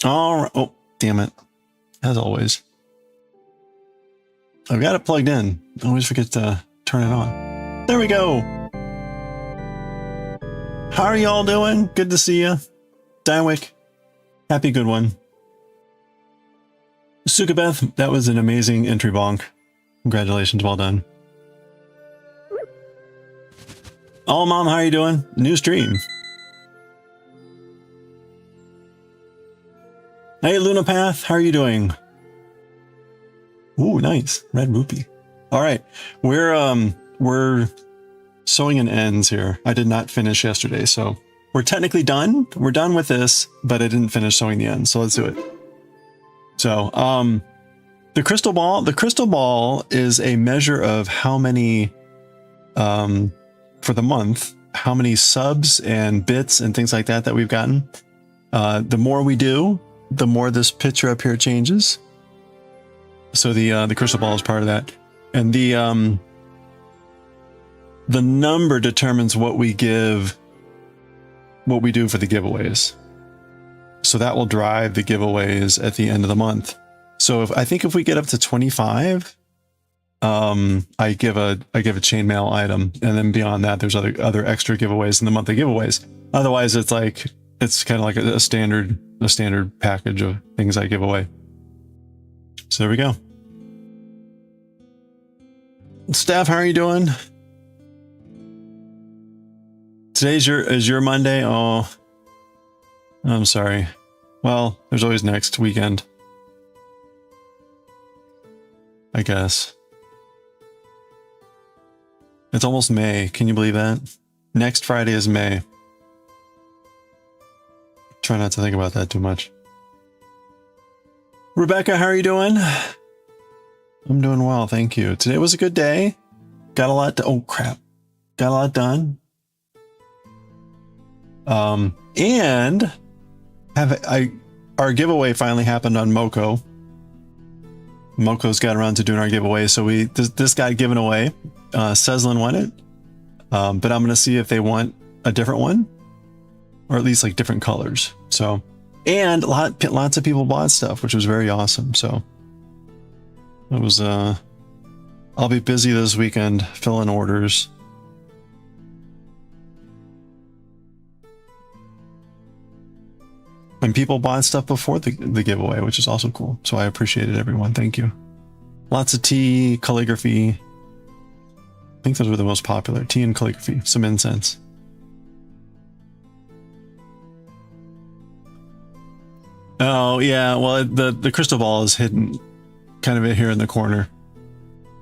All right. Oh, damn it. As always. I've got it plugged in. I always forget to turn it on. There we go. How are y'all doing? Good to see you. Dywick. Happy good one. Sukabeth, that was an amazing entry bonk. Congratulations, well done. Oh, Mom, how are you doing? New stream. Hey, Lunapath, how are you doing? Ooh, nice. Red rupee. All right. We're sewing in ends here. I did not finish yesterday, so we're technically done. We're done with this, but I didn't finish sewing the ends, so let's do it. So, the crystal ball is a measure of how many, for the month, how many subs and bits and things like that we've gotten. The more we do, the more this picture up here changes. So the crystal ball is part of that. And the number determines what we do for the giveaways. So that will drive the giveaways at the end of the month. So I think if we get up to 25, I give a chainmail item, and then beyond that, there's other extra giveaways in the monthly giveaways. Otherwise, it's kind of like a standard package of things I give away. So there we go. Steph, how are you doing? Today's your Monday. Oh, I'm sorry. Well, there's always next weekend, I guess. It's almost May. Can you believe that? Next Friday is May. Try not to think about that too much. Rebecca, how are you doing? I'm doing well, thank you. Today was a good day. Got a lot to, oh crap. Got a lot done. And our giveaway finally happened on Moko. Moko's got around to doing our giveaway, so this got given away. Seslin won it, but I'm gonna see if they want a different one, or at least like different colors. So, and lots of people bought stuff, which was very awesome. So it was I'll be busy this weekend filling orders. And people bought stuff before the giveaway, which is also cool. So I appreciate it, everyone. Thank you. Lots of tea, calligraphy. I think those were the most popular. Tea and calligraphy. Some incense. Oh, yeah. Well, the crystal ball is hidden kind of here in the corner.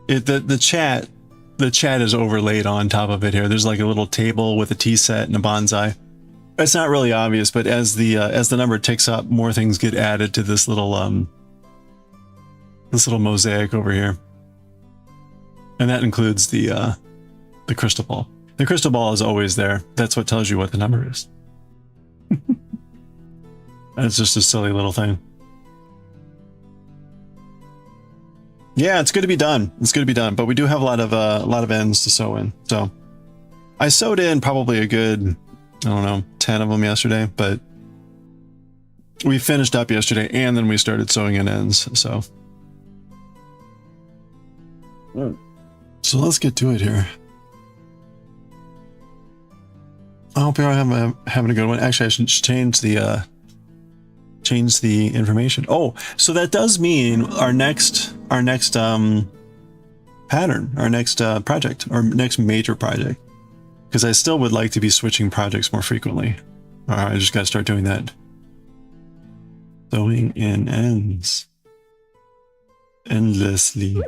The chat is overlaid on top of it here. There's like a little table with a tea set and a bonsai. It's not really obvious, but as the number ticks up, more things get added to this little mosaic over here, and that includes the crystal ball. The crystal ball is always there. That's what tells you what the number is. It's just a silly little thing. Yeah, it's good to be done. It's good to be done, but we do have a lot of ends to sew in. So I sewed in probably a good, I don't know, 10 of them yesterday, but we finished up yesterday and then we started sewing in ends. So let's get to it here. I hope you're having a good one. Actually, I should change the information. Oh, so that does mean our next pattern, our next project, our next major project. Because I still would like to be switching projects more frequently. All right, I just got to start doing that. Sewing in ends. Endlessly.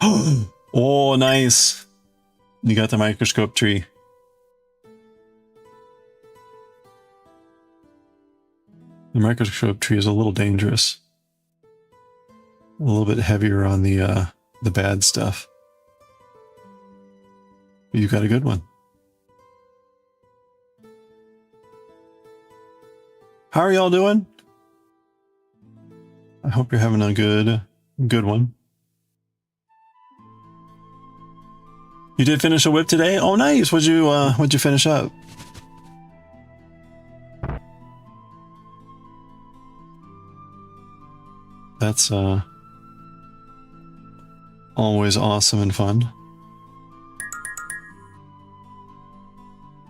Oh, nice. You got the microscope tree. The microscope tree is a little dangerous. A little bit heavier on the bad stuff. You got a good one. How are y'all doing? I hope you're having a good one. You did finish a whip today? Oh, nice. What'd you finish up? That's always awesome and fun.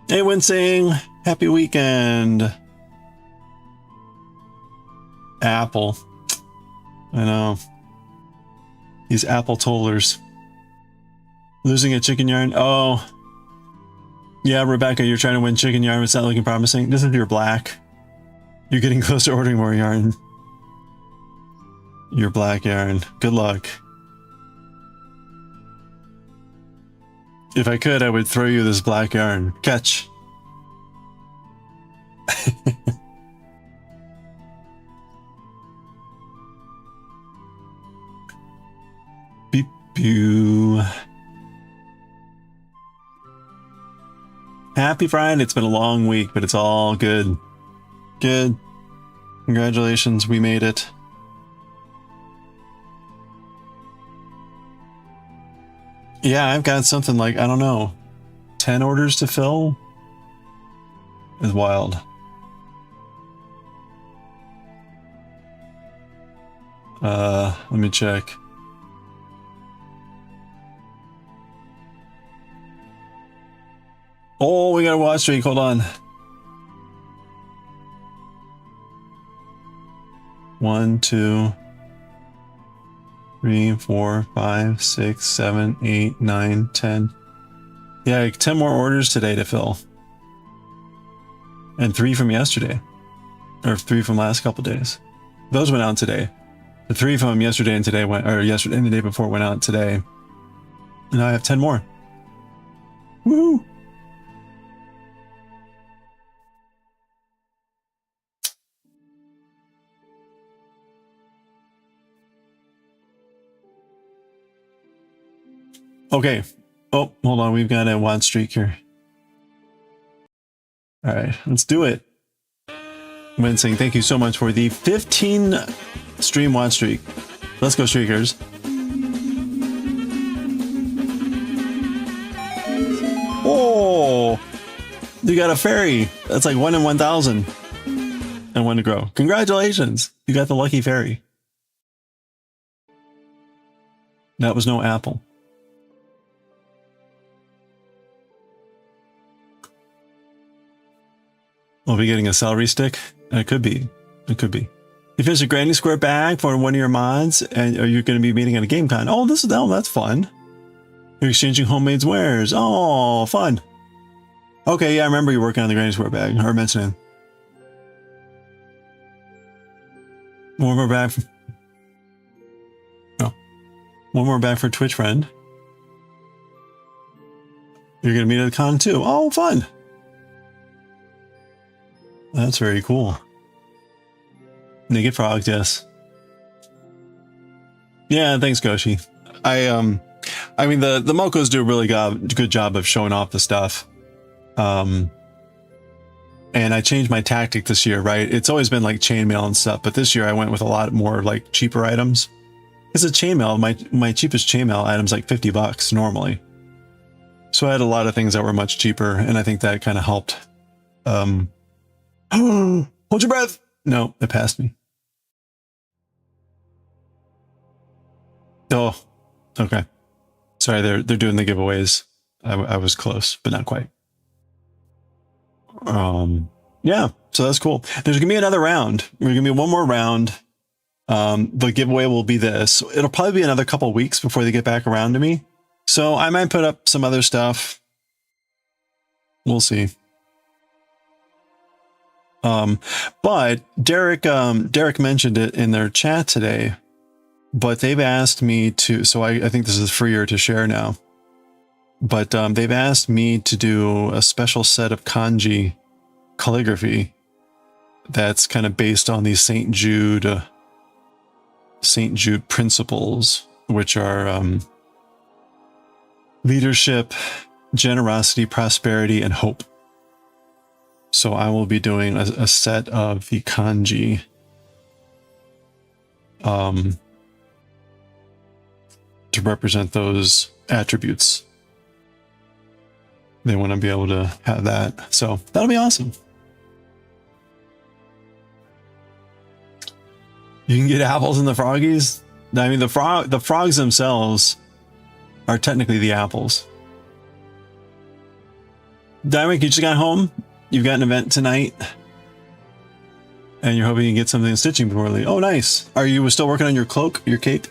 Hey, Wincing! Happy weekend! Apple. I know. These apple tollers. Losing a chicken yarn? Oh. Yeah, Rebecca, you're trying to win chicken yarn. It's not looking promising. This is your black. You're getting close to ordering more yarn. Your black yarn. Good luck. If I could, I would throw you this black yarn. Catch. Beep pew. Happy Friday. It's been a long week, but it's all good. Good. Congratulations, we made it. Yeah, I've got something like, I don't know, 10 orders to fill? It's wild. Let me check. Oh, we got a watch streak, hold on. 1, 2, 3, 4, 5, 6, 7, 8, 9, 10. Yeah, 10 more orders today to fill. And 3 from yesterday. Or 3 from last couple days. Those went out today. The 3 from yesterday and today went, or yesterday and the day before went out today. And now I have 10 more. Woo! Okay. Oh, hold on. We've got a watch streak here. All right, let's do it. Wincing, thank you so much for the 15 stream watch streak. Let's go, streakers. Oh, you got a fairy. That's like 1 in 1,000 and 1 to grow. Congratulations. You got the lucky fairy. That was no apple. We'll be getting a celery stick. It could be. It could be. You finish a Granny Square bag for one of your mods, and are you going to be meeting at a game con? Oh, that's fun. You're exchanging homemade wares. Oh, fun. Okay, yeah, I remember you working on the Granny Square bag. Or mentioning. One more bag. Oh, one more bag for Twitch friend. You're going to meet at the con too. Oh, fun. That's very cool. Naked frogs, yes. Yeah, thanks, Goshi. I mean the Mokos do a really good job of showing off the stuff. And I changed my tactic this year, right? It's always been like chainmail and stuff, but this year I went with a lot more like cheaper items. It's a chainmail. My cheapest chainmail item's like $50 normally. So I had a lot of things that were much cheaper, and I think that kind of helped. Hold your breath. No, it passed me. Oh, okay. Sorry, they're doing the giveaways. I was close, but not quite. Yeah, so that's cool. There's gonna be another round. There's gonna be one more round. The giveaway will be this. It'll probably be another couple of weeks before they get back around to me. So I might put up some other stuff. We'll see. But Derek mentioned it in their chat today, but they've asked me to, so I think this is freer to share now, but they've asked me to do a special set of kanji calligraphy that's kind of based on these St. Jude principles, which are leadership, generosity, prosperity, and hope. So I will be doing a set of the kanji to represent those attributes. They want to be able to have that. So that'll be awesome. You can get apples in the froggies? I mean, the frogs themselves are technically the apples. Diamond, you just got home. You've got an event tonight. And you're hoping you get something stitching poorly. Oh, nice. Are you still working on your cloak, your cape?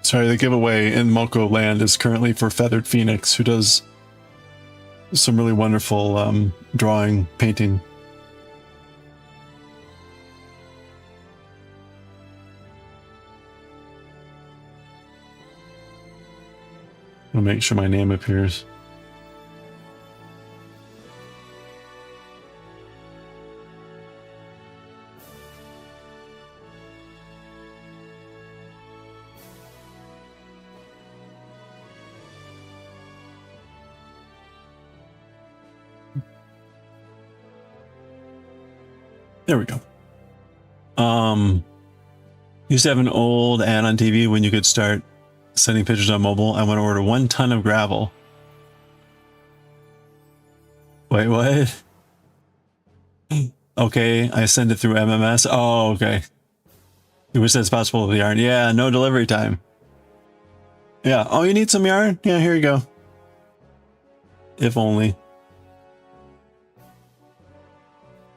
Sorry, the giveaway in Moko Land is currently for Feathered Phoenix, who does some really wonderful drawing, painting. I'll make sure my name appears. There we go. Used to have an old ad on TV when you could start sending pictures on mobile. I want to order 1 ton of gravel. Wait, what? Okay, I send it through MMS. Oh, okay. You wish that's possible with yarn. Yeah, no delivery time. Yeah. Oh, you need some yarn? Yeah, here you go. If only.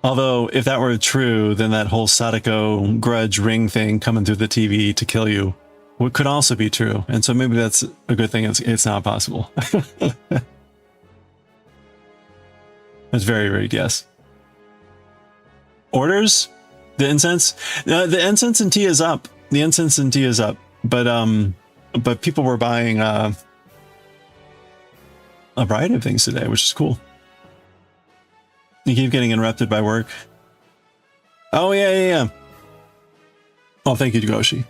Although, if that were true, then that whole Sadako grudge ring thing coming through the TV to kill you could also be true. And so maybe that's a good thing. It's not possible. That's very rude, yes. Orders? The incense? The incense and tea is up. The incense and tea is up. But people were buying a variety of things today, which is cool. You keep getting interrupted by work. Oh, yeah. Oh, thank you, Goshi.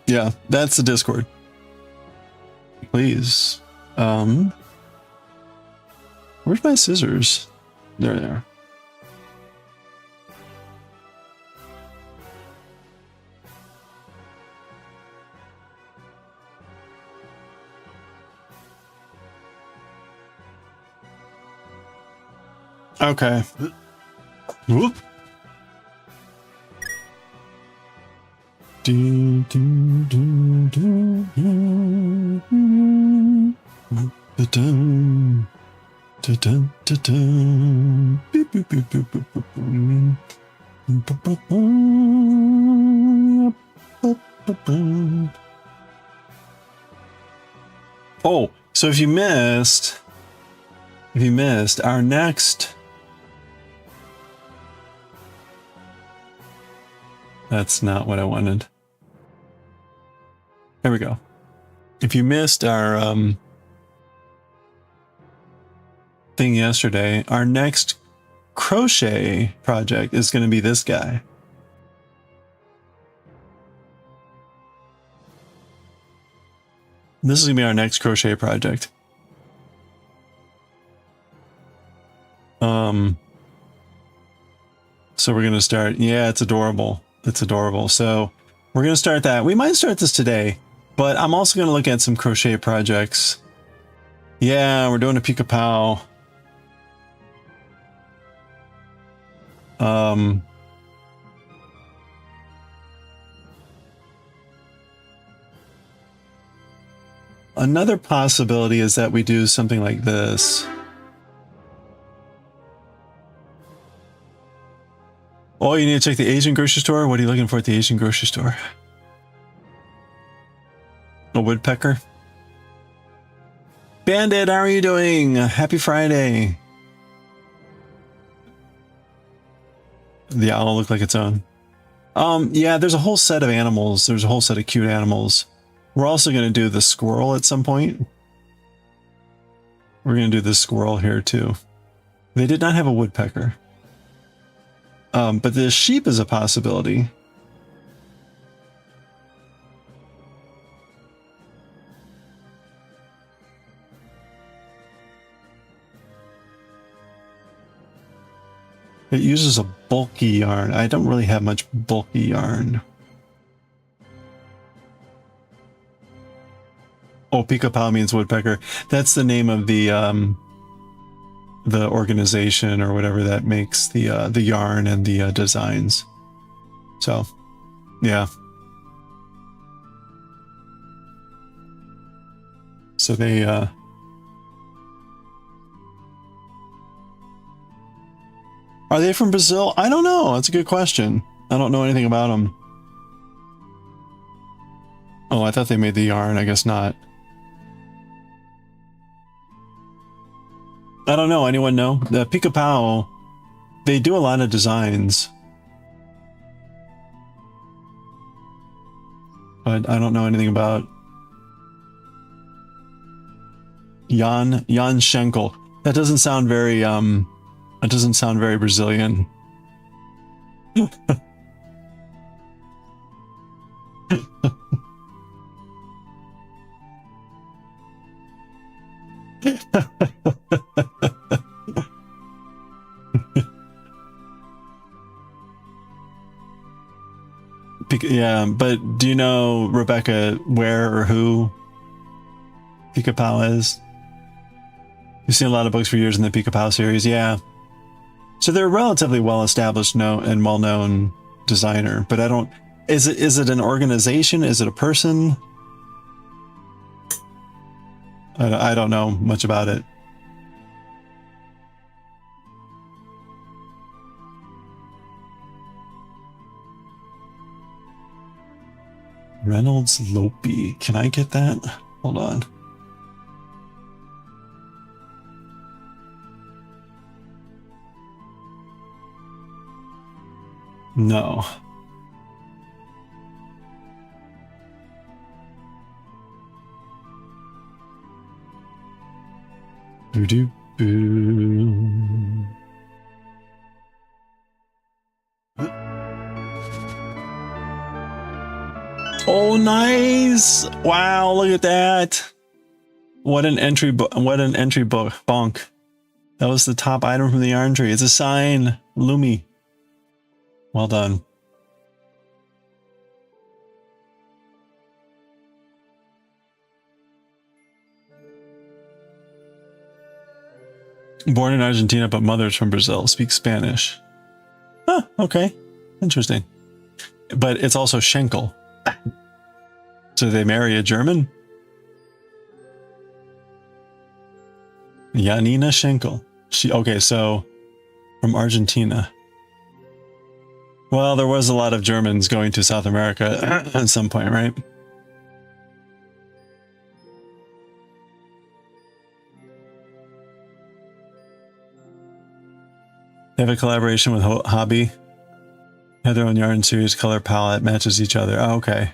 Yeah, that's the Discord. Please. Where's my scissors? There they are. Okay. Whoop. Dun, dun, dun, dun, dun, dun, dun, dun, dun. Beep, beep, beep, beep, beep, beep, boop. Oh, so if you missed our next... That's not what I wanted. There we go. If you missed our thing yesterday, our next crochet project is going to be this guy. This is going to be our next crochet project. So we're going to start. Yeah, it's adorable. It's adorable. So we're going to start that. We might start this today, but I'm also going to look at some crochet projects. Yeah, we're doing a Pika-Pow. Another possibility is that we do something like this. Oh, you need to check the Asian grocery store? What are you looking for at the Asian grocery store? A woodpecker? Bandit, how are you doing? Happy Friday. The owl looked like its own. Yeah, there's a whole set of animals. There's a whole set of cute animals. We're also going to do the squirrel at some point. We're going to do the squirrel here too. They did not have a woodpecker. But the sheep is a possibility. It uses a bulky yarn. I don't really have much bulky yarn. Oh, Pica-Pau means woodpecker. That's the name of the organization or whatever that makes the yarn and the designs. So, yeah. So they are they from Brazil? I don't know. That's a good question. I don't know anything about them. Oh, I thought they made the yarn. I guess not. I don't know. Anyone know? The Pica-Pau, they do a lot of designs. But I don't know anything about Jan Schenkel. That doesn't sound very it doesn't sound very Brazilian. Yeah, but do you know, Rebecca, where or who Pica-Pau is? You've seen a lot of books for years in the Pica-Pau series, yeah. So they're a relatively well-established and well-known designer, but I don't... Is it an organization? Is it a person? I don't know much about it. Reynolds Lopi. Can I get that? Hold on. No. Boo-doo-boo. Oh, nice! Wow, look at that! What an entry book! What an entry book! Bonk. That was the top item from the yarn tree. It's a sign, Lumi. Well done. Born in Argentina, but mother's from Brazil. Speaks Spanish. Huh, okay. Interesting. But it's also Schenkel. So they marry a German? Janina Schenkel. Okay, so from Argentina. Well, there was a lot of Germans going to South America at some point, right? They have a collaboration with Hobby. Have their own yarn series, color palette matches each other. Oh, okay.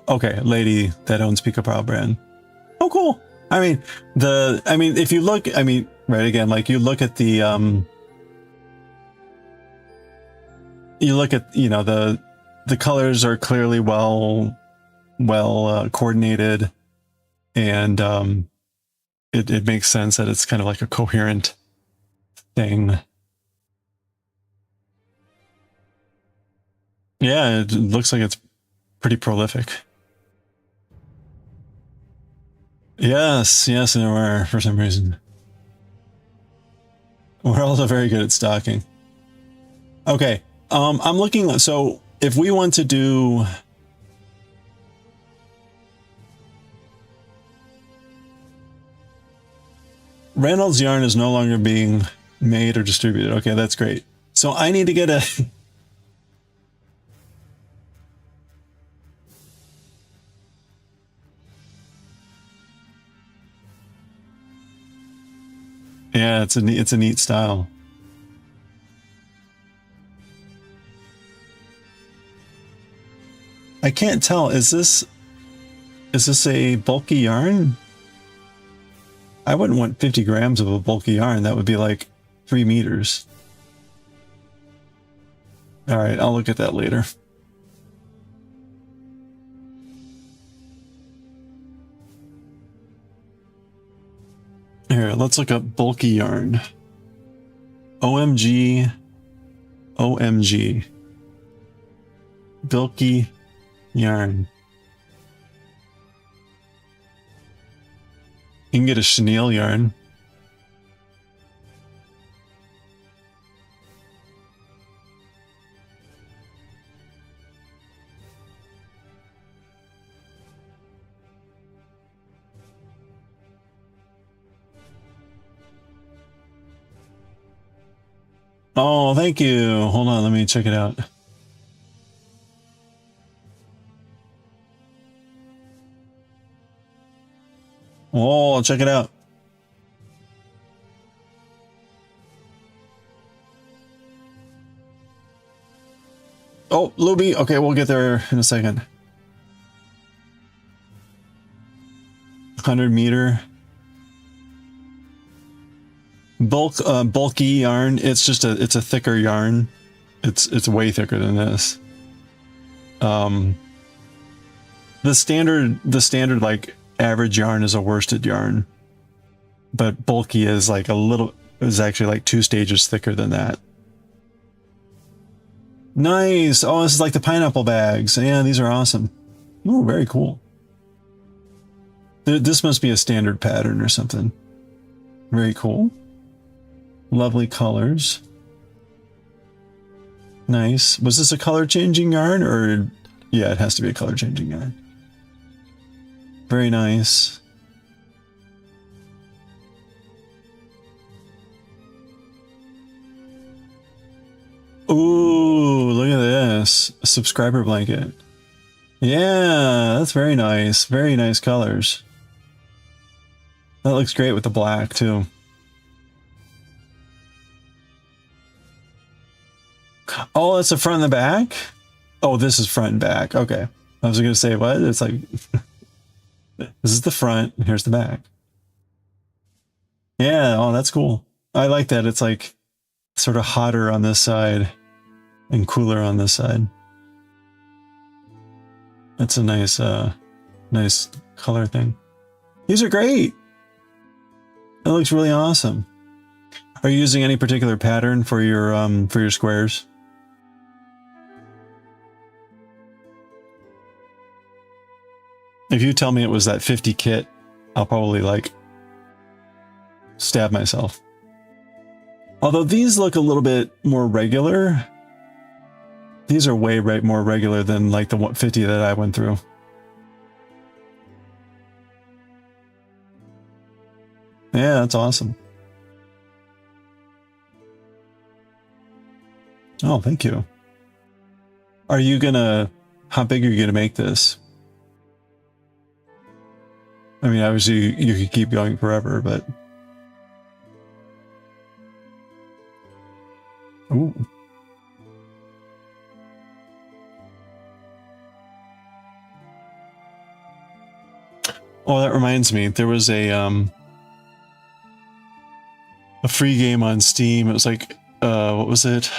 Okay, lady that owns Pica-Pau brand. Oh, cool. I mean, if you look, right again, like you look at the, the colors are clearly well coordinated, and it makes sense that it's kind of like a coherent thing. Yeah, it looks like it's pretty prolific. Yes, and there were, for some reason. We're also very good at stalking. Okay, I'm looking, so if we want to do... Reynolds yarn is no longer being made or distributed. Okay, that's great. So I need to get a... Yeah, it's a neat style. I can't tell. Is this a bulky yarn? I wouldn't want 50 grams of a bulky yarn. That would be like 3 meters. All right, I'll look at that later. Here, let's look up bulky yarn. OMG. Bulky yarn. You can get a chenille yarn. Oh, thank you. Hold on, let me check it out. Oh, check it out. Oh, Luby. Okay, we'll get there in a second. 100-meter. Bulky yarn. It's a thicker yarn. It's way thicker than this. The standard like average yarn is a worsted yarn, but bulky is like is actually like 2 stages thicker than that. Nice. Oh, this is like the pineapple bags. Yeah, these are awesome. Ooh, very cool. This must be a standard pattern or something. Very cool. Lovely colors. Nice. Was this a color changing yarn or... Yeah, it has to be a color changing yarn. Very nice. Ooh, look at this. A subscriber blanket. Yeah, that's very nice. Very nice colors. That looks great with the black too. Oh, that's the front and the back? Oh, this is front and back. Okay. I was going to say, what? It's like... This is the front, and here's the back. Yeah, oh, that's cool. I like that. It's like sort of hotter on this side and cooler on this side. That's a nice, nice color thing. These are great. It looks really awesome. Are you using any particular pattern for your squares? If you tell me it was that 50 kit, I'll probably like stab myself. Although these look a little bit more regular. These are way more regular than like the 50 that I went through. Yeah, that's awesome. Oh, thank you. Are you gonna... How big are you gonna make this? I mean, obviously you could keep going forever, but... Ooh. Oh, that reminds me. There was a free game on Steam. It was like, what was it?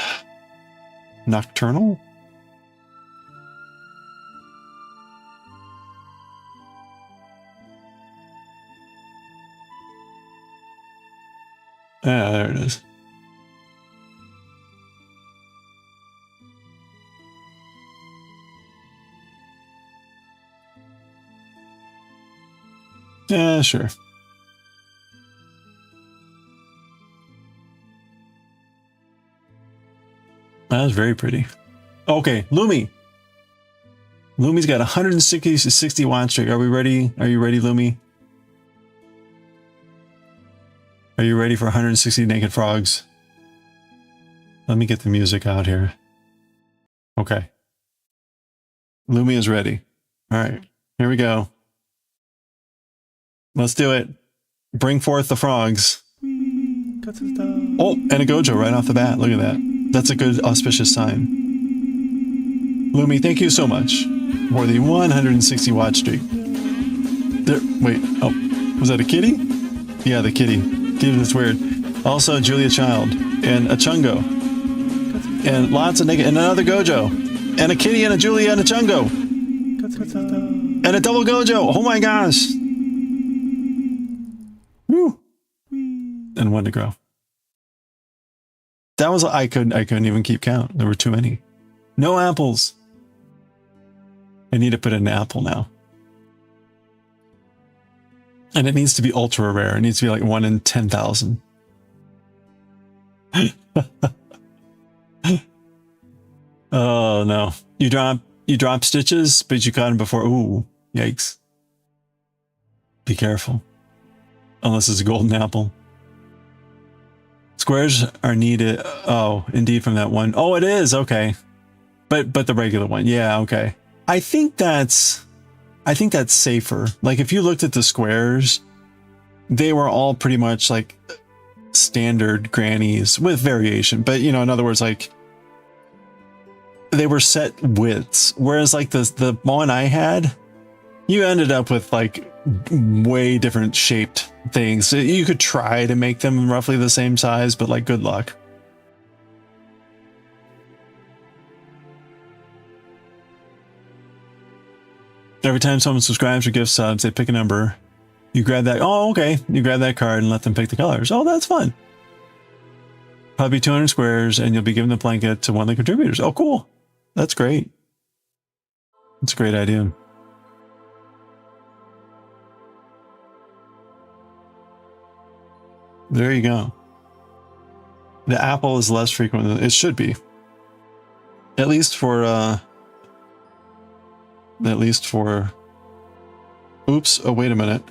Nocturnal? Yeah, there it is. Yeah, sure. That was very pretty. Okay, Lumi. Lumi's got 160 watt streak. Are we ready? Are you ready, Lumi? Are you ready for 160 naked frogs? Let me get the music out here. Okay. Lumi is ready. All right, here we go. Let's do it. Bring forth the frogs. Oh, and a Gojo right off the bat. Look at that. That's a good auspicious sign. Lumi, thank you so much for the 160 watt streak. There, wait, oh, was that a kitty? Yeah, the kitty. That's weird. Also, Julia Child and a Chungo. And lots of naked, and another Gojo. And a kitty and a Julia and a Chungo. And a double Gojo. Oh my gosh. Woo. And one to grow. That was, I couldn't even keep count. There were too many. No apples. I need to put in an apple now. And it needs to be ultra rare. It needs to be like 1 in 10,000. Oh no. You drop stitches, but you caught him before. Ooh, yikes. Be careful. Unless it's a golden apple. Squares are needed. Oh, indeed, from that one. Oh, it is. Okay. But the regular one. Yeah, okay. I think that's safer. Like if you looked at the squares, they were all pretty much like standard grannies with variation. But you know, in other words, like they were set widths. Whereas like the one I had, you ended up with like way different shaped things. You could try to make them roughly the same size, but like good luck. Every time someone subscribes or gives subs, they pick a number. You grab that. Oh, okay. You grab that card and let them pick the colors. Oh, that's fun. Probably 200 squares, and you'll be giving the blanket to one of the contributors. Oh, cool. That's great. That's a great idea. There you go. The apple is less frequent than it should be. At least for oops, oh wait a minute.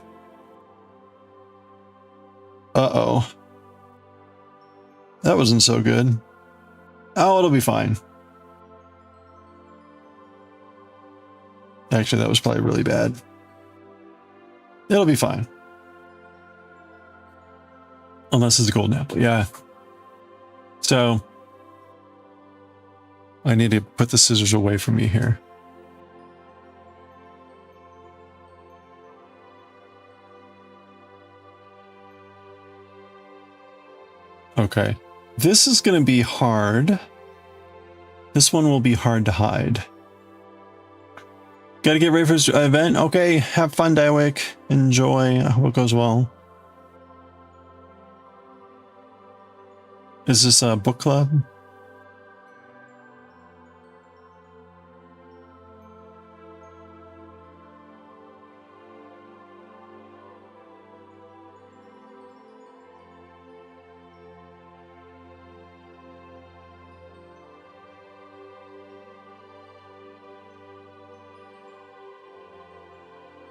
Uh-oh. That wasn't so good. Oh, it'll be fine. Actually, that was probably really bad. It'll be fine. Unless it's a golden apple, yeah. So, I need to put the scissors away from me here. Okay. This is going to be hard. This one will be hard to hide. Gotta get ready for this event. Okay, have fun, Diewick. Enjoy. I hope it goes well. Is this a book club?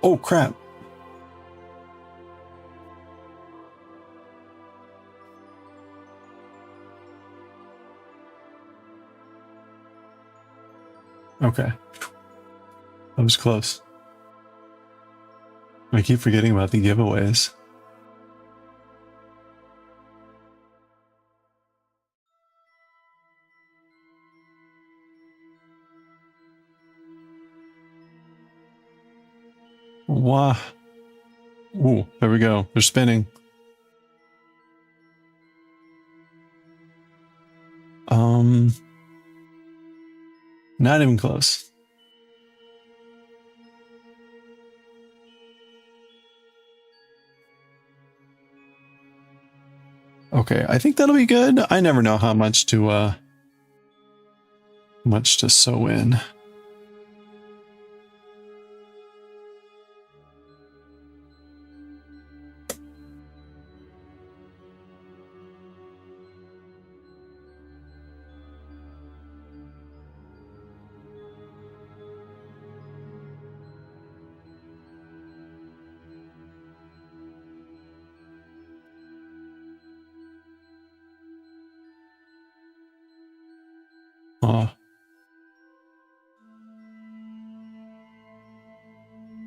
Oh, crap. Okay. That was close. I keep forgetting about the giveaways. Wow. Ooh, there we go. They're spinning. Not even close. Okay, I think that'll be good. I never know how much to sew in.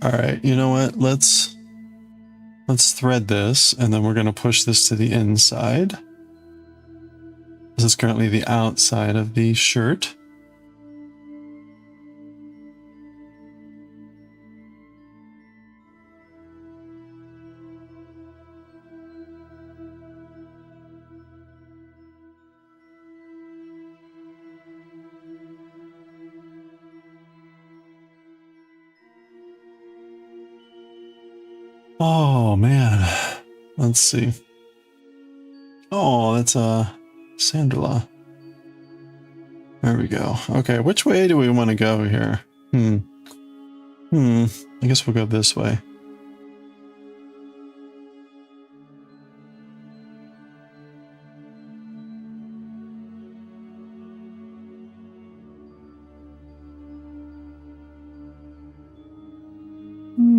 All right, you know what? Let's thread this, and then we're going to push this to the inside. This is currently the outside of the shirt. Oh man, let's see. Oh, that's a Sandala. There we go. Okay, which way do we want to go here? I guess we'll go this way.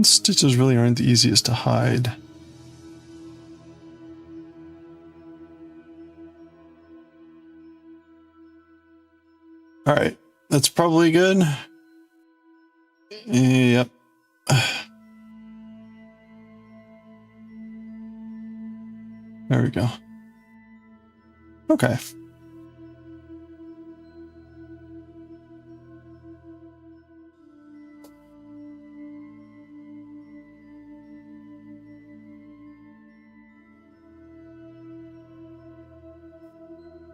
Stitches really aren't the easiest to hide. All right, that's probably good. Yep. There we go. Okay.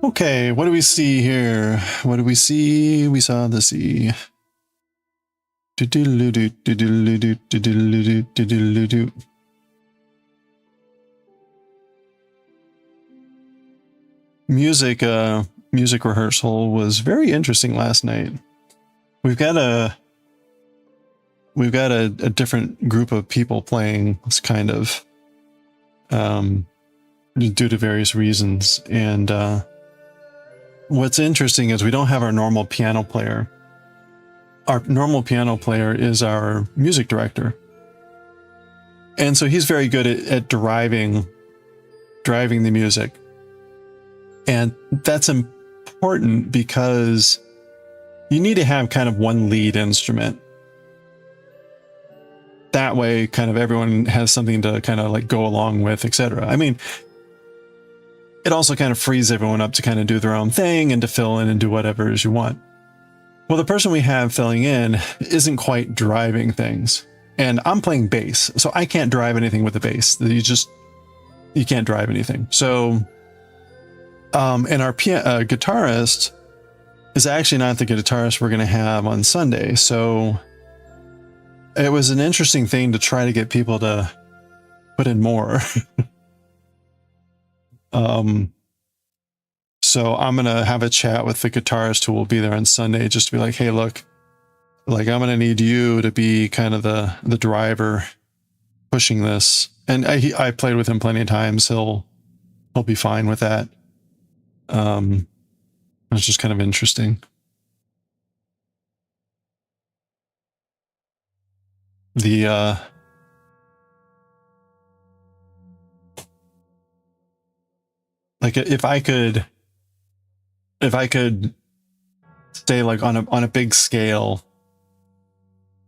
Okay, what do we see here? What do we see? We saw the sea. Music rehearsal was very interesting last night. We've got a different group of people playing this kind of due to various reasons, and what's interesting is we don't have our normal piano player. Our normal piano player is our music director. And so he's very good at driving the music. And that's important because you need to have kind of one lead instrument. That way, kind of everyone has something to kind of like go along with, etc. I mean, it also kind of frees everyone up to kind of do their own thing and to fill in and do whatever it is you want. Well, the person we have filling in isn't quite driving things. And I'm playing bass, so I can't drive anything with the bass. You can't drive anything. So, and our guitarist is actually not the guitarist we're going to have on Sunday. So it was an interesting thing to try to get people to put in more. So I'm going to have a chat with the guitarist who will be there on Sunday, just to be like, hey, look, like I'm going to need you to be kind of the driver pushing this. And I played with him plenty of times. He'll be fine with that. It's just kind of interesting. Like if I could say like on a big scale,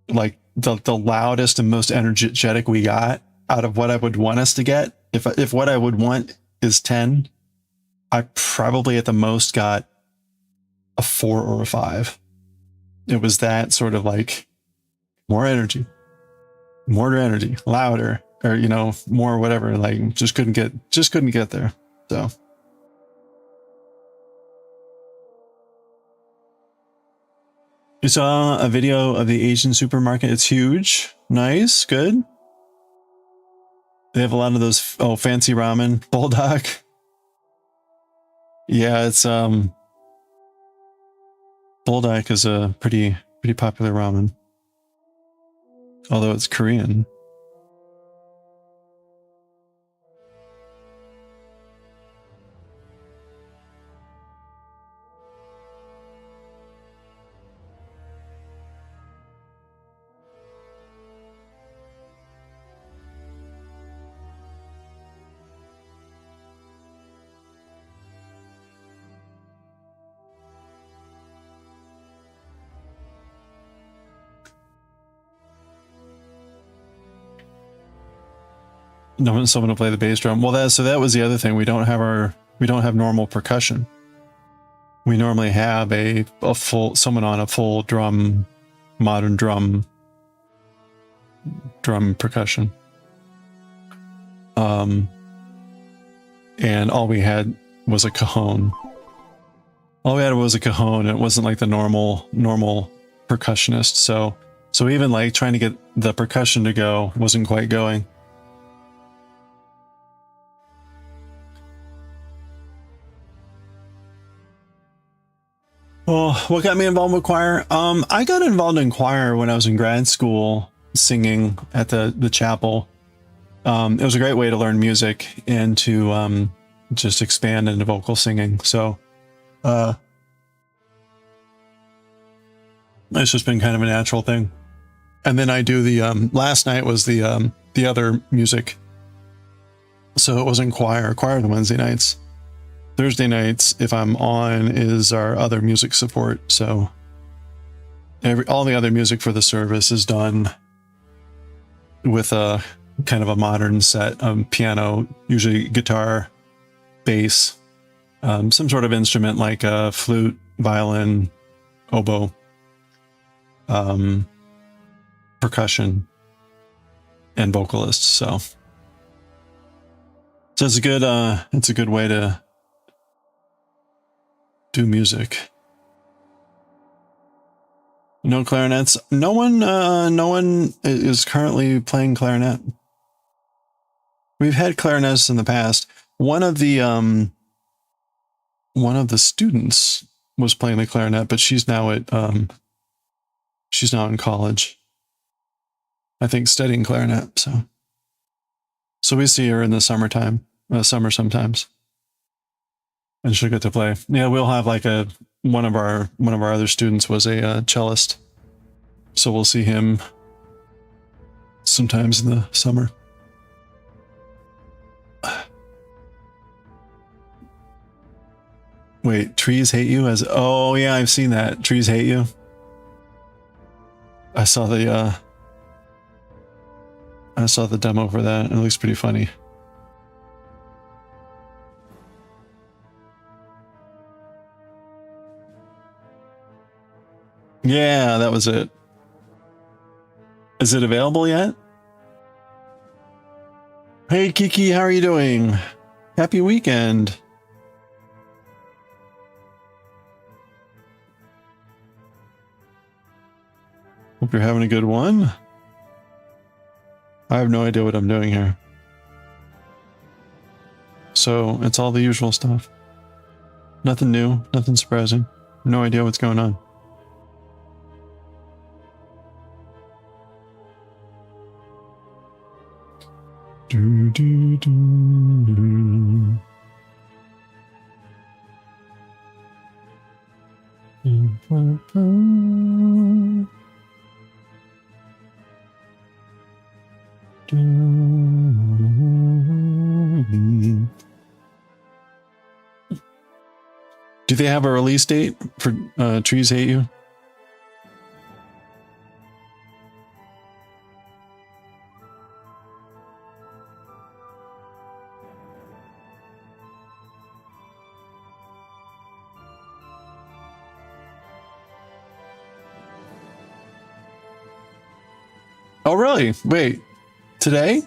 like the loudest and most energetic we got out of what I would want us to get, if what I would want is 10, I probably at the most got a 4 or a 5. It was that sort of like more energy, louder, or more whatever. Like just couldn't get there. So. You saw a video of the Asian supermarket. It's huge. Nice. Good. They have a lot of those fancy ramen. Bulldog. Yeah, it's Bulldog is a pretty popular ramen. Although it's Korean. No, someone to play the bass drum. Well, that was the other thing. We don't have normal percussion. We normally have someone on a full drum, modern drum percussion. And all we had was a cajon. It wasn't like the normal percussionist. So even like trying to get the percussion to go wasn't quite going. Well, what got me involved with choir? I got involved in choir when I was in grad school, singing at the chapel. It was a great way to learn music and to just expand into vocal singing. So it's just been kind of a natural thing. And then I do the last night was the other music. So it wasn't choir. Choir the Wednesday nights. Thursday nights, if I'm on, is our other music support. So all the other music for the service is done with a kind of a modern set of piano, usually guitar, bass, some sort of instrument like a flute, violin, oboe, percussion, and vocalists. So it's a good way to do music. No clarinets. No one is currently playing clarinet. We've had clarinets in the past. One of the students was playing the clarinet, but she's now in college. I think studying clarinet. So we see her in the summer sometimes, and she'll get to play. Yeah, we'll have like one of our other students was a cellist, so we'll see him sometimes in the summer. Wait, trees hate you? Oh yeah, I've seen that. Trees hate you. I saw the demo for that. It looks pretty funny. Yeah, that was it. Is it available yet? Hey Kiki, how are you doing? Happy weekend. Hope you're having a good one. I have no idea what I'm doing here. So it's all the usual stuff. Nothing new, nothing surprising. No idea what's going on. Do, do, do. Do they have a release date for Trees Hate You? Oh, really? Wait, today?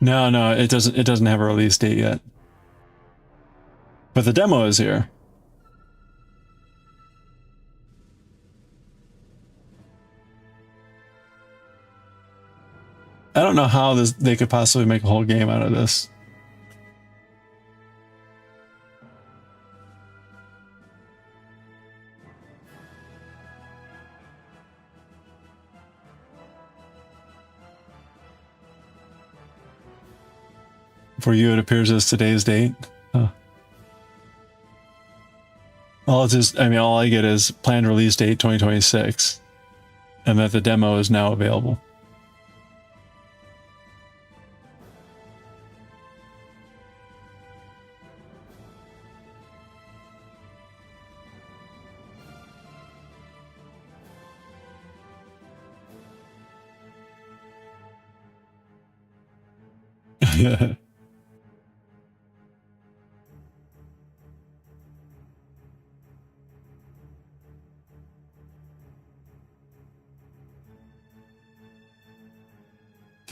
No, it doesn't have a release date yet. But the demo is here. I don't know how they could possibly make a whole game out of this. For you, it appears as today's date. Huh. All I get is planned release date 2026, and that the demo is now available.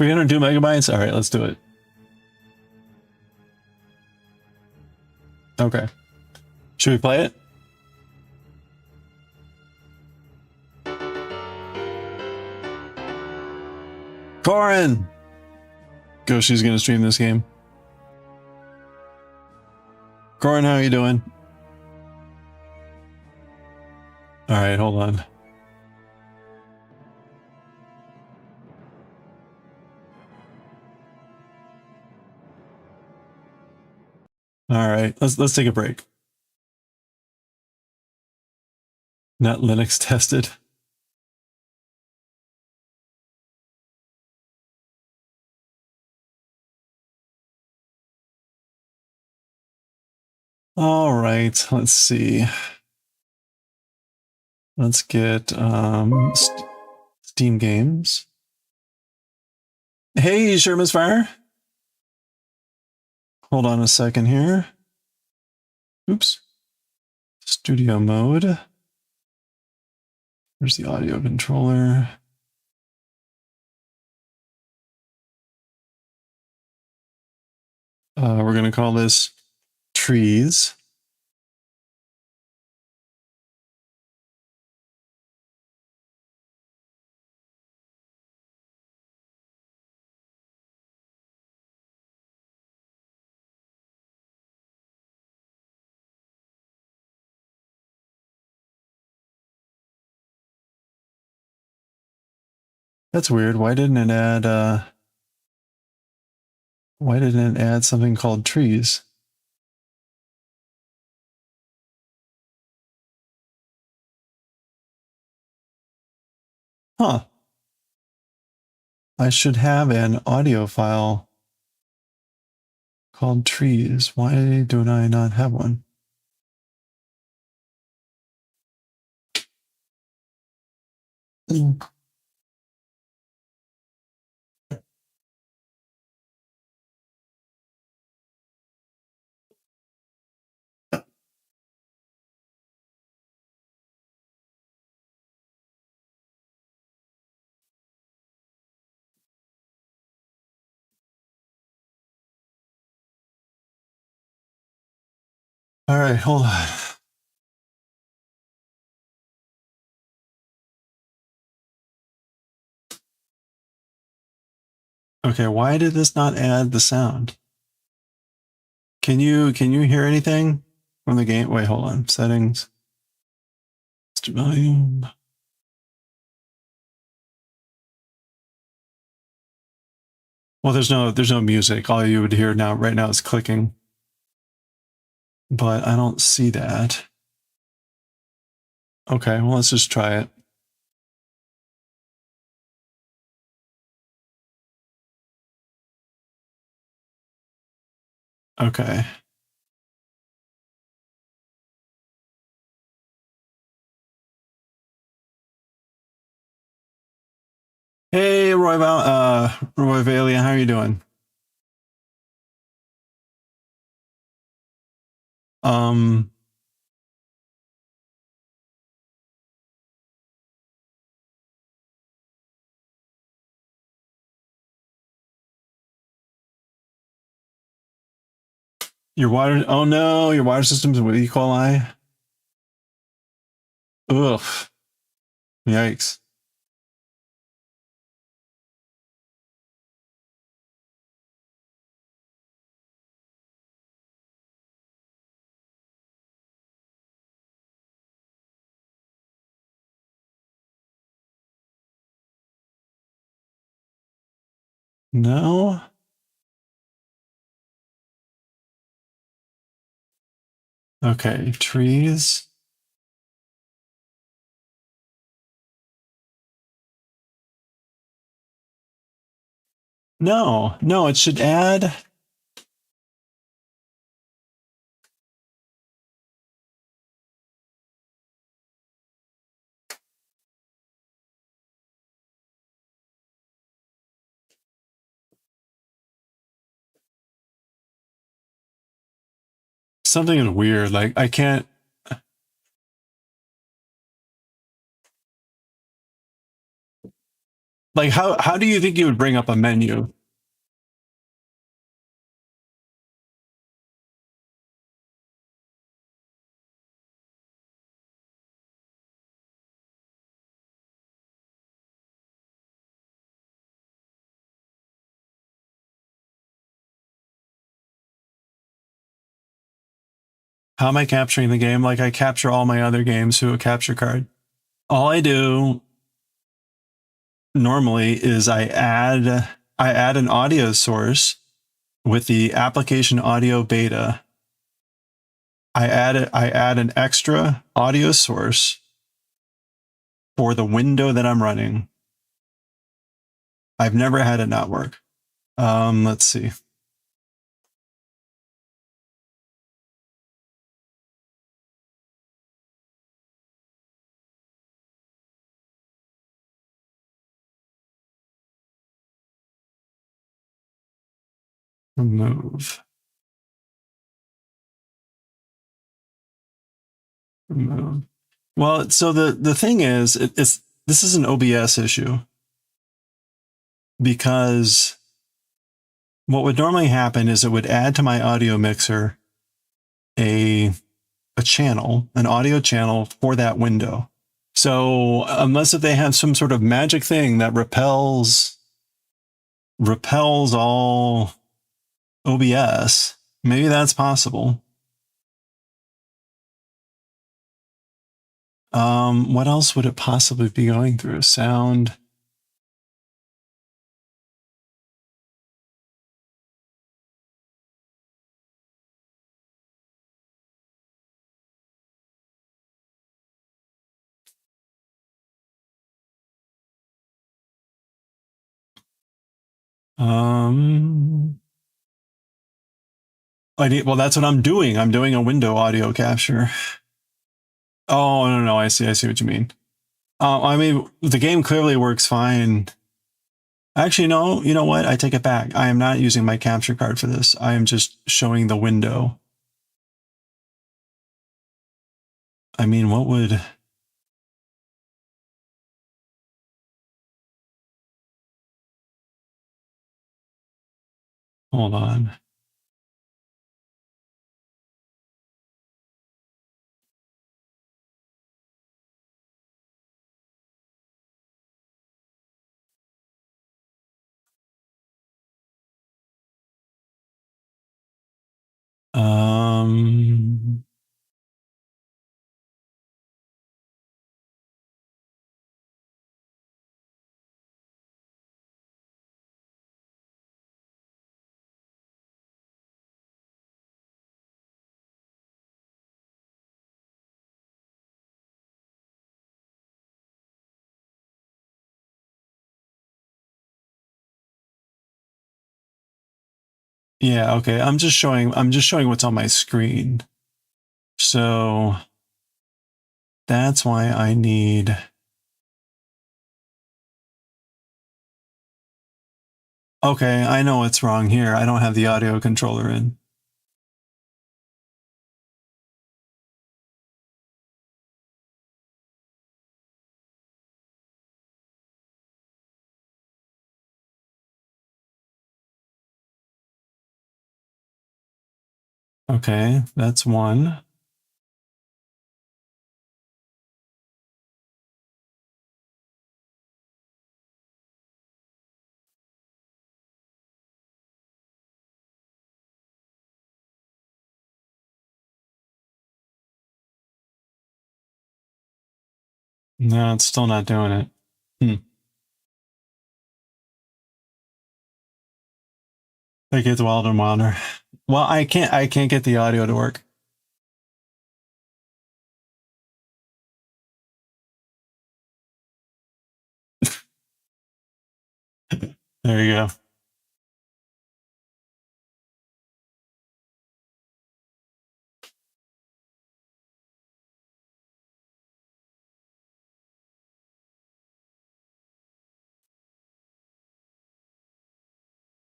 302 megabytes? All right, let's do it. Okay. Should we play it? Corin! Goshi's gonna stream this game. Corin, how are you doing? Alright, hold on. Alright, let's take a break. Not Linux tested. Alright, let's see. Let's get Steam games. Hey, Sherman's Fire. Hold on a second here. Oops. Studio mode. Where's the audio controller? We're going to call this trees. That's weird. Why didn't it add something called trees? Huh. I should have an audio file called trees. Why do I not have one? All right, hold on. Okay, why did this not add the sound? Can you hear anything from the game? Wait, hold on. Settings. Volume. Well, there's no music. All you would hear now right now is clicking. But I don't see that. Okay, well, let's just try it. Okay. Hey, Roy Valia, how are you doing? Your water, oh no, your water system's with E. coli. Ugh. Yikes. No. Okay, trees. No, no, it should add. Something is weird. Like, I can't. Like how do you think you would bring up a menu? How am I capturing the game? Like I capture all my other games through a capture card. All I do normally is I add an audio source with the application audio beta. I add an extra audio source for the window that I'm running. I've never had it not work. Let's see. Remove. Remove. Well, so the thing is, this is an OBS issue because what would normally happen is it would add to my audio mixer a channel, an audio channel for that window. So unless if they have some sort of magic thing that repels all OBS, maybe that's possible. What else would it possibly be going through? Sound. Well, that's what I'm doing. I'm doing a window audio capture. Oh, no, I see what you mean. I mean, the game clearly works fine. Actually, no, you know what? I take it back. I am not using my capture card for this. I am just showing the window. I mean, what would... Hold on. Yeah, okay. I'm just showing what's on my screen. So that's why I need... Okay, I know what's wrong here. I don't have the audio controller in. Okay, that's one. No, it's still not doing it. Like it's Wild and Wilder. Well, I can't get the audio to work. There you go.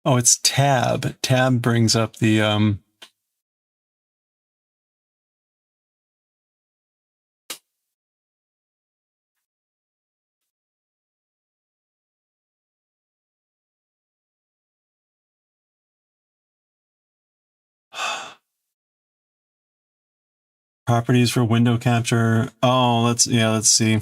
Oh, it's tab. Tab brings up the Properties for window capture. Oh, let's see.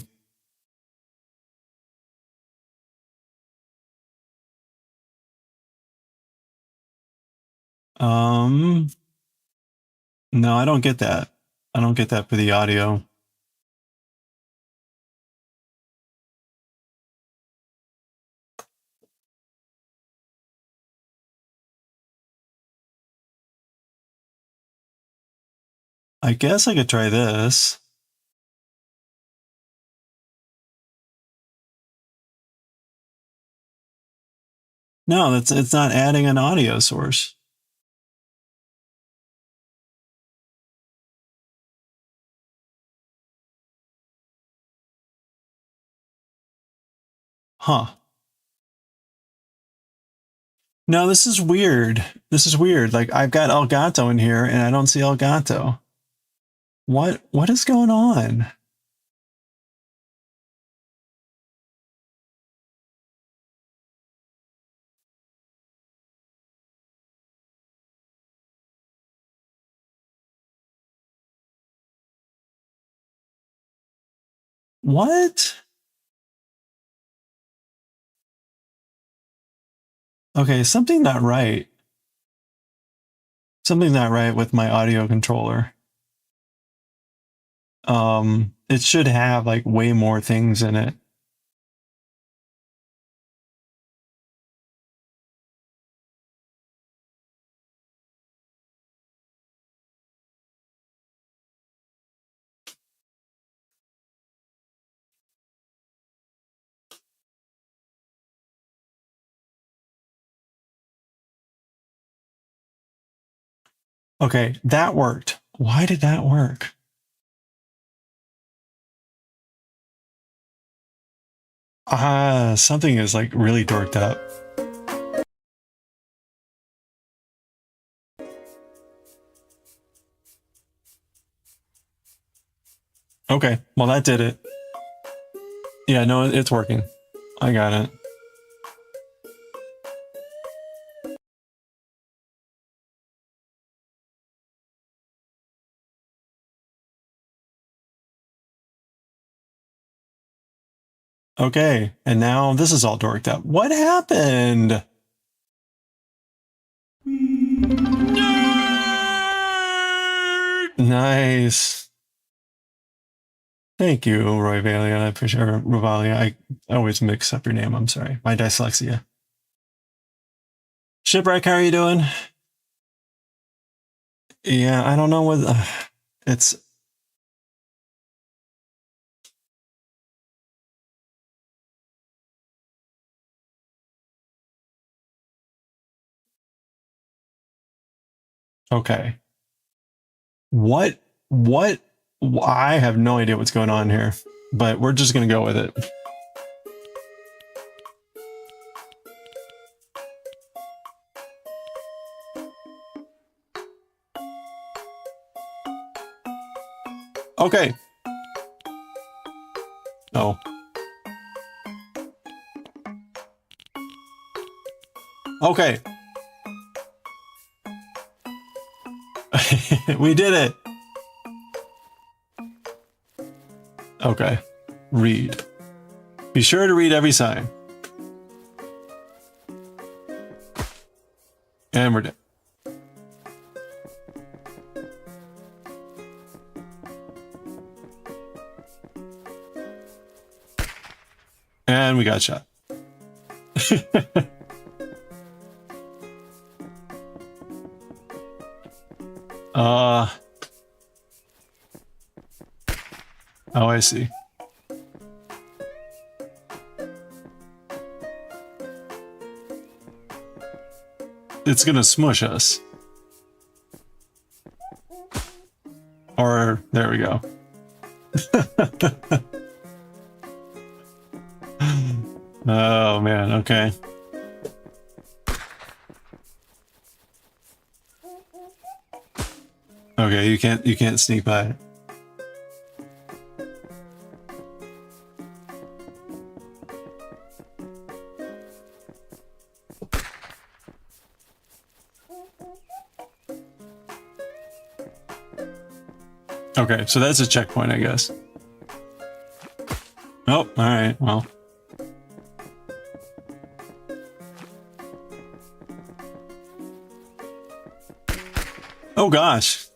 No, I don't get that. I don't get that for the audio. I guess I could try this. No, it's not adding an audio source. Huh. No, this is weird. This is weird. Like, I've got Elgato in here and I don't see Elgato. What is going on? What? Okay, something not right. Something not right with my audio controller. It should have like way more things in it. Okay, that worked. Why did that work? Something is like really dorked up. Okay, well that did it. Yeah, no, it's working. I got it. Okay, and now this is all dorked up. What happened? Nerd! Nice. Thank you, Roy Valia. I appreciate Rovalia. I always mix up your name. I'm sorry. My dyslexia. Shipwreck, how are you doing? Yeah, I don't know what it's. Okay. What? I have no idea what's going on here, but we're just gonna go with it. Okay. Oh. Okay. We did it. Okay. Read. Be sure to read every sign. And we're done. And we got shot. Oh, I see. It's gonna smush us. Or, there we go. Oh man, okay. Okay, you can't sneak by it. Okay, so that's a checkpoint, I guess. Oh, alright, well. Oh gosh.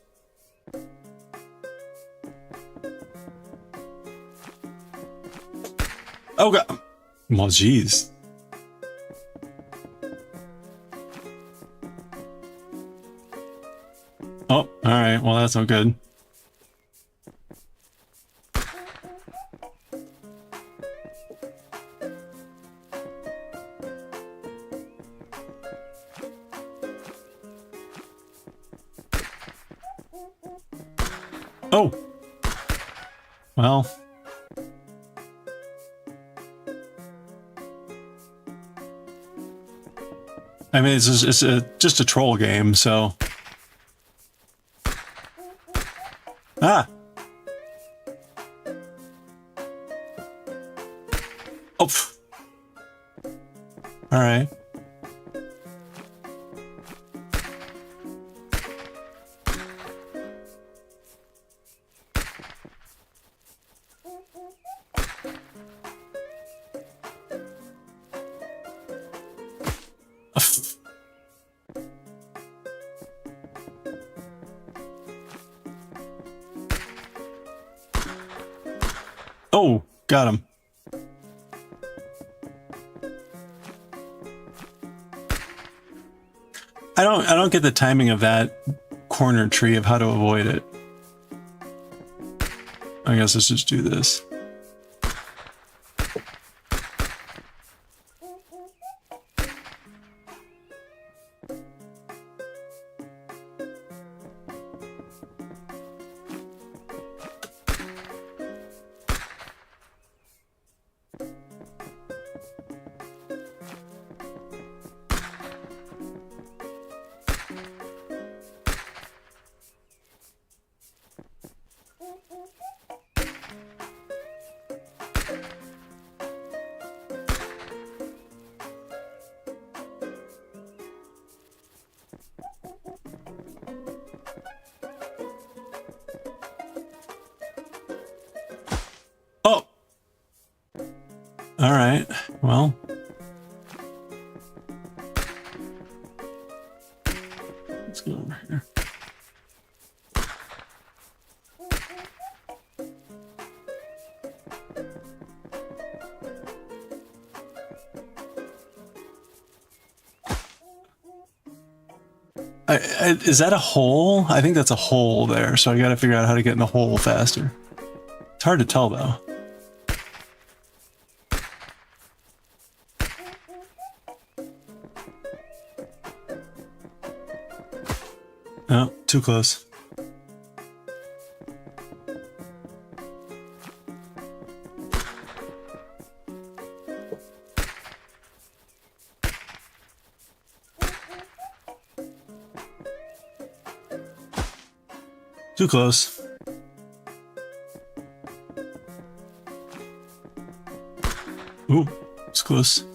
Oh god. Well, geez. Oh, alright, well that's no good. Oh! Well. I mean, it's just a troll game, so... Ah! Oh! Alright. Oh, got him. I don't get the timing of that corner tree of how to avoid it. I guess let's just do this. Oh! Alright, well. Let's go over here. Is that a hole? I think that's a hole there, so I gotta figure out how to get in the hole faster. It's hard to tell, though. Oh, too close. Too close. Ooh, it's close.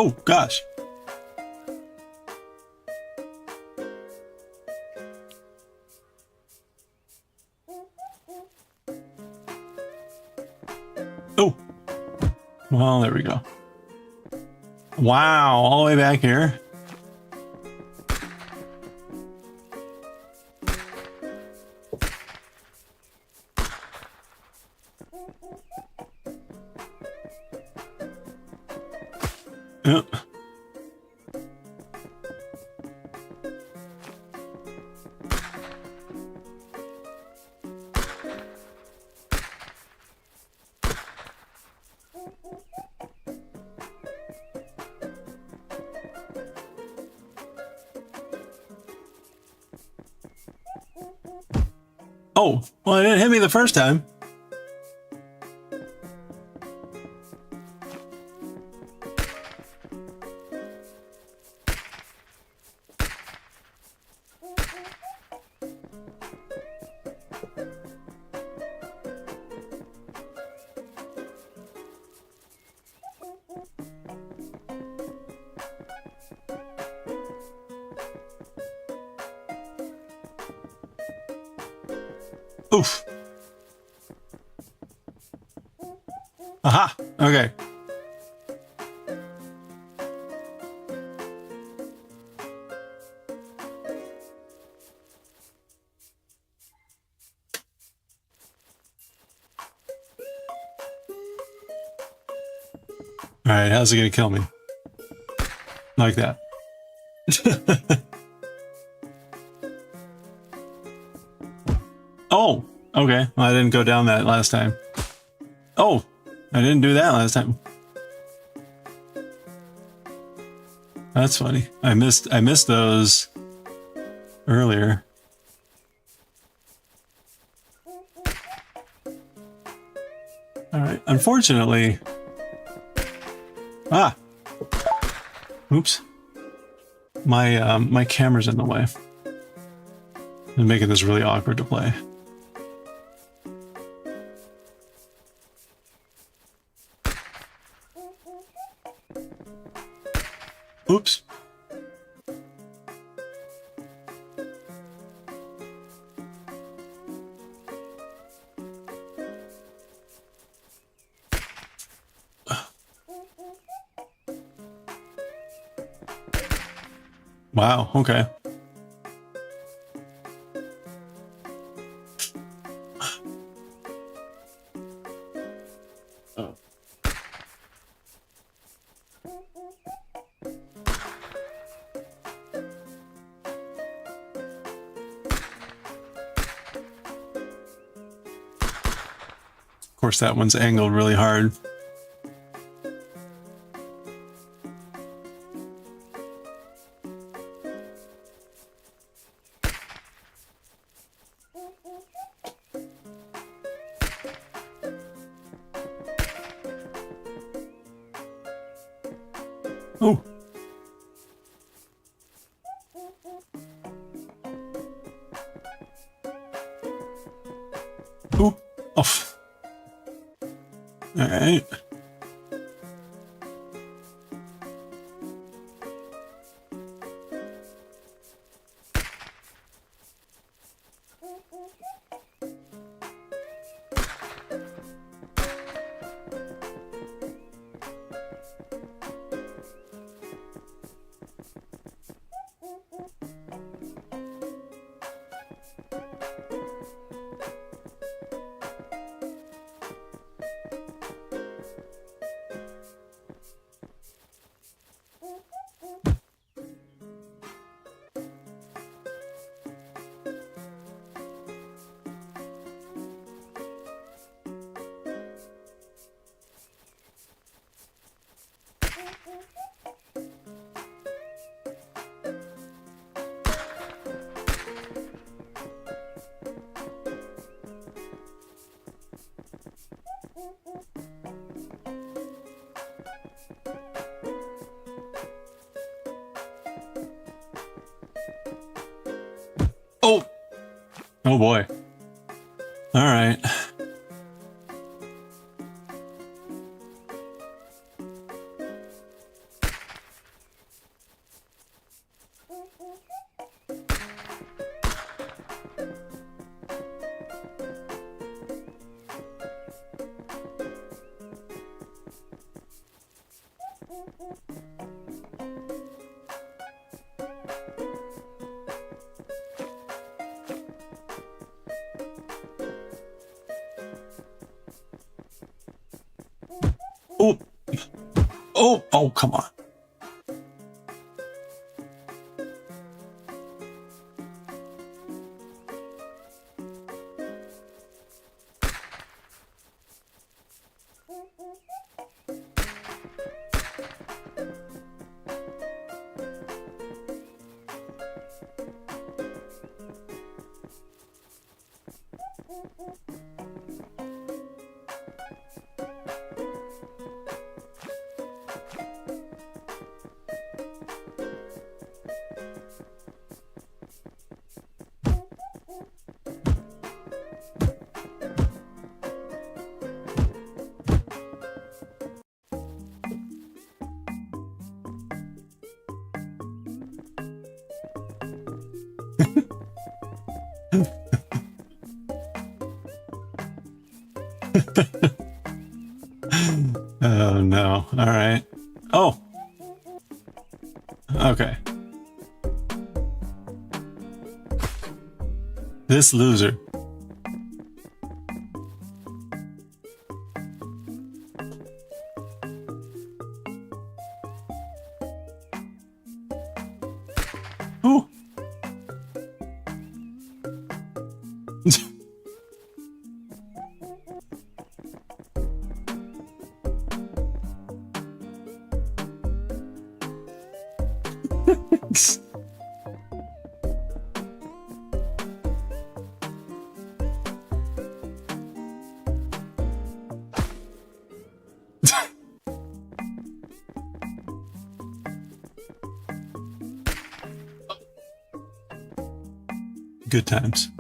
Oh, gosh. Oh. Well, there we go. Wow, all the way back here. Yep. Oh, well, it didn't hit me the first time. Oof. Aha. Okay. All right. How's it gonna kill me? Like that. Oh. Okay. Well, I didn't go down that last time. Oh. I didn't do that last time. That's funny. I missed those earlier. All right. Unfortunately. Ah. Oops. My camera's in the way. It's making this really awkward to play. Oops. Wow, okay. Oh. Of course, that one's angled really hard. Oh. Oh. Off. All right. Oh. Oh boy. All right. Oh. Oh. Oh, come on. Oh no. All right. Oh. Okay. This loser. Ooh. Good times.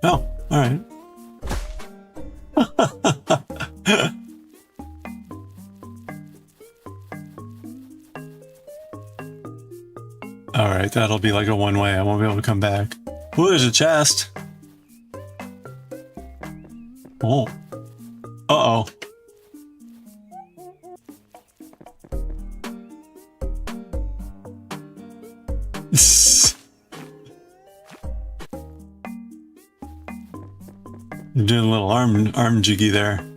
Oh, all right. All right, that'll be like a one-way. I won't be able to come back. Ooh, there's a chest. Oh. Uh-oh. You're doing a little arm jiggy there.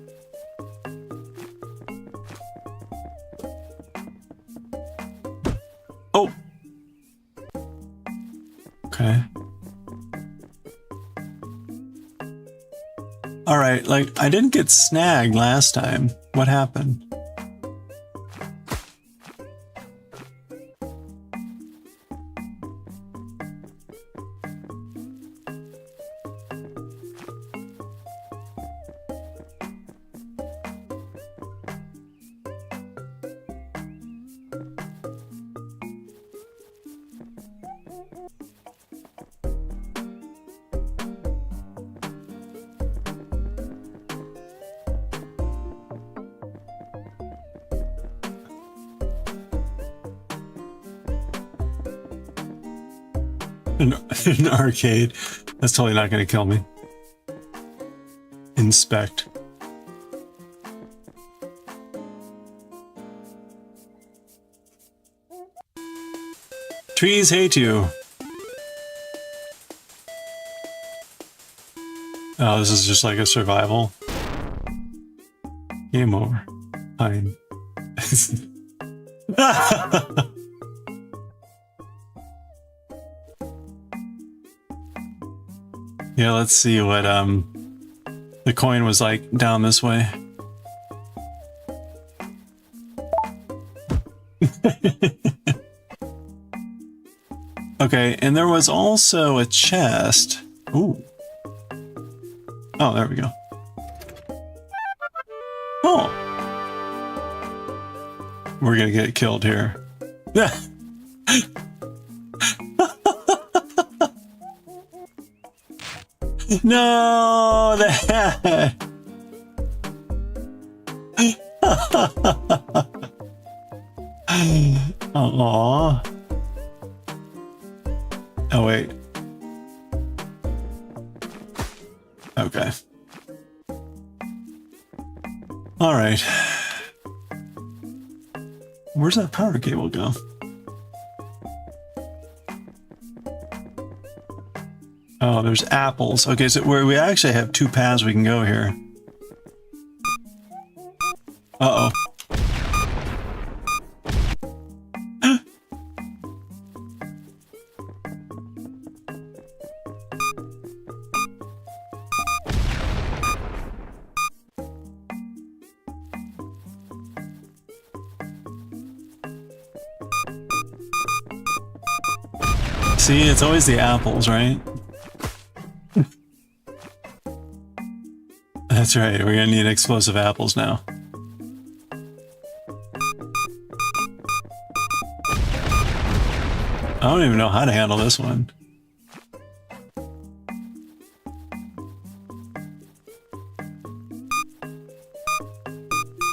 Oh. Okay. All right, like I didn't get snagged last time. What happened? An arcade. That's totally not going to kill me. Inspect. Trees hate you. Oh, this is just like a survival. Game over. Fine. Yeah, let's see what the coin was like down this way. Okay, and there was also a chest. Ooh. Oh, there we go. Oh. We're gonna get killed here. No, that. Aww. Oh wait. Okay. All right. Where's that power cable go? Oh, there's apples. Okay, so we actually have two paths we can go here. Uh-oh. See, it's always the apples, right? That's right, we're gonna need explosive apples now. I don't even know how to handle this one.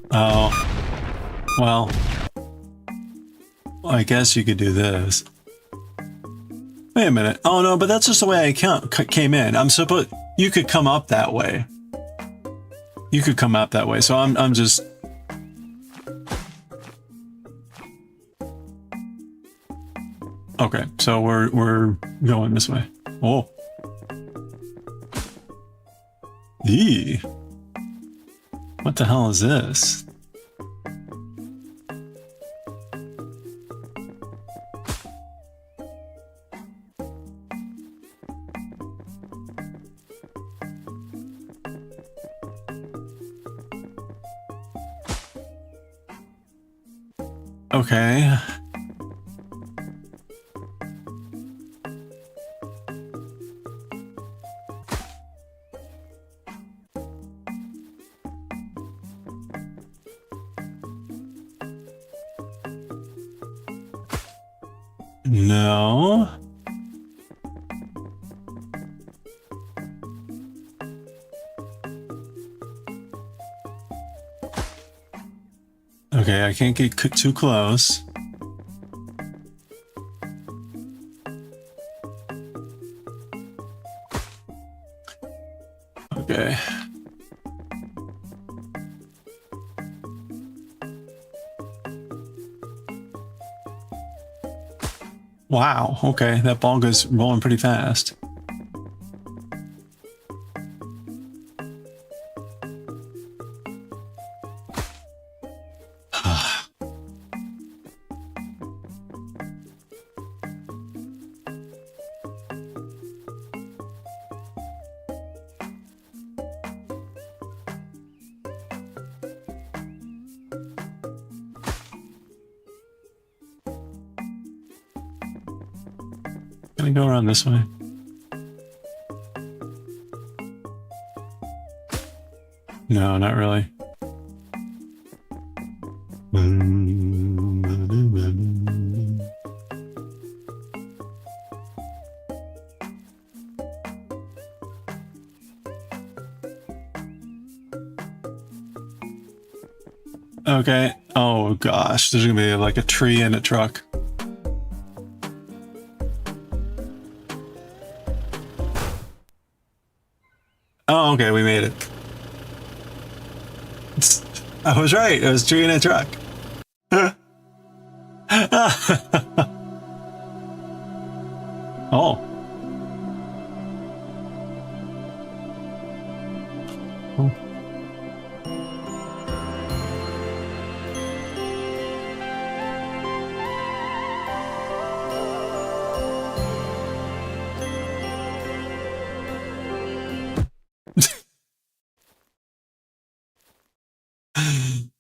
Oh. Well. I guess you could do this. Wait a minute. Oh no, but that's just the way I came in. I'm supposed... You could come up that way. You could come up that way, so I'm just... Okay, so we're going this way. Oh. Eee. What the hell is this? Okay. No. Okay, I can't get too close. Okay. Wow, okay, that ball goes rolling pretty fast. Can I go around this way? No, not really. Okay. Oh gosh, there's gonna be like a tree and a truck. Oh, okay, we made it. I was right. It was a tree and a truck. Oh.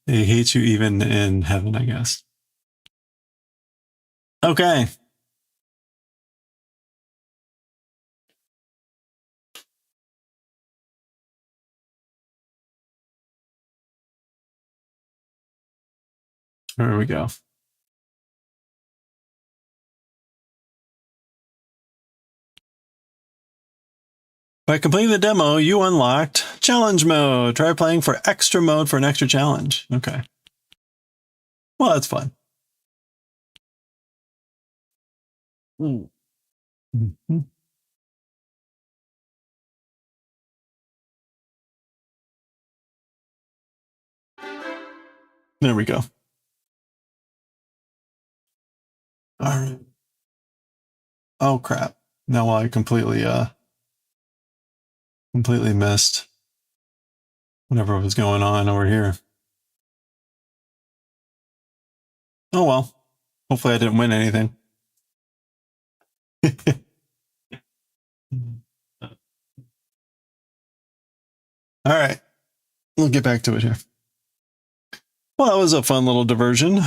They hate you even in heaven, I guess. Okay. There we go. By completing the demo, you unlocked challenge mode. Try playing for extra mode for an extra challenge. Okay. Well, that's fun. Mm-hmm. There we go. All right. Oh crap. Now I completely missed whatever was going on over here. Oh well. Hopefully I didn't win anything. All right. We'll get back to it here. Well, that was a fun little diversion.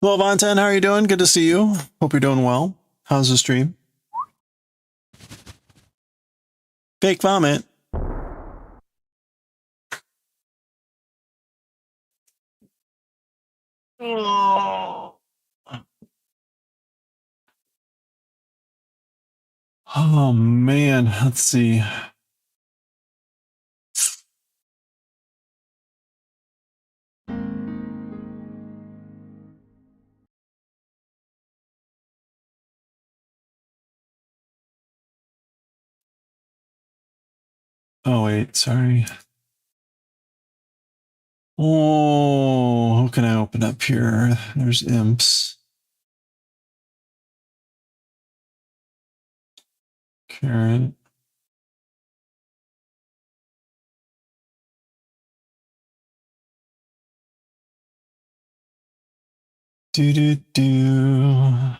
Hello, Vontan. How are you doing? Good to see you. Hope you're doing well. How's the stream? Fake vomit. Oh. Oh man, let's see. Oh wait, sorry. Oh, who can I open up here? There's imps. Carrot. Do do do.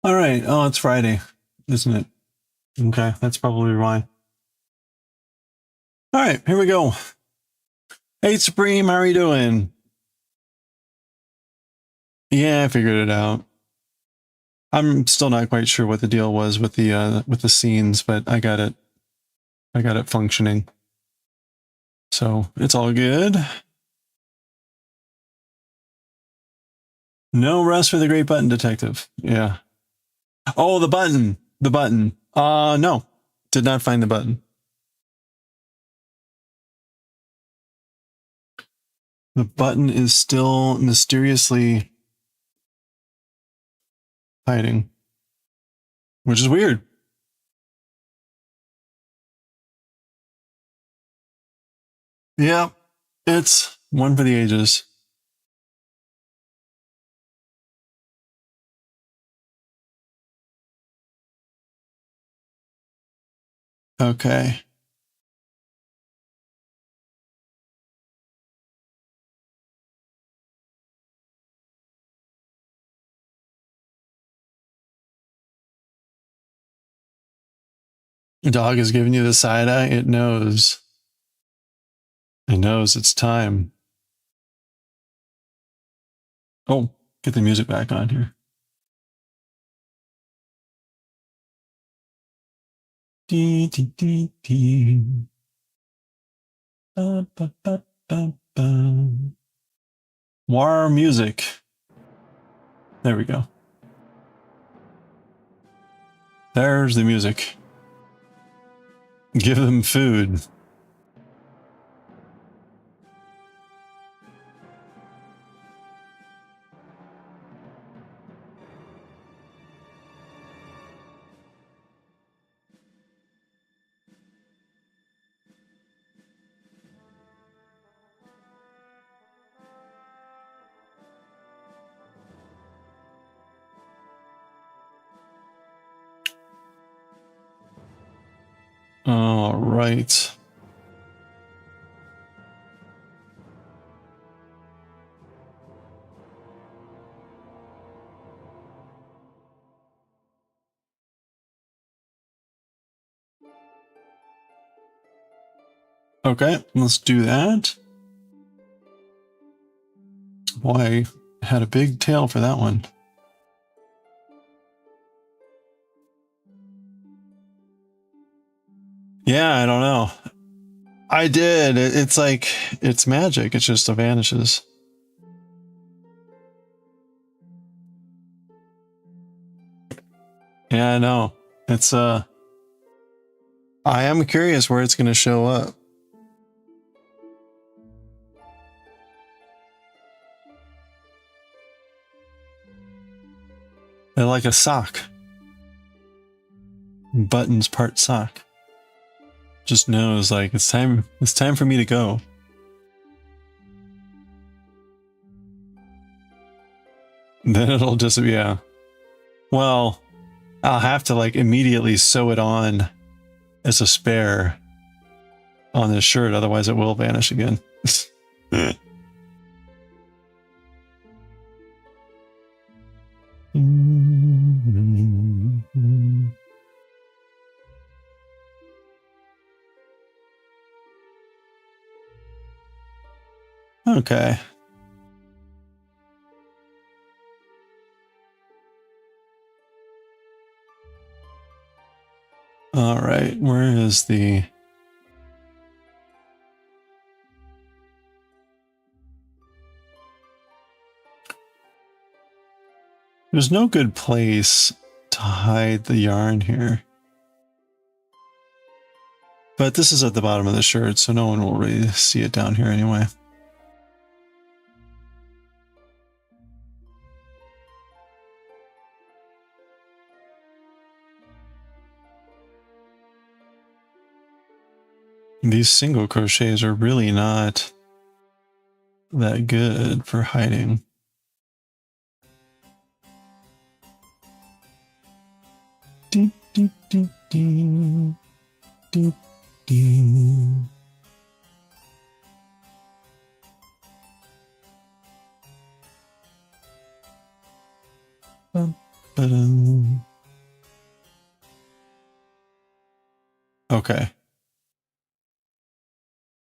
All right. Oh, it's Friday, isn't it? Okay, that's probably why. All right, here we go. Hey, Supreme, how are you doing? Yeah, I figured it out. I'm still not quite sure what the deal was with the scenes, but I got it. I got it functioning. So it's all good. No rest for the great button detective. Yeah. Oh, the button. The button. No. Did not find the button. The button is still mysteriously hiding, which is weird. Yeah, it's one for the ages. Okay. The dog is giving you the side eye. It knows. It knows it's time. Oh, get the music back on here. Dee, dee, dee, dee. Ba, ba, ba, ba, ba. War music. There we go. There's the music. Give them food. All right. Okay, let's do that. Boy, I had a big tail for that one. Yeah, I don't know. I did. It's like, it's magic. It just vanishes. Yeah, I know. It's, I am curious where it's going to show up. They're like a sock. Buttons part sock. Just knows like it's time for me to go. Then it'll just, yeah. Well, I'll have to like immediately sew it on as a spare on this shirt, otherwise it will vanish again. Okay. All right, where is the... There's no good place to hide the yarn here. But this is at the bottom of the shirt, so no one will really see it down here anyway. These single crochets are really not that good for hiding. Dee, dee, dee, dee, dee, dee. Okay.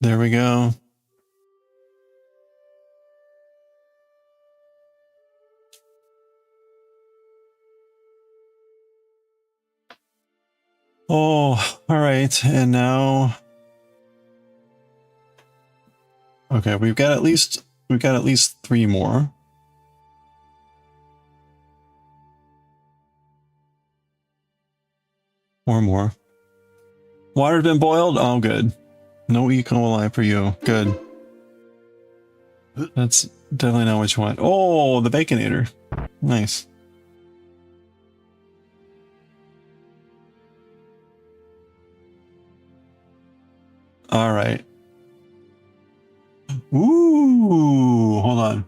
There we go. Oh, all right. And now, okay, we've got at least 3 more. Or more. Water's been boiled? Oh, good. No E. coli for you. Good. That's definitely not what you want. Oh, the Baconator. Nice. All right. Ooh, hold on.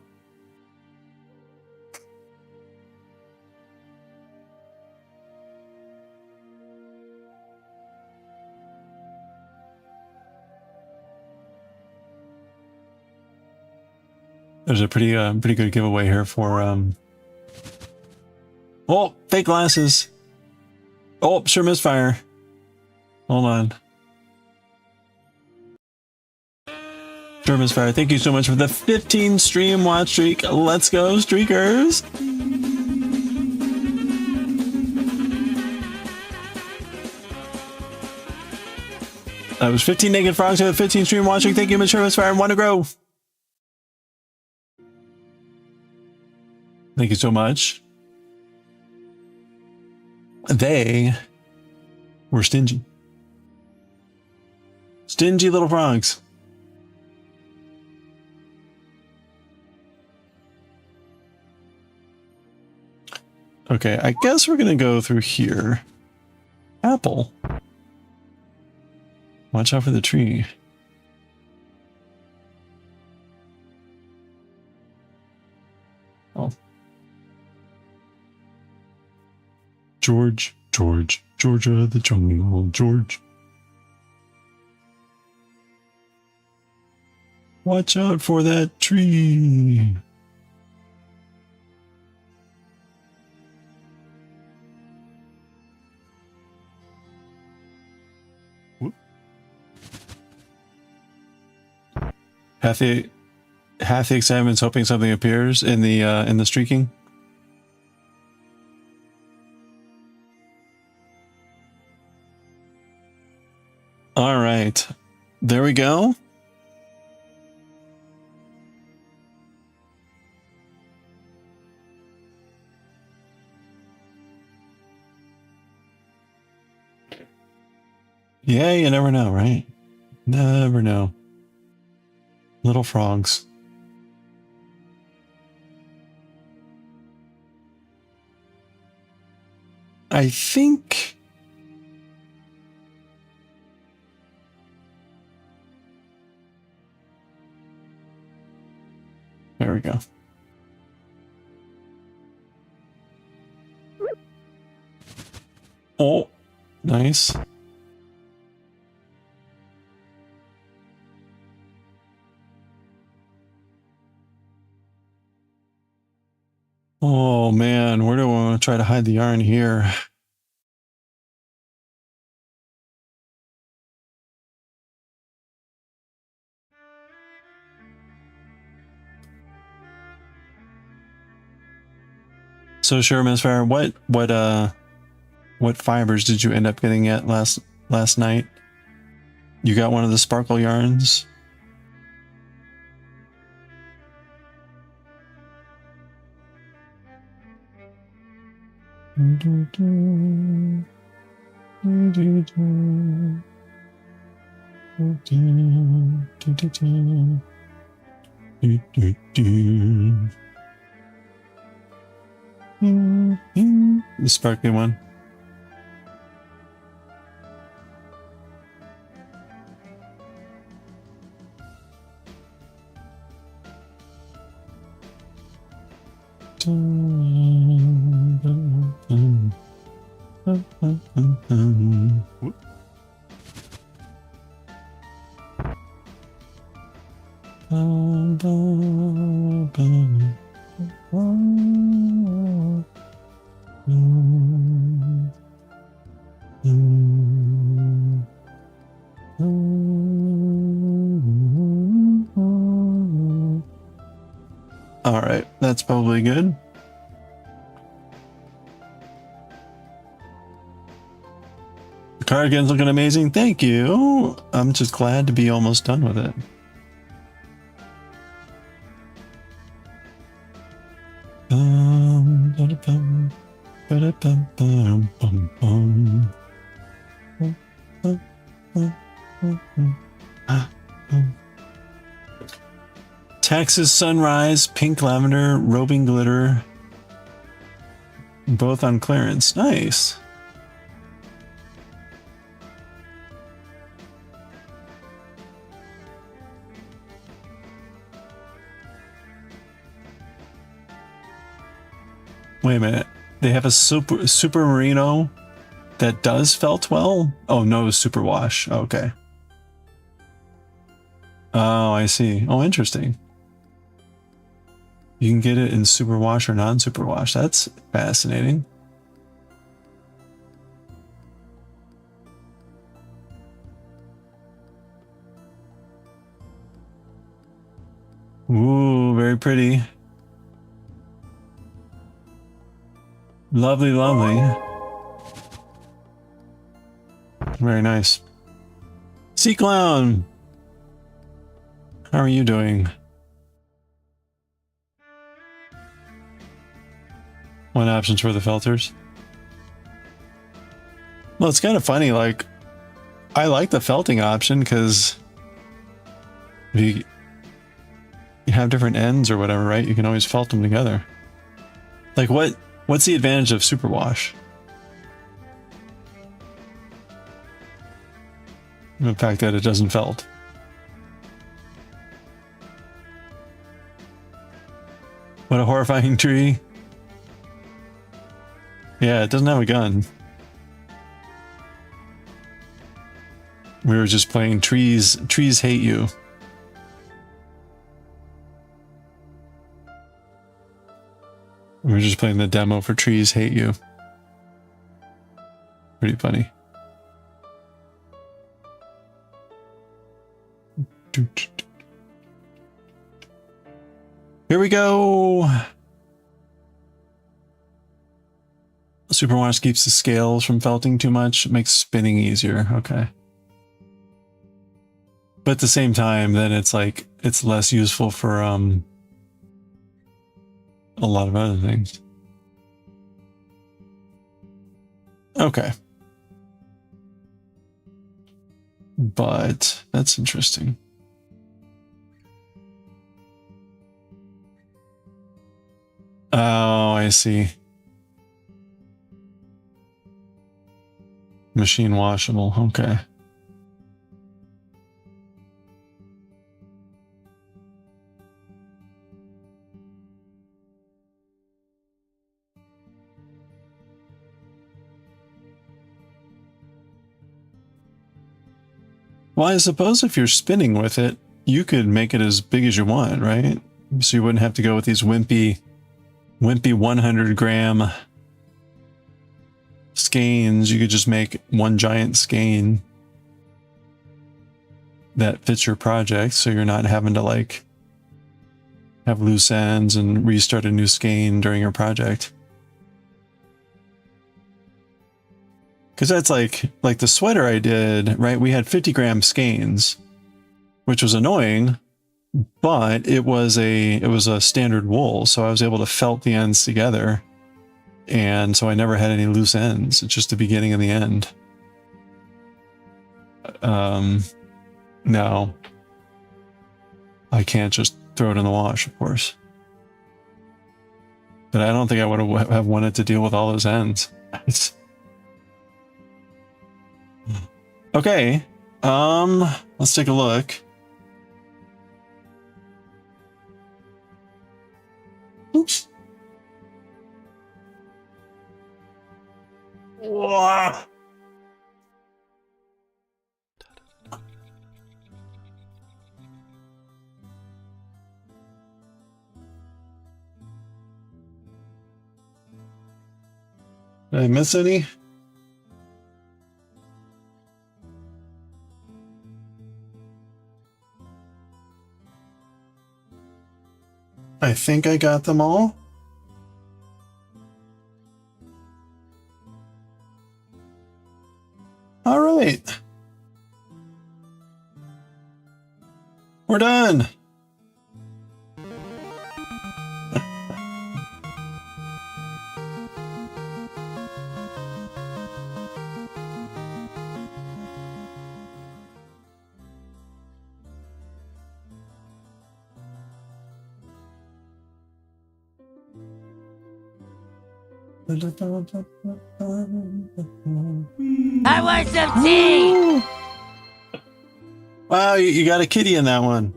There's a pretty good giveaway here for oh, fake glasses. Oh, sure misfire. Hold on. Sure misfire. Thank you so much for the 15 stream watch streak. Let's go, streakers. That was 15 naked frogs with 15 stream watching. Thank you, Mature Misfire, and Want to Grow. Thank you so much. They were stingy. Stingy little frogs. Okay, I guess we're gonna go through here. Apple. Watch out for the tree. Oh. George, Georgia, the jungle, George. Watch out for that tree. Whoop. Half the excitement's hoping something appears in the streaking. All right, there we go. Yeah, you never know, right? Never know. Little frogs. I think... There we go. Oh, nice. Oh man, where do I want to try to hide the yarn here? So sure, Misfire, what fibers did you end up getting at last night? You got one of the sparkle yarns? The sparkly one. All right, that's probably good. The cardigan's looking amazing. Thank you. I'm just glad to be almost done with it. Texas Sunrise, Pink Lavender, Roving Glitter. Both on clearance. Nice. Wait a minute. They have a super merino that does felt well? Oh, no, superwash. Okay. Oh, I see. Oh, interesting. You can get it in superwash or non-superwash. That's fascinating. Ooh, very pretty. Lovely, lovely. Very nice. Sea Clown! How are you doing? What options for the filters? Well, it's kind of funny, like, I like the felting option because if you have different ends or whatever, right? You can always felt them together. Like, what's the advantage of superwash? The fact that it doesn't felt. What a horrifying tree. Yeah, it doesn't have a gun. We were just playing Trees Hate You. We were just playing the demo for Trees Hate You. Pretty funny. Here we go. Superwash keeps the scales from felting too much. It makes spinning easier. Okay. But at the same time, then it's like, it's less useful for a lot of other things. Okay. But that's interesting. Oh, I see. Machine washable. Okay. Well, I suppose if you're spinning with it, you could make it as big as you want, right? So you wouldn't have to go with these wimpy 100-gram skeins. You could just make one giant skein that fits your project, so you're not having to like have loose ends and restart a new skein during your project. Because that's like the sweater I did, right? We had 50-gram skeins, which was annoying, but it was a standard wool, so I was able to felt the ends together and so I never had any loose ends. It's just the beginning and the end. No, I can't just throw it in the wash, of course. But I don't think I would have wanted to deal with all those ends. Okay, let's take a look. Oops. Whoa. Did I miss any? I think I got them all. All right. We're done. I want some tea! Wow, you got a kitty in that one.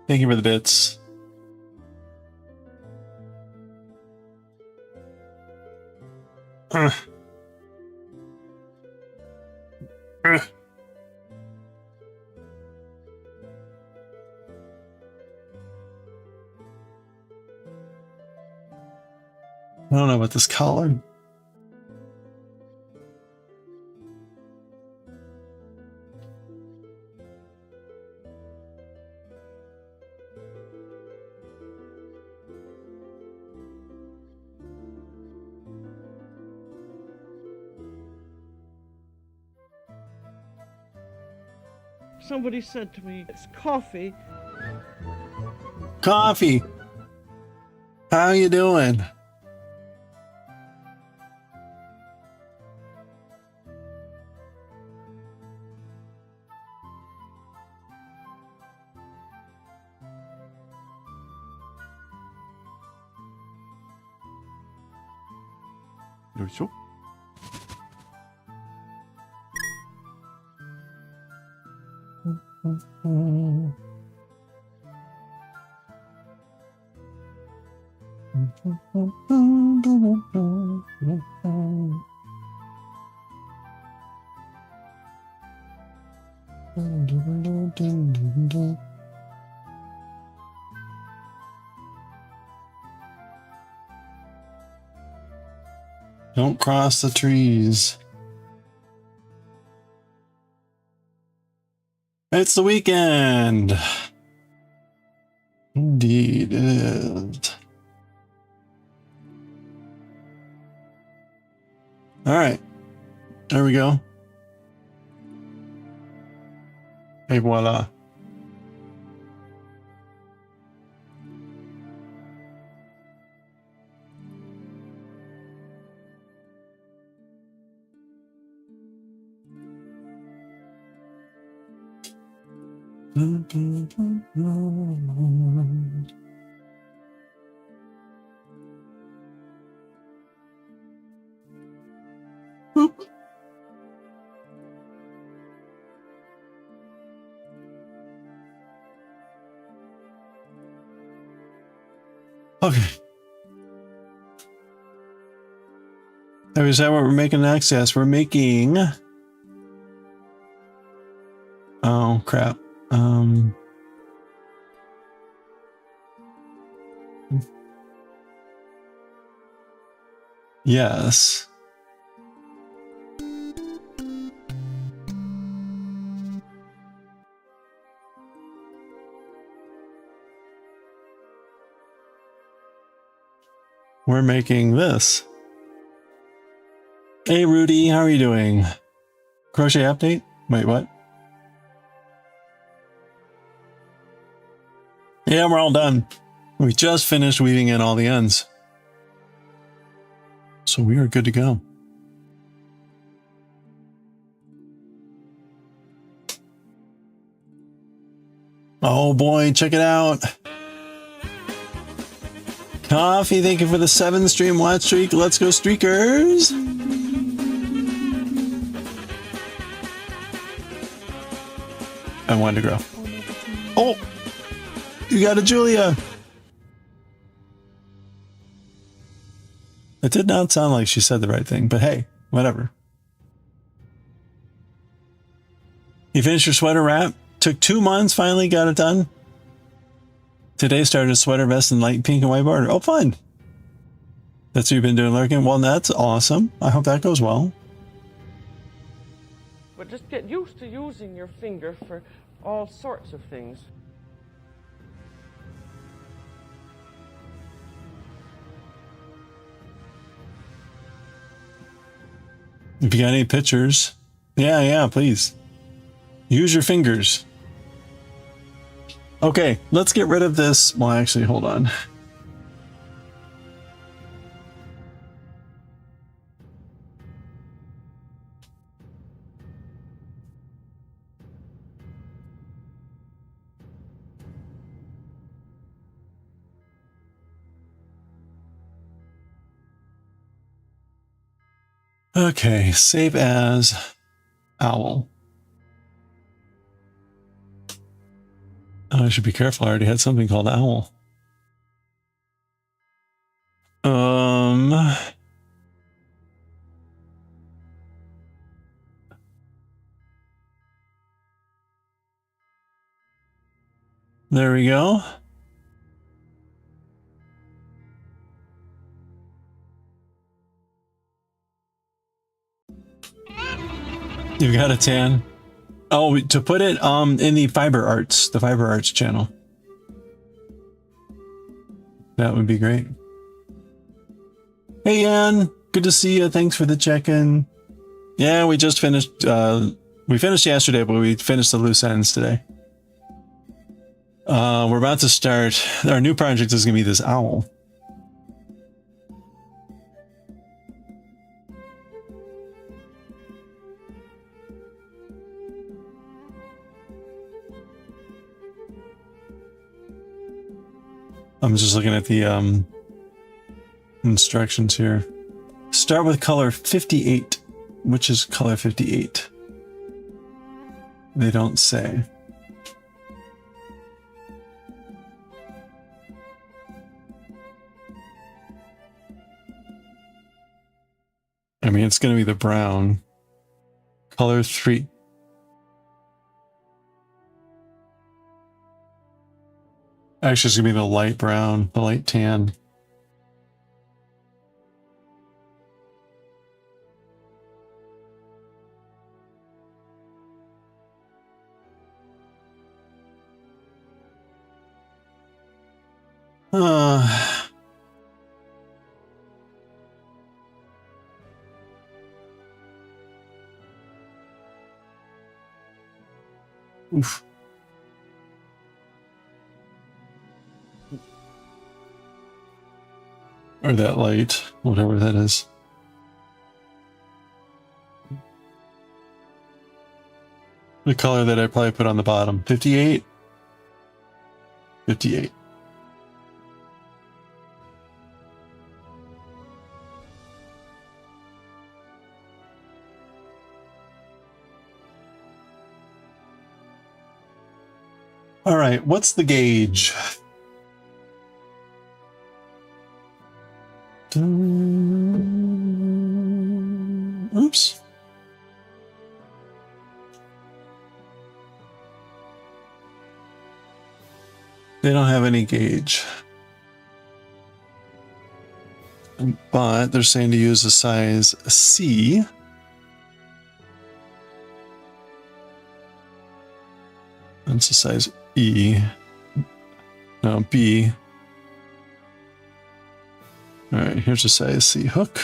Thank you for the bits. I don't know about this collar. Somebody said to me, it's coffee. Coffee. How you doing? Yoisho. Don't cross the trees. It's the weekend. Indeed it is. All right, there we go. Et voila. Boop. Okay. Is that what we're making next? Yes, we're making... Oh, crap. Yes. We're making this. Hey, Rudy, how are you doing? Crochet update? Wait, what? Yeah, we're all done. We just finished weaving in all the ends. So we are good to go. Oh boy, check it out. Coffee, thank you for the 7-stream watch streak. Let's go, streakers. I wanted to grow. Oh, you got a Julia. It did not sound like she said the right thing, but hey, whatever. You finished your sweater wrap? Took 2 months, finally got it done. Today started a sweater vest in light pink and white border. Oh, fun. That's what you've been doing, lurking? Well, that's awesome. I hope that goes well. But just get used to using your finger for all sorts of things. If you got any pictures, yeah, please. Use your fingers. Okay, let's get rid of this. Well, actually, hold on. Okay, save as owl. Oh, I should be careful. I already had something called owl. There we go. You've got a tan. Oh, to put it in the Fiber Arts channel. That would be great. Hey, Ann, good to see you. Thanks for the check-in. Yeah, we just finished. We finished yesterday, but we finished the loose ends today. We're about to start. Our new project is going to be this owl. I'm just looking at the instructions here. Start with color 58. Which is color 58? They don't say. I mean, it's going to be the brown. Color 3. Actually, it's going to be the light brown, the light tan. Oof. Or that light, whatever that is. The color that I probably put on the bottom. 58? 58. All right, what's the gauge? Oops. They don't have any gauge. But they're saying to use a size C. That's a size E. No, B. All right, here's a size C hook.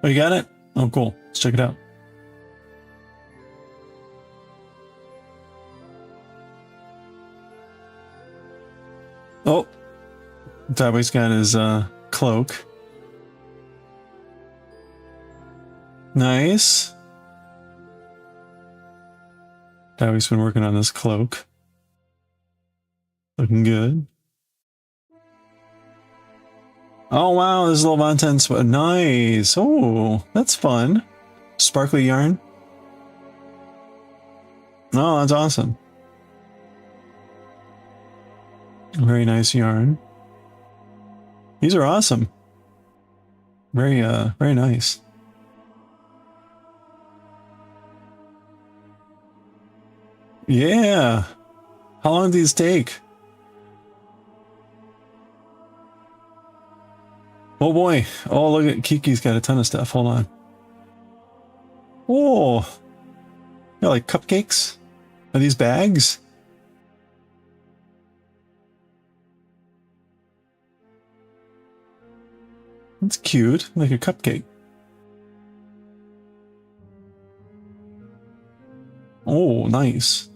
Oh, you got it? Oh, cool. Let's check it out. Oh, Tabby's got his cloak. Nice. Tabby's been working on this cloak. Looking good. Oh wow, this little Vontaine sweat. Nice. Oh, that's fun. Sparkly yarn. Oh, that's awesome. Very nice yarn. These are awesome. Very very nice. Yeah. How long do these take? Oh boy. Oh, look at Kiki's got a ton of stuff. Hold on. Oh. They're like cupcakes? Are these bags? That's cute. Like a cupcake. Oh, nice.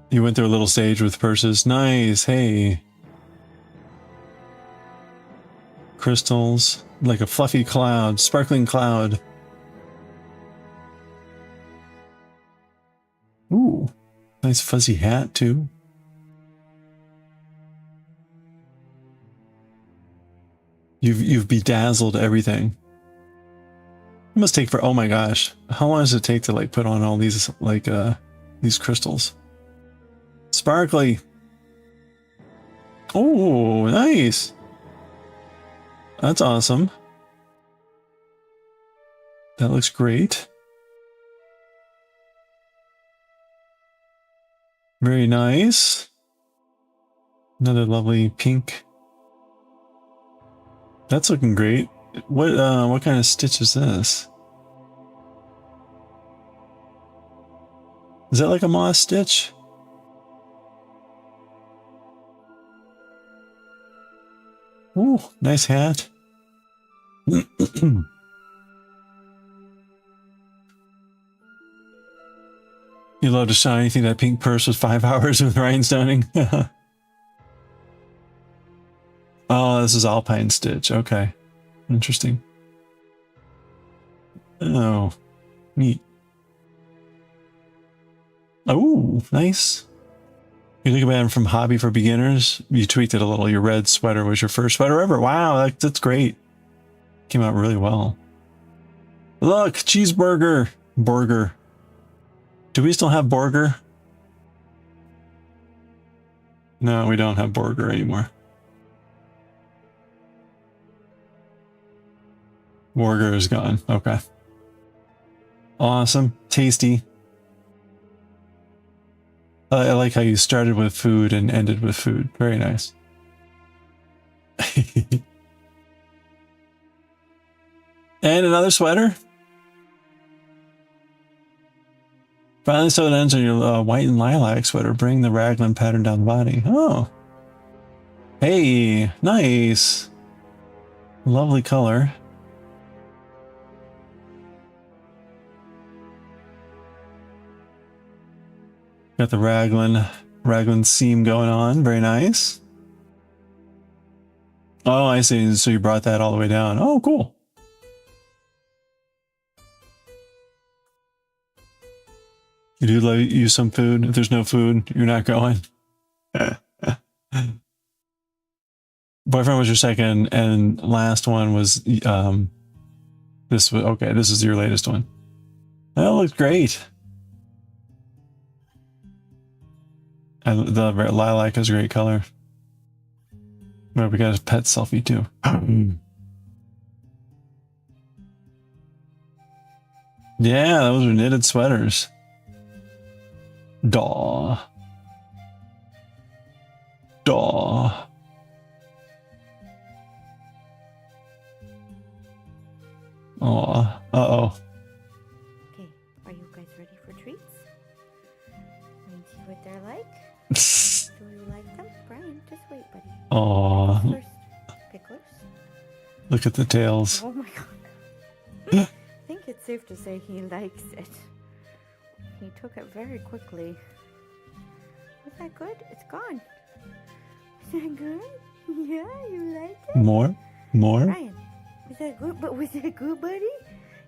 You went through a little stage with purses. Nice. Hey. Crystals. Like a fluffy cloud. Sparkling cloud. Ooh. Nice fuzzy hat, too. You've bedazzled everything. It must take for, oh my gosh. How long does it take to like put on all these like these crystals? Sparkly. Oh, nice. That's awesome. That looks great. Very nice. Another lovely pink. That's looking great. What kind of stitch is this? Is that like a moss stitch? Ooh, nice hat. You love to shine. You think that pink purse was 5 hours with rhinestoning? Oh, this is Alpine Stitch. Okay. Interesting. Oh, neat. Oh, nice. You think about it from Hobby for Beginners. You tweaked it a little. Your red sweater was your first sweater ever. Wow, that's great. Came out really well. Look, cheeseburger. Burger. Do we still have burger? No, we don't have burger anymore. Burger is gone. Okay. Awesome. Tasty. I like how you started with food and ended with food. Very nice. And another sweater. Finally, so it ends on your white and lilac sweater. Bring the raglan pattern down the body. Oh. Hey, nice. Lovely color. Got the raglan seam going on. Very nice. Oh, I see. So you brought that all the way down. Oh, cool. You do like use some food. If there's no food, you're not going. Boyfriend was your second, and last one was this was okay. This is your latest one. That looks great. And the lilac is a great color. Well, we got a pet selfie too. Yeah, those are knitted sweaters. Daw. Daw. Aw. Uh-oh. Okay, are you guys ready for treats? Let me see what they're like. Do you like them? Brian, just wait, buddy. Aw. First, picklers. Look at the tails. Oh my god. I think it's safe to say he likes it. He took it very quickly. Was that good? It's gone. Is that good? Yeah, you like it? More? More? Brian, was that good? But was that good, buddy?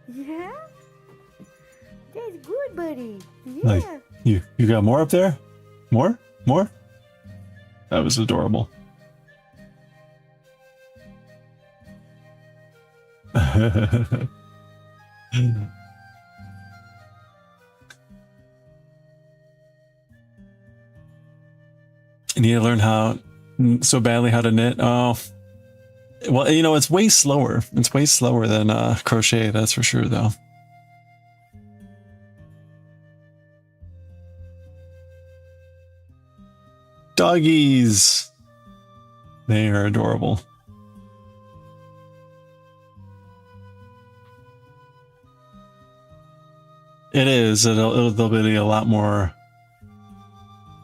Yeah? That's good, buddy. Yeah. Like, you got more up there? More? More? That was adorable. You need to learn how so badly how to knit. Oh, well, you know, it's way slower. It's way slower than crochet, that's for sure, though. Doggies. They are adorable. It is. They'll be a lot more.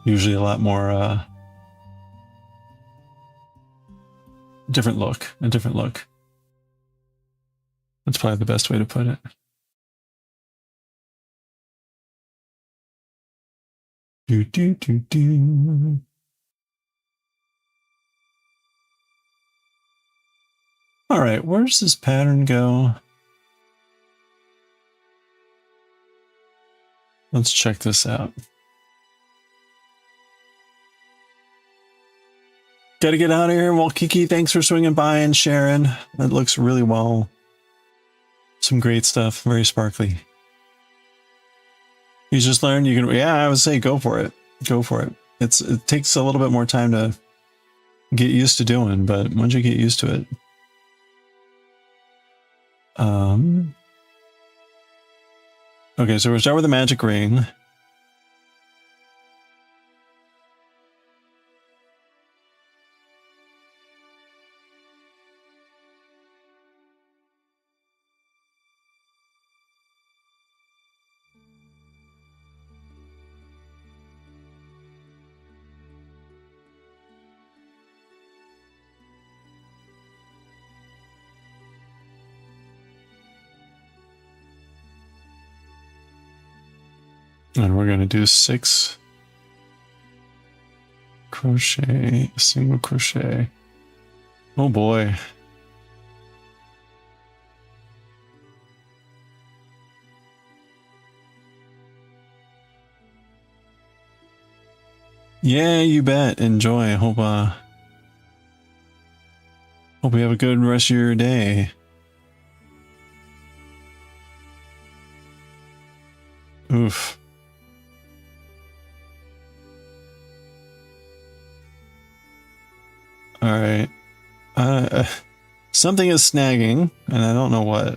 Usually a lot more. Different look. A different look. That's probably the best way to put it. Do do do do. All right, where's this pattern go? Let's check this out. Gotta get out of here. Well, Kiki, thanks for swinging by and sharing. That looks really well. Some great stuff. Very sparkly. You just learned you can, yeah, I would say go for it. Go for it. It takes a little bit more time to get used to doing, but once you get used to it. Okay, so we'll start with the magic ring. And we're going to do 6 crochet, single crochet. Oh boy. Yeah, you bet. Enjoy. Hope you have a good rest of your day. Oof. All right. Something is snagging, and I don't know what.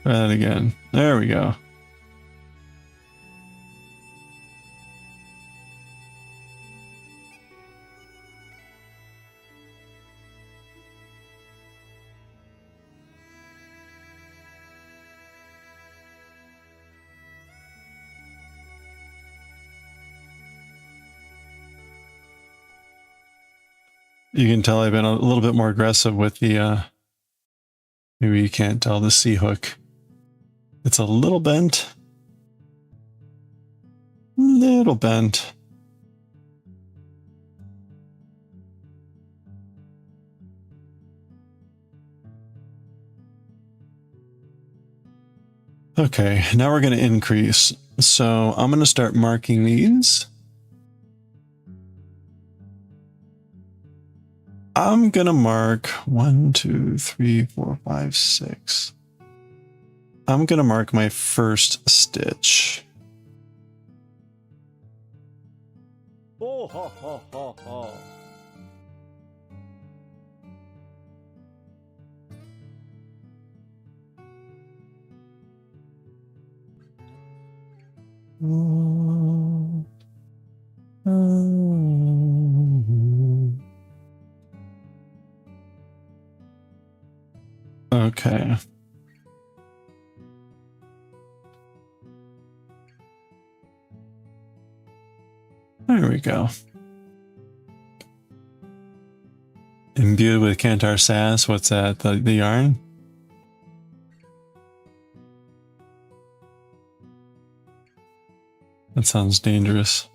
Try that again. There we go. You can tell I've been a little bit more aggressive with the, maybe you can't tell, the C hook. It's a little bent. Little bent. Okay, now we're going to increase. So I'm going to start marking these. I'm gonna mark 1, 2, 3, 4, 5, 6. I'm gonna mark my first stitch. Oh, ha, ha, ha, ha. Okay. There we go. Imbued with Kantar sass. What's that? The yarn? That sounds dangerous.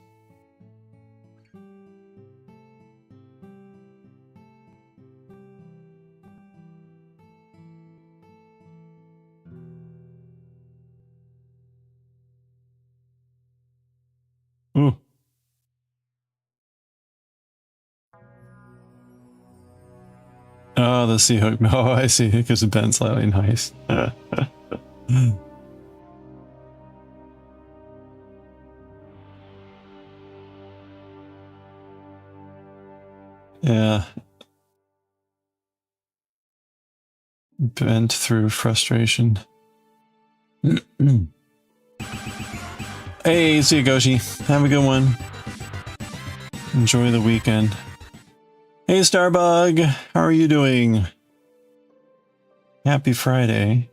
Ooh. Oh, the sea hook. Oh, I see. Because it bent slightly. Nice. Yeah. Bent through frustration. Hey, see you, Goshi. Have a good one. Enjoy the weekend. Hey, Starbug. How are you doing? Happy Friday.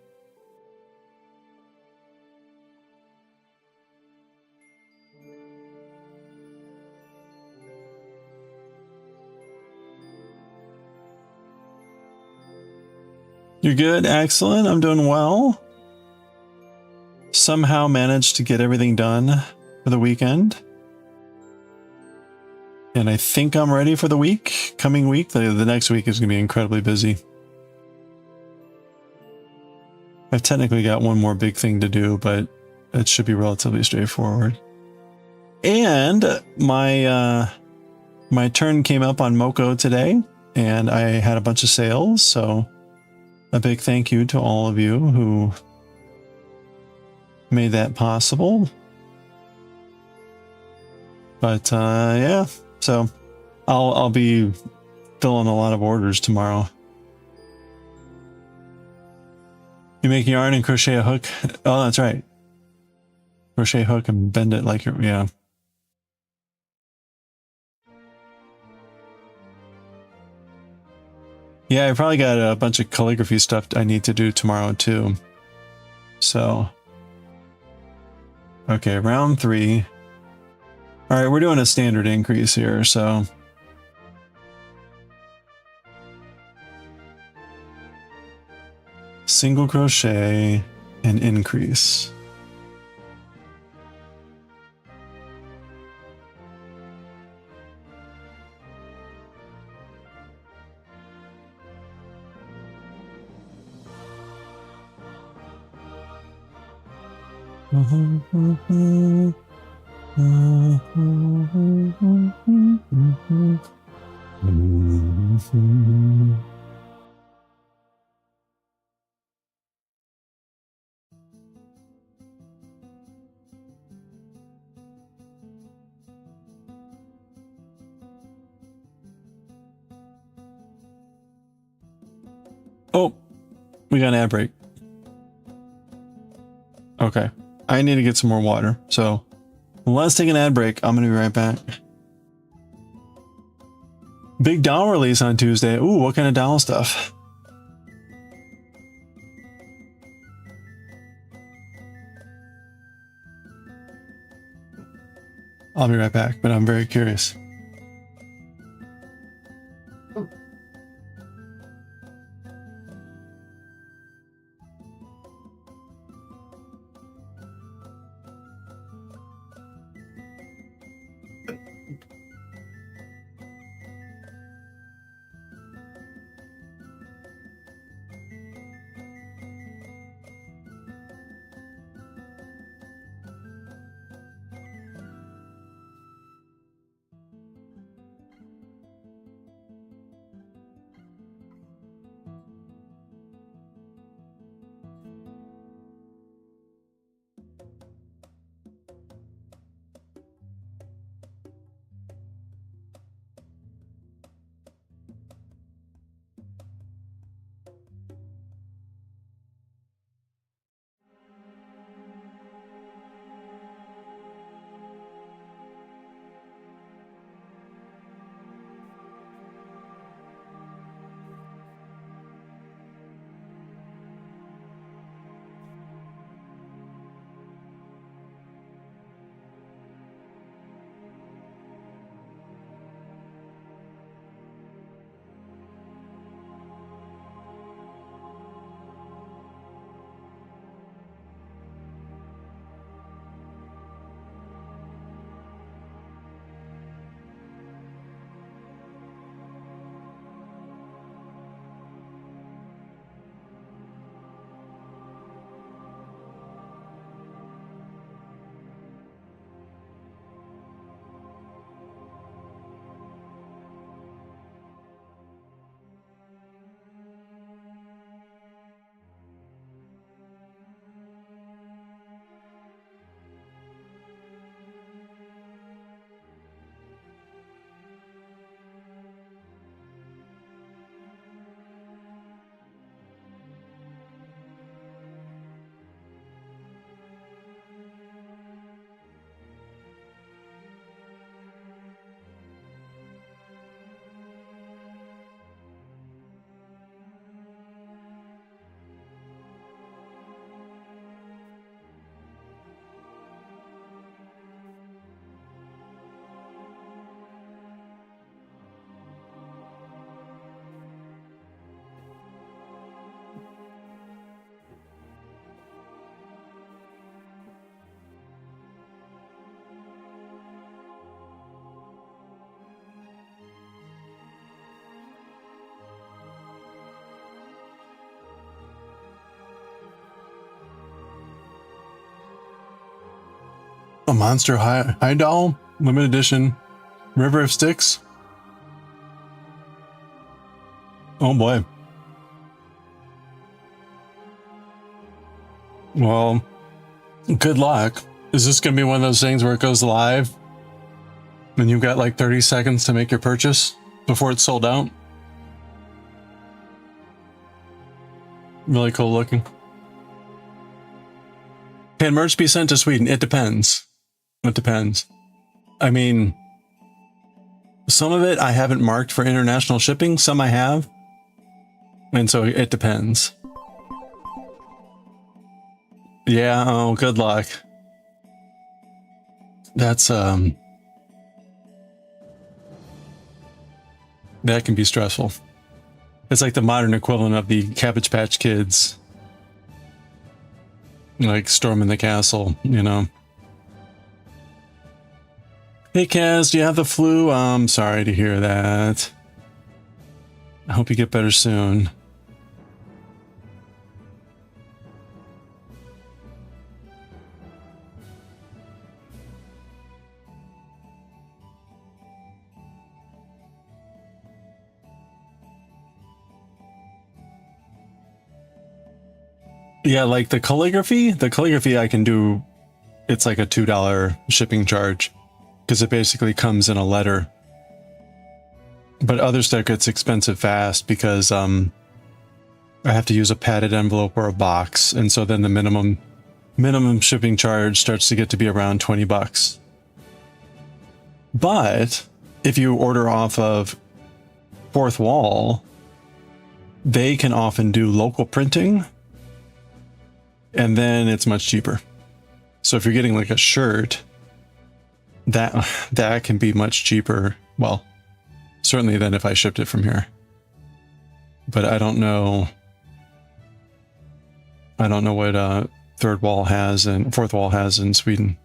You're good? Excellent. I'm doing well. Somehow managed to get everything done for the weekend. And I think I'm ready for the week. Coming week. The next week is going to be incredibly busy. I've technically got one more big thing to do, but it should be relatively straightforward. And my turn came up on Moko today, and I had a bunch of sales, so a big thank you to all of you who made that possible. But yeah, so I'll be filling a lot of orders tomorrow. You make yarn and crochet a hook. Oh, that's right. Crochet hook and bend it like you're, yeah. Yeah, I probably got a bunch of calligraphy stuff I need to do tomorrow too. So, okay, round 3. All right, we're doing a standard increase here, so. Single crochet and increase. Oh, we got an ad break. Okay, I need to get some more water, so let's take an ad break. I'm gonna be right back. Big doll release on Tuesday. Ooh, what kind of doll stuff? I'll be right back, but I'm very curious. A Monster High Doll, limited edition, River of Sticks. Oh boy. Well, good luck. Is this going to be one of those things where it goes live and you've got like 30 seconds to make your purchase before it's sold out? Really cool looking. Can merch be sent to Sweden? It depends. It depends. I mean, some of it I haven't marked for international shipping. Some I have. And so it depends. Yeah, oh, good luck. That's, that can be stressful. It's like the modern equivalent of the Cabbage Patch Kids. Like storming the castle, you know. Hey Kaz, do you have the flu? I'm sorry to hear that. I hope you get better soon. Yeah, like the calligraphy I can do. It's like a $2 shipping charge because it basically comes in a letter. But other stuff gets expensive fast because I have to use a padded envelope or a box, and so then the minimum shipping charge starts to get to be around 20 bucks. But if you order off of Fourth Wall, they can often do local printing, and then it's much cheaper. So if you're getting like a shirt, that can be much cheaper. Well, certainly than if I shipped it from here. But I don't know. I don't know what Third Wall has and Fourth Wall has in Sweden.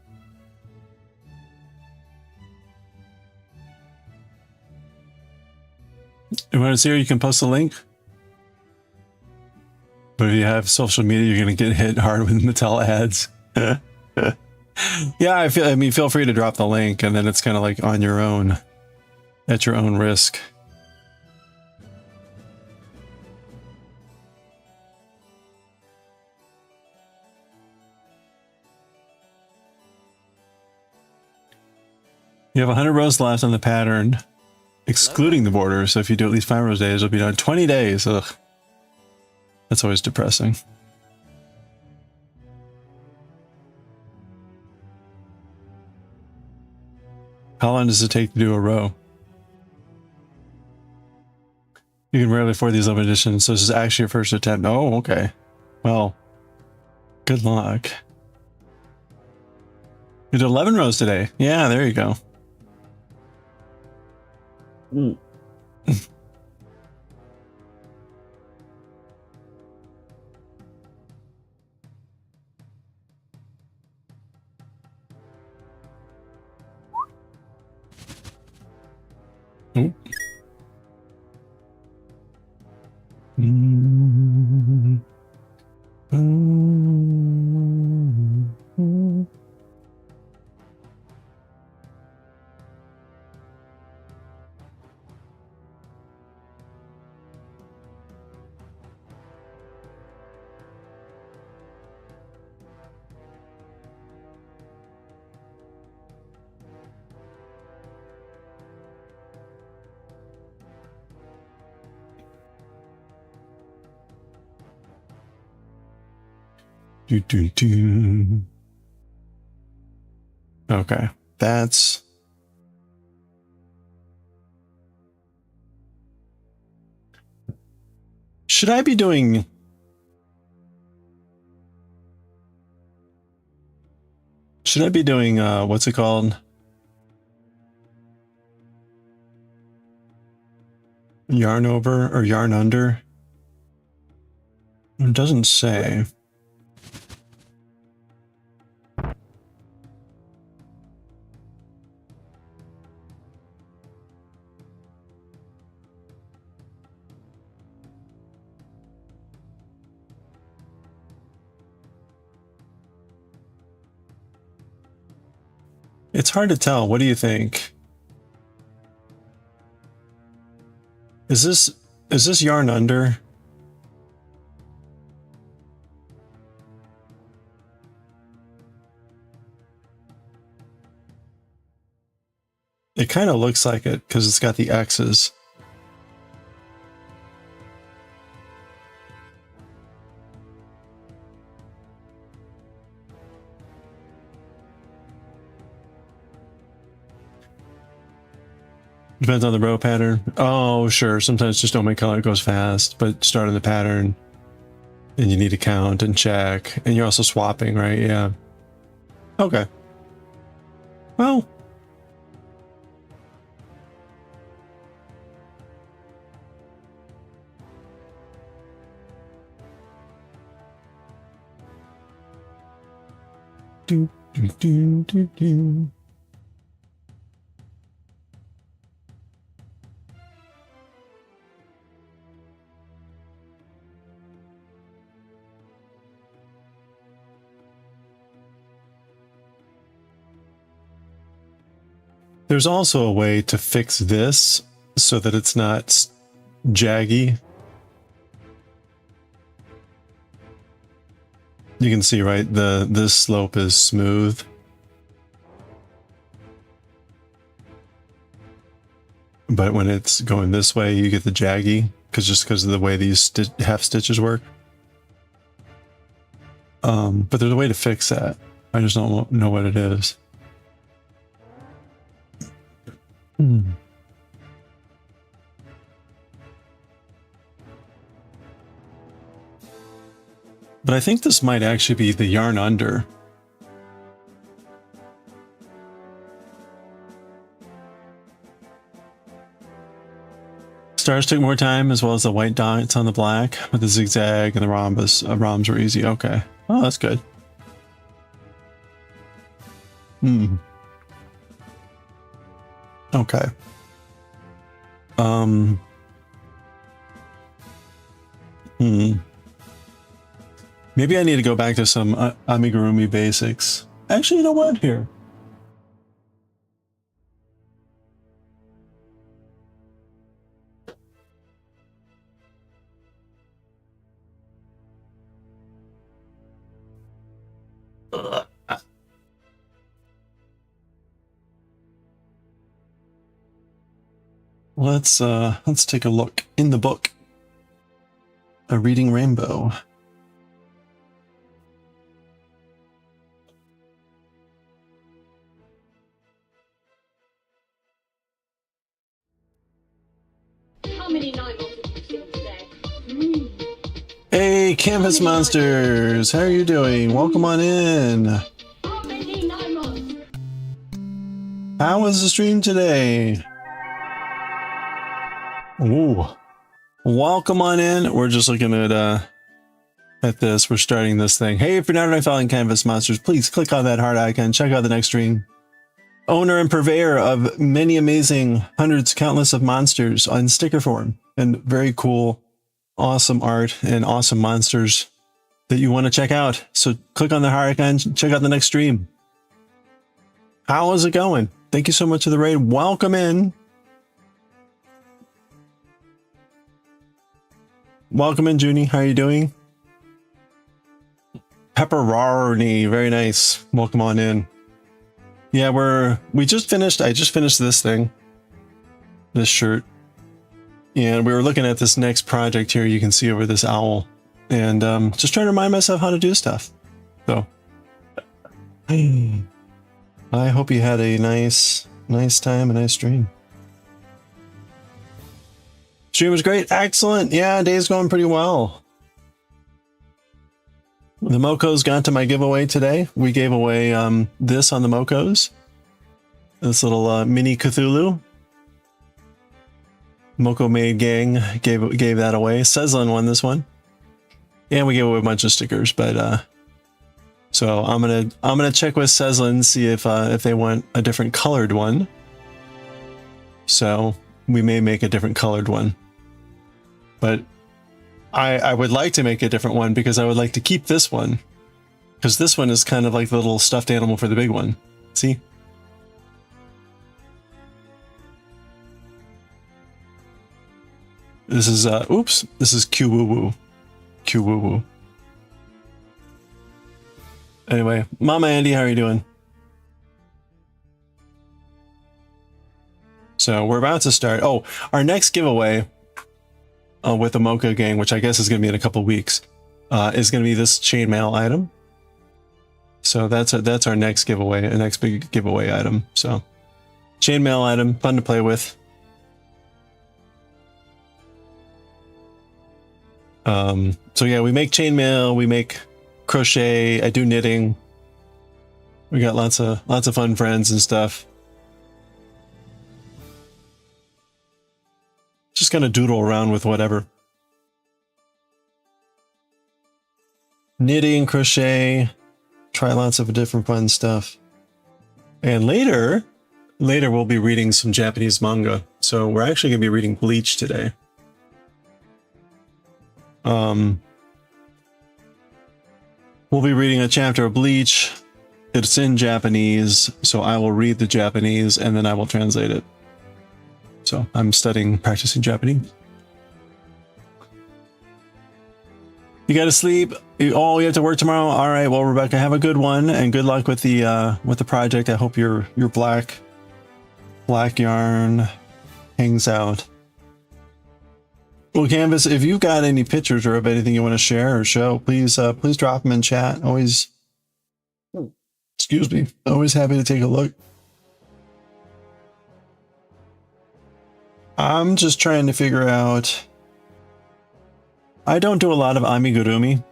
You want to see her? You can post a link. But if you have social media, you're going to get hit hard with Mattel ads. Yeah, I mean, feel free to drop the link, and then it's kind of like on your own, at your own risk. You have 100 rows left on the pattern, excluding the border. So if you do at least 5 rows days, it'll be done 20 days. Ugh. That's always depressing. How long does it take to do a row? You can rarely afford these limited editions, so this is actually your first attempt. Oh, okay. Well, good luck. You did 11 rows today. Yeah, there you go. Mm. Oh. Okay, that's... Should I be doing... what's it called? Yarn over or yarn under? It doesn't say. It's hard to tell. What do you think? Is this yarn under? It kind of looks like it because it's got the X's. Depends on the row pattern. Oh, sure. Sometimes just don't make color, it goes fast, but start on the pattern and you need to count and check. And you're also swapping, right? Yeah. Okay. Well. Do, do, do, do, do. There's also a way to fix this so that it's not jaggy. You can see, right, this slope is smooth. But when it's going this way, you get the jaggy, because of the way these half stitches work. But there's a way to fix that. I just don't know what it is. But I think this might actually be the yarn under. Stars took more time, as well as the white dots on the black, with the zigzag and the rhombus. Rhombs were easy. Okay. Oh, that's good. Okay. Maybe I need to go back to some amigurumi basics. Actually, you know what? Here. Let's take a look in the book. A Reading Rainbow. How many night monsters have you seen today? Hey, Canvas Monsters! How are you doing? Welcome on in. How many night monsters? How was the stream today? Ooh. Welcome on in. We're just looking at this. We're starting this thing. Hey, if you're not already following Canvas Monsters, please click on that heart icon. Check out the next stream. Owner and purveyor of many amazing, hundreds, countless of monsters on sticker form, and very cool, awesome art and awesome monsters that you want to check out. So click on the heart icon. Check out the next stream. How is it going? Thank you so much for the raid. Welcome in. Welcome in, Junie. How are you doing? Pepperoni. Very nice. Welcome on in. Yeah, I just finished this thing. This shirt. And we were looking at this next project here. You can see over this owl. And just trying to remind myself how to do stuff. So I hope you had a nice time, a nice stream. Stream was great. Excellent. Yeah, day's going pretty well. The Mokos got to my giveaway today. We gave away this on the Mokos. This little mini Cthulhu. Moko Made Gang gave that away. Seslin won this one. And we gave away a bunch of stickers, but so I'm gonna check with Seslin, see if they want a different colored one. So we may make a different colored one. But I would like to make a different one because I would like to keep this one. Because this one is kind of like the little stuffed animal for the big one. See? This is oops, this is Q-woo-woo. Q-woo-woo. Anyway, Mama Andy, how are you doing? So we're about to start. Oh, our next giveaway with the Mocha gang, which I guess is going to be in a couple of weeks, is going to be this chainmail item. So that's our next giveaway, a next big giveaway item. So chainmail item, fun to play with. So yeah, we make chainmail, we make crochet, I do knitting. We got lots of fun friends and stuff. Just kind of doodle around with whatever. Knitting, crochet, try lots of different fun stuff. And later we'll be reading some Japanese manga. So we're actually going to be reading Bleach today. We'll be reading a chapter of Bleach. It's in Japanese, so I will read the Japanese and then I will translate it. So I'm practicing Japanese. You got to sleep. Oh, you have to work tomorrow. All right. Well, Rebecca, have a good one and good luck with the project. I hope your black yarn hangs out. Well, Canvas, if you've got any pictures or of anything you want to share or show, please drop them in chat. Always, excuse me, always happy to take a look. I'm just trying to figure out. I don't do a lot of amigurumi.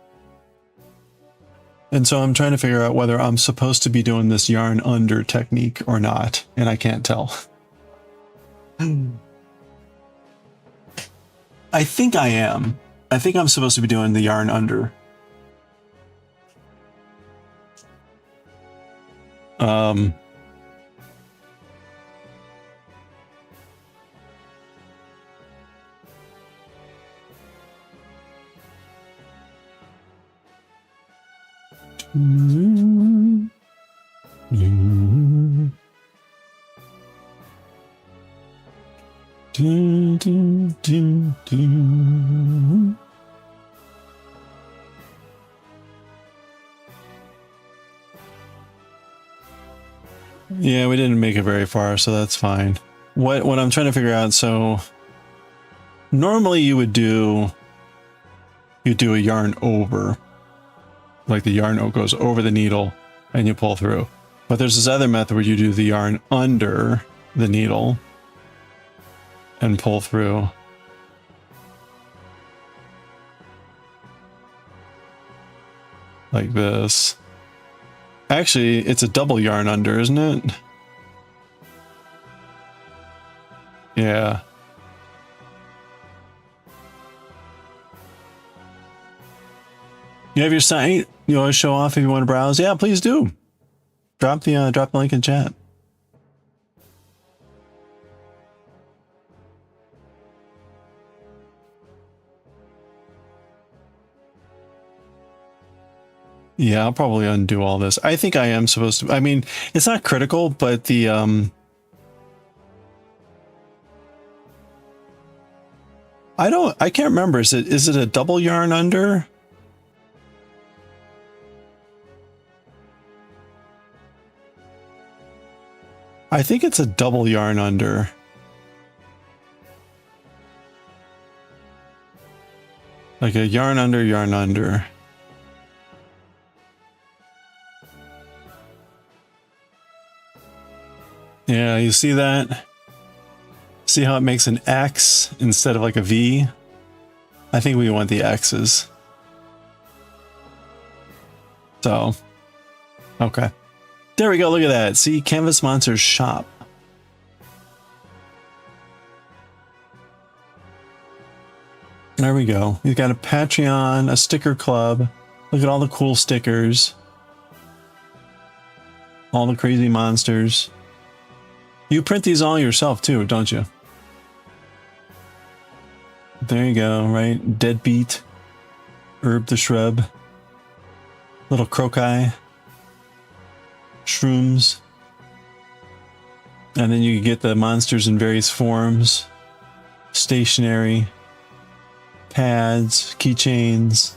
And so I'm trying to figure out whether I'm supposed to be doing this yarn under technique or not. And I can't tell. I think I am. I think I'm supposed to be doing the yarn under. Yeah, we didn't make it very far, so that's fine. What I'm trying to figure out, so normally you do a yarn over, like the yarn goes over the needle and you pull through. But there's this other method where you do the yarn under the needle and pull through. Like this. Actually, it's a double yarn under, isn't it? Yeah. You have your site? You always show off if you want to browse? Yeah, please do. Drop the link in chat. Yeah, I'll probably undo all this. I think I am supposed to. I mean, it's not critical, but the I can't remember. Is it a double yarn under? I think it's a double yarn under. Like a yarn under, yarn under. Yeah, you see that? See how it makes an X instead of like a V? I think we want the X's. So, okay. There we go, look at that. See, Canvas Monsters Shop. There we go. You've got a Patreon, a sticker club. Look at all the cool stickers. All the crazy monsters. You print these all yourself too, don't you? There you go, right? Deadbeat. Herb the Shrub. Little Croci. Shrooms. And then you get the monsters in various forms. Stationary. pads, keychains.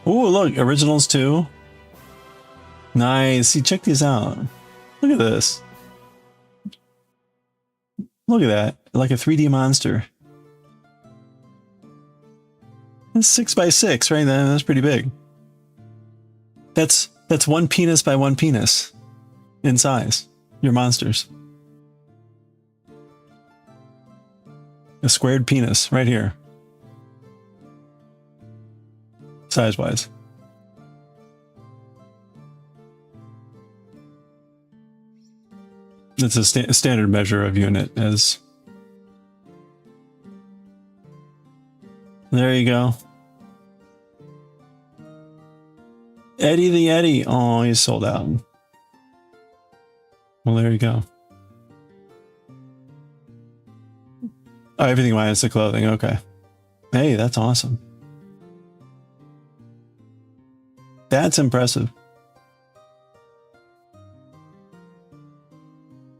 Oh, look, originals too. Nice. See, check these out. Look at this. Look at that. Like a 3D monster. It's 6x6, right? That's pretty big. That's one penis by one penis in size. Your monsters. A squared penis right here. Size-wise. It's a standard measure of unit as... There you go. Eddie the Eddie. Oh, he's sold out. Well, there you go. Oh, everything minus the clothing. Okay. Hey, that's awesome. That's impressive.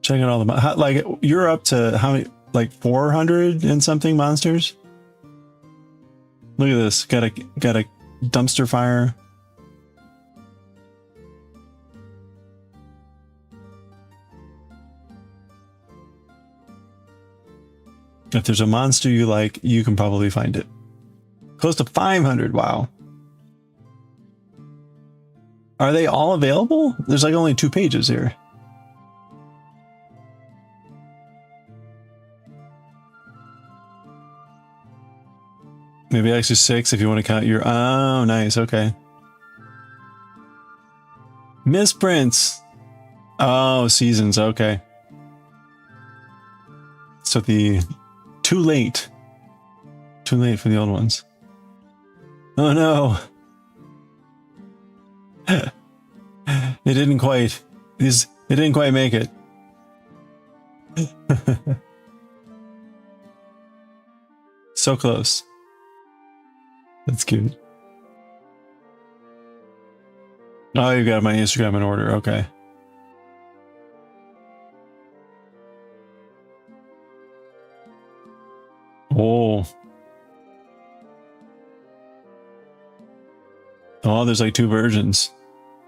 Check out all the... Like, you're up to how many... Like 400 and something monsters? Look at this. Got a dumpster fire. If there's a monster you like, you can probably find it. Close to 500. Wow. Are they all available? There's like only 2 pages here. Maybe actually 6 if you want to count your... Oh, nice. Okay. Misprints. Oh, seasons. Okay. So the... Too late. Too late for the old ones. Oh no. It didn't quite. It didn't quite make it. So close. That's cute. Oh, you got my Instagram in order. Okay. Oh. Oh, there's like 2 versions.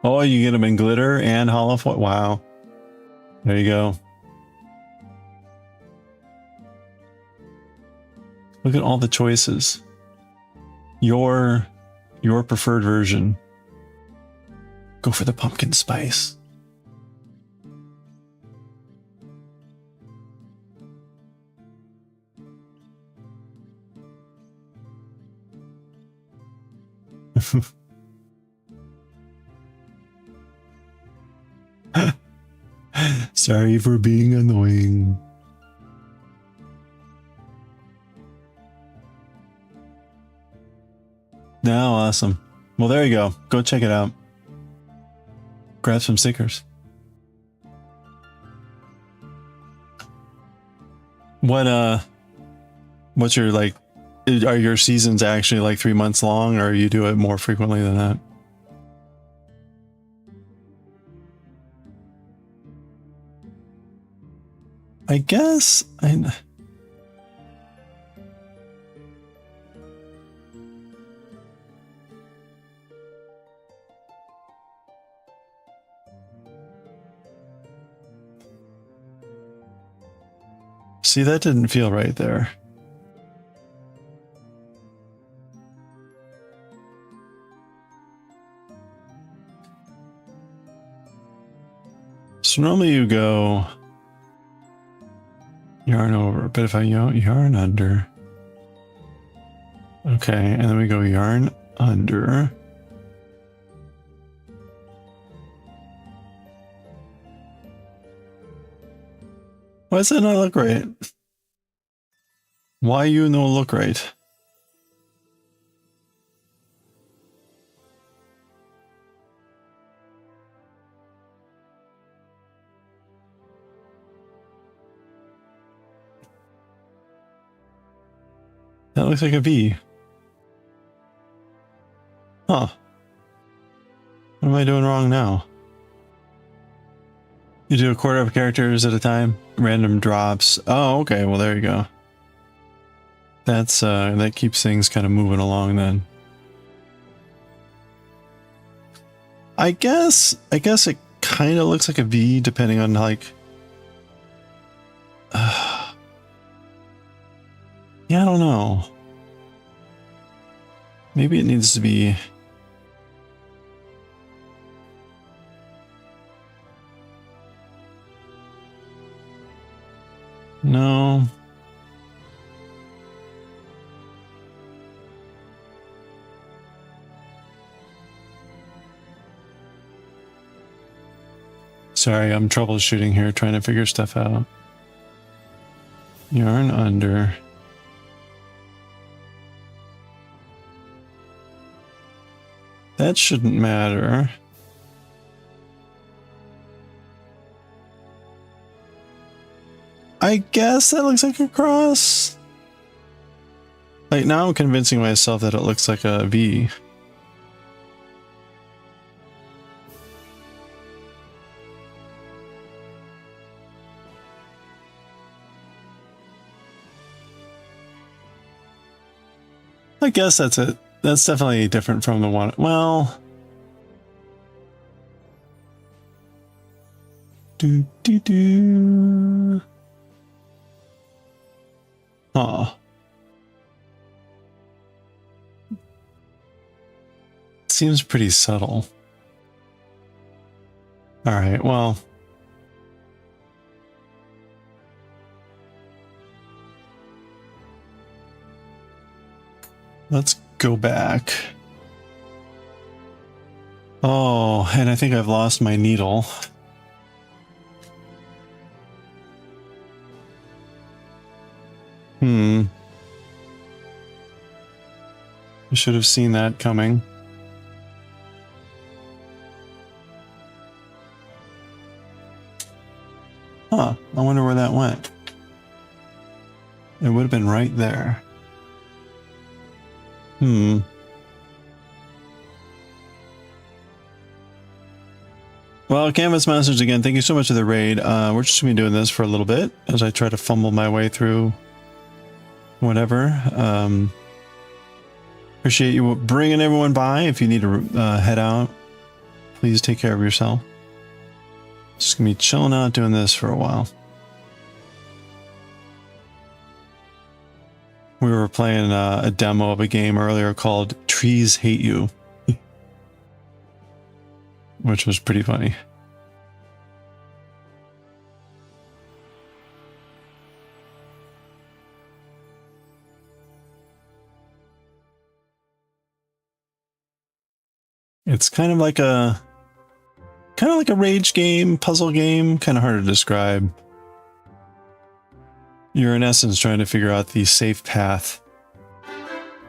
Oh, you get them in glitter and hollow foil. Wow. There you go. Look at all the choices. Your preferred version. Go for the pumpkin spice. Sorry for being annoying. Now, awesome. Well, there you go. Go check it out. Grab some stickers. What's your, like, are your seasons actually like 3 months long, or you do it more frequently than that? I guess see, that didn't feel right there. So normally you go yarn over, but if I yarn under, okay, and then we go yarn under. Why does that not look right? Why you no look right? That looks like a V. Huh. What am I doing wrong now? You do a quarter of characters at a time? Random drops. Oh, okay. Well, there you go. That's that keeps things kind of moving along then. I guess it kind of looks like a V depending on like yeah, I don't know. Maybe it needs to be no. Sorry, I'm troubleshooting here, trying to figure stuff out. Yarn under. That shouldn't matter. I guess that looks like a cross. Like now I'm convincing myself that it looks like a V. I guess that's it. That's definitely different from the one. Well, oh, seems pretty subtle. All right, well. Let's go back. Oh, and I think I've lost my needle. I should have seen that coming. Huh, I wonder where that went. It would have been right there. Well, Canvas Masters, again, thank you so much for the raid. We're just going to be doing this for a little bit as I try to fumble my way through whatever. Appreciate you bringing everyone by. If you need to head out, please take care of yourself. Just going to be chilling out doing this for a while. We were playing a demo of a game earlier called Trees Hate You, which was pretty funny. It's kind of like a rage game, puzzle game, kind of hard to describe. You're in essence trying to figure out the safe path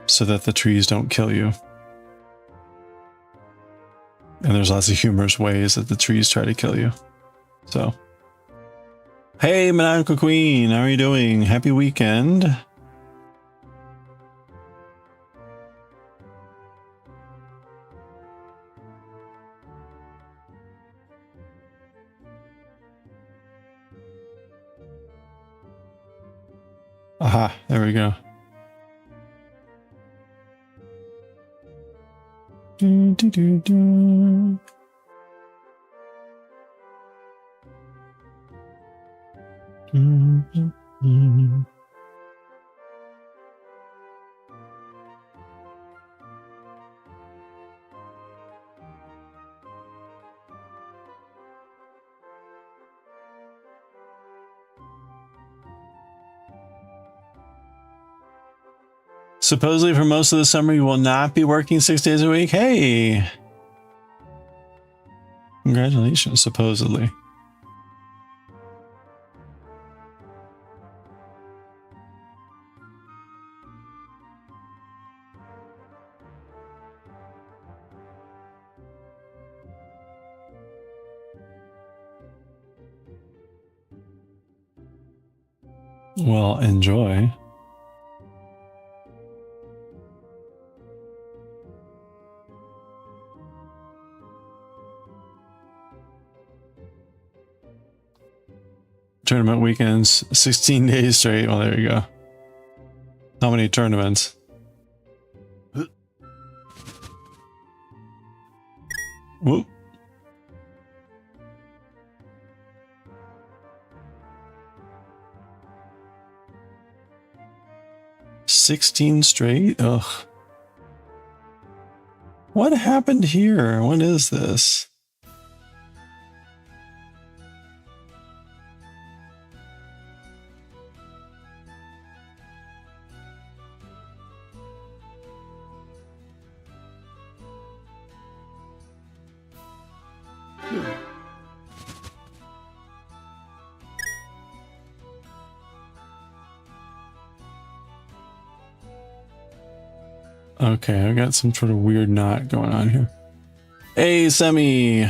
so that the trees don't kill you. And there's lots of humorous ways that the trees try to kill you. So, hey, Maniacal Queen, how are you doing? Happy weekend. Aha, there we go. Do, do, do, do. Supposedly for most of the summer, you will not be working 6 days a week. Hey! Congratulations, supposedly. Well, enjoy. Tournament weekends, 16 days straight. Well, there you go. How many tournaments? Whoop. $16 straight? Ugh. What happened here? What is this? Okay, I got some sort of weird knot going on here. Hey, Semi!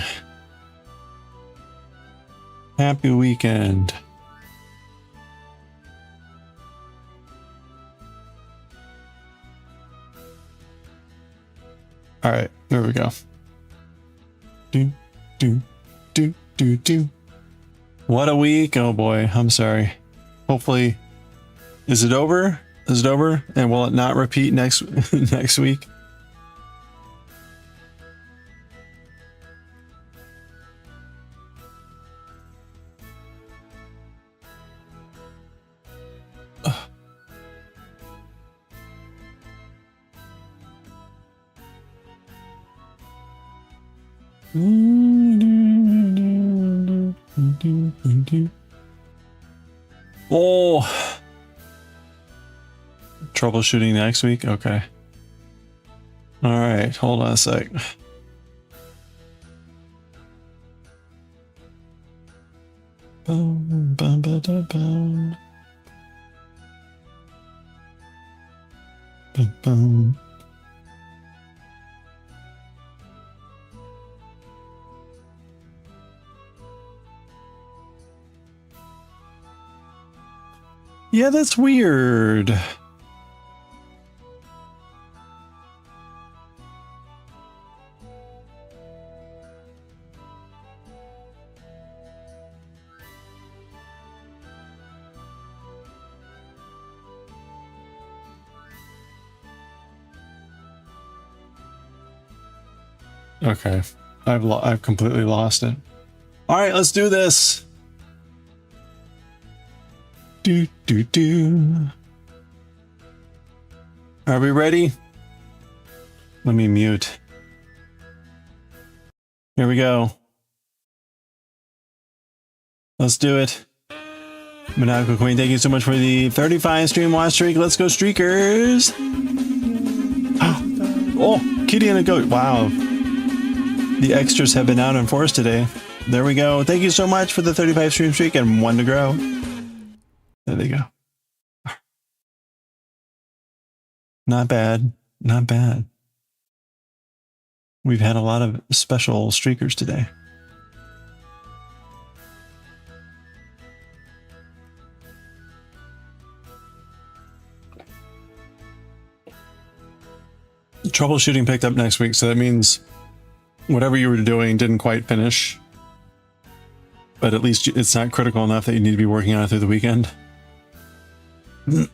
Happy weekend. Alright, there we go. Do, do, do, do, do. What a week. Oh boy, I'm sorry. Hopefully, is it over? Is it over? And will it not repeat next next week? Oh. Troubleshooting next week? Okay. Alright, hold on a sec. Boom, bum, ba, da, bum. Bum, bum. Yeah, that's weird. Okay, I've completely lost it. All right, let's do this. Do do do. Are we ready? Let me mute. Here we go. Let's do it. Monaco Queen, thank you so much for the 35 stream watch streak. Let's go, streakers. Oh, kitty and a goat. Wow. The extras have been out in force today. There we go. Thank you so much for the 35 stream streak and one to grow. There they go. Not bad. Not bad. We've had a lot of special streakers today. Troubleshooting picked up next week, so that means whatever you were doing didn't quite finish. But at least it's not critical enough that you need to be working on it through the weekend. You're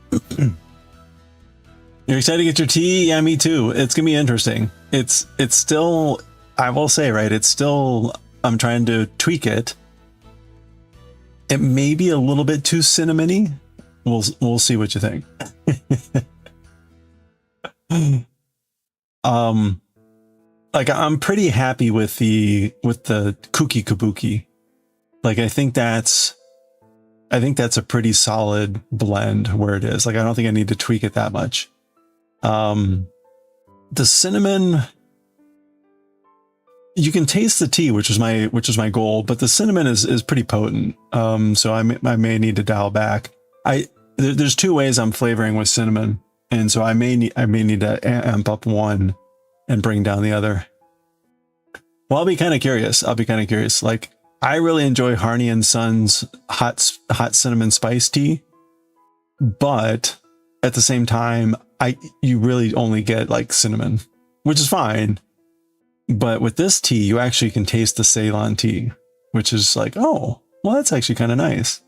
excited to get your tea? Yeah, me too. It's gonna be interesting. It's still, I will say, right, it's still, I'm trying to tweak it. It may be a little bit too cinnamony. We'll see what you think. Like I'm pretty happy with the Kuki Kabuki. Like I think that's a pretty solid blend where it is. Like I don't think I need to tweak it that much. The cinnamon, you can taste the tea, which is my goal, but the cinnamon is pretty potent. So I may need to dial back. There's two ways I'm flavoring with cinnamon, and so I may need to amp up one and bring down the other. Well, I'll be kind of curious. Like I really enjoy Harney and Sons hot cinnamon spice tea, but at the same time, you really only get like cinnamon, which is fine. But with this tea, you actually can taste the Ceylon tea, which is like, oh, well, that's actually kind of nice.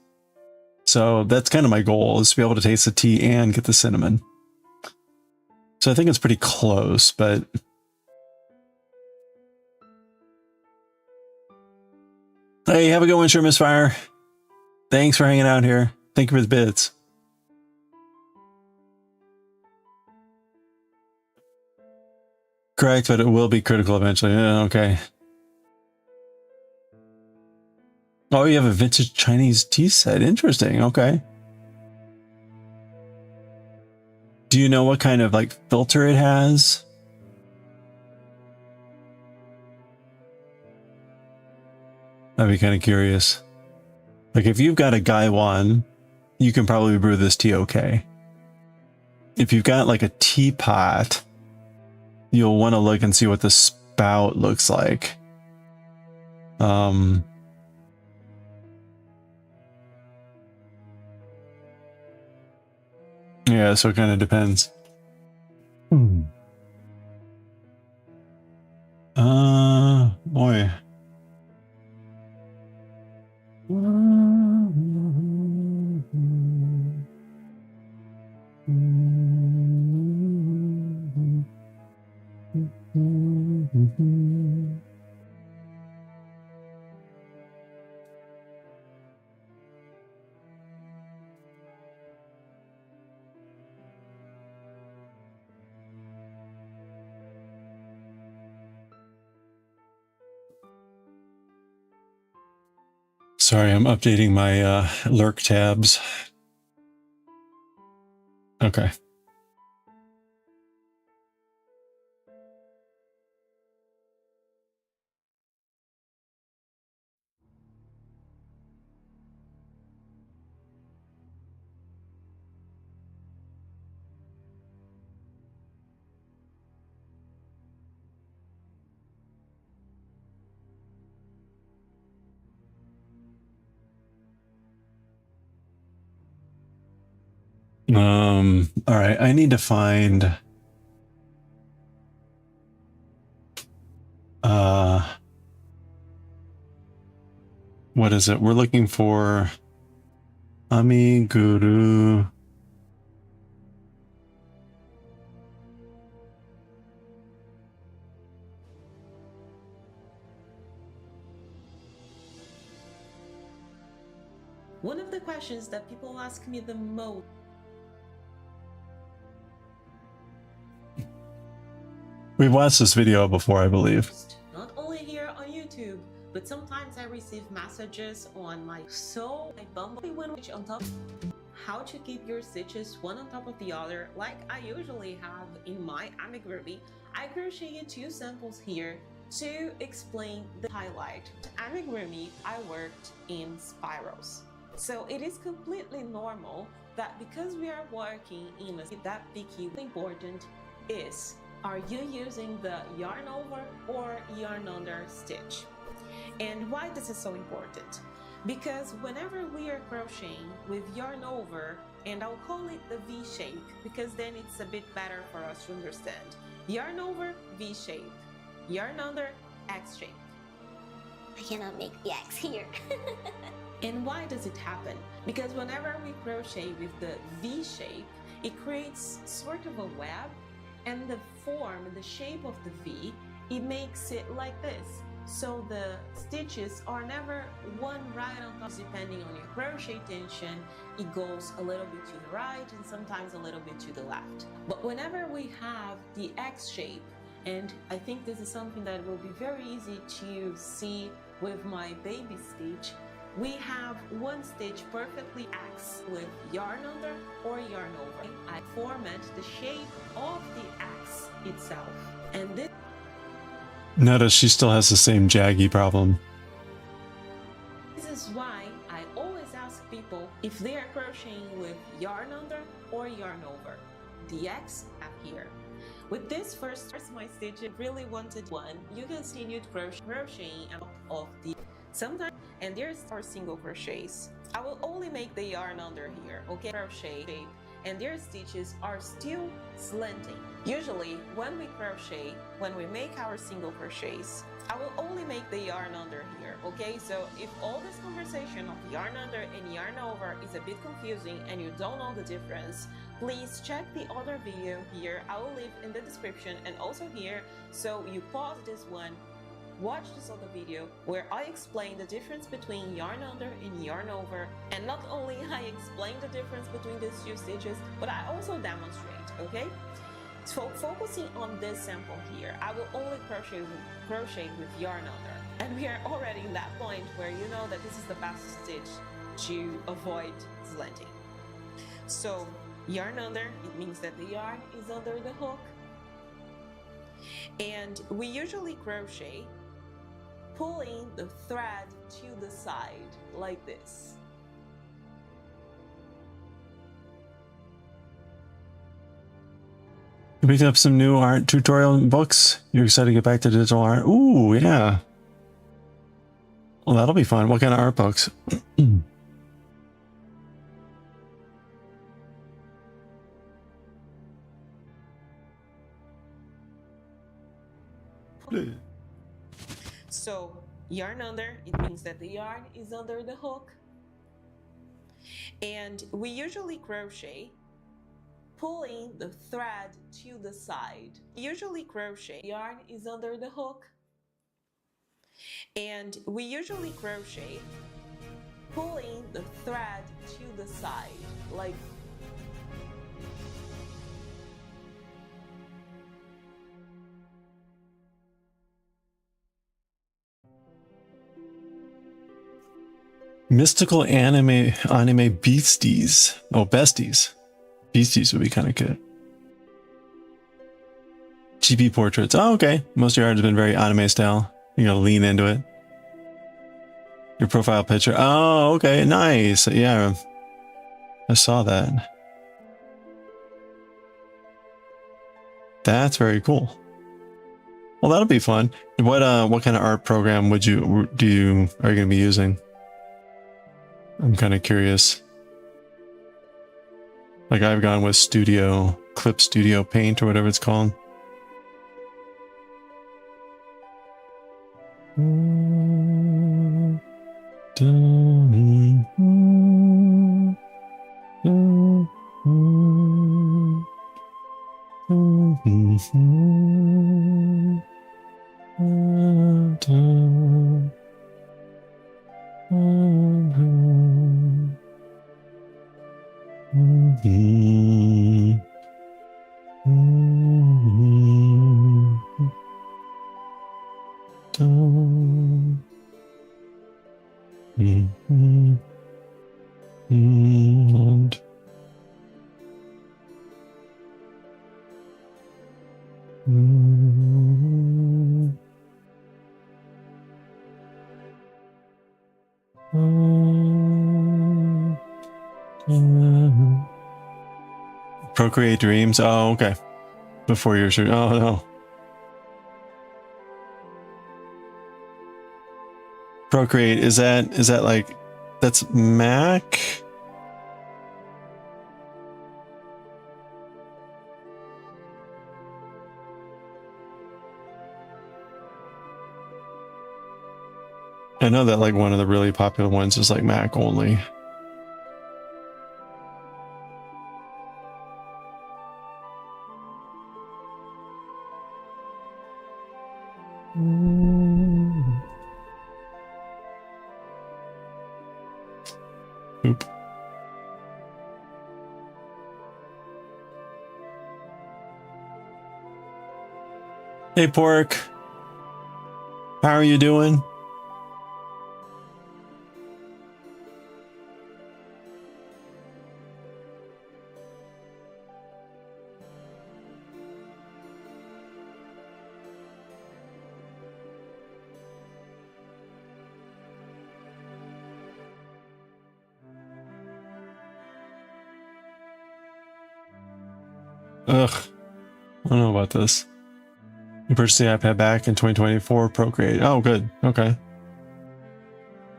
So that's kind of my goal, is to be able to taste the tea and get the cinnamon. So I think it's pretty close, but hey, have a good one, sure, Misfire. Thanks for hanging out here. Thank you for the bits. Correct, but it will be critical eventually. Yeah, okay. Oh, you have a vintage Chinese tea set. Interesting. Okay. Do you know what kind of like filter it has? I'd be kind of curious. Like if you've got a Gaiwan, you can probably brew this tea okay. If you've got like a teapot, you'll want to look and see what the spout looks like. Yeah, so it kind of depends. Boy. Sorry, I'm updating my lurk tabs. Okay. All right, I need to find what is it? We're looking for Amiguru. One of the questions that people ask me the most. We've watched this video before, I believe. Not only here on YouTube, but sometimes I receive messages on my Bumble on top. How to keep your stitches one on top of the other, like I usually have in my amigurumi. I crocheted 2 samples here to explain the highlight. Amigurumi, I worked in spirals. So it is completely normal that because we are working in a that picky, important is, are you using the yarn over or yarn under stitch? And why this is so important? Because whenever we are crocheting with yarn over, and I'll call it the V shape because then it's a bit better for us to understand. Yarn over, V shape. Yarn under, X shape. I cannot make the X here. And why does it happen? Because whenever we crochet with the V shape, it creates sort of a web, and the form, the shape of the V, it makes it like this. So the stitches are never one right on top. Depending on your crochet tension, it goes a little bit to the right and sometimes a little bit to the left. But whenever we have the X shape, and I think this is something that will be very easy to see with my baby stitch, we have one stitch perfectly X with yarn under or yarn over. I format the shape of the X itself. And this Notice she still has the same jaggy problem. This is why I always ask people if they are crocheting with yarn under or yarn over. The X up here. With this first my stitch, I really wanted one. You continued crocheting out of the sometimes, and there's our single crochets. I will only make the yarn under here, okay? Crochet shape, and their stitches are still slanting. Usually, when we crochet, when we make our single crochets, I will only make the yarn under here, okay? So if all this conversation of yarn under and yarn over is a bit confusing and you don't know the difference, please check the other video here. I will leave in the description and also here, so you pause this one, watch this other video where I explain the difference between yarn under and yarn over, and not only I explain the difference between these two stitches, but I also demonstrate, okay? So focusing on this sample here, I will only crochet with yarn under, and we are already in that point where you know that this is the best stitch to avoid slanting. So yarn under, it means that the yarn is under the hook, and we usually crochet pulling the thread to the side like this. You picked up some new art tutorial books. You're excited to get back to digital art? Ooh, yeah. Well, that'll be fun. What kind of art books? So yarn under, it means that the yarn is under the hook, and we usually crochet pulling the thread to the side. Usually crochet, yarn is under the hook, and we usually crochet pulling the thread to the side like Mystical anime beasties. Oh, besties. Beasties would be kind of good. GP portraits. Oh, okay. Most of your art has been very anime style. You gotta lean into it. Your profile picture. Oh, okay. Nice. Yeah. I saw that. That's very cool. Well, that'll be fun. What kind of art program are you gonna be using? I'm kind of curious. Like I've gone with Clip Studio Paint or whatever it's called. Procreate Dreams. Oh, okay. Before you're sure. Oh no. Procreate, is that like, that's Mac? I know that like one of the really popular ones is like Mac only. Oop. Hey, Pork. How are you doing? Ugh, I don't know about this. You purchased the iPad back in 2024, Procreate. Oh, good. Okay.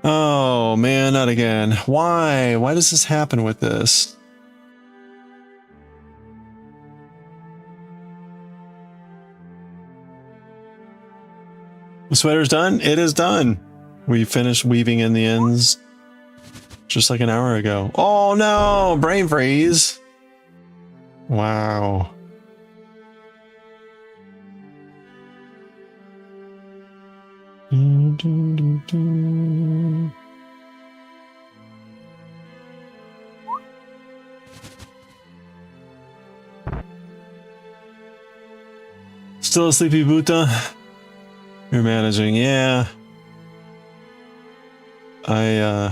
Oh, man, not again. Why? Why does this happen with this? The sweater's done? It is done. We finished weaving in the ends just like an hour ago. Oh no! Brain freeze! Wow. Still a sleepy Buta? You're managing, yeah. I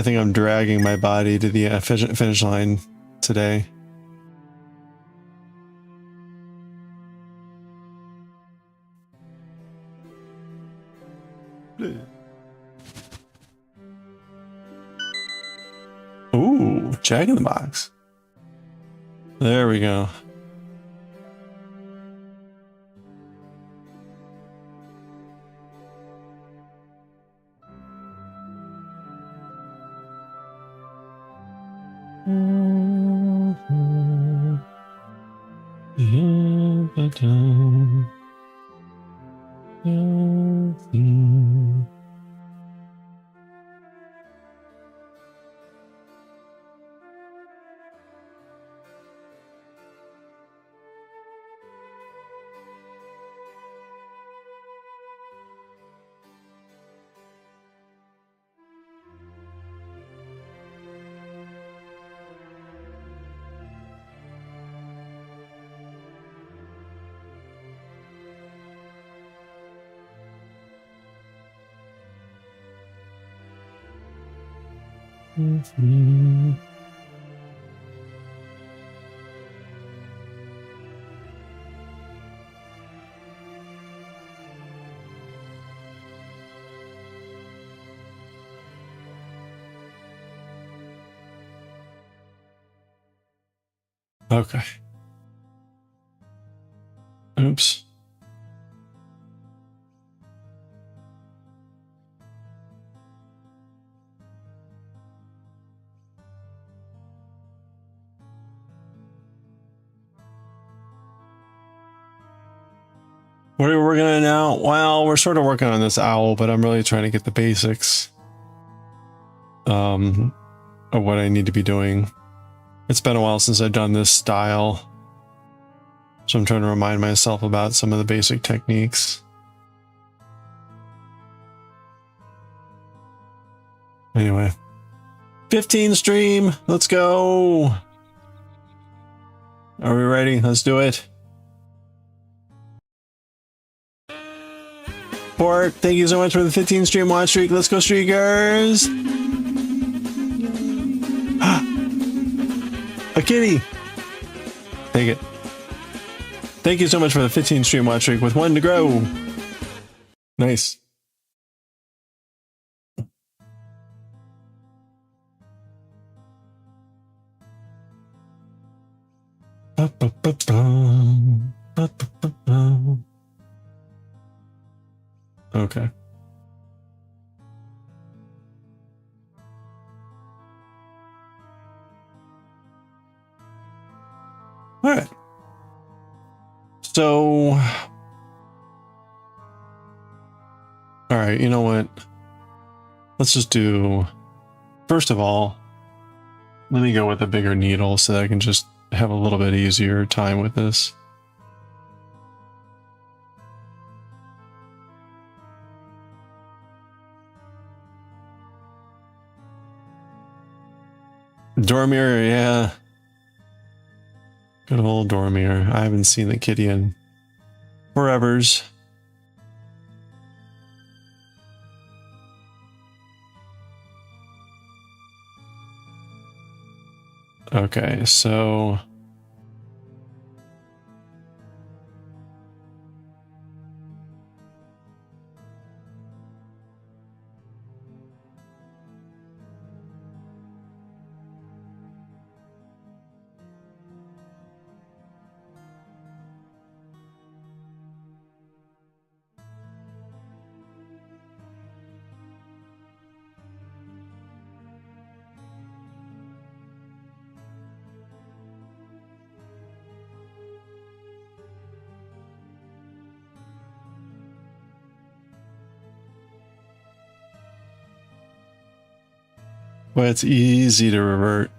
think I'm dragging my body to the finish line today. Ooh, Jack in the Box. There we go. Okay. Oops. What are we working on now? Well, we're sort of working on this owl, but I'm really trying to get the basics of what I need to be doing. It's been a while since I've done this style, so I'm trying to remind myself about some of the basic techniques. Anyway, 15 stream, let's go. Are we ready? Let's do it. Pork, thank you so much for the 15 stream watch streak. Let's go, streakers. A kitty. Take it. Thank you so much for the 15 stream watch streak with 1 to grow. Nice. Okay. All right. So, all right, you know what? Let's just do, first of all, let me go with a bigger needle so that I can just have a little bit easier time with this. Dormir, yeah. Good old Dormir. I haven't seen the kitty in forevers. Okay, so But it's easy to revert.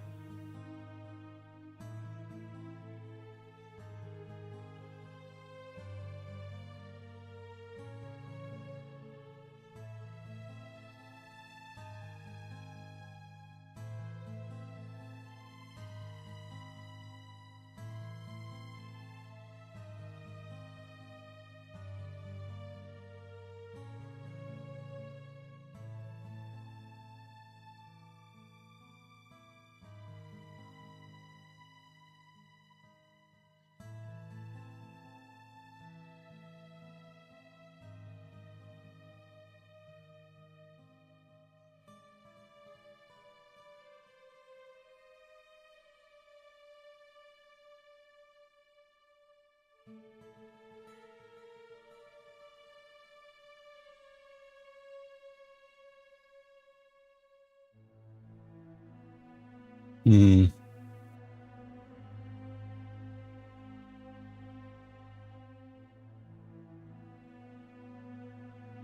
Hmm.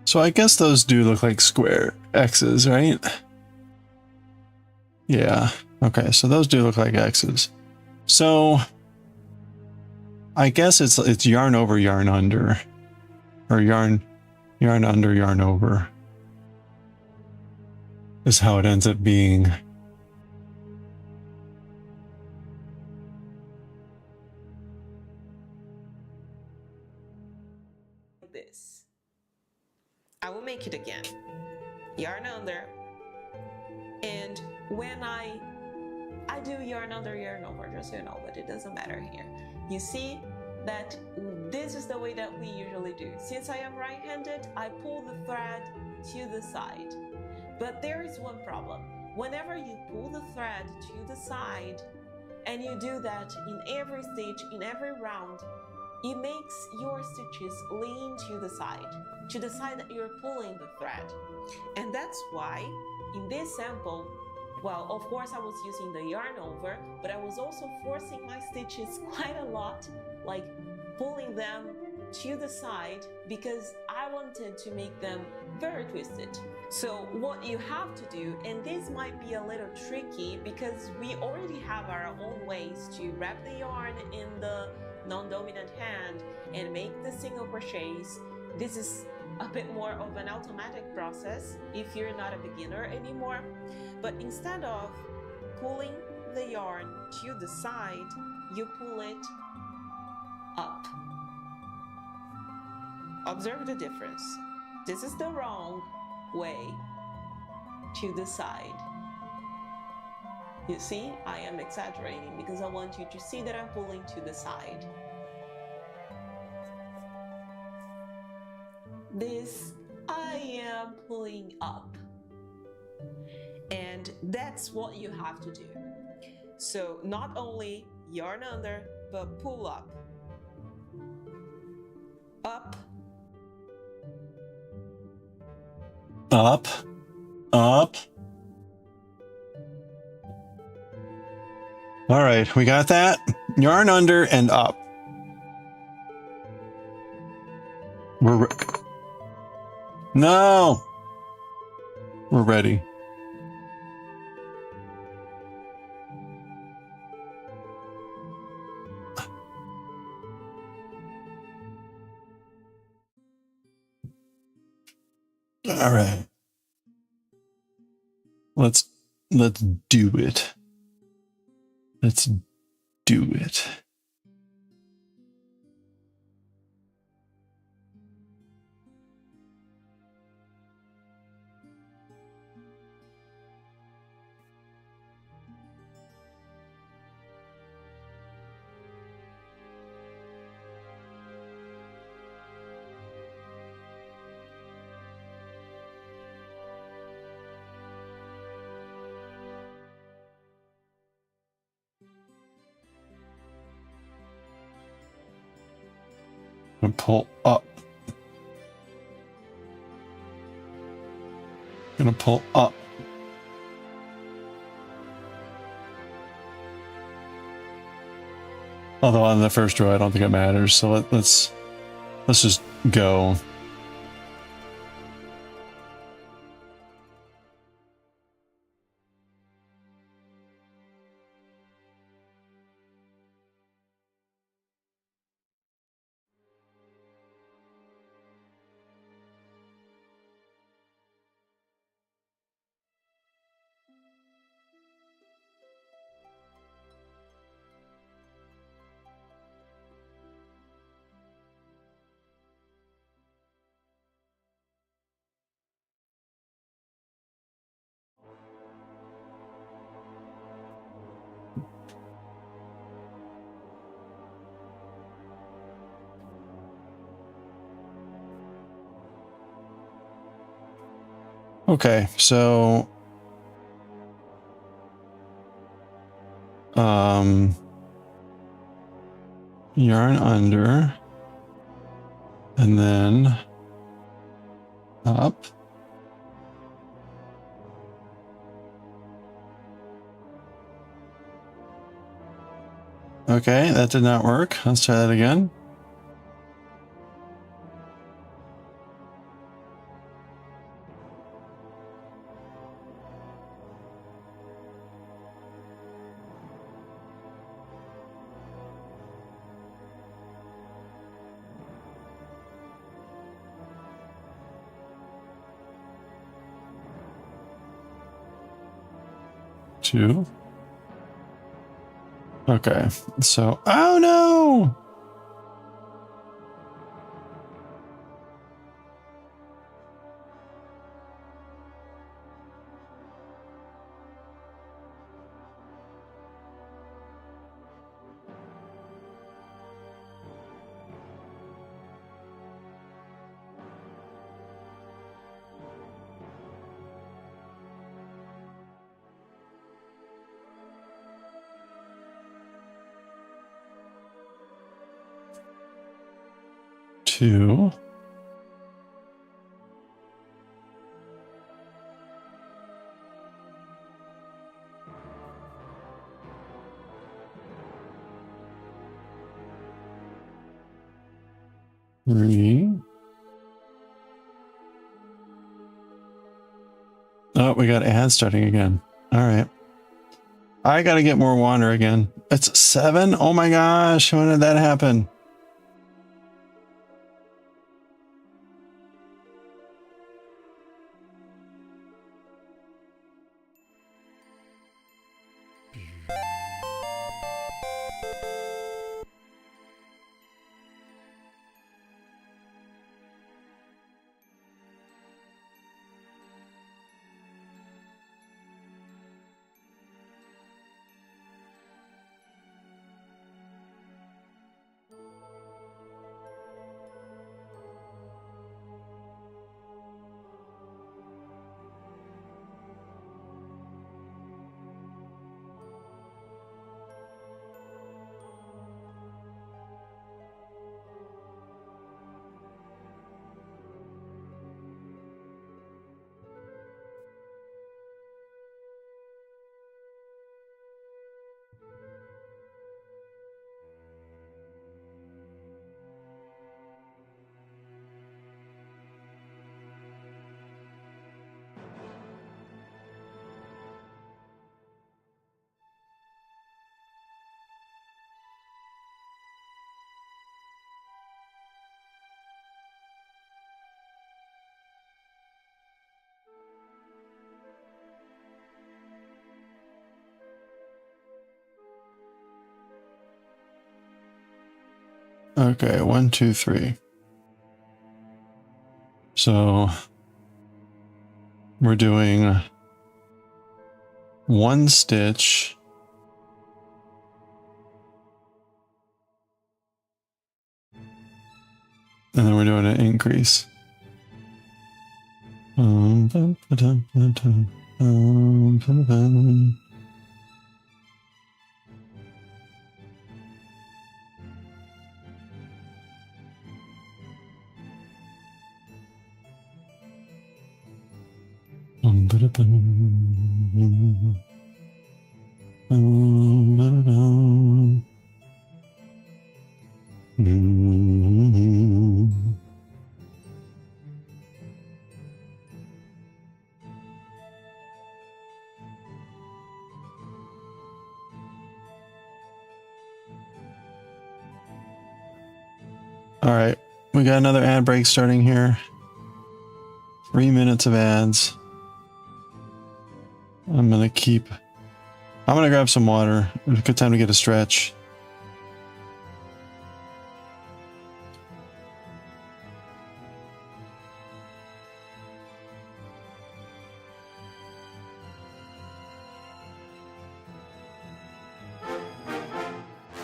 So I guess those do look like square X's, right? Yeah. Okay, so those do look like X's. So I guess it's yarn over, yarn under, or yarn under, yarn over is how it ends up being. This. I will make it again. Yarn under, and when I do yarn under, yarn over, just so you know, but it doesn't matter here. You see that this is the way that we usually do. Since I am right-handed, I pull the thread to the side. But there is one problem. Whenever you pull the thread to the side, and you do that in every stitch, in every round, it makes your stitches lean to the side that you're pulling the thread. And that's why in this sample, well, of course I was using the yarn over, but I was also forcing my stitches quite a lot, like pulling them to the side because I wanted to make them very twisted. So what you have to do, and this might be a little tricky because we already have our own ways to wrap the yarn in the non-dominant hand and make the single crochets. This is a bit more of an automatic process if you're not a beginner anymore. But instead of pulling the yarn to the side, you pull it up. Observe the difference. This is the wrong way to the side. You see, I am exaggerating because I want you to see that I'm pulling to the side. This, I am pulling up. And that's what you have to do. So not only yarn under, but pull up. Up. Up. Up. All right, we got that. Yarn under and up. No. We're ready. All right. Let's do it. Let's do it. And pull up. Gonna pull up. Although on the first row, I don't think it matters. So let's just go. Okay, so yarn under and then up. Okay, that did not work. Let's try that again. Two. Okay, so, oh no! Two. Three. Oh, we got ads starting again. All right. I got to get more water again. It's 7? Oh my gosh. When did that happen? Okay, 1, 2, 3. So we're doing 1 stitch. And then we're doing an increase. All right, we got another ad break starting here. 3 minutes of ads. I'm gonna grab some water. It's a good time to get a stretch.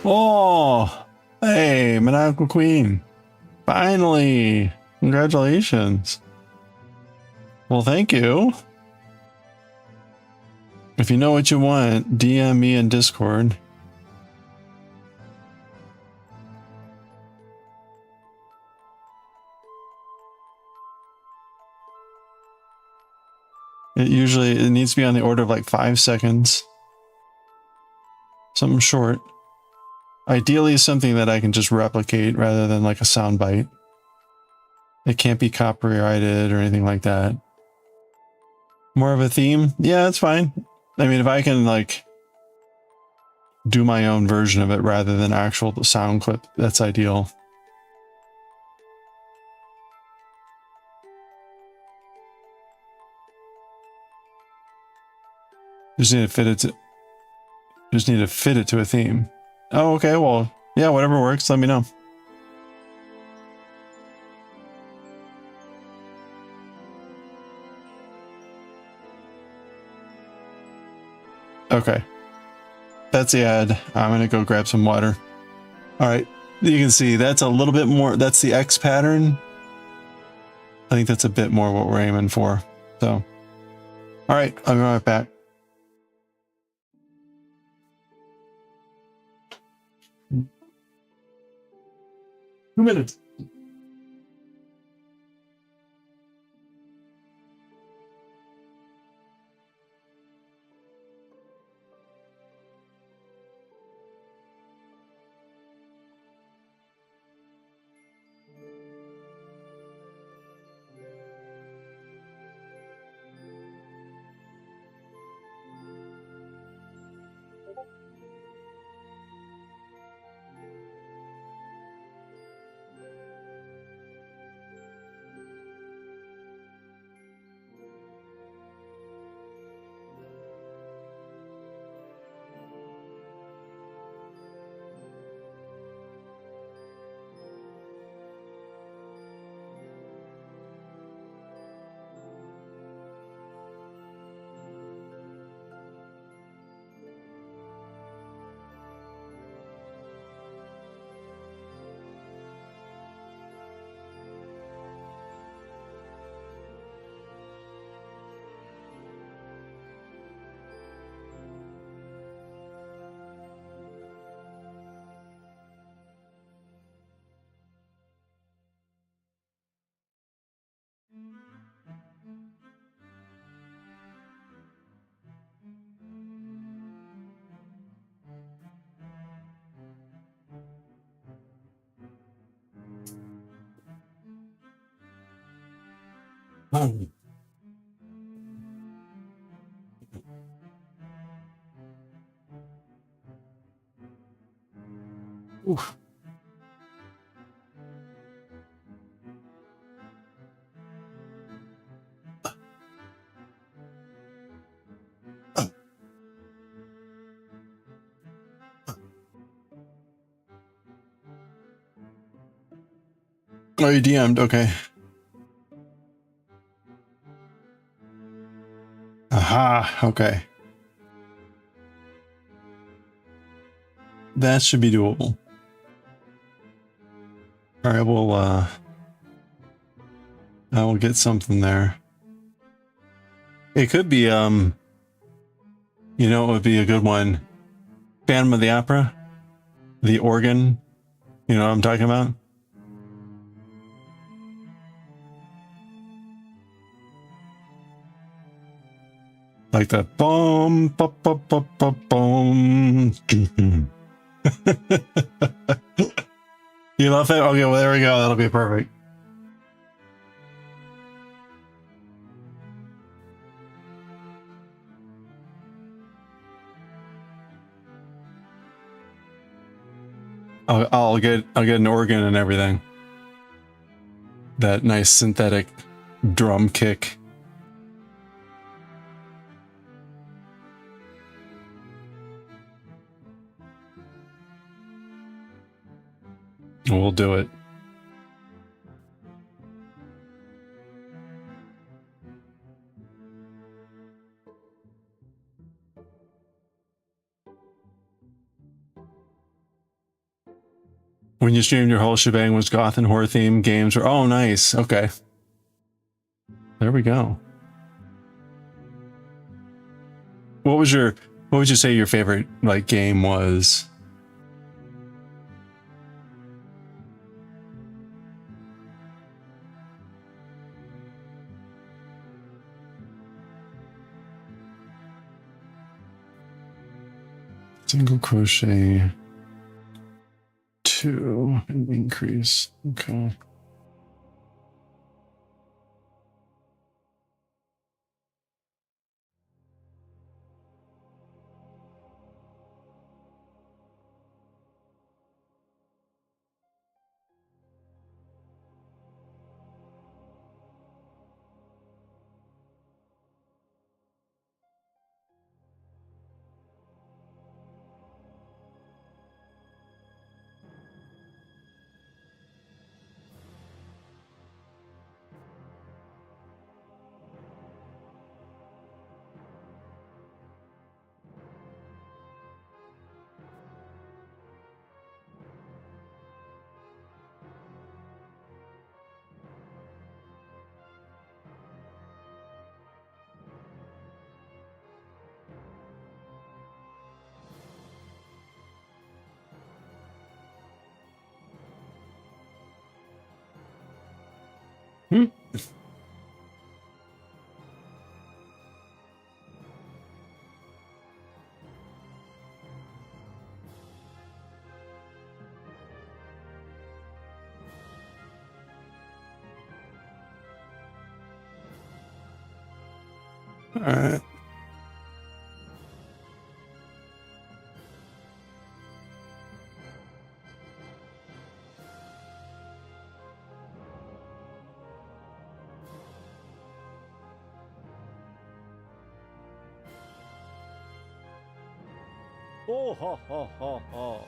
Oh, hey, Maniacal Queen. Finally, congratulations. Well, thank you. If you know what you want, DM me in Discord. It needs to be on the order of like 5 seconds. Something short. Ideally something that I can just replicate rather than like a soundbite. It can't be copyrighted or anything like that. More of a theme? Yeah, that's fine. I mean, if I can like do my own version of it rather than actual sound clip, that's ideal. Just need to fit it to a theme. Oh, okay, well, yeah, whatever works, let me know. Okay. That's the ad. I'm gonna go grab some water. Alright, you can see that's a little bit more, that's the X pattern. I think that's a bit more what we're aiming for. So, alright, I'll be right back. 2 minutes. Oof. Oh, you DM'd, okay. Aha, okay. That should be doable. Alright, well, I will get something there. It could be, you know, it would be a good one. Phantom of the Opera? The organ? You know what I'm talking about? Like the boom, bum, bum, bum, bum, bum. You love it? Okay, well, there we go. That'll be perfect. I'll get an organ and everything. That nice synthetic drum kick. We'll do it. When you streamed, your whole shebang was goth and horror themed games. Oh, nice. Okay. There we go. what was your, what would you say your favorite like game was? Single crochet 2 and increase. Okay. Hmm. All right. Oh ha ha ha ha.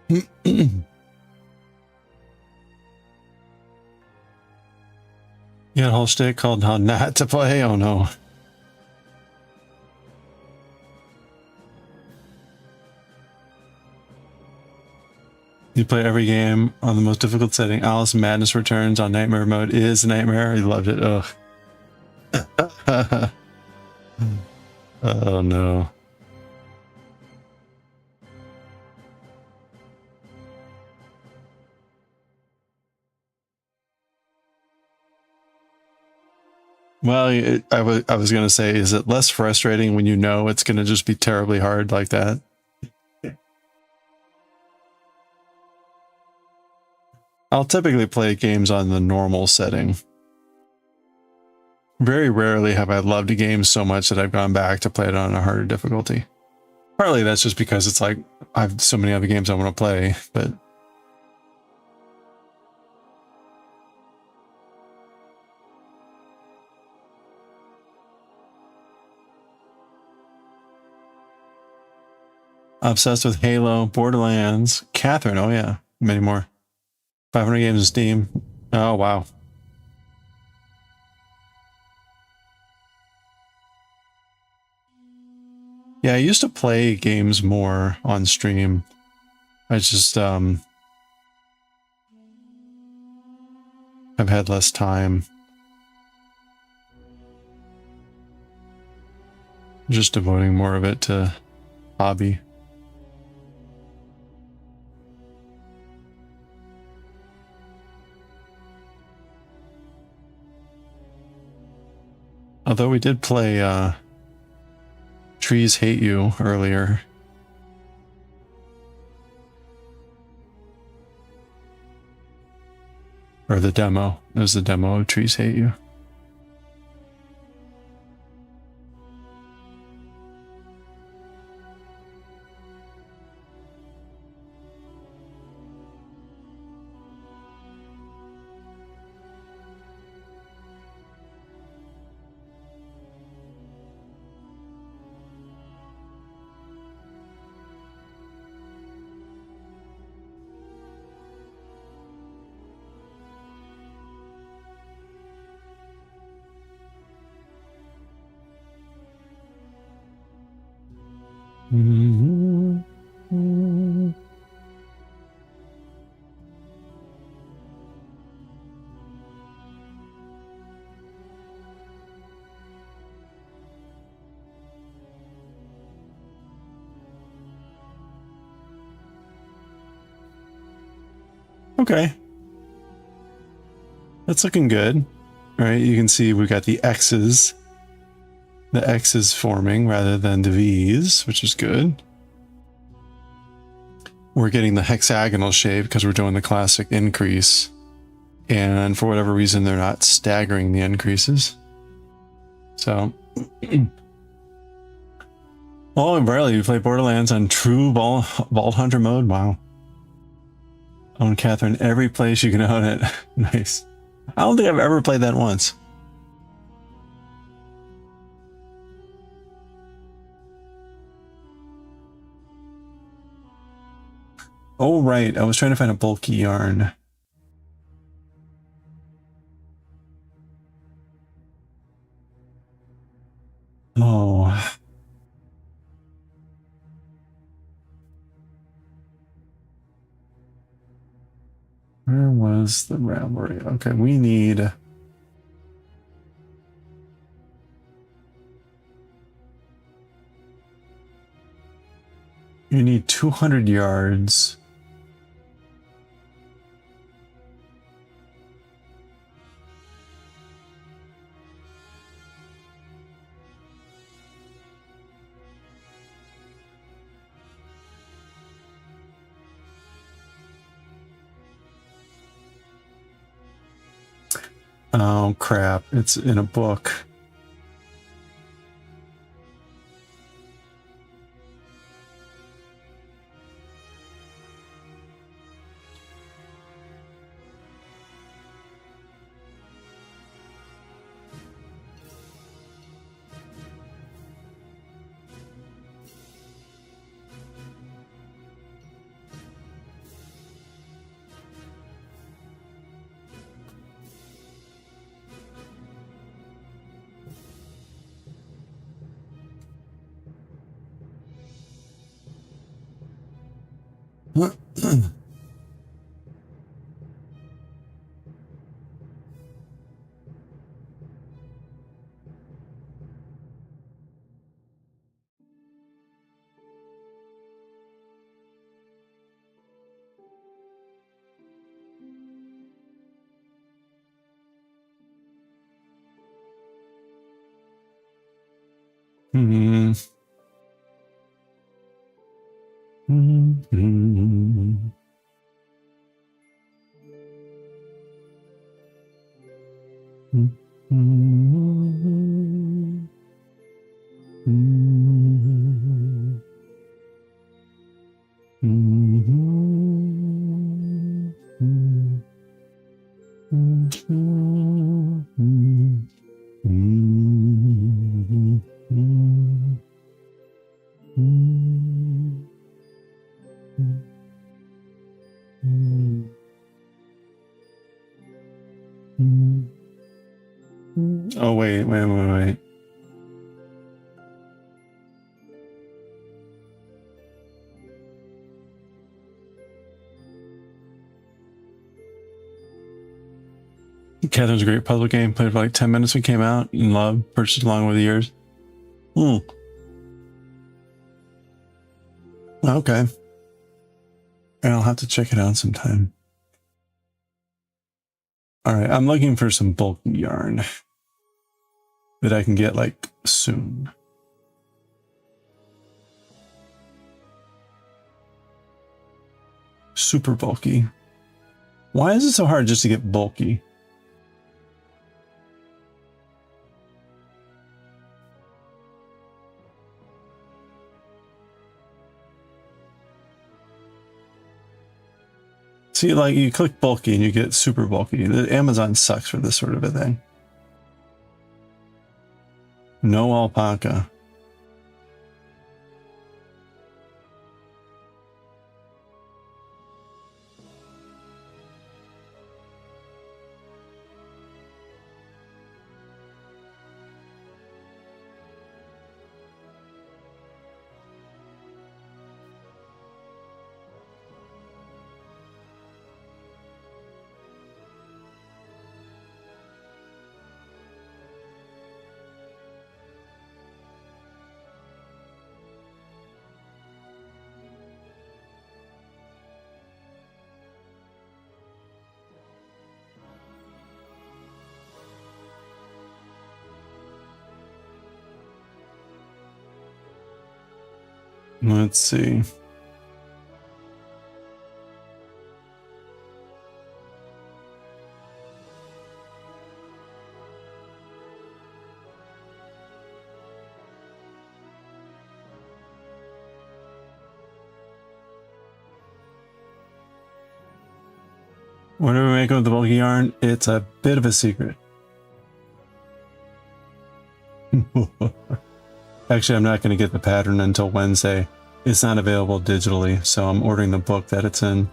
You got a whole stick called how not to play? Oh no. You play every game on the most difficult setting. Alice Madness Returns on Nightmare mode is a nightmare. He loved it. Ugh. Oh no. Well, I was gonna say, is it less frustrating when you know it's gonna just be terribly hard like that? I'll typically play games on the normal setting. Very rarely have I loved a game so much that I've gone back to play it on a harder difficulty. Partly that's just because it's like I have so many other games I want to play, but obsessed with Halo, Borderlands, Catherine, oh yeah, many more. 500 games in Steam. Oh wow. Yeah, I used to play games more on stream. I just I've had less time. Just devoting more of it to hobby. Although we did play Trees Hate You earlier. Or the demo. It was the demo of Trees Hate You. Mm-hmm. Okay. That's looking good. All right, you can see we got the X's. The X's forming rather than the V's, which is good. We're getting the hexagonal shape because we're doing the classic increase. And for whatever reason, they're not staggering the increases. So, oh, Bradley, you play Borderlands on true Vault Hunter mode? Wow. Own Catherine every place you can own it. Nice. I don't think I've ever played that once. Oh, right. I was trying to find a bulky yarn. Oh. Where was the Ravelry? Okay, we need... You need 200 yards. Oh, crap. It's in a book. Hmm. Hmm. Oh, wait. Catherine's a great puzzle game. Played for like 10 minutes when it came out. And loved. Purchased along over the years. Okay. I'll have to check it out sometime. Alright, I'm looking for some bulk yarn that I can get like soon. Super bulky. Why is it so hard just to get bulky? See, like, you click bulky and you get super bulky. The Amazon sucks for this sort of a thing. No alpaca. Let's see. What are we making with the bulky yarn? It's a bit of a secret. Actually, I'm not going to get the pattern until Wednesday. It's not available digitally, so I'm ordering the book that it's in.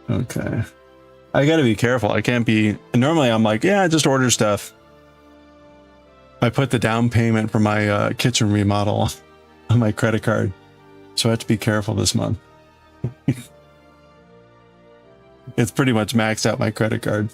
Okay. I got to be careful. I can't be... Normally, I'm like, yeah, just order stuff. I put the down payment for my kitchen remodel on my credit card. So I have to be careful this month. It's pretty much maxed out my credit card.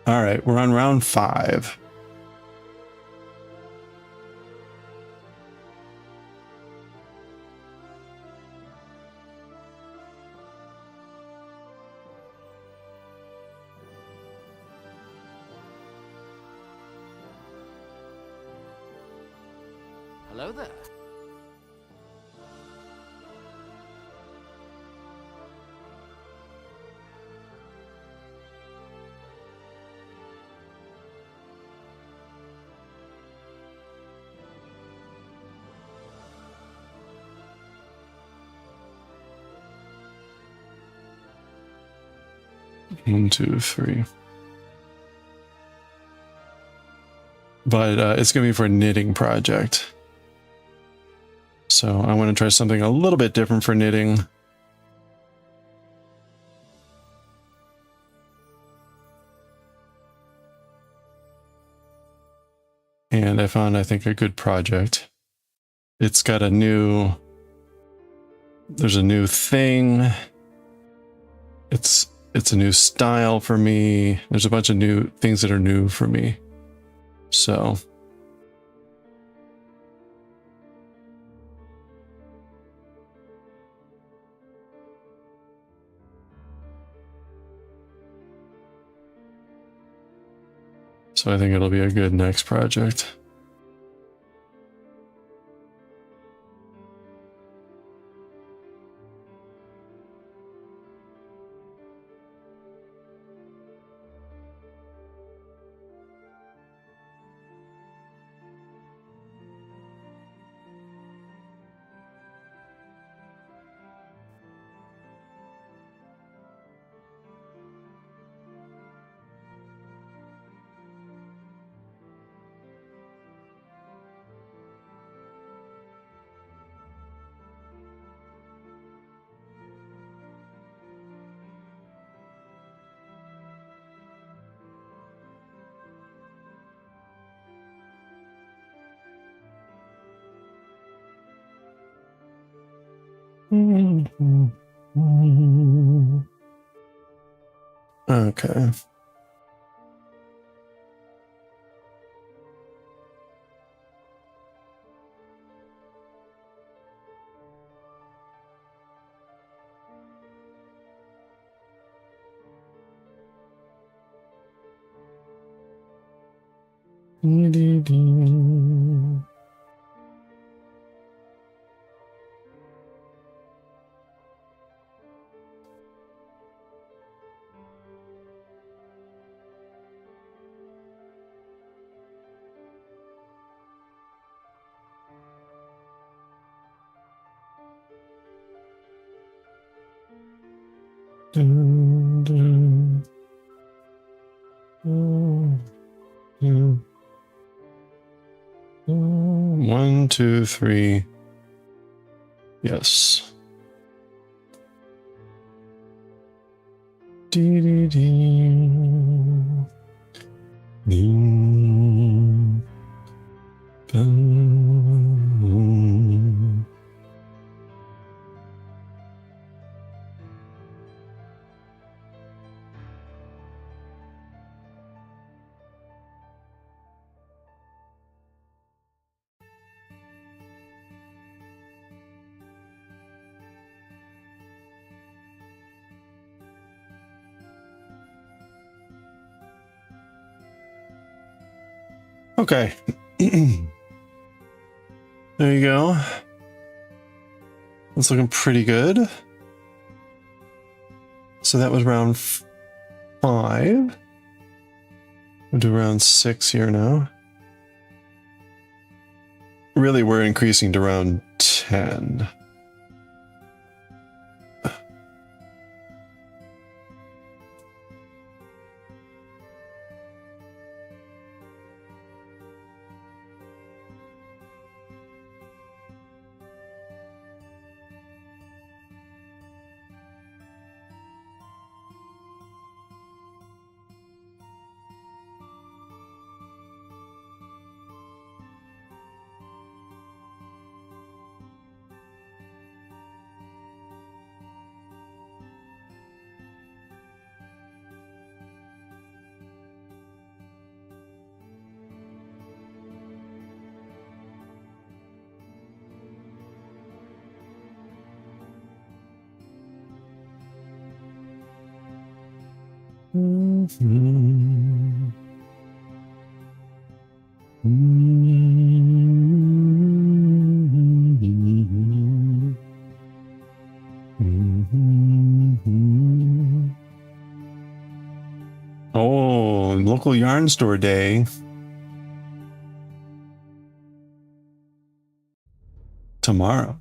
All right, we're on round 5. Hello there. One, two, three. But it's going to be for a knitting project. So I want to try something a little bit different for knitting. And I found, I think, a good project. It's got a new... There's a new thing. It's a new style for me. There's a bunch of new things that are new for me. So... So I think it'll be a good next project. Okay. One, two, three. Yes. Dee dee dee. Ding. Boom. Okay. There you go. That's looking pretty good. So that was round 5. We'll do round 6 here now. Really, we're increasing to round 10. Oh, local yarn store day. Tomorrow.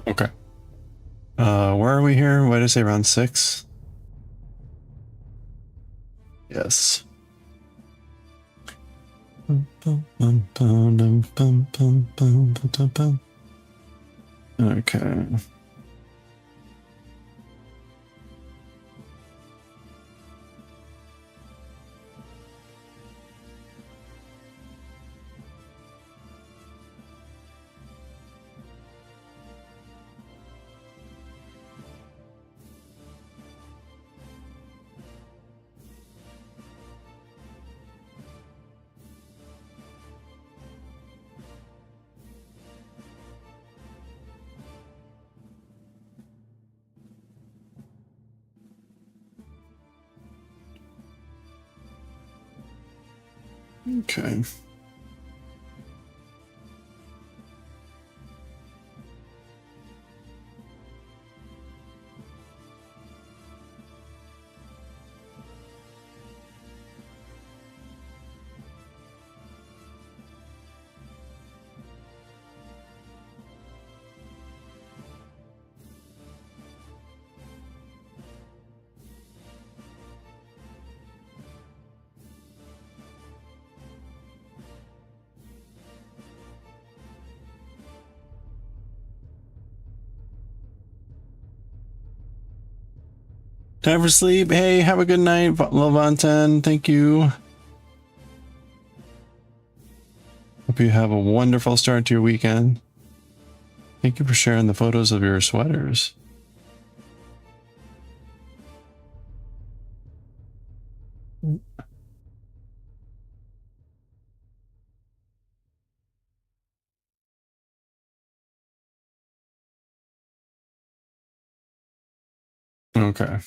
Okay. Where are we here? What did I say, round 6? Yes. Okay. Okay. Time for sleep. Hey, have a good night, Levanten. Thank you. Hope you have a wonderful start to your weekend. Thank you for sharing the photos of your sweaters. Okay.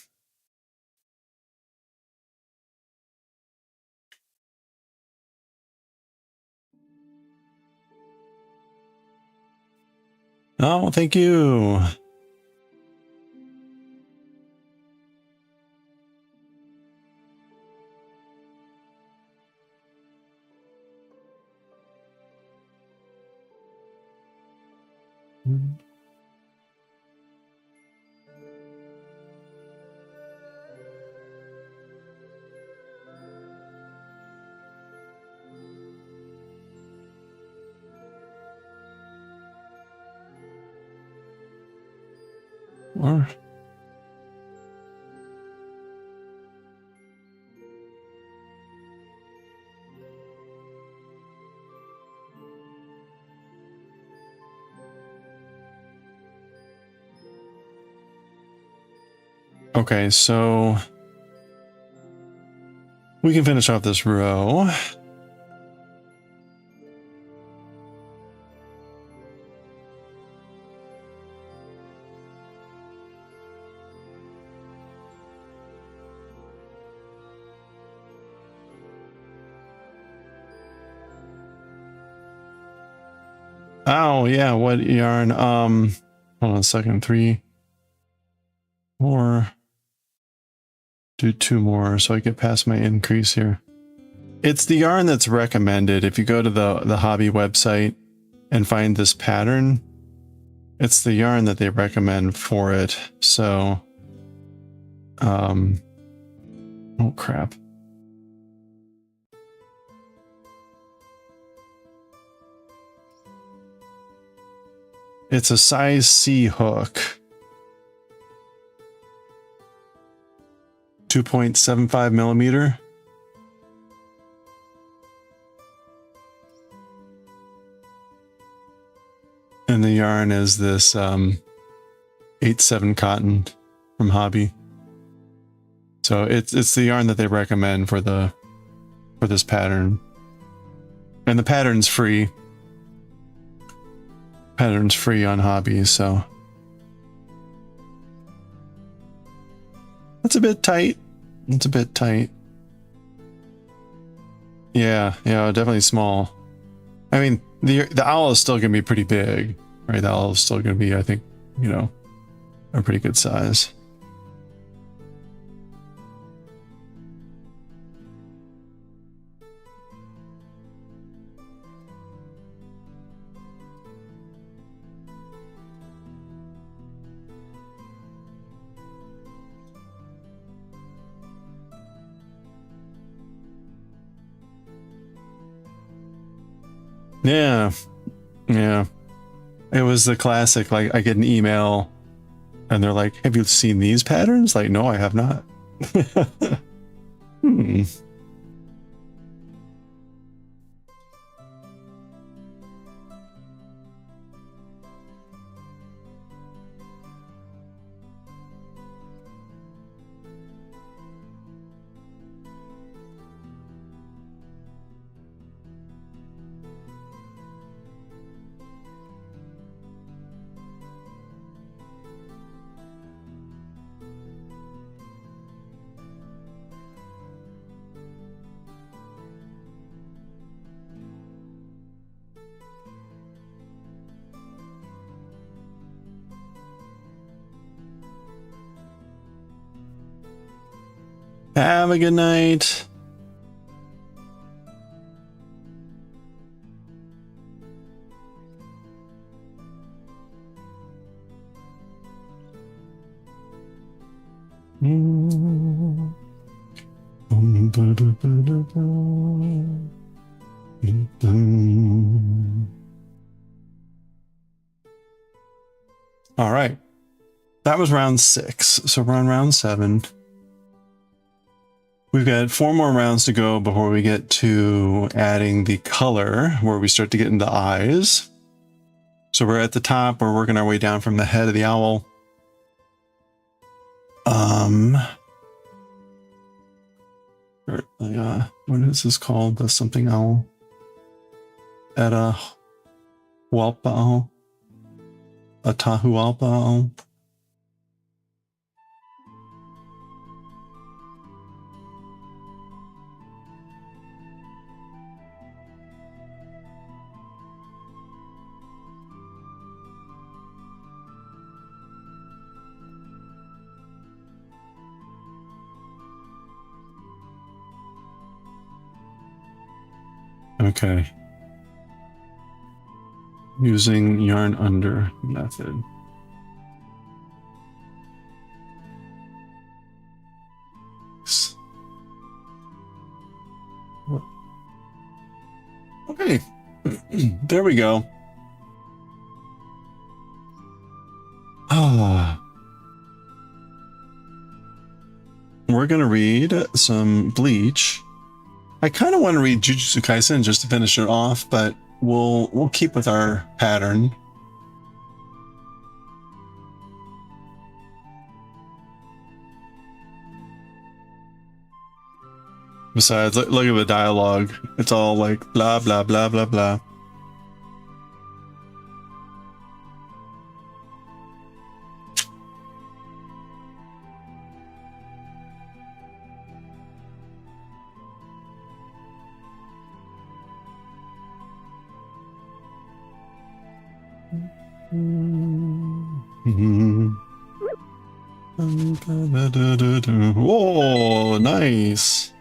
Oh, thank you. Or Okay, so we can finish off this row. Oh yeah, what yarn? Hold on a second. 3, 4. Do 2 more so I get past my increase here. It's the yarn that's recommended. If you go to the hobby website and find this pattern, it's the yarn that they recommend for it. So, oh crap. It's a size C hook. 2.75 millimeter. And the yarn is this 8/7 cotton from Hobby. So it's the yarn that they recommend for this pattern. And the pattern's free. Pattern's free on Hobby, so that's a bit tight. It's a bit tight. Yeah, definitely small. I mean, the owl is still gonna be pretty big, right? The owl is still gonna be, I think, you know, a pretty good size. Yeah. It was the classic, like, I get an email and they're like, have you seen these patterns? Like, no, I have not. Have a good night. All right. That was round 6. So we're on round 7. We've got 4 more rounds to go before we get to adding the color, where we start to get into eyes. So we're at the top. We're working our way down from the head of the owl. What is this called? The something owl? At a Hualpa owl? A Tahualpa owl? Okay. Using yarn under method. Okay. There we go. We're going to read some Bleach. I kind of want to read Jujutsu Kaisen just to finish it off, but we'll keep with our pattern. Besides, look at the dialogue. It's all like blah, blah, blah, blah, blah. Whoa, nice.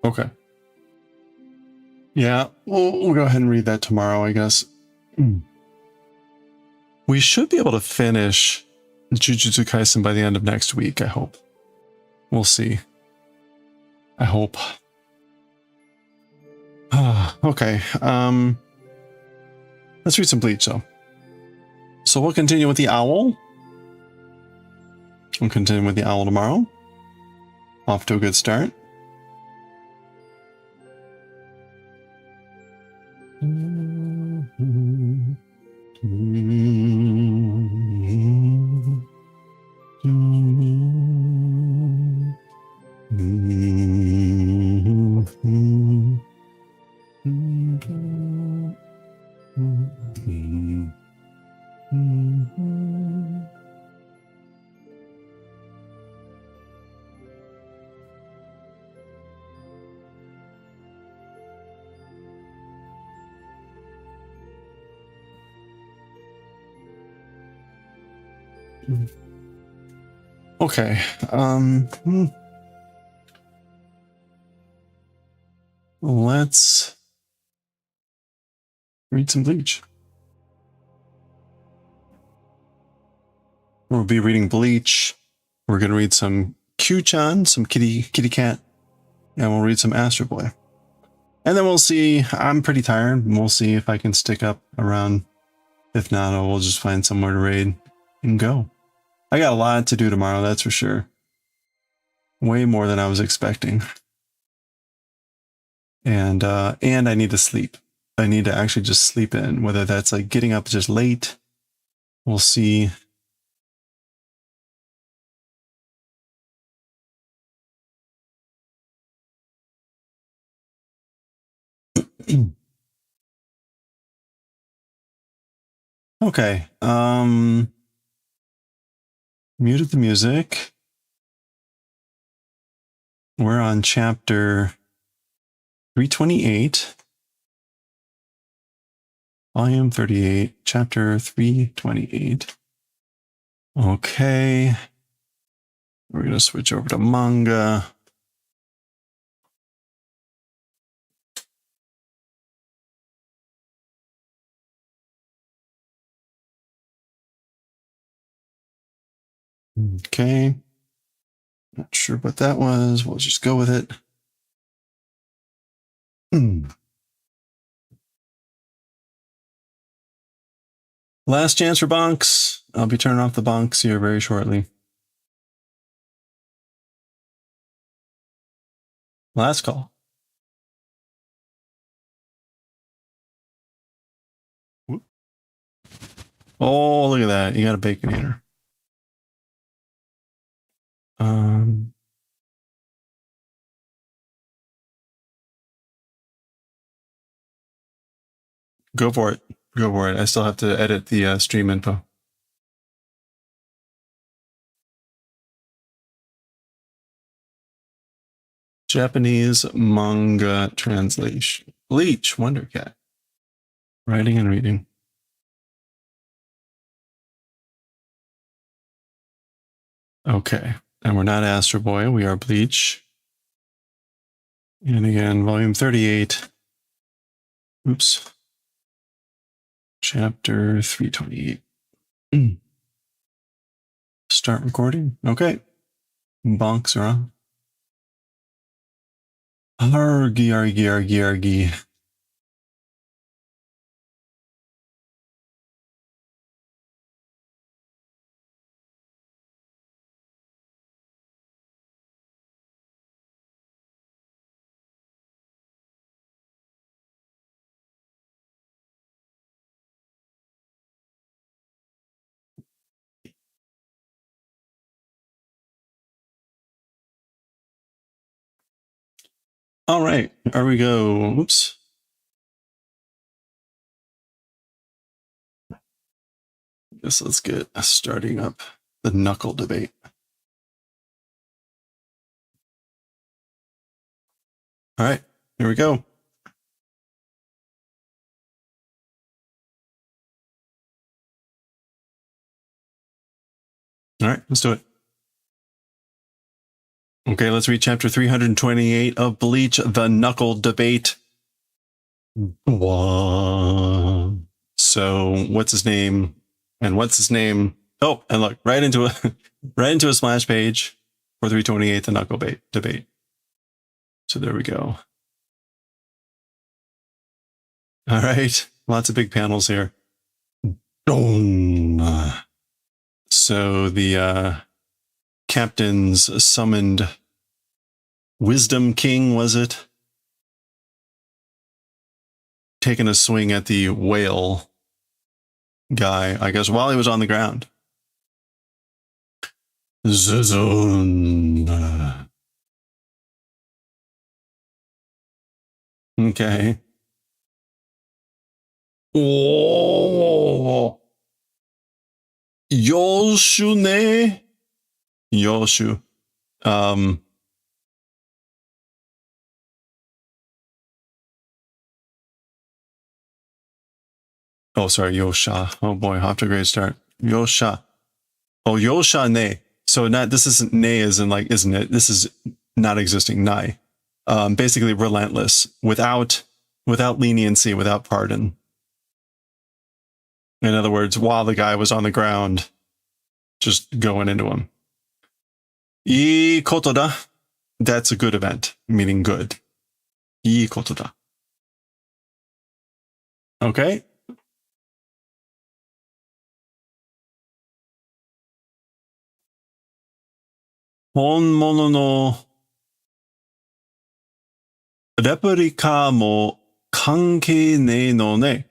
Okay. Yeah, we'll go ahead and read that tomorrow, I guess. We should be able to finish Jujutsu Kaisen by the end of next week, I hope. We'll see. I hope. Okay. Let's read some Bleach, though. So we'll continue with the owl. We'll continue with the owl tomorrow. Off to a good start. Okay. Let's read some Bleach. We'll be reading Bleach. We're gonna read some Kyuu-chan, some kitty cat, and we'll read some AstroBoy. And then we'll see. I'm pretty tired. We'll see if I can stick up around. If not, we'll just find somewhere to raid and go. I got a lot to do tomorrow, that's for sure. Way more than I was expecting. And I need to sleep. I need to actually just sleep in, whether that's like getting up just late. We'll see. Okay. Muted the music. We're on chapter 328. Volume 38, chapter 328. Okay. We're going to switch over to manga. Okay. Not sure what that was. We'll just go with it. Last chance for bonks. I'll be turning off the bonks here very shortly. Last call. Whoop. Oh, look at that. You got a Baconator. Go for it. Go for it. I still have to edit the stream info. Japanese manga translation. Bleach, WonderCat. Writing and reading. Okay. And we're not AstroBoy. We are Bleach. And again, volume 38. Oops. Chapter 328. Start recording. Okay. Bonks are on. Argy, argy, argy, argy. All right, here we go. Oops. Guess let's get starting up the knuckle debate. All right, here we go. All right, let's do it. Okay, let's read chapter 328 of Bleach, the knuckle debate. So, what's his name? And what's his name? Oh, and look, right into a splash page for 328, the knuckle debate. So there we go. All right, lots of big panels here. So the captains summoned Wisdom King, was it? Taking a swing at the whale guy, I guess, while he was on the ground. Okay. Oh, Yoshu ne? Yoshu. Oh, sorry, Yosha. Oh boy, off to a great start. Yosha. Oh, Yosha ne. So not, this isn't ne as in like, isn't it? This is not existing, nai. Basically relentless, without leniency, without pardon. In other words, while the guy was on the ground, just going into him. Ii koto da. That's a good event, meaning good. Ii koto da. Okay. Honmono no replica mo kankei nei no ne.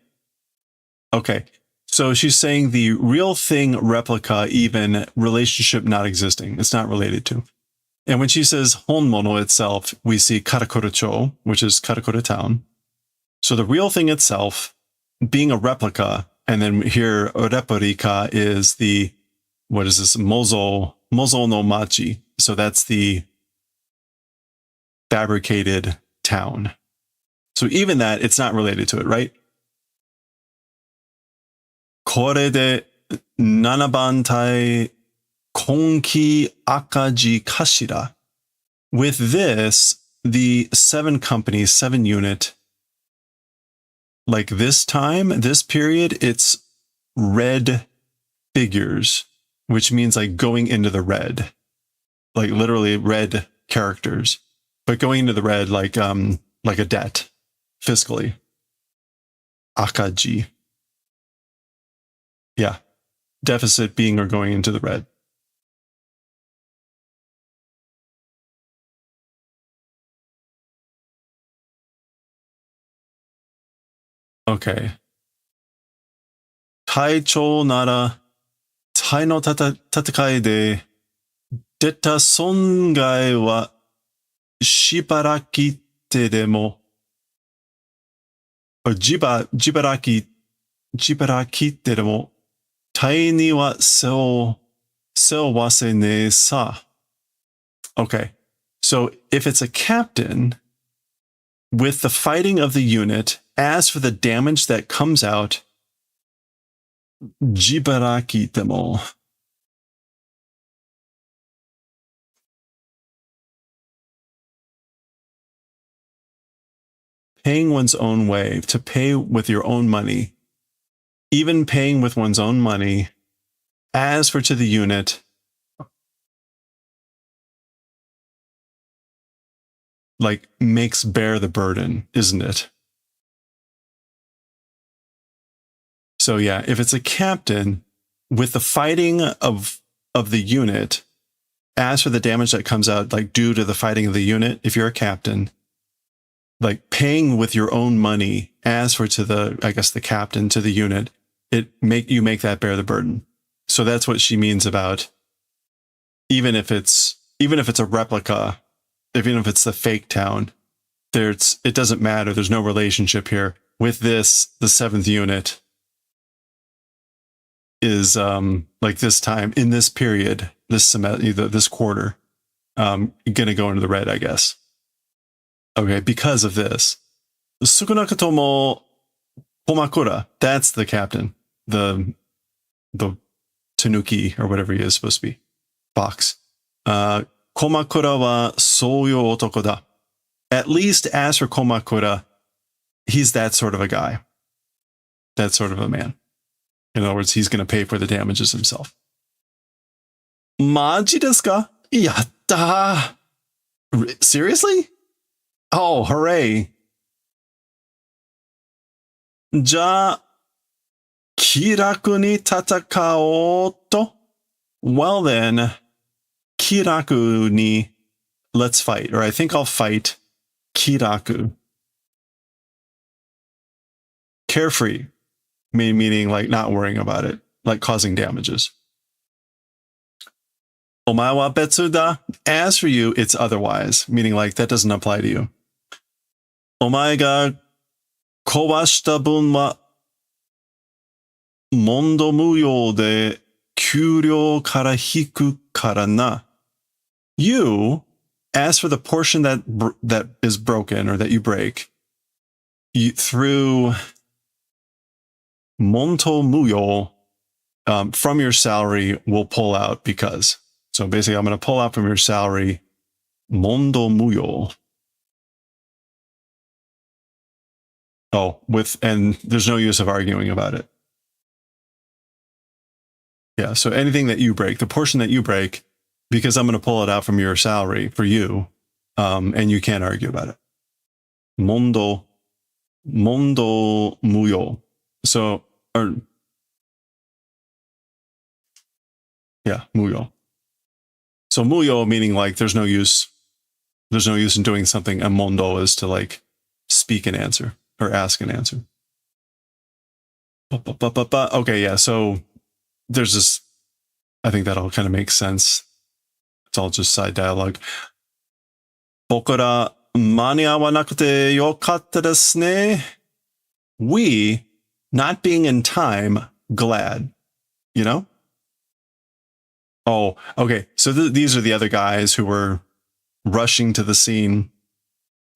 Okay. So she's saying the real thing replica, even relationship not existing. It's not related to. And when she says honmono itself, we see Karakura-cho, which is Karakura town. So the real thing itself being a replica, and then here replica is the, what is this? Mozo no machi. So that's the fabricated town. So even that, it's not related to it, right? これで7番隊今期赤字かしら. With this, the 7 companies, 7 unit, like this time, this period, it's red figures, which means like going into the red, like literally red characters, but going into the red like a debt fiscally. Akaji. Yeah. Deficit being or going into the red. Okay. 隊長なら、隊の戦いで出た損害はしばらきってでも、じばらきってでも、隊には背負わせねえさ。Okay. So if it's a captain, with the fighting of the unit, as for the damage that comes out, jibaraki demo. Paying one's own way, to pay with your own money, even paying with one's own money, as for to the unit, like makes bear the burden, isn't it? So yeah, if it's a captain with the fighting of the unit, as for the damage that comes out, like due to the fighting of the unit, if you're a captain, like paying with your own money, as for to the, I guess the captain, to the unit, you make that bear the burden. So that's what she means about even if it's a replica, even if it's the fake town, it doesn't matter. There's no relationship here. With this, the 7th unit is like this time in this period, this semester, this quarter, gonna go into the red, I guess. Okay, because of this. Sukunakatomo Komakura, that's the captain. The Tanuki or whatever he is supposed to be. Box. Komakura wa souyo otoko da. At least as for Komakura, he's that sort of a guy. That sort of a man. In other words, he's going to pay for the damages himself. Maji desu ka? Yatta! Seriously? Oh, hooray. Ja, kiraku ni tatakao to? Well then, kiraku ni, let's fight. Or I think I'll fight kiraku. Carefree. Meaning like not worrying about it, like causing damages. Omae wa betsu da. As for you, it's otherwise, meaning like that doesn't apply to you. Omae ga kowashita bun wa mondo muyo de kyuryo kara hiku kara na. You, as for the portion that is broken or that you break, through Monto Muyo, from your salary will pull out because. So basically I'm going to pull out from your salary Mondo Muyo. Oh, and there's no use of arguing about it. Yeah, so anything that you break, the portion that you break, because I'm going to pull it out from your salary for you, and you can't argue about it. Mondo Muyo. So, Muyo. So Muyo meaning like there's no use in doing something, and Mondo is to like speak an answer or ask an answer. Okay, yeah, so there's this, I think that'll kind of make sense. It's all just side dialogue. Bokura mani awanakute yokatta desu ne. We, not being in time, glad. You know? Oh, okay. So these are the other guys who were rushing to the scene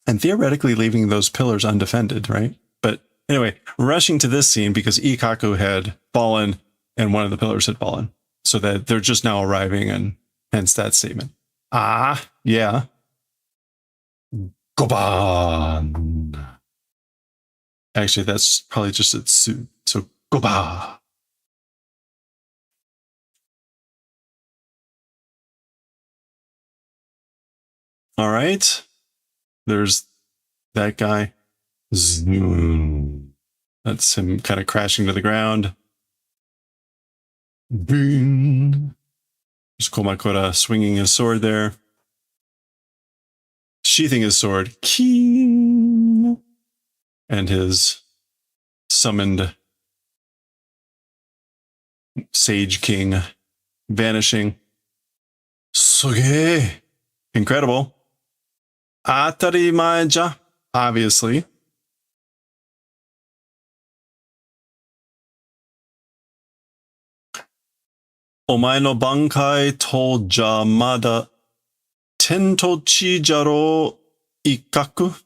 and theoretically leaving those pillars undefended, right? But anyway, rushing to this scene because Ikkaku had fallen and one of the pillars had fallen. So that they're just now arriving, and hence that statement. Ah, yeah. Goban. Actually, that's probably just a suit. So, goba. All right. There's that guy. Zoom. That's him kind of crashing to the ground. Boom. There's Komakura swinging his sword there. Sheathing his sword. King. And his summoned Sage King vanishing. Suge. Incredible. Atarimae ja. Obviously. Omae no bankai to ja mada tento chi jaro ikkaku.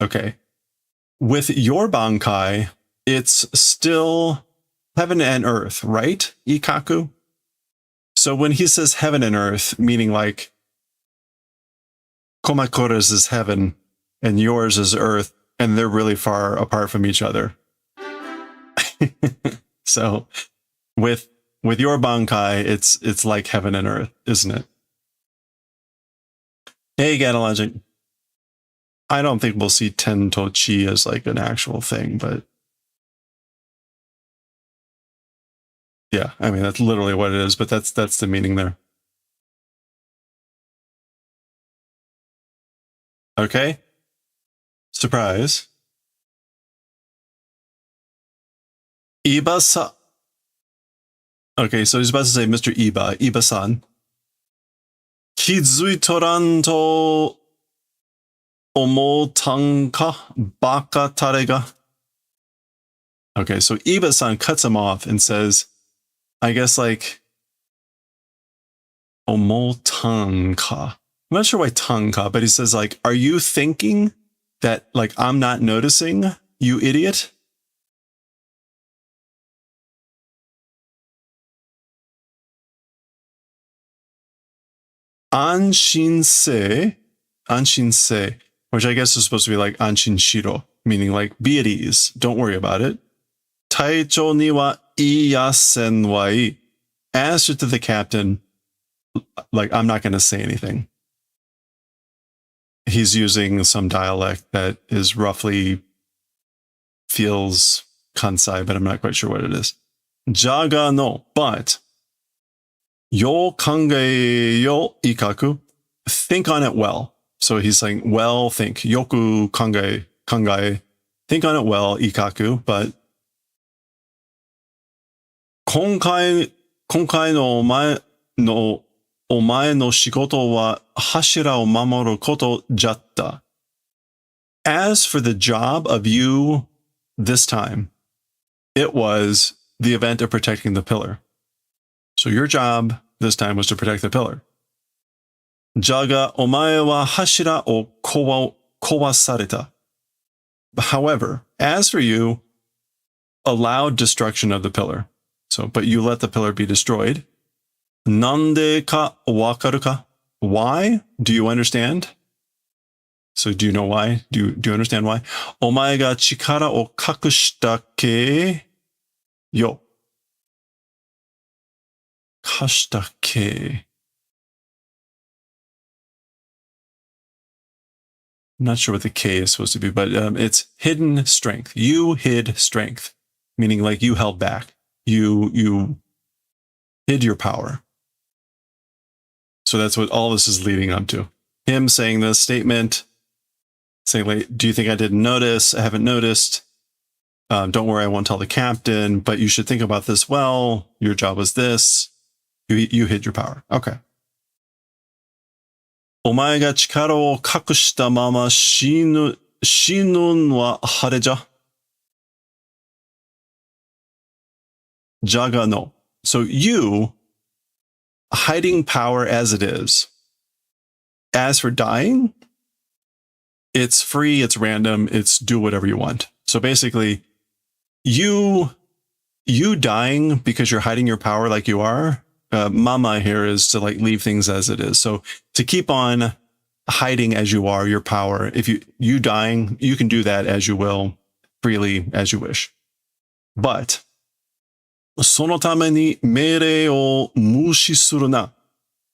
Okay. With your bankai, it's still heaven and earth, right? Ikkaku. So when he says heaven and earth, meaning like Komakura's is heaven and yours is earth, and they're really far apart from each other. So with your bankai, it's like heaven and earth, isn't it? Hey, Gatalogic. I don't think we'll see Tentochi as like an actual thing, but yeah, I mean that's literally what it is, but that's the meaning there. Okay. Surprise. Iba-san. Okay, so he's about to say Mr. Iba-san. Kizuitoran to omotanka baka tarega. Okay, so Iba-san cuts him off and says, I guess like omotanka. I'm not sure why tanka, but he says like, are you thinking that like I'm not noticing, you idiot? Anshinsei, which I guess is supposed to be like anshinshiro, meaning like be at ease, don't worry about it. Taichou ni wa iyasen wai. Answer to the captain, like I'm not going to say anything. He's using some dialect that is roughly feels Kansai, but I'm not quite sure what it is. Jaga no, but yo kange yo ikaku, think on it well. So he's saying, well, think. Yoku kangai, think on it well, ikaku, but konkai no omae no shigoto wa hashira o mamoru koto jatta. As for the job of you this time, it was the event of protecting the pillar. So your job this time was to protect the pillar. Jaga omae wa hashira o kowasareta. However, as for you, allowed destruction of the pillar. So, but you let the pillar be destroyed. Nande ka wakaru ka? Why? Do you understand? So do you know why? Do you understand why? Omae ga chikara o kakushita ke yo. Kashita ke. I'm not sure what the K is supposed to be, but it's hidden strength. You hid strength, meaning like you held back. You hid your power. So that's what all this is leading up to. Him saying this statement, saying like, do you think I didn't notice? I haven't noticed. Don't worry, I won't tell the captain, but you should think about this well. Your job was this. You hid your power. Okay. お前が力を隠したまま死ぬのは晴れじゃ。Jaga no. So you, hiding power as it is. As for dying, it's free, it's random, it's do whatever you want. So basically, you dying because you're hiding your power like you are, mama here is to like leave things as it is. So to keep on hiding as you are your power, if you dying, you can do that as you will, freely as you wish. But そのために命令を無視するな.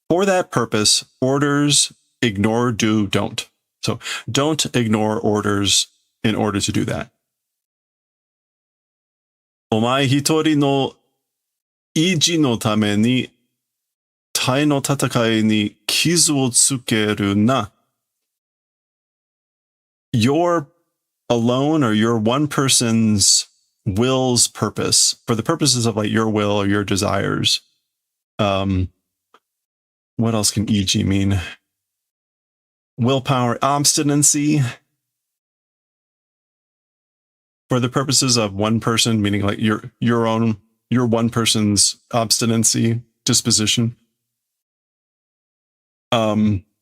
For that purpose, orders, ignore, do, don't. So don't ignore orders in order to do that. お前一人の維持のために隊の戦いに傷をつけるな. Your alone or your one person's will's purpose, for the purposes of like your will or your desires. What else can EG mean? Willpower, obstinacy. For the purposes of one person, meaning like your one person's obstinacy, disposition. Don't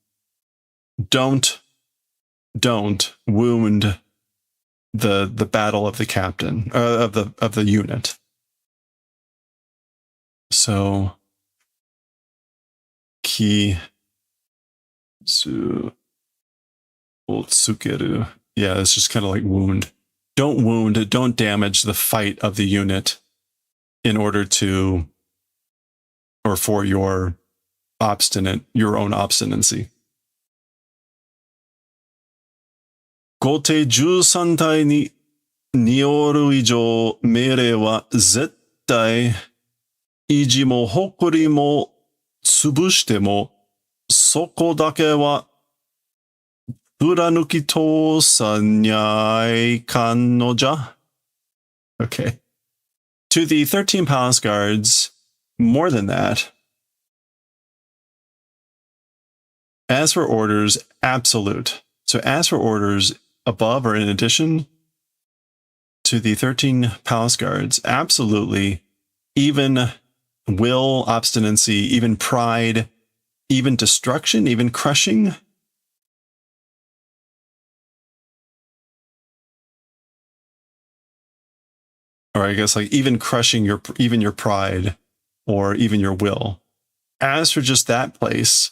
wound the battle of the captain, of the unit. So ki su tsukeru. Yeah, it's just kind of like wound. Don't wound, don't damage the fight of the unit in order to, or for your own obstinacy. 後手13体による以上命令は絶対意地も誇りも潰してもそこだけは貫き通さにゃいかんのじゃ. Okay. To the 13 palace guards, more than that. As for orders, absolute. So as for orders above or in addition to the 13 palace guards, absolutely, even will, obstinacy, even pride, even destruction, even crushing. Or I guess like even crushing your pride or even your will. As for just that place,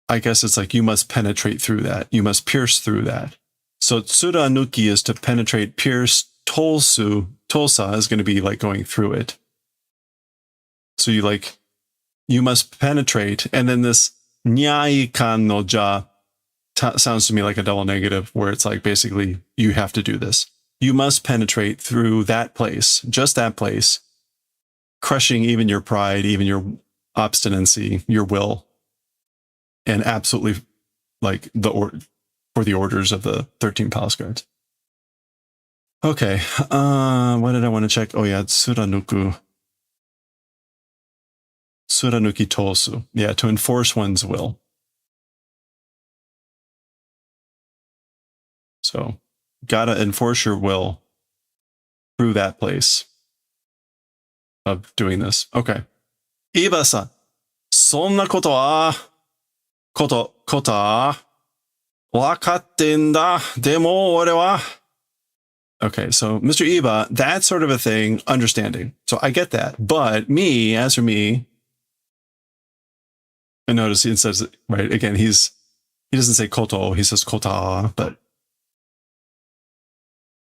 I guess it's like you must penetrate through that. You must pierce through that. So tsuranuki is to penetrate, pierce. Tolsa is going to be like going through it. So you must penetrate. And then this nyai kan no ja sounds to me like a double negative where it's like basically you have to do this. You must penetrate through that place, just that place, crushing even your pride, even your obstinacy, your will, and absolutely like for the orders of the 13 palace guards. Okay, what did I want to check? Oh yeah, Tsuranuki Tosu. Yeah, to enforce one's will. So, gotta enforce your will through that place of doing this. Okay. Iba-san, そんなことは、わかってんだ。でも俺は。Okay, so Mr. Iba, that's sort of a thing, understanding. So I get that. But me, as for me, I notice he says, right, again, he doesn't say koto, he says kota, but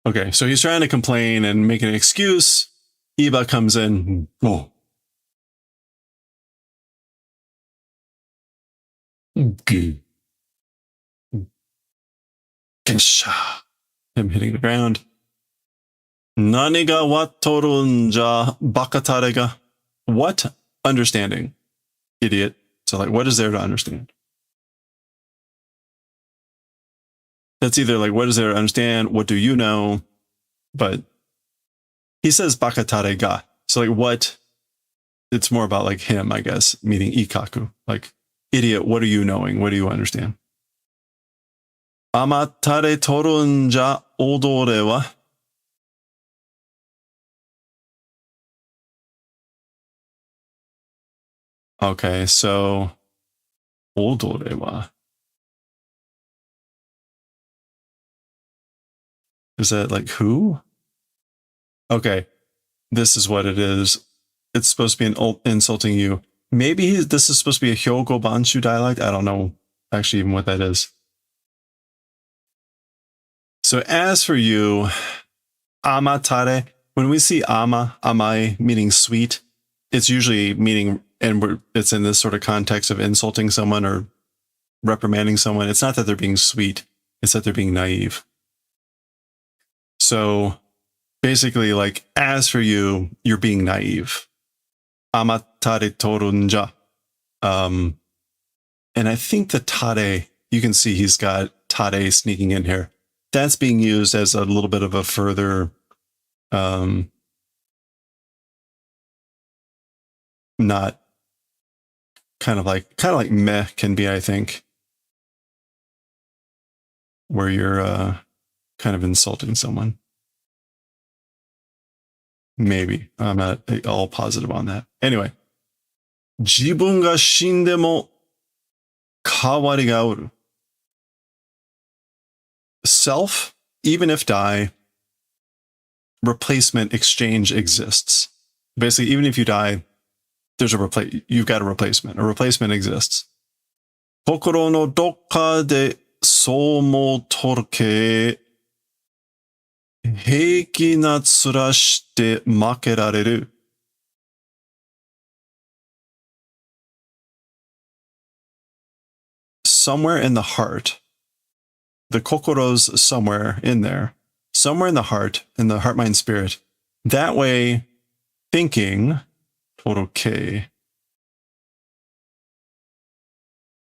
okay, so he's trying to complain and make an excuse. Iba comes in. Oh. Gensha. Him hitting the ground. Nani ga watorun ja bakatare ga. What understanding? Idiot. So like, what is there to understand? That's either like, what is there to understand? What do you know? But he says bakatare ga. So like what? It's more about like him, I guess, meaning ikaku. Like, idiot, what are you knowing? What do you understand? Amatare torun ja odore wa. Okay, so odore wa. Is that like who? Okay, this is what it is. It's supposed to be insulting you. Maybe this is supposed to be a Hyogo Banshu dialect. I don't know actually even what that is. So as for you, amatare, when we see amai meaning sweet, it's usually meaning, and it's in this sort of context of insulting someone or reprimanding someone. It's not that they're being sweet, it's that they're being naive. So basically, like, as for you, you're being naive. Amatare torunja. And I think the tare, you can see he's got tare sneaking in here. That's being used as a little bit of a further, not kind of like meh can be, I think, where you're kind of insulting someone. Maybe. I'm not all positive on that. Anyway. 自分が死んでも代わりがおる. Self, even if die, replacement exchange exists. Basically, even if you die, there's you've got a replacement. A replacement exists. 心のどっかでそう思うとるけ平気な面して負けられる. Somewhere in the heart. The kokoro's somewhere in there. Somewhere in the heart, mind, spirit. That way, thinking, total K.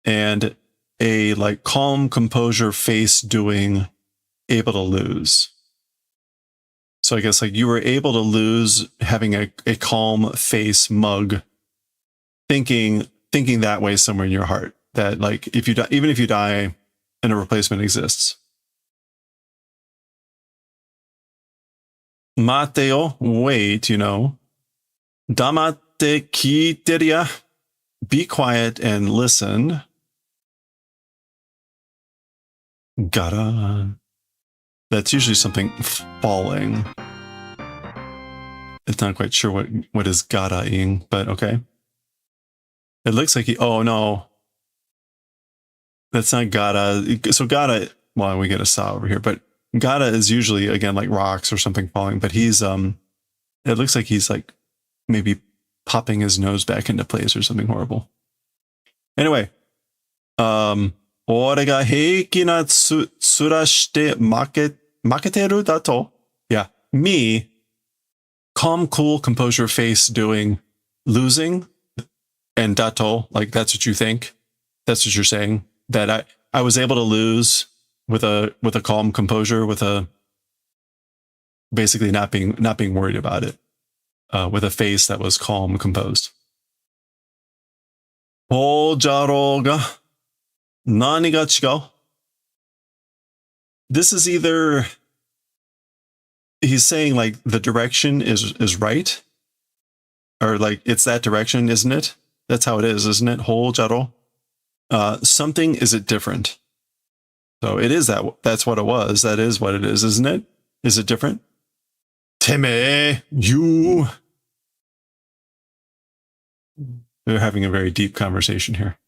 And a like calm composure face doing, able to lose. So I guess like you were able to lose having a calm face mug, thinking that way somewhere in your heart. That like if you die, even if you die and a replacement exists. Mateo, wait, you know. Damate kiteria. Be quiet and listen. Gara. That's usually something falling. It's not quite sure what is gara-ing, but okay. It looks like oh no. That's not gara. So gara, well, we get a sa over here, but gara is usually, again, like rocks or something falling, but he's, it looks like he's like maybe popping his nose back into place or something horrible. Anyway, 俺が平気な面して負けてるだと? Yeah, me, calm, cool, composure face doing, losing, and dato, like that's what you think. That's what you're saying. That I was able to lose with a calm composure, with a basically not being worried about it, with a face that was calm, composed. Hojaroga. Nani ga chigau? This is either he's saying like the direction is right, or like it's that direction, isn't it? That's how it is, isn't it? Hojaro. Something, is it different? So it is that's what it was. That is what it is, isn't it? Is it different? Teme, you. They're having a very deep conversation here.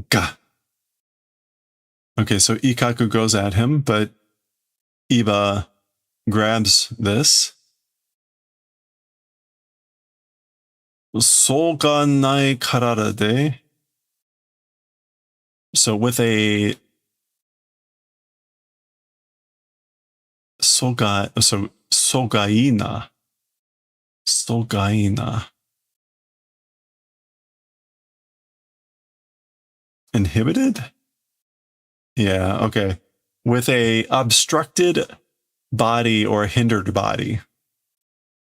Ga. Okay, so Ikaku goes at him, but Iba grabs this. Soga nai karara de. So with a sogaina. Inhibited? Yeah, okay. With a obstructed body or hindered body.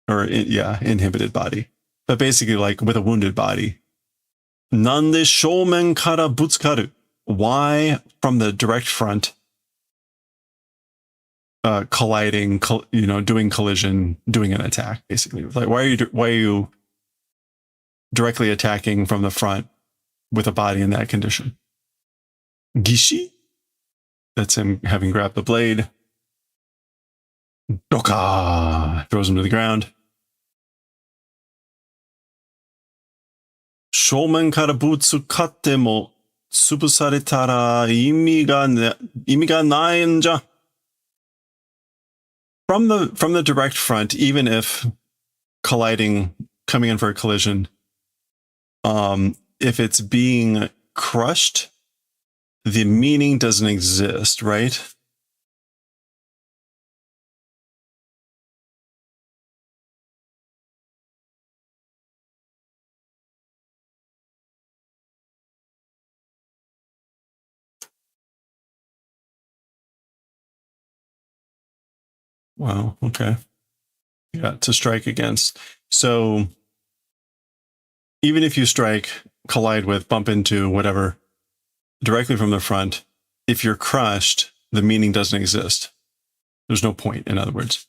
Or, yeah, inhibited body. But basically like with a wounded body. Nande shoumen kara butsukaru. Why from the direct front colliding, doing collision, doing an attack, basically. Like why are you directly attacking from the front with a body in that condition? Gishi? That's him having grabbed the blade. Doka! Throws him to the ground. Shoumen kara butsukatte mo tsubusaretara imi ga naiんじゃ. From the direct front, even if colliding, coming in for a collision, if it's being crushed, the meaning doesn't exist, right? Wow, okay. Yeah, to strike against. So even if you strike, collide with, bump into, whatever, directly from the front, if you're crushed, the meaning doesn't exist. There's no point, in other words.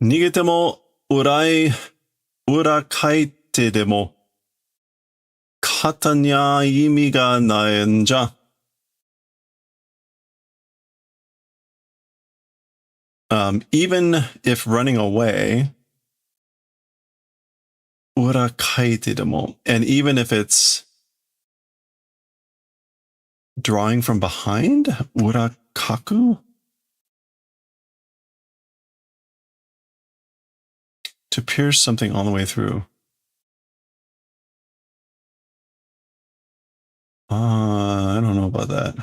Nigete mo urakaite demo kata nya imi ga naiんじゃ. Even if running away, urakaite demo, and even if it's drawing from behind, urakaku, To pierce something all the way through. I don't know about that.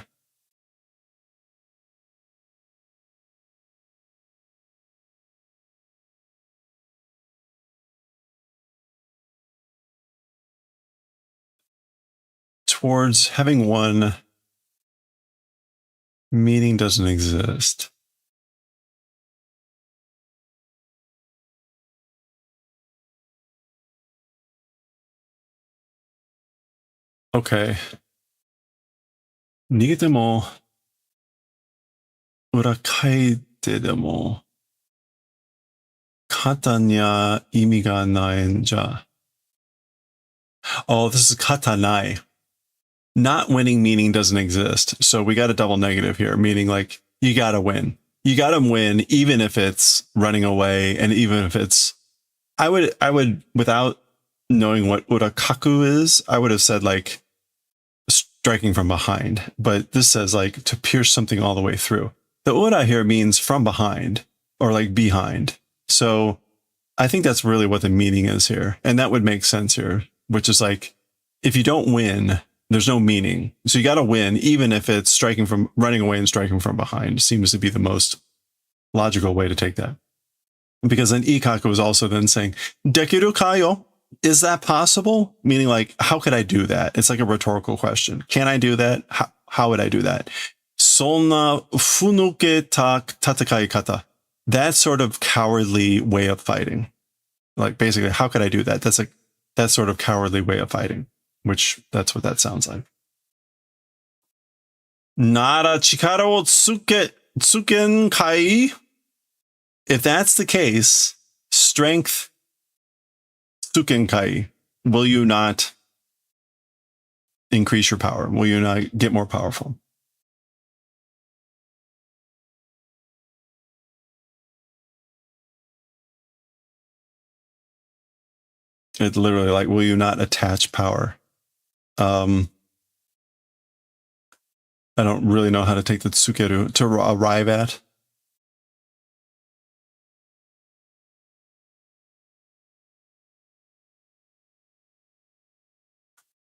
Towards having one meaning doesn't exist. Okay. 逃げても裏返ってでも肩には意味がないんじゃ。Oh, this is katanai. Not winning meaning doesn't exist. So we got a double negative here, meaning like you gotta win. You gotta win even if it's running away and even if it's I would without knowing what urakaku is, I would have said like striking from behind. But this says like to pierce something all the way through. The ura here means from behind or like behind. So I think that's really what the meaning is here. And that would make sense here, which is like if you don't win, there's no meaning. So you got to win, even if it's striking from running away and striking from behind seems to be the most logical way to take that. Because then Ikaku was also then saying, Dekiru kayo, is that possible? Meaning like, how could I do that? It's like a rhetorical question. Can I do that? How would I do that? Sonna funuketa tatakai kata. That sort of cowardly way of fighting. Like basically, how could I do that? That's like that sort of cowardly way of fighting. Which that's what that sounds like. Nara chikara wo tsuken kai. If that's the case, strength tsuken kai. Will you not increase your power? Will you not get more powerful? It's literally like, will you not attach power? I don't really know how to take the tsukeru to arrive at.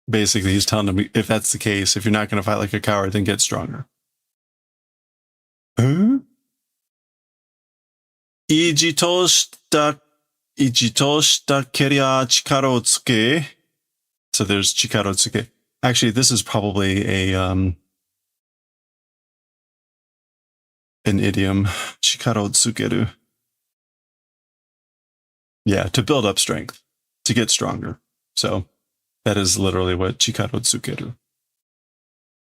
Basically, he's telling them if that's the case, if you're not going to fight like a coward, then get stronger. Huh? Ijito shita keria chikara o tsuke. So there's chikara o tsuke. Actually, this is probably a an idiom. Chikara o tsukeru. Yeah, to build up strength, to get stronger. So that is literally what chikara o tsukeru.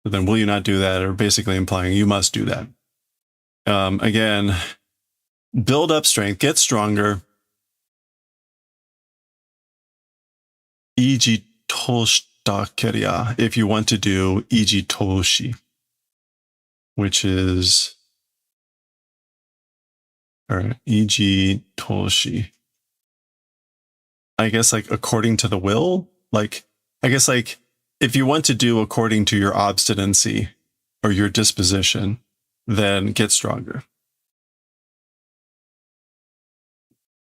So then will you not do that? Or basically implying you must do that. Again, build up strength, get stronger. Iji toshita keria, if you want to do iji toshi, which is, or iji toshi. I guess like according to the will, like, I guess like if you want to do according to your obstinacy or your disposition, then get stronger.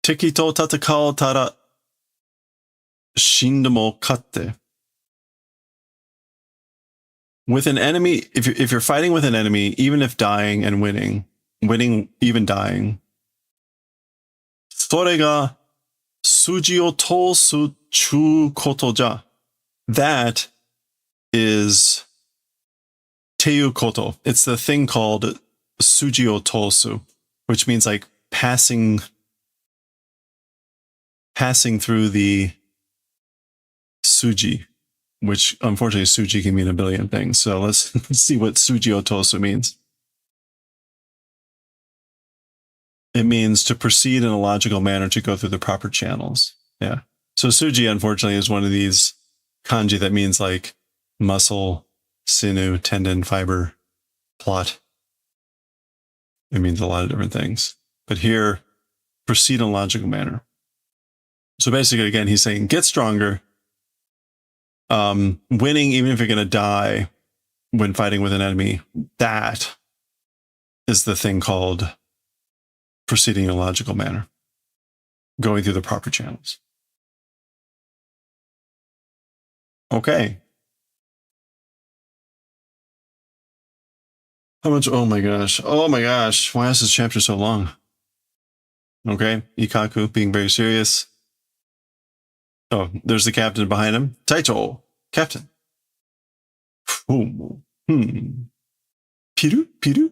Tiki to tatakao tara shindemo katte. With an enemy, if you're fighting with an enemy, even if dying and winning, even dying, それが筋を通すちゅうことじゃ. That is ていうこと. It's the thing called 筋を通す, which means like passing through the suji, which unfortunately suji can mean a billion things. So let's see what suji o tosu means. It means to proceed in a logical manner, to go through the proper channels. Yeah. So suji, unfortunately, is one of these kanji that means like muscle, sinew, tendon, fiber, plot. It means a lot of different things. But here, proceed in a logical manner. So basically, again, he's saying, get stronger. Winning, even if you're going to die when fighting with an enemy, that is the thing called proceeding in a logical manner. going through the proper channels. Okay. How much? Oh my gosh. Oh my gosh. Why is this chapter so long? Okay. Ikaku being very serious. Oh, there's the captain behind him. Taito. Captain. Ooh. Piru? Piru?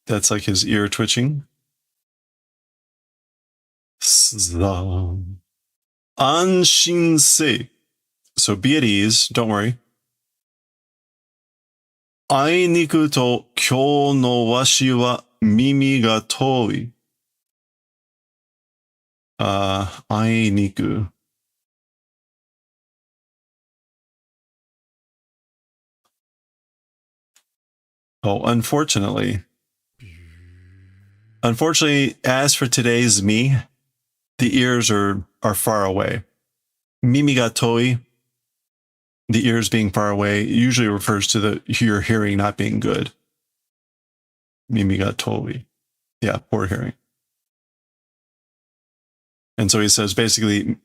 That's like his ear twitching. Anshinsei. So be at ease. Don't worry. Ainiku to kyou no washi wa mimi ga toi. Ainiku. Oh, unfortunately. Unfortunately, as for today's me, the ears are far away. Mimi ga toi, the ears being far away, usually refers to your hearing not being good. Mimi ga toi. Yeah, poor hearing. And so he says basically,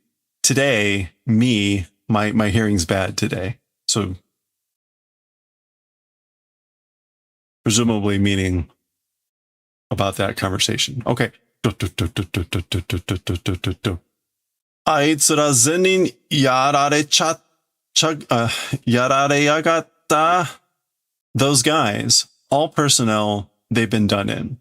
today, me, my hearing's bad today. So presumably meaning about that conversation. Okay. あいつら全員やられやがった. Those guys, all personnel, they've been done in,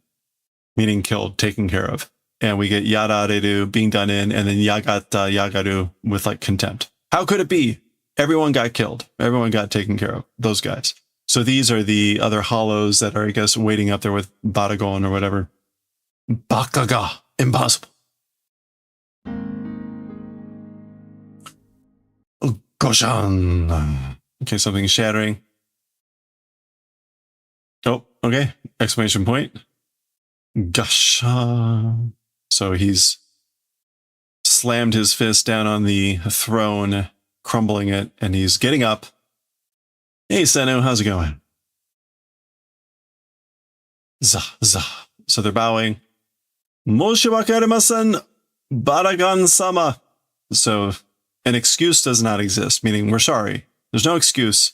meaning killed, taken care of. And we get yarareru, being done in, and then yagatta, yagaru, with like contempt. How could it be? Everyone got killed. Everyone got taken care of. Those guys. So these are the other hollows that are, I guess, waiting up there with Baragon or whatever. Bakaga. Impossible. Goshan. Okay, something's shattering. Oh, okay. Exclamation point. Gasha. So he's slammed his fist down on the throne, crumbling it, and he's getting up. Hey, Senu, how's it going? Zah. So they're bowing. Moshi wakarimasen, Baragan-sama. So an excuse does not exist, meaning we're sorry. There's no excuse,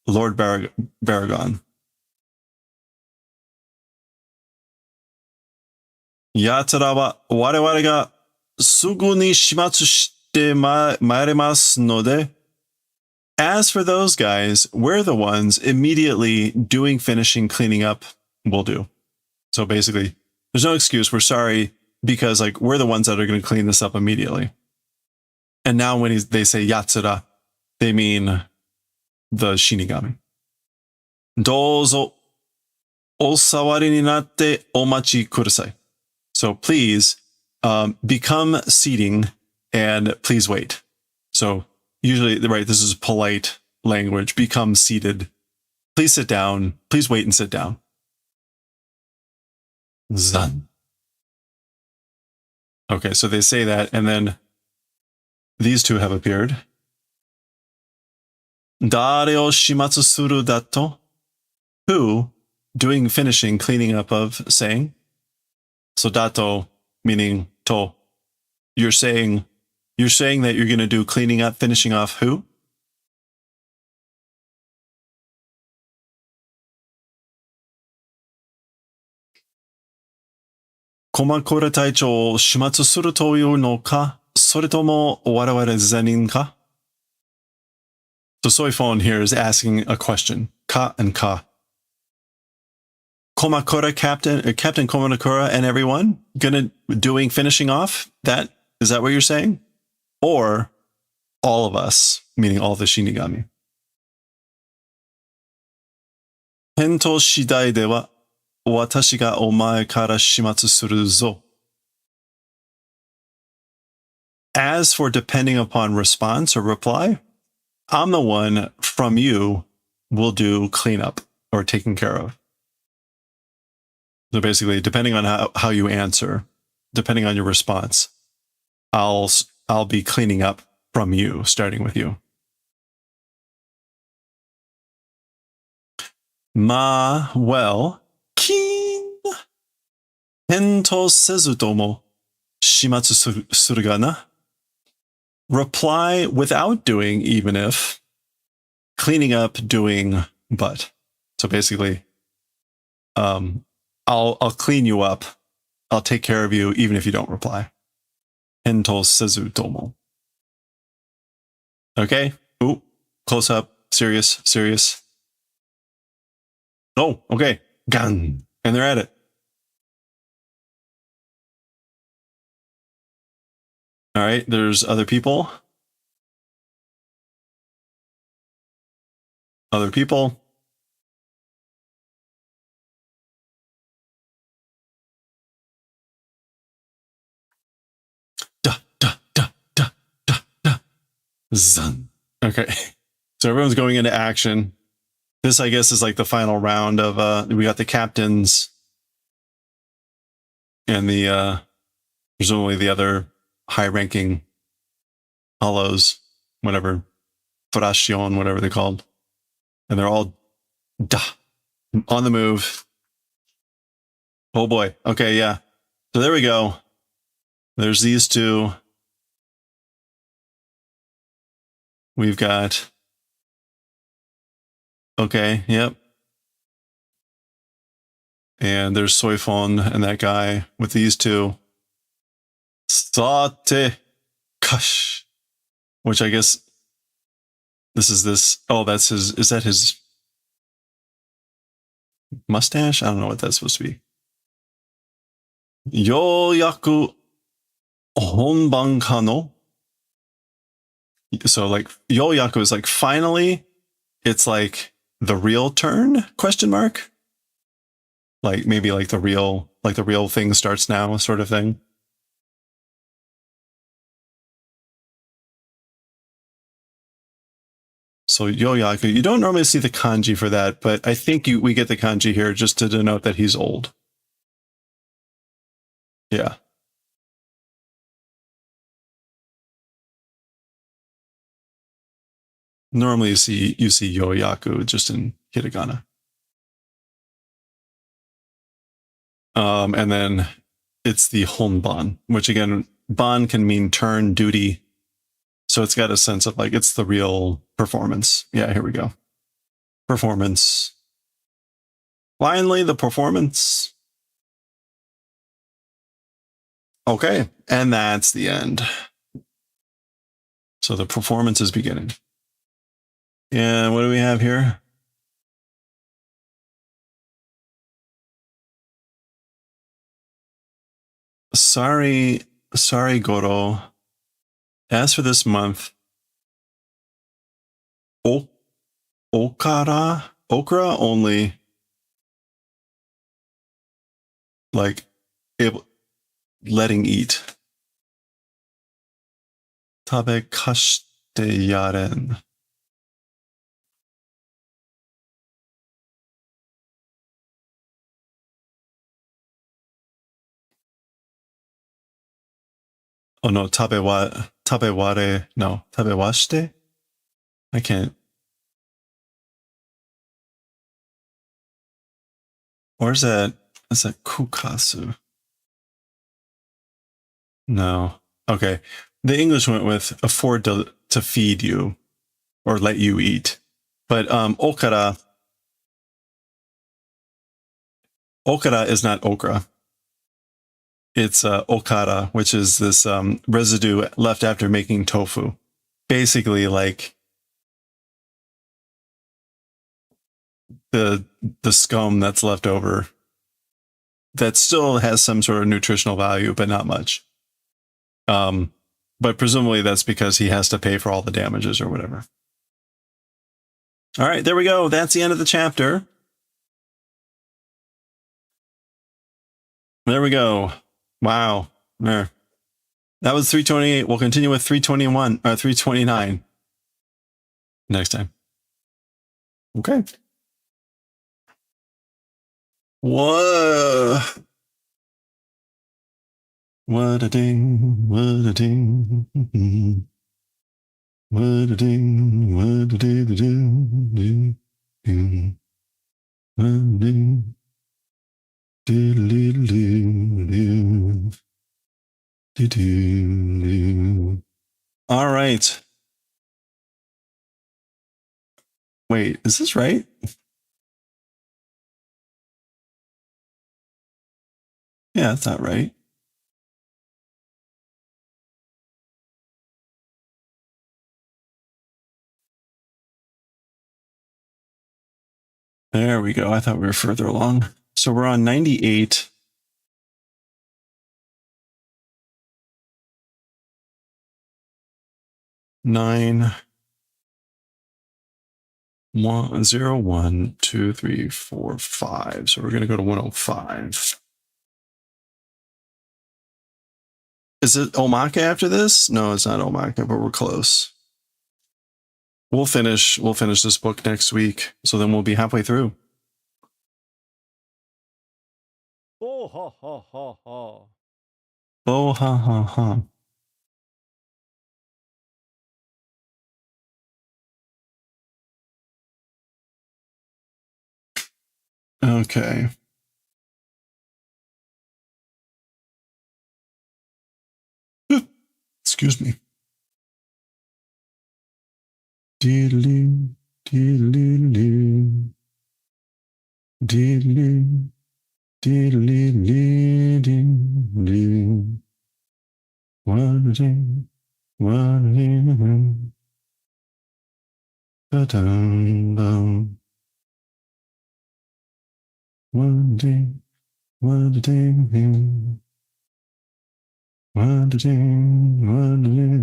Lord Baragon. Yatara wa wareware ga sugu ni shimatsu shite maeremasu node. As for those guys, we're the ones immediately doing finishing, cleaning up, will do. So basically, there's no excuse. We're sorry because like we're the ones that are going to clean this up immediately. And now when they say yatsura, they mean the Shinigami. Dozo osawari ni natte omachi kudasai. So please become seating and please wait. So usually, right, this is polite language. Become seated. Please sit down. Please wait and sit down. Zan. Okay, so they say that, and then these two have appeared. Dare o shimatsu suru dato? Who, doing finishing, cleaning up of, saying. So dato, meaning to. You're saying that you're going to do cleaning up, finishing off who? Komakura Taicho o shimatsu suru to iu no ka? Soretomo waraware zenin ka? So Soifon here is asking a question. Ka and ka. Komakura Captain Komakura and everyone doing finishing off? Is that what you're saying? Or all of us, meaning all the Shinigami. Hento shidai de wa watashi ga omae kara shimatsu suru zo. As for depending upon response or reply, I'm the one from you will do cleanup or taking care of. So basically, depending on how you answer, depending on your response, I'll be cleaning up from you, starting with you. Well, kin hento sezu tomo shimatsu surugana. Reply without doing even if. Cleaning up, doing but. So basically, I'll clean you up. I'll take care of you even if you don't reply. Hento sezu tomo. Okay. Ooh, close up. Serious, serious. Oh, okay. Gan. And they're at it. All right, there's other people. Other people. Da, da, da, da, da, da. Zun. Okay. So everyone's going into action. This, I guess, is like the final round of, we got the captains and the, presumably the other high-ranking hollows, whatever, Fraction, whatever they're called. And they're all on the move. Oh boy. Okay, yeah. So there we go. There's these two. We've got... Okay, yep. And there's Soifon and that guy with these two. Sate Kush. Which I guess this is this. Oh, that's his. Is that his mustache? I don't know what that's supposed to be. Yoyaku honban kano. So like yoyaku is like finally. It's like the real turn? Question mark. Like maybe like the real thing starts now, sort of thing. So yoyaku, you don't normally see the kanji for that, but I think we get the kanji here just to denote that he's old. Yeah. Normally you see yoyaku just in hiragana. And then it's the honban, which again, ban can mean turn, duty. So it's got a sense of like, it's the real performance. Yeah, here we go. Performance. Finally, the performance. Okay, and that's the end. So the performance is beginning. And what do we have here? Sorry, Goro. As for this month, okra only, like, letting eat. Tabe kashite yaren. Oh no, tabeware, no, tabewashite? I can't. Or is that kukasu? No. Okay. The English went with afford to feed you or let you eat. But okra is not okra. It's okara, which is this residue left after making tofu. Basically like the scum that's left over that still has some sort of nutritional value, but not much. But presumably that's because he has to pay for all the damages or whatever. All right, there we go. That's the end of the chapter. There we go. Wow. There. That was 328. We'll continue with 321 or 329 next time. Okay. Whoa. What a ding, what a ding. What a ding, what a ding, ding, ding. What a ding. Do, do, do, do, do. All right. Wait, is this right? Yeah, that's not right. There we go. I thought we were further along. So we're on 98. Nine. 0, 1, 2, 3, 4, 5. So we're going to go to 105. Is it Omaka after this? No, it's not Omaka, but we're close. We'll finish this book next week. So then we'll be halfway through. Oh ha ha ha ha. Oh, ha, ha, ha. Okay. Excuse me. Diddly, diddly, diddly, diddly, diddly. One, ba-dum, one day, one day, one day, one day,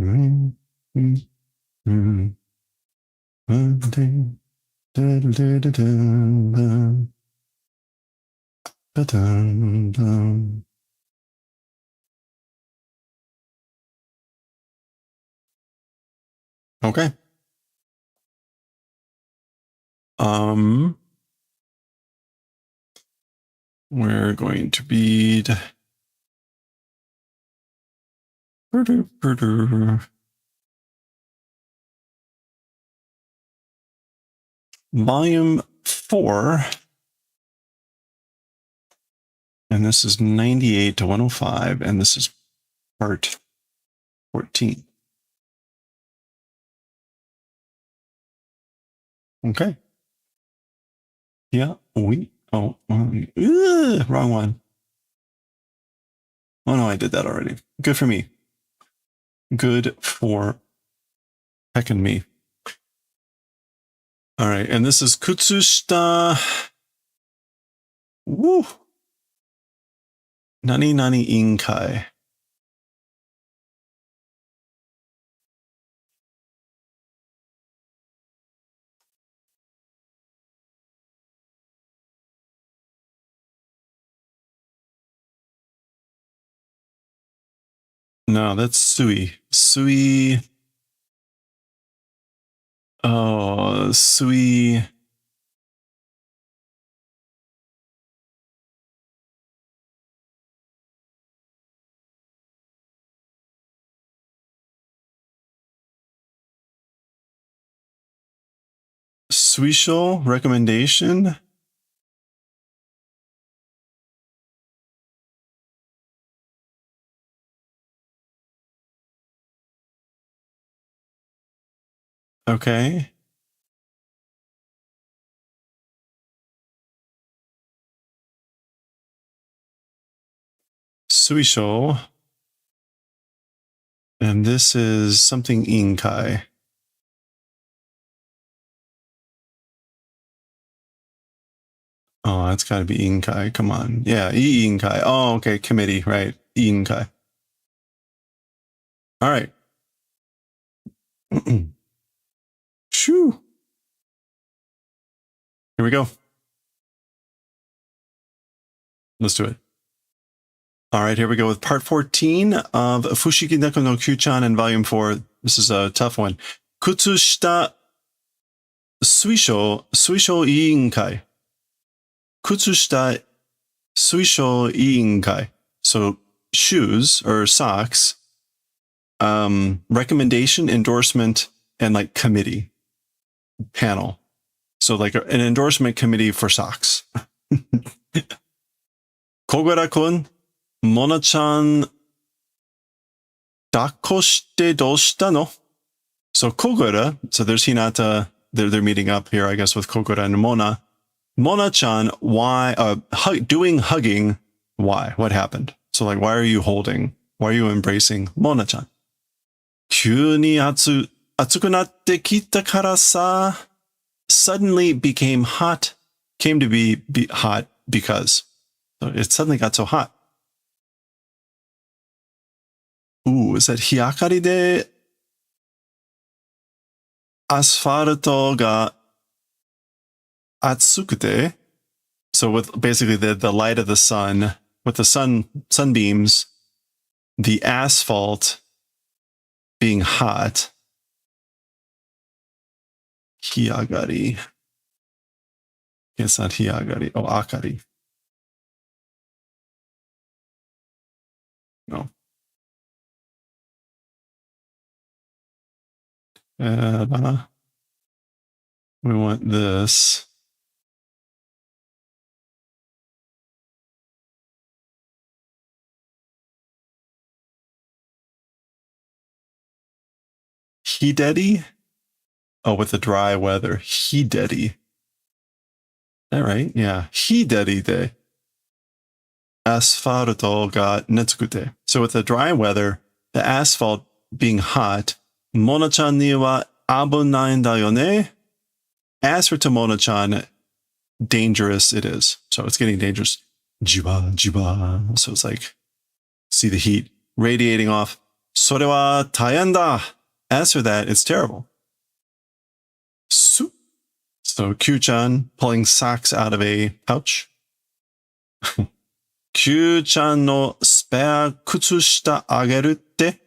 ba-dum. Okay. We're going to be Volume 4. And this is 98 to 105, and this is part 14. Okay. Yeah, wrong one. Oh no, I did that already. Good for me. Good for heckin' me. All right, and this is Kutsushita. Woo. Nani Nani Inkai. No, that's Sui. Sui. Oh, Sui. Suisho recommendation. Okay. Suisho. And this is something Inkai. Oh, that's got to be Inkai. Come on. Yeah, Inkai. Oh, okay. Committee, right. Inkai. All right. Shoo. Here we go. Let's do it. All right, here we go with part 14 of Fushigi Neko no Kyuu-chan in volume 4. This is a tough one. Kutsushita Suisho Iinkai. Kutsushita Suisho Iinkai. So shoes or socks, recommendation, endorsement, and like committee panel. So like an endorsement committee for socks. Kogura-kun, Mona-chan Dakoshite doshita no? So Kogura, so there's Hinata, they're meeting up here, I guess, with Kogura and Mona. Mona-chan, why, doing hugging, why? What happened? So like, why are you holding? Why are you embracing Mona-chan? 急に暑くなってきたからさ. Suddenly became hot, came to be hot because. So it suddenly got so hot. Ooh, is that Hiakari de Asfalto ga atsukute? So with basically the light of the sun, with the sunbeams, the asphalt being hot. Hiagari. It's not Hiagari. Oh, Akari. No. We want this. Hideti? Oh, with the dry weather. Hideti. All right, yeah. Hideti de asfalto ga netsukute. So with the dry weather, the asphalt being hot, Mona-chan ni wa abunai da yo ne? As for to Mona-chan, dangerous it is. So it's getting dangerous. Jiba, jiba. So it's like, see the heat radiating off. Sore wa taian da. As for that, it's terrible. So Kyuu-chan pulling socks out of a pouch. Kyuu-chan no spare kutsushita ageru te.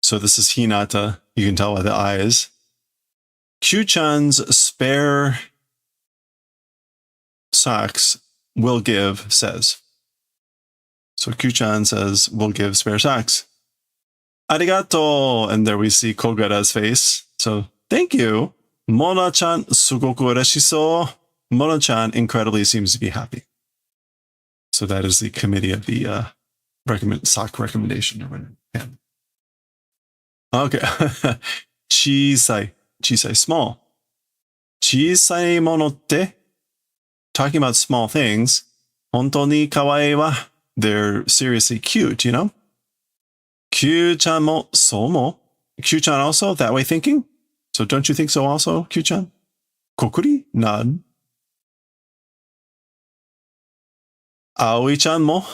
So this is Hinata. You can tell by the eyes. Kyuu-chan's spare socks will give, says. So Kyuu-chan says, we'll give spare socks. Arigato! And there we see Kogura's face. So, thank you. Mona-chan, sugoku ureshisou. Mona-chan incredibly seems to be happy. So that is the committee of the sock recommendation. Yeah. Okay. Chisai, small. Chisai mono te, talking about small things. Hontou ni kawaii wa, they're seriously cute, you know? Kyuu-chan mo sou mo. Kyuu-chan also that way thinking? So don't you think so also, Kyuu-chan? Kokuri? Nod. Aoi-chan mo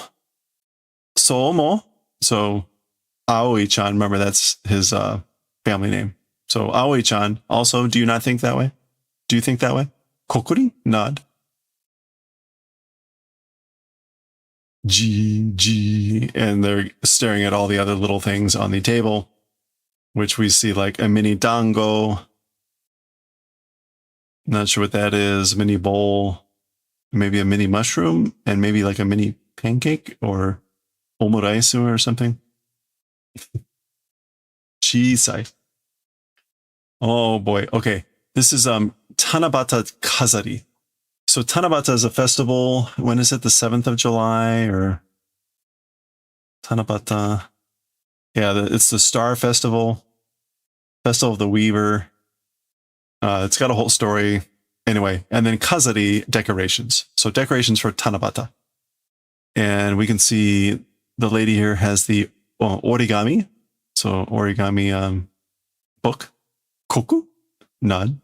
sou mo. So Aoi-chan, remember that's his family name. So Aoi-chan also, do you not think that way? Do you think that way? Kokuri? Nod. G, and they're staring at all the other little things on the table, which we see like a mini dango. Not sure what that is. Mini bowl, maybe a mini mushroom, and maybe like a mini pancake or omuraisu or something. Chisai. Oh boy. Okay. This is Tanabata Kazari. So Tanabata is a festival. When is it? The 7th of July or Tanabata? Yeah, it's the Star Festival. Festival of the Weaver. It's got a whole story. Anyway, and then Kazari, decorations. So decorations for Tanabata. And we can see the lady here has the origami. So origami book. Koku? Nod.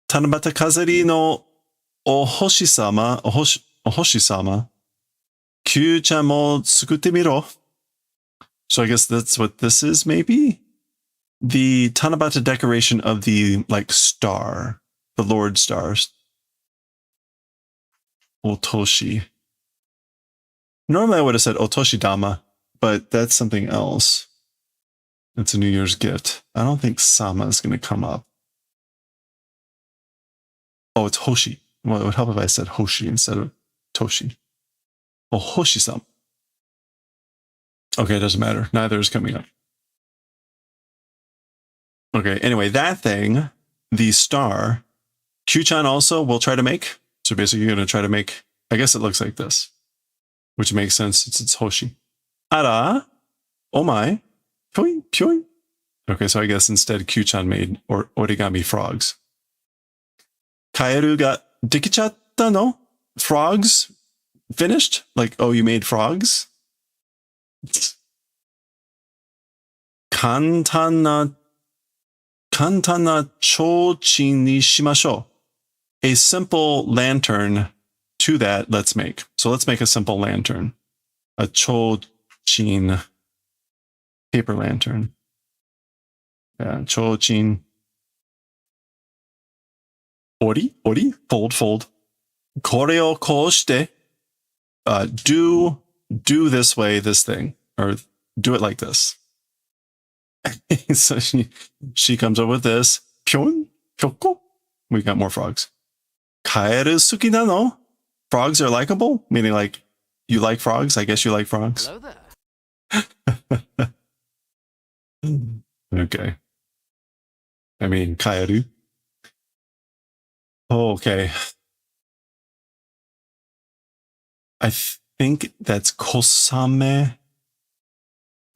Tanabata Kazari no Ohoshi-sama, Kyuu-chan mo tsukute miro. So I guess that's what this is, maybe? The Tanabata decoration of the, like, star. The Lord Stars. Otoshi. Normally I would have said Otoshi-dama, but that's something else. It's a New Year's gift. I don't think Sama is going to come up. Oh, it's Hoshi. Well, it would help if I said Hoshi instead of Toshi. Oh, Hoshi-sama. Okay, it doesn't matter. Neither is coming up. Okay, anyway, that thing, the star, Kyuu-chan also will try to make. So basically you're going to try to make, I guess it looks like this, which makes sense since it's Hoshi. Ara, oh my, Pyoing, pyoing. Okay, so I guess instead Kyuu-chan made origami frogs. Kaeru ga dekichatta no? Frogs finished? Like, oh, you made frogs? Kantana chochi ni shimashou. A simple lantern to that let's make. So let's make a simple lantern. A chochin paper lantern. Yeah, chochin. Ori, fold. Kore o koshite. Do this way, this thing. Or do it like this. So she comes up with this. Pyon, pyoko. We got more frogs. Kaeru suki nano? Frogs are likable? Meaning like, you like frogs? I guess you like frogs. Hello there. Okay. I mean, Kaeru. Oh, okay. I think that's kosame.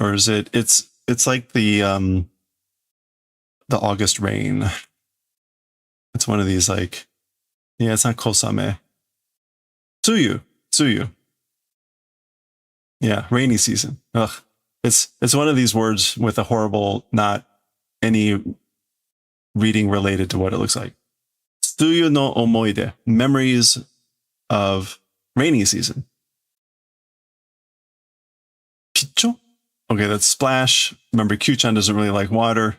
Or is it? It's like the August rain. It's one of these like, yeah, it's not kosame. Tsuyu. Yeah, rainy season. Ugh. It's one of these words with a horrible, not any reading related to what it looks like. Tsuyu no omoide. Memories of rainy season. Picho? Okay, that's splash. Remember, Kyuu-chan doesn't really like water.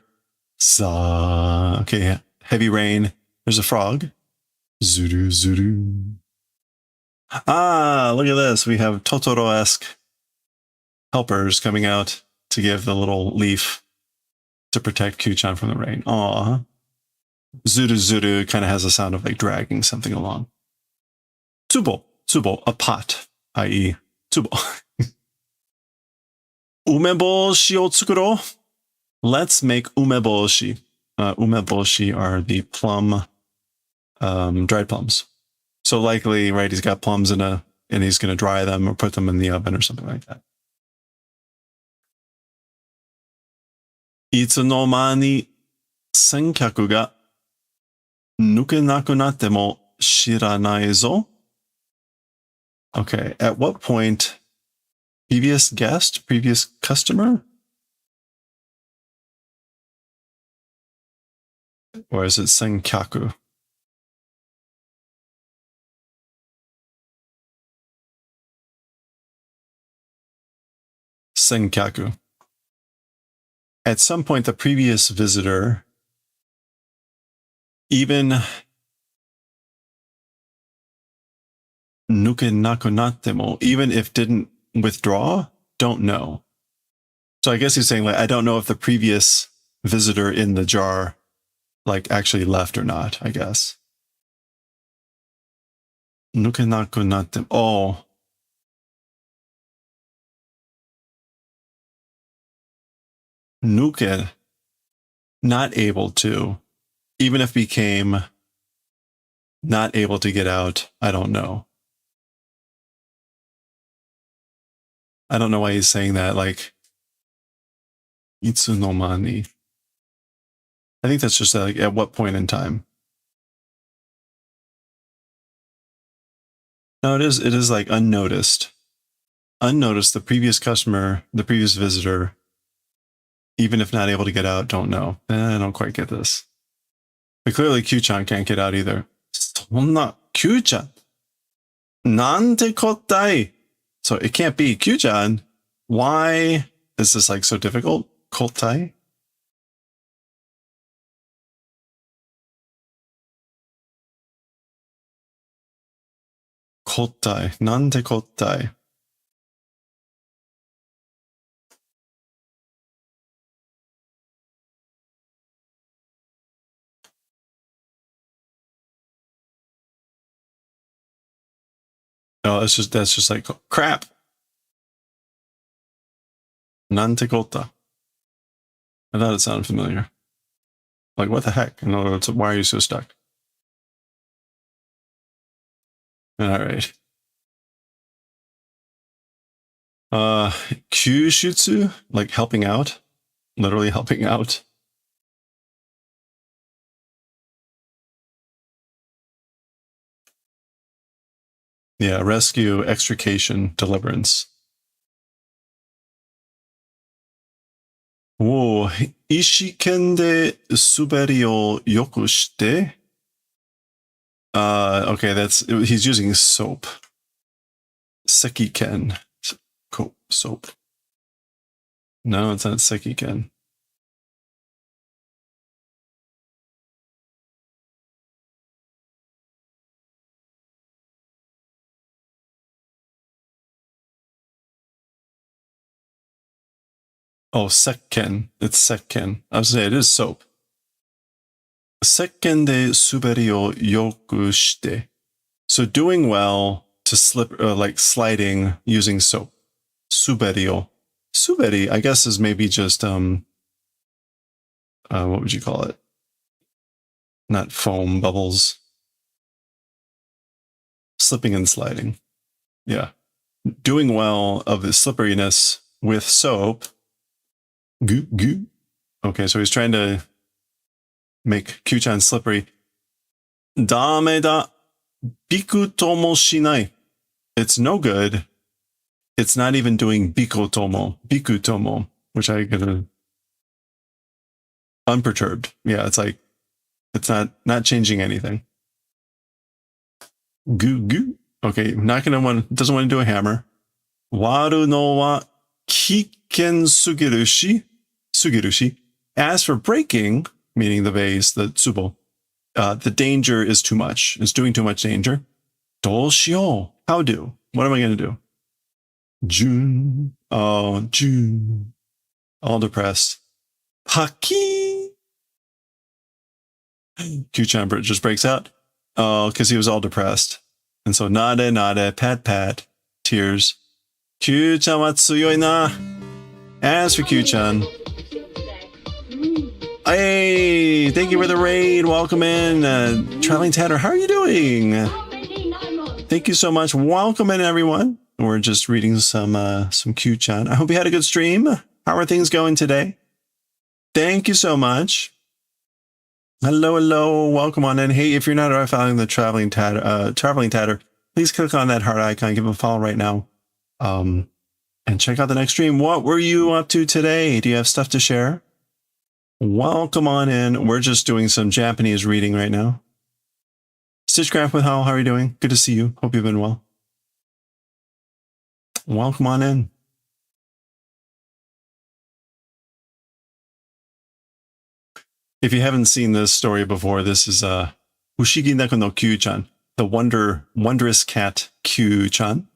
Sa. Okay, heavy rain. There's a frog. Zuru. Ah, look at this. We have Totoro-esque helpers coming out to give the little leaf to protect Kyuu-chan from the rain. Aw. Zuru kind of has a sound of like dragging something along. Tsubo, a pot, i.e. tsubo. Umeboshi o tsukuro. Let's make umeboshi. Umeboshi are the plum, dried plums. So likely, right, he's got plums and he's going to dry them or put them in the oven or something like that. Itsunomani ni senkyaku ga nukenaku natte mo shiranai zo. Okay, at what point? Previous guest? Previous customer? Or is it senkyaku? Senkyaku. At some point, the previous visitor, even nuke nakunatemo, even if didn't withdraw, don't know. So I guess he's saying, like, I don't know if the previous visitor in the jar, like, actually left or not, I guess. Nuke nakunatemo. Oh. Nuke, not able to, even if became not able to get out, I don't know. I don't know why he's saying that, like, Itsunomani. I think that's just like, at what point in time? No, it is like unnoticed. Unnoticed, the previous customer, the previous visitor, even if not able to get out, don't know. I don't quite get this. But clearly Kyuu-chan can't get out either. Sonna Kyuu-chan. Nante kotai. So it can't be Kyuu-chan. Why is this like so difficult? Kotai? Kotai. Nante kotai. No, that's just like crap. Nante kota. I thought it sounded familiar. Like, what the heck? In other words, why are you so stuck? All right. Kyushutsu, like helping out. literally helping out. Yeah, rescue, extrication, deliverance. Whoa, Ishiken de suberi o yoku shite? Okay, he's using soap. Sekiken. Soap. No, it's not Sekiken. Oh, Sekken. It's Sekken. I was saying it is soap. Sekken de suberi o yoku shite. So doing well to slip, like sliding using soap. Suberi o. Suberi, I guess, is maybe just what would you call it? Not foam, bubbles. Slipping and sliding. Yeah. Doing well of the slipperiness with soap. Goo goo. Okay, so he's trying to make Kyuu-chan slippery. Dame da biku tomo shinai. It's no good. It's not even doing biku tomo, which I get unperturbed. Yeah, it's like it's not changing anything. Goo goo. Okay, doesn't want to do a hammer. Waru no wa kiken sugirushi. As for breaking, meaning the vase, the tsubo, the danger is too much. It's doing too much danger. Doshio. How do? What am I going to do? June. Oh, June. All depressed. Paki. Kyuu-chan just breaks out. Oh, because he was all depressed. And so nade, pat, tears. Kyuu-chan wa tsuyoi na. As for Kyuu-chan. Hey, thank you for the raid. Welcome in. Traveling Tatter, how are you doing? Thank you so much. Welcome in, everyone. We're just reading some Kyuu-chan. I hope you had a good stream. How are things going today? Thank you so much. Hello. Welcome on in. Hey, if you're not already following the Traveling Tatter, please click on that heart icon. Give him a follow right now. And check out the next stream. What were you up to today? Do you have stuff to share? Welcome on in. We're just doing some Japanese reading right now. Stitchcraft with Hal, how are you doing? Good to see you. Hope you've been well. Welcome on in. If you haven't seen this story before, this is Fushigi Neko no Kyuu-chan, the wondrous cat Kyuu-chan.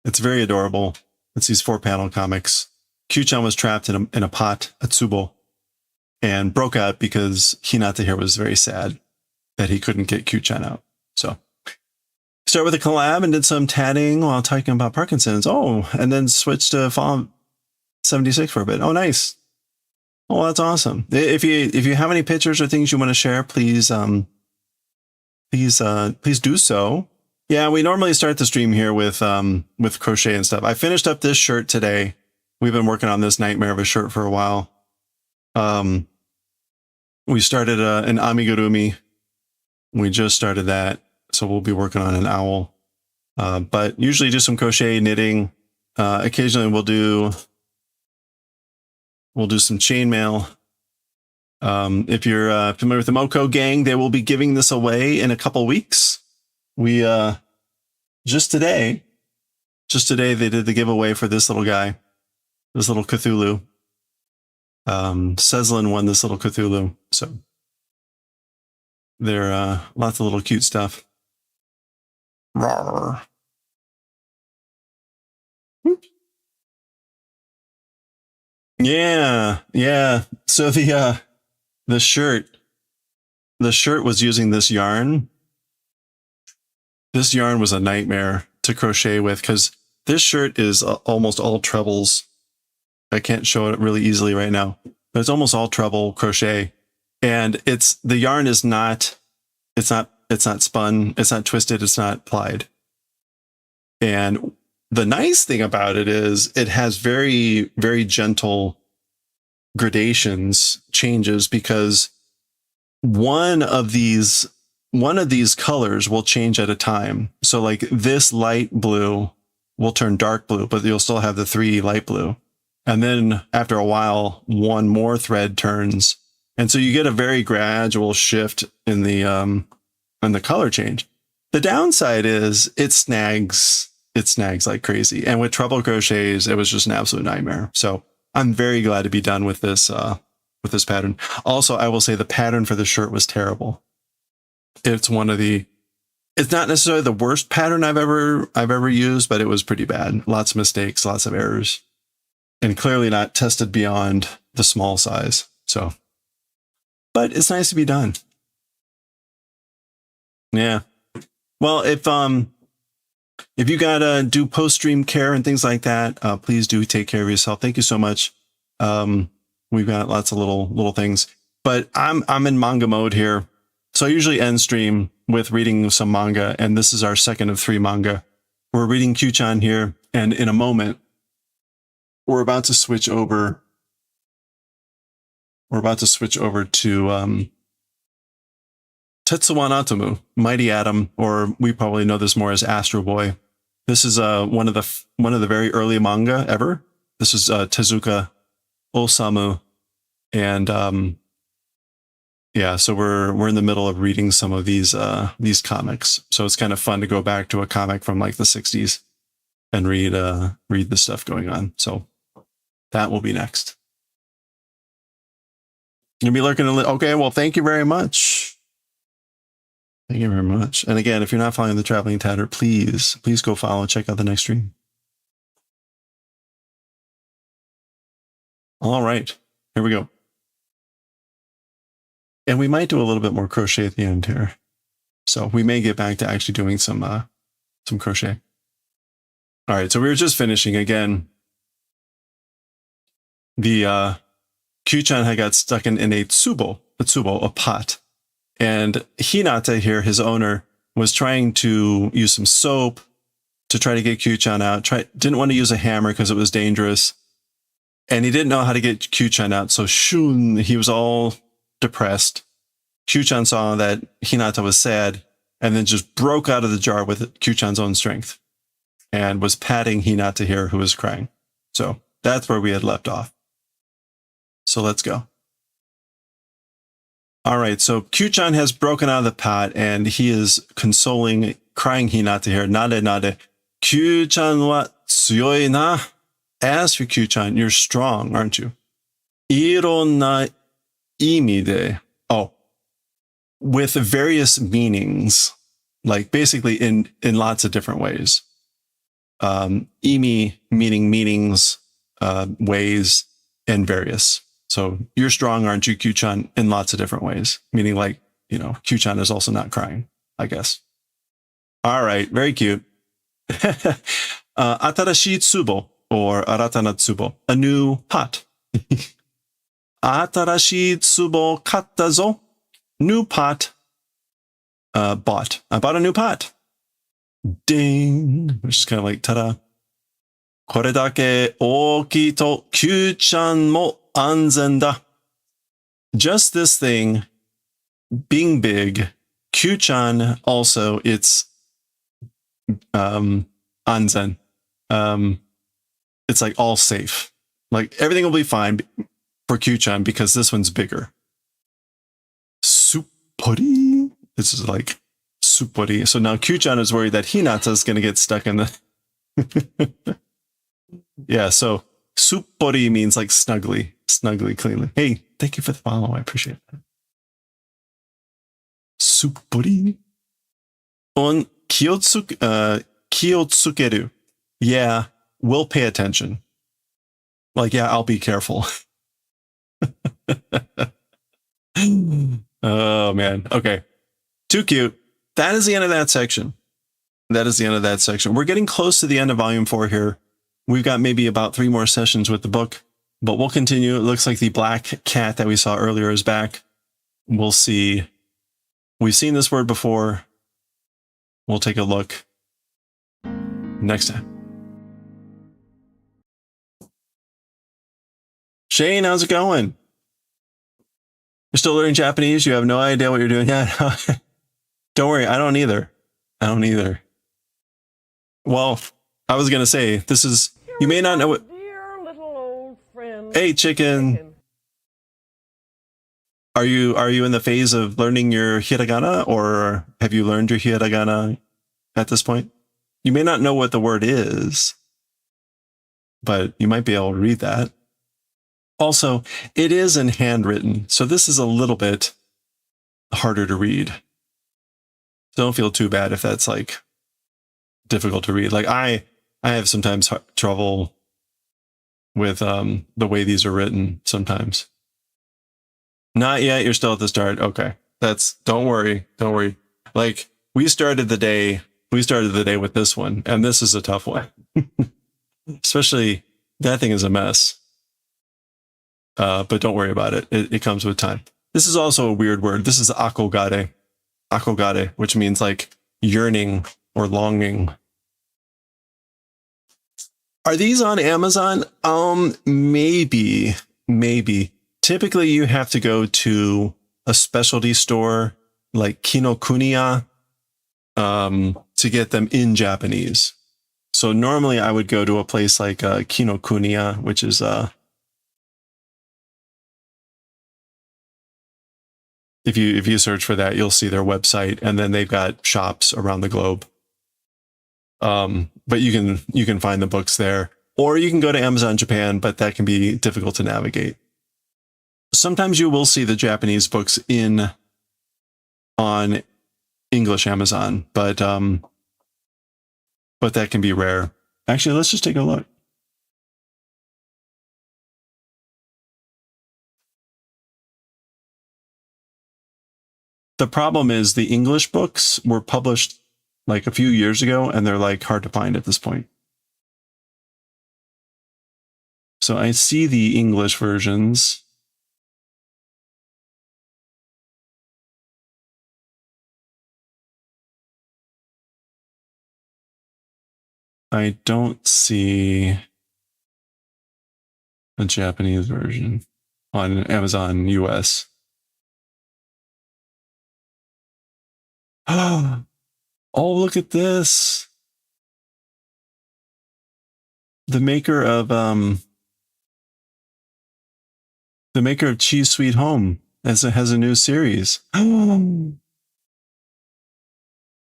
It's very adorable. It's these 4-panel comics. Kyuu-chan was trapped in a pot, a tsubo, and broke out because Hinata here was very sad that he couldn't get Kyuu-chan out. So start with a collab and did some tatting while talking about Parkinson's. Oh, and then switched to Fallout 76 for a bit. Oh, nice. Oh, that's awesome. If you have any pictures or things you want to share, please do so. Yeah, we normally start the stream here with crochet and stuff. I finished up this shirt today. We've been working on this nightmare of a shirt for a while. We started an amigurumi. We just started that, so we'll be working on an owl. But usually do some crochet, knitting. Occasionally we'll do some chainmail. If you're familiar with the Moko gang, they will be giving this away in a couple weeks. We just today they did the giveaway for this little guy, this little Cthulhu. Seslin won this little Cthulhu, so there lots of little cute stuff. Rawr. Yeah. So the shirt was using this yarn. This yarn was a nightmare to crochet with because this shirt is almost all trebles. I can't show it really easily right now, but it's almost all treble crochet, and the yarn is not spun, it's not twisted, it's not plied. And the nice thing about it is it has very, very gentle gradations changes because one of these colors will change at a time. So like this light blue will turn dark blue, but you'll still have the 3 light blue. And then after a while, one more thread turns. And so you get a very gradual shift in the color change. The downside is it snags like crazy. And with treble crochets, it was just an absolute nightmare. So I'm very glad to be done with this pattern. Also, I will say the pattern for the shirt was terrible. It's not necessarily the worst pattern I've ever used, but it was pretty bad. Lots of mistakes, lots of errors, and clearly not tested beyond the small size. So, but it's nice to be done. Yeah. Well, if you gotta do post-stream care and things like that, please do take care of yourself. Thank you so much. We've got lots of little things, but I'm in manga mode here. So I usually end stream with reading some manga, and this is our second of 3 manga. We're reading Kyuu-chan here, and in a moment, we're about to switch over. We're about to switch over to Tetsuwan Atomu, Mighty Atom, or we probably know this more as AstroBoy. This is one of the very early manga ever. This is Tezuka Osamu, and yeah, so we're in the middle of reading some of these comics. So it's kind of fun to go back to a comic from like the 60s and read the stuff going on. So that will be next. You'll be lurking. Okay, well, thank you very much. Thank you very much. And again, if you're not following the Traveling Tatter, please go follow. Check out the next stream. All right, here we go. And we might do a little bit more crochet at the end here. So we may get back to actually doing some crochet. All right, so we were just finishing again. The Kyuu-chan had got stuck in a tsubo, a pot. And Hinata here, his owner, was trying to use some soap to try to get Kyuu-chan out. Didn't want to use a hammer because it was dangerous. And he didn't know how to get Kyuu-chan out. So shun, he was all depressed. Kyuu-chan saw that Hinata was sad and then just broke out of the jar with Kyuu-chan's own strength and was patting Hinata here, who was crying. So that's where we had left off. So let's go. All right, so Kyuu-chan has broken out of the pot and he is consoling crying Hinata here. Nade nade. Kyuu-chan wa tsuyoi na. As for Kyuu-chan, you're strong, aren't you? Ironna imide. Oh, with various meanings, like basically in lots of different ways. Imi meaning meanings, ways, and various. So you're strong, aren't you, Kyuu-chan, in lots of different ways. Meaning like, you know, Kyuu-chan is also not crying, I guess. All right, very cute. Atarashi tsubo, or aratana tsubo, a new pot. Atarashi tsubo katta zo, new pot. Bought. I bought a new pot. Ding. Which is kind of like, ta-da. Kore dake ookii to Kyuu-chan mo anzen da. Just this thing being big, Kyuu-chan also, it's anzen. It's like all safe. Like everything will be fine for Kyuu-chan because this one's bigger. Suppori. This is like suppori. So now Kyuu-chan is worried that Hinata is going to get stuck in the... Yeah, so suppori means like snugly, cleanly. Hey, thank you for the follow. I appreciate that. Suppori. On kiyotsukeru. Yeah, we'll pay attention. Like, yeah, I'll be careful. Oh, man. Okay. Too cute. That is the end of that section. We're getting close to the end of volume 4 here. We've got maybe about 3 more sessions with the book, but we'll continue. It looks like the black cat that we saw earlier is back. We'll see. We've seen this word before. We'll take a look next time. Shane, how's it going? You're still learning Japanese? You have no idea what you're doing? Yeah, no. Don't worry, I don't either. I don't either. Well, I was going to say, this is, you may not know what... Dear little old friend. Hey, chicken. Are you in the phase of learning your hiragana, or have you learned your hiragana at this point? You may not know what the word is, but you might be able to read that. Also, it is in handwritten, so this is a little bit harder to read. Don't feel too bad if that's like difficult to read. Like I have sometimes trouble with the way these are written sometimes. Not yet. You're still at the start. Okay. Don't worry. Don't worry. Like we started the day with this one, and this is a tough one. Especially that thing is a mess. But don't worry about it. It comes with time. This is also a weird word. This is akogare. Akogare, which means like yearning or longing. Are these on Amazon? Maybe. Typically, you have to go to a specialty store like Kinokuniya to get them in Japanese. So normally I would go to a place like Kinokuniya, which is if you search for that, you'll see their website, and then they've got shops around the globe. But you can find the books there, or you can go to Amazon Japan, but that can be difficult to navigate. Sometimes you will see the Japanese books on English Amazon, but that can be rare. Actually, let's just take a look. The problem is the English books were published like a few years ago, and they're like hard to find at this point. So I see the English versions. I don't see a Japanese version on Amazon US. Oh, look at this. The maker of Cheese Sweet Home has a new series.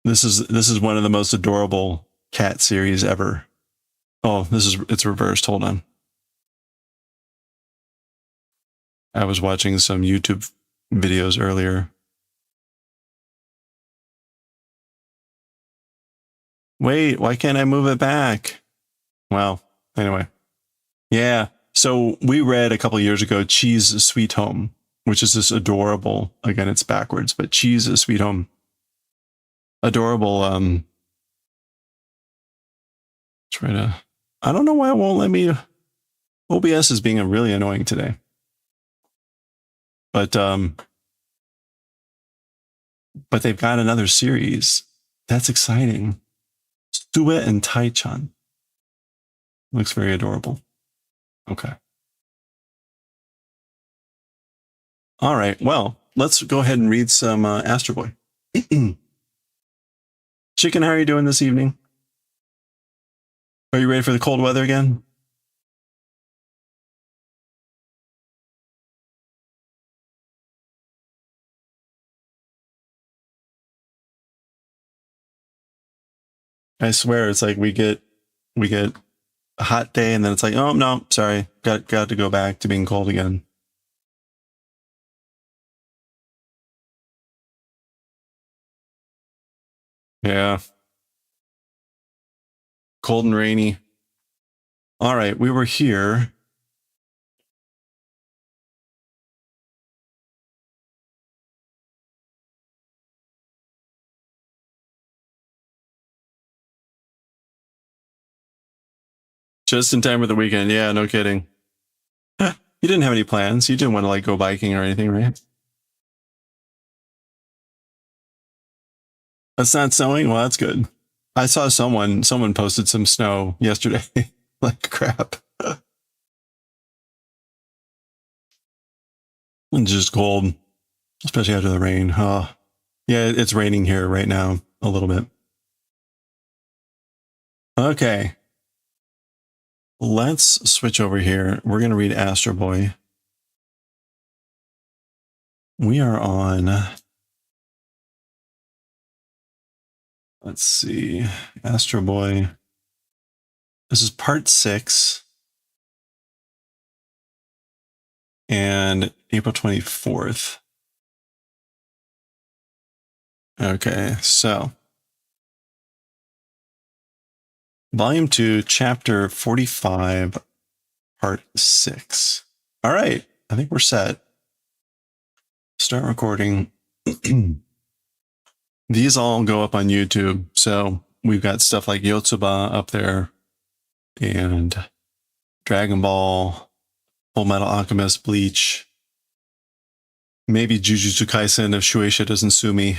This is one of the most adorable cat series ever. Oh, it's reversed. Hold on. I was watching some YouTube videos earlier. Wait, why can't I move it back? Well, anyway. Yeah. So we read a couple years ago Cheese Sweet Home, which is this adorable, again, it's backwards, but Cheese Sweet Home. Adorable, try to, I don't know why it won't let me. OBS is being really annoying today. But they've got another series. That's exciting. Stue and Tai-chan. Looks very adorable. Okay. All right. Well, let's go ahead and read some AstroBoy. Chicken, how are you doing this evening? Are you ready for the cold weather again? I swear it's like we get a hot day and then it's like, oh no, sorry, got to go back to being cold again. Yeah. Cold and rainy. All right, we were here. Just in time for the weekend. Yeah, no kidding. You didn't have any plans. You didn't want to like go biking or anything, right? That's not snowing? Well, that's good. I saw someone posted some snow yesterday. Like crap. It's just cold, especially after the rain. Yeah, it's raining here right now a little bit. Okay. Let's switch over here. We're going to read AstroBoy. We are on, let's see, AstroBoy. This is part 6 and April 24th. Okay, so Volume 2, Chapter 45, Part 6. All right, I think we're set. Start recording. These all go up on YouTube, so we've got stuff like Yotsuba up there, and Dragon Ball, Full Metal Alchemist, Bleach, maybe Jujutsu Kaisen if Shueisha doesn't sue me.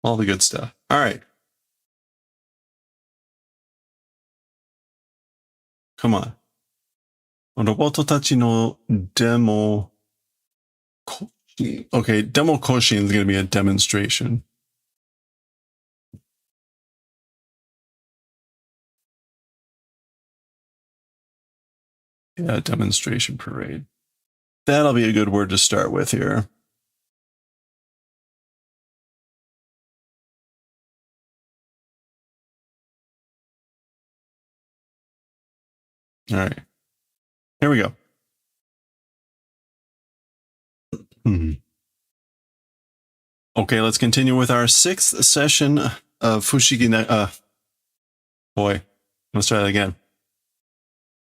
All the good stuff. All right. Come on. ロボットたちのデモ更新. Okay, demo 更新 is going to be a demonstration. Yeah, demonstration parade. That'll be a good word to start with here. All right. Here we go. Okay, let's continue with our 6th session of Fushigi. Boy, let's try that again.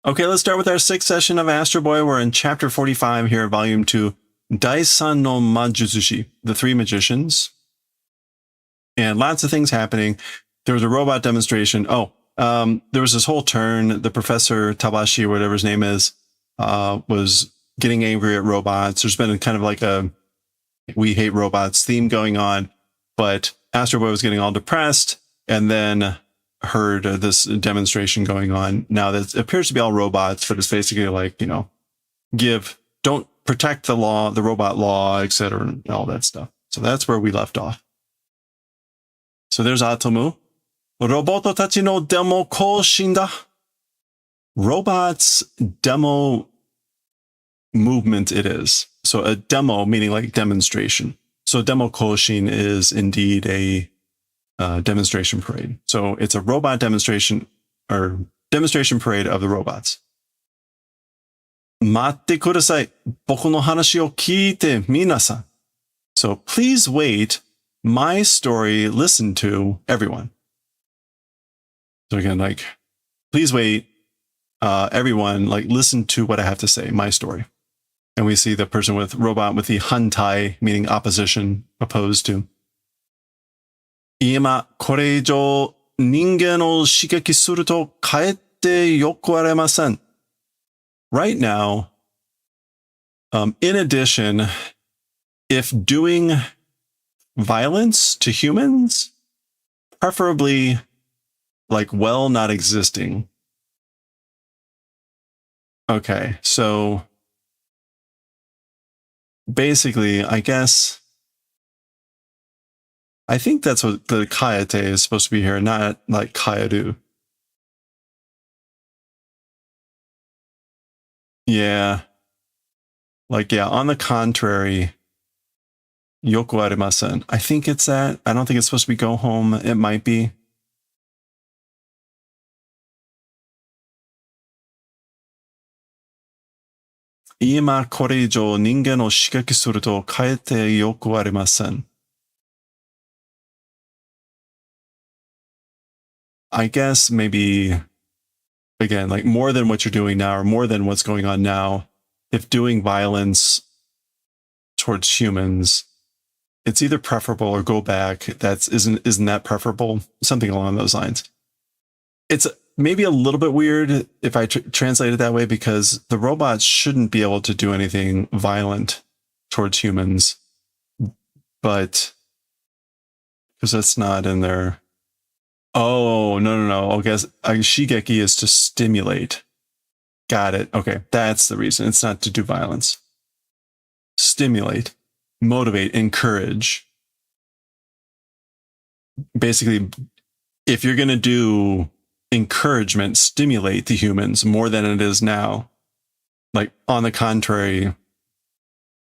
Okay, let's start with our 6th session of AstroBoy. We're in chapter 45 here, volume 2, Daisan no Majutsushi, the 3 magicians. And lots of things happening. There was a robot demonstration. There was this whole turn. The Professor Tabashi, or whatever his name is, was getting angry at robots. There's been kind of like a we hate robots theme going on, but AstroBoy was getting all depressed and then heard this demonstration going on. Now that appears to be all robots, but it's basically like, you know, don't protect the law, the robot law, etc., and all that stuff. So that's where we left off. So there's Atomu. Roboto tachi no demo koushin da. Robots demo movement it is. So a demo meaning like demonstration. So demo koushin is indeed a demonstration parade. So it's a robot demonstration or demonstration parade of the robots. Matte kudasai. Boku no hanashi o kiite minasan. So please wait. My story, listen to everyone. So again, like, please wait. Everyone, like, listen to what I have to say. My story. And we see the person with robot with the hantai, meaning opposition, opposed to. Ima kore ijou ningen o shigeki suru to kaete yoku aremasen. Right now, in addition, if doing violence to humans, preferably like well not existing. Okay, so basically, I guess I think that's what the kayate is supposed to be here, not like kaeru. Yeah. Like, yeah, on the contrary, yoku arimasen. I think it's that. I don't think it's supposed to be go home. It might be. Ima kore ijou ningen o shigeki suru to kaete yoku arimasen. I guess maybe, again, like more than what you're doing now or more than what's going on now, if doing violence towards humans, it's either preferable or go back. Isn't that preferable? Something along those lines. It's maybe a little bit weird if I translate it that way, because the robots shouldn't be able to do anything violent towards humans, but because that's not in there. Oh, no. I guess shigeki is to stimulate. Got it. Okay, that's the reason. It's not to do violence. stimulate, motivate, encourage. Basically, if you're going to do encouragement, stimulate the humans more than it is now. Like, on the contrary,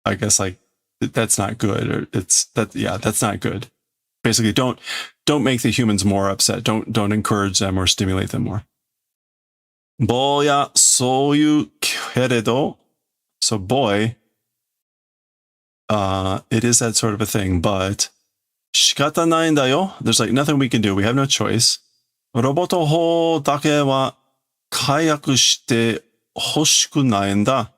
I guess, like, that's not good. Or that's not good. Basically, don't make the humans more upset. Don't encourage them or stimulate them more. 坊やそういうけれど, so boy, it is that sort of a thing, but 仕方ないんだよ. There's like nothing we can do. We have no choice. ロボット法だけは解約してほしくないんだ.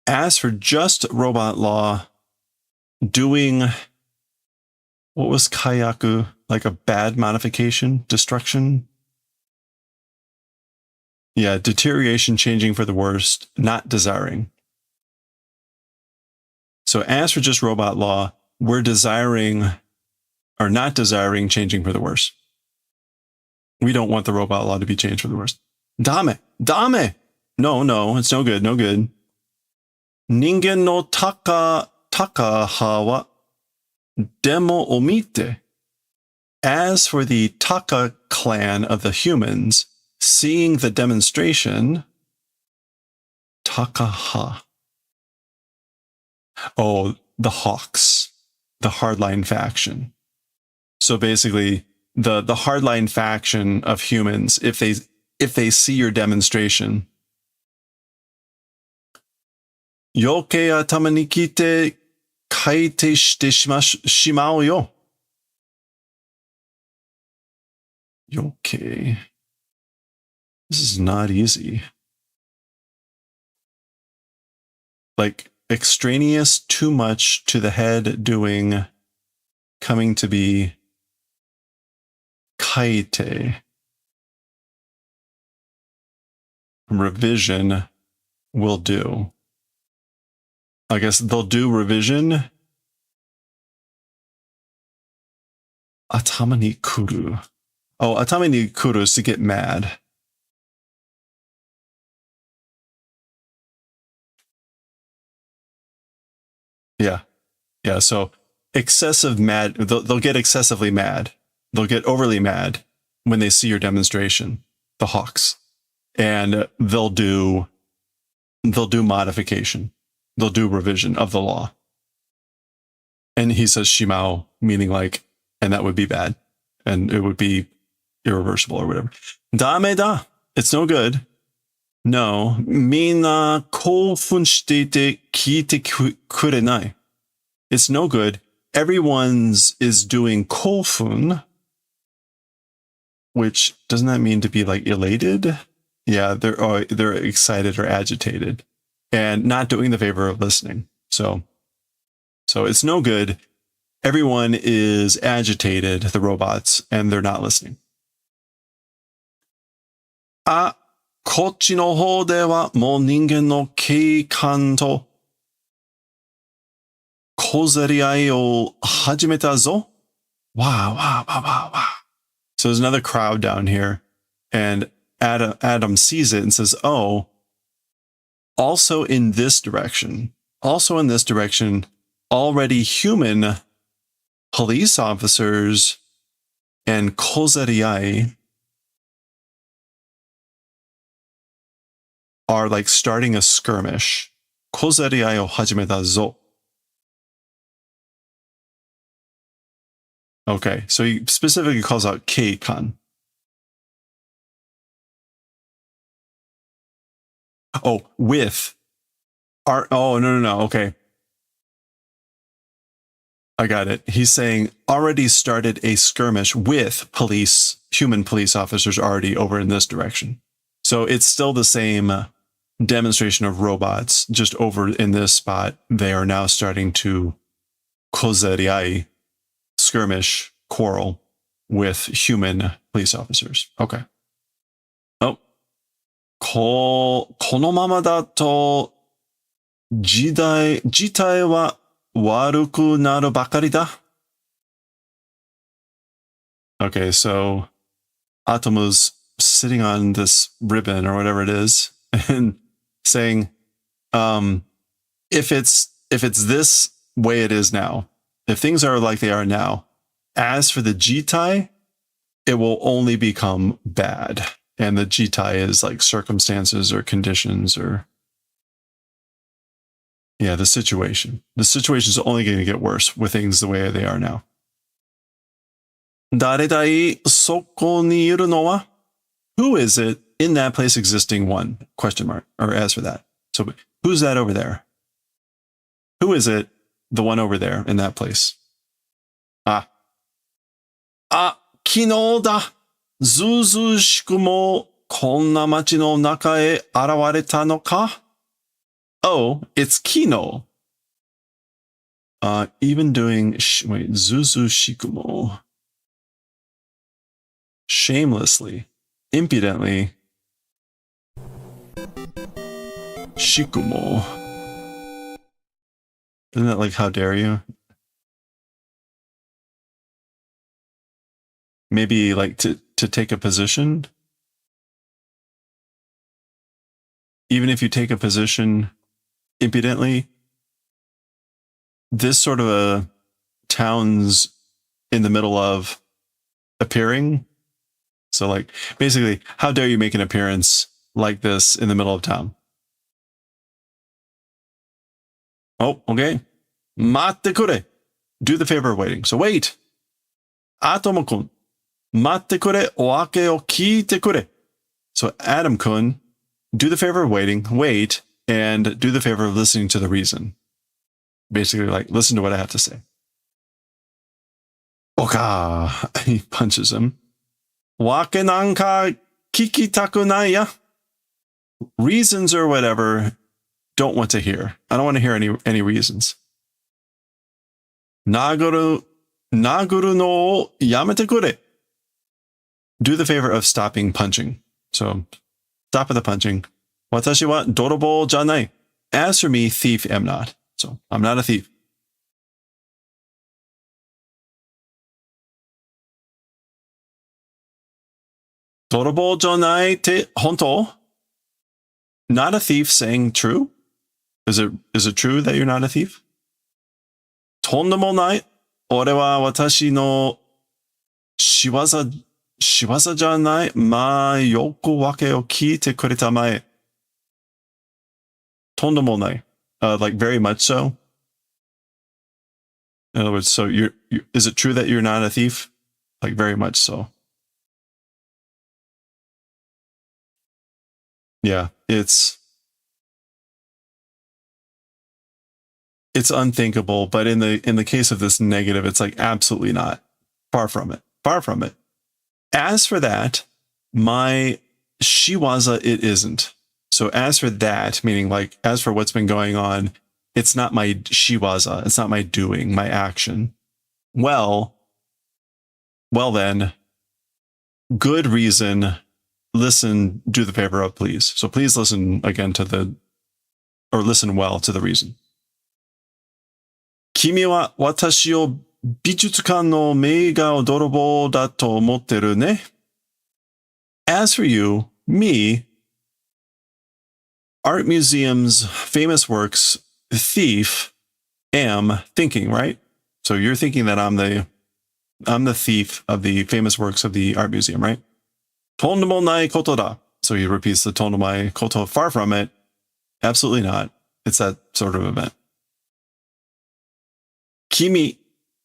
As for just robot law, doing, what was kayaku? Like a bad modification? Destruction? Yeah, deterioration, changing for the worst, not desiring. So as for just robot law, we're desiring or not desiring changing for the worse. We don't want the robot law to be changed for the worst. Dame. No, it's no good, no good. Ningen no taka ha wa demo omite. As for the Taka clan of the humans, seeing the demonstration, Takaha. Oh, the Hawks, the hardline faction. So basically, the hardline faction of humans, if they see your demonstration, Yoke atama ni kite kaite shite shimau yo. Yoke. This is not easy. Like, extraneous, too much to the head, doing, coming to be, kaite. Revision will do. I guess they'll do revision. Atama ni kuru. Oh, atama ni kuru is to get mad. Yeah, so excessive mad, they'll get excessively mad. They'll get overly mad when they see your demonstration, the Hawks. And they'll do modification. They'll do revision of the law. And he says shimao, meaning like, and that would be bad. And it would be irreversible or whatever. Dame da. It's no good. No. Mina koufun shite kiite kurenai. It's no good. Everyone's is doing koufun, which doesn't that mean to be like elated? Yeah, they're excited or agitated and not doing the favor of listening. So it's no good. Everyone is agitated, the robots, and they're not listening. あ、こっちの方ではもう人間の警官と小競り合いを始めたぞ. Wow. So there's another crowd down here, and Adam sees it and says, oh, also in this direction, already human police officers and kozeriai are like starting a skirmish. Kozeriai o hajimeta zo. Okay, so he specifically calls out Keikan. Oh, with. No. Okay. I got it. He's saying already started a skirmish with human police officers already over in this direction. So it's still the same demonstration of robots, just over in this spot. They are now starting to kozeriai, skirmish, quarrel with human police officers. Okay. Oh. このままだと事態は悪くなるばかりだ. Okay, so Atomu's sitting on this ribbon or whatever it is and saying, if it's this way it is now, if things are like they are now, as for the jitai, it will only become bad. And the jitai is like circumstances or conditions or, yeah, the situation. The situation is only going to get worse with things the way they are now. 誰だいそこにいるのは? Who is it in that place existing one? Question mark. Or as for that. So who's that over there? Who is it? The one over there in that place. Ah. 昨日だ。ずうずうしくもこんな街の中へ現れたのか? Oh, it's Kino. Even doing, wait, Zuzu Shikumo. Shamelessly, impudently. Shikumo. Isn't that like, how dare you? Maybe like to take a position. Even if you take a position impudently, this sort of a town's in the middle of appearing. So like, basically, how dare you make an appearance like this in the middle of town? Oh, okay. Matte kure. Do the favor of waiting. So wait. Atomo-kun. Matte kure, oake o kiite kure. So Adam-kun, do the favor of waiting, wait, and do the favor of listening to the reason. Basically, like, listen to what I have to say. Oka. He punches him. Wake nanka kikitaku nai ya. Reasons or whatever, don't want to hear. I don't want to hear any reasons. Naguru no yamete kure. Do the favor of stopping punching. So, stop with the punching. Watashi wa dorobo janai. As for me, thief am not. So, I'm not a thief. Dorobo janai te honto? Not a thief saying true? Is it true that you're not a thief? Tondemo nai. Ore wa watashi no shiwaza janai ma yoku wake o kiite kureta mae. Tondemo nai. Like very much so. In other words, so is it true that you're not a thief? Like very much so. Yeah, it's unthinkable, but in the case of this negative, it's like absolutely not. Far from it. Far from it. As for that, my shiwaza, it isn't. So as for that, meaning like, as for what's been going on, it's not my shiwaza. It's not my doing, my action. Well then, good reason. Listen, do the favor of please. So please listen again listen well to the reason. Kimi wa watashi o bijutsukan no meiga o dorobo da to omotteru ne? As for you, me, art museum's famous works, thief, am thinking, right? So you're thinking that I'm the thief of the famous works of the art museum, right? Tondemo nai koto da. So he repeats the tondemo nai koto. Far from it. Absolutely not. It's that sort of event. Kimi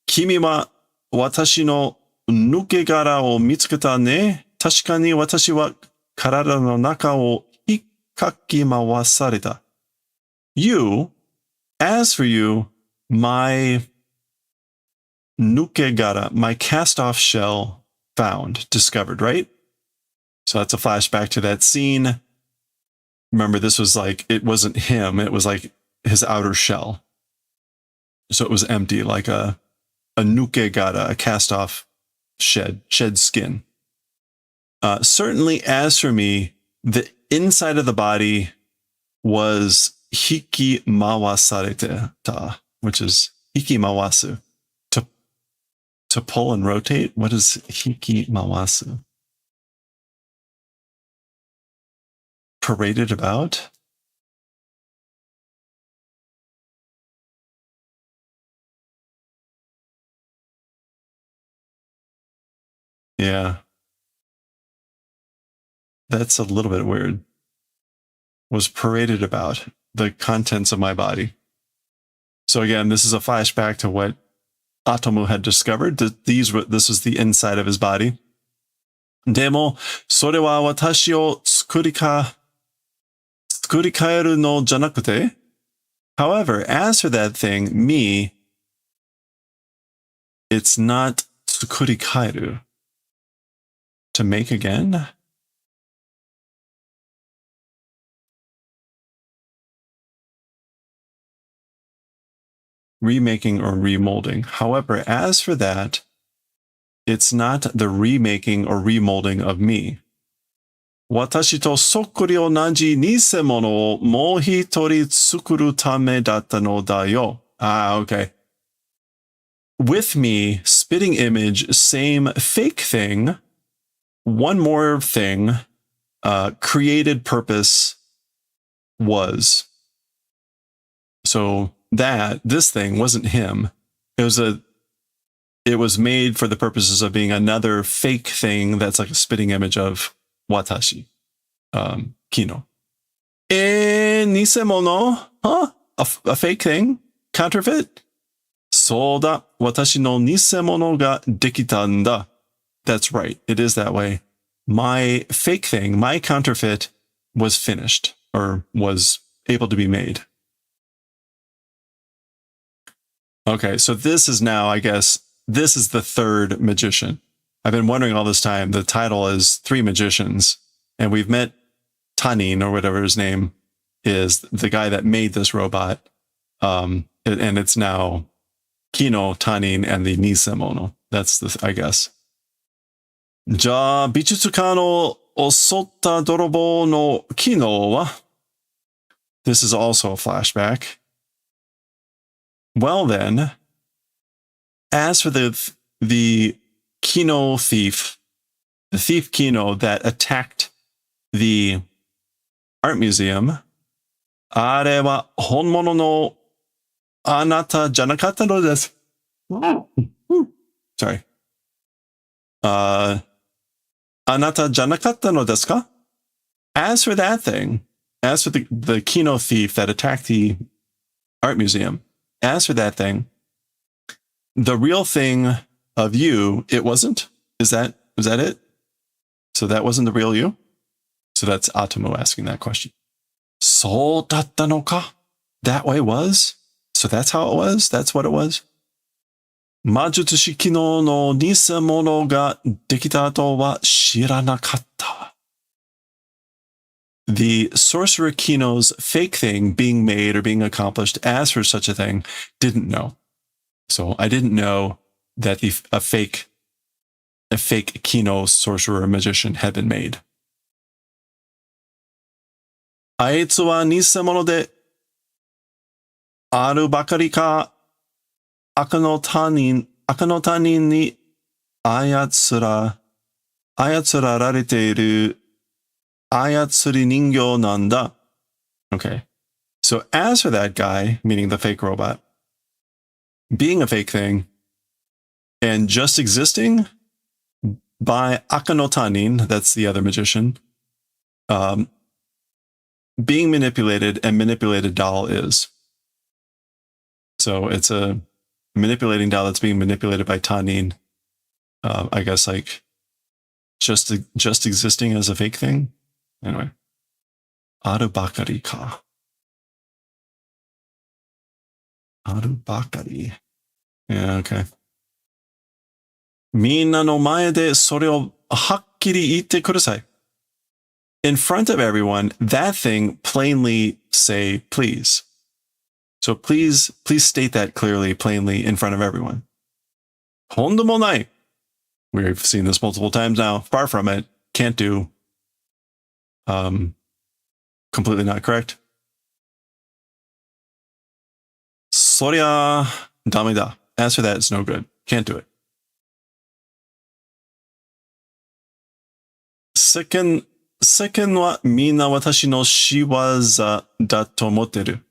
wa watashi no nukegara o mitsuketa ne? Tashika ni watashi wa karada no naka o hikaki mawasareta. You, as for you, my nukegara, my cast-off shell found, discovered, right? So that's a flashback to that scene. Remember, this was like, it wasn't him. It was like his outer shell. So it was empty, like a nukegara, a cast-off shed skin. Certainly, as for me, the inside of the body was hiki mawasarete ta, which is hiki mawasu. To pull and rotate? What is hiki mawasu? Paraded about? Yeah. That's a little bit weird. Was paraded about the contents of my body. So again, this is a flashback to what Atomu had discovered. This is the inside of his body. Demo, それは私を作り変えるのじゃなくて? However, as for that thing, me, it's not 作り変える. To make again? Remaking or remolding. However, as for that, it's not the remaking or remolding of me. 私とそっくり同じ偽物をもう一人作るためだったのだよ. Ah, okay. With me, spitting image, same fake thing, one more thing, created purpose was. So this thing wasn't him. It was made for the purposes of being another fake thing that's like a spitting image of watashi, kino. Nisemono? Huh? A fake thing? Counterfeit? そうだ、私の偽物ができたんだ. That's right. It is that way. My fake thing, my counterfeit, was finished, or was able to be made. Okay, so this is now, I guess, this is the third magician. I've been wondering all this time. The title is Three Magicians, and we've met Tanin, or whatever his name is, the guy that made this robot. And it's now Kino, Tanin, and the Nisemono. That's the, I guess. じゃあ、美術家の襲った泥棒の機能は? This is also a flashback. Well then, as for the Kino thief, the thief Kino that attacked the art museum, あれは本物のあなたじゃなかったのです. Sorry. あなたじゃなかったのですか? As for that thing, as for the Kino thief that attacked the art museum, as for that thing, the real thing of you, it wasn't? Was that it? So that wasn't the real you? So that's Atomo asking that question. そうだったのか? That way was? So that's how it was? That's what it was? 魔術師機能の偽物ができたとは知らなかった. The sorcerer Kino's fake thing being made or being accomplished as for such a thing didn't know. So I didn't know that a fake Kino sorcerer magician had been made. あいつは偽物であるばかりか赤の他人に操られている操り人形なんだ. Okay. So as for that guy, meaning the fake robot, being a fake thing and just existing by Akano Tanin, that's the other magician, being manipulated and manipulated doll is. So it's a manipulating doll that's being manipulated by Tanin. I guess like just existing as a fake thing. Anyway. Arubakari ka. Arubakari. Yeah, okay. みんなの前でそれをはっきり言ってください. In front of everyone, that thing plainly say, please. So please state that clearly, plainly in front of everyone. とんでもない. We've seen this multiple times now. Far from it. Can't do. Completely not correct. そりゃダメだ. As for that, it's no good. Can't do it. Second はみんな私の仕業だと思ってる.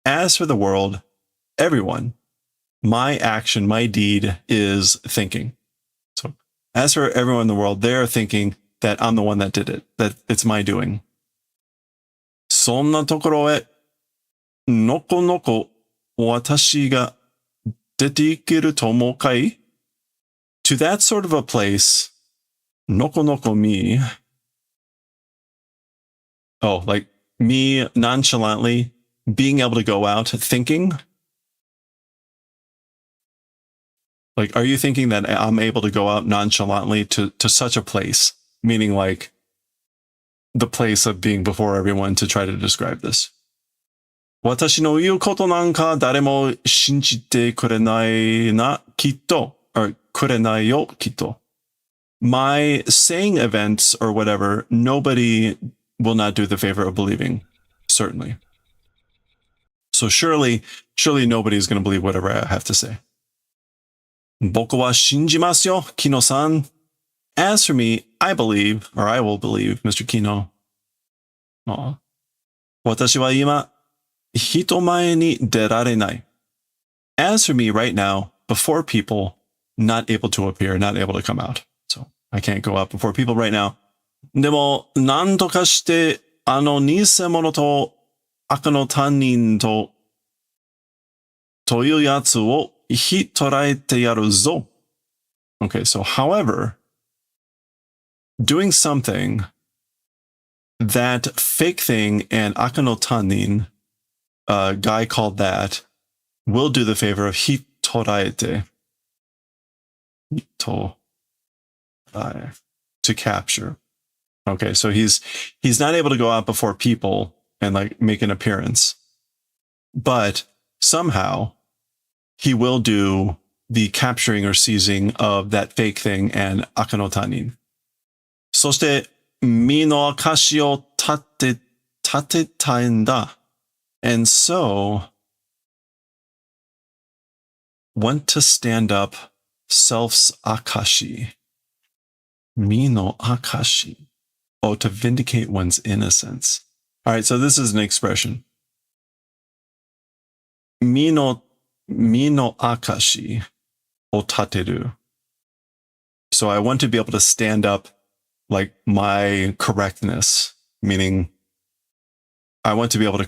As for the world, everyone, my action, my deed is thinking. So As for everyone in the world, they're thinking that I'm the one that did it, that it's my doing. そんなところへ、のこのこ私が出ていけると思うかい? To that sort of a place, のこのこ me. Oh, like me nonchalantly being able to go out thinking? Like, are you thinking that I'm able to go out nonchalantly to such a place? Meaning like the place of being before everyone to try to describe this. 私の言うことなんか誰も信じてくれないな、きっと。Or くれないよ、きっと。My saying events or whatever, nobody will not do the favor of believing. Certainly. So surely nobody is going to believe whatever I have to say. 僕は信じますよ、キノさん。As for me, I believe, or I will believe, Mr. Kino. 私は今、人前に出られない。As for me right now, before people, not able to appear, not able to come out. So I can't go out before people right now. でも、何とかして、偽物と悪の担任というやつを捉えてやるぞ。Okay, so however, doing something that fake thing and Akano Tanin, a guy called that, will do the favor of hitoraete. To capture. Okay, so he's not able to go out before people and like make an appearance. But somehow he will do the capturing or seizing of that fake thing and Akano Tanin. そして、身の証を立てたいんだ. And so, want to stand up self's akashi. 身のakashi. Oh, to vindicate one's innocence. All right, so this is an expression. 身のakashiを立てる. So I want to be able to stand up like my correctness, meaning I want to be able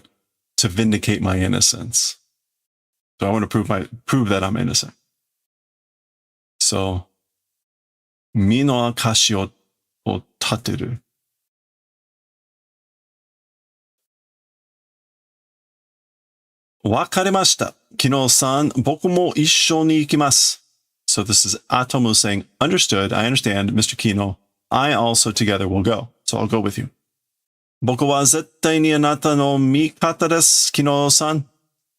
to vindicate my innocence. So I want to prove that I'm innocent. So, 身の証を立てる. Wakarimashita. Kino-san, boku mo issho ni ikimasu. So this is Atomu saying, understood, I understand, Mr. Kino. I also together will go. So I'll go with you. Boku wa zettai ni anata no mikata desu, Kino-san.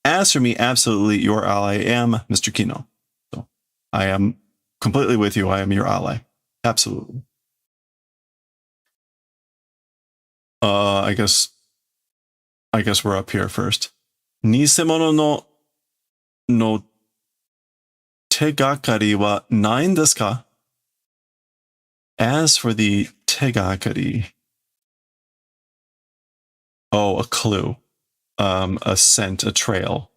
As for me, absolutely your ally I am, Mr. Kino. So I am completely with you. I am your ally. Absolutely. I guess we're up here first. Nisemono no tegakari wa nai desu ka? As for the tegakari, a clue, a scent, a trail.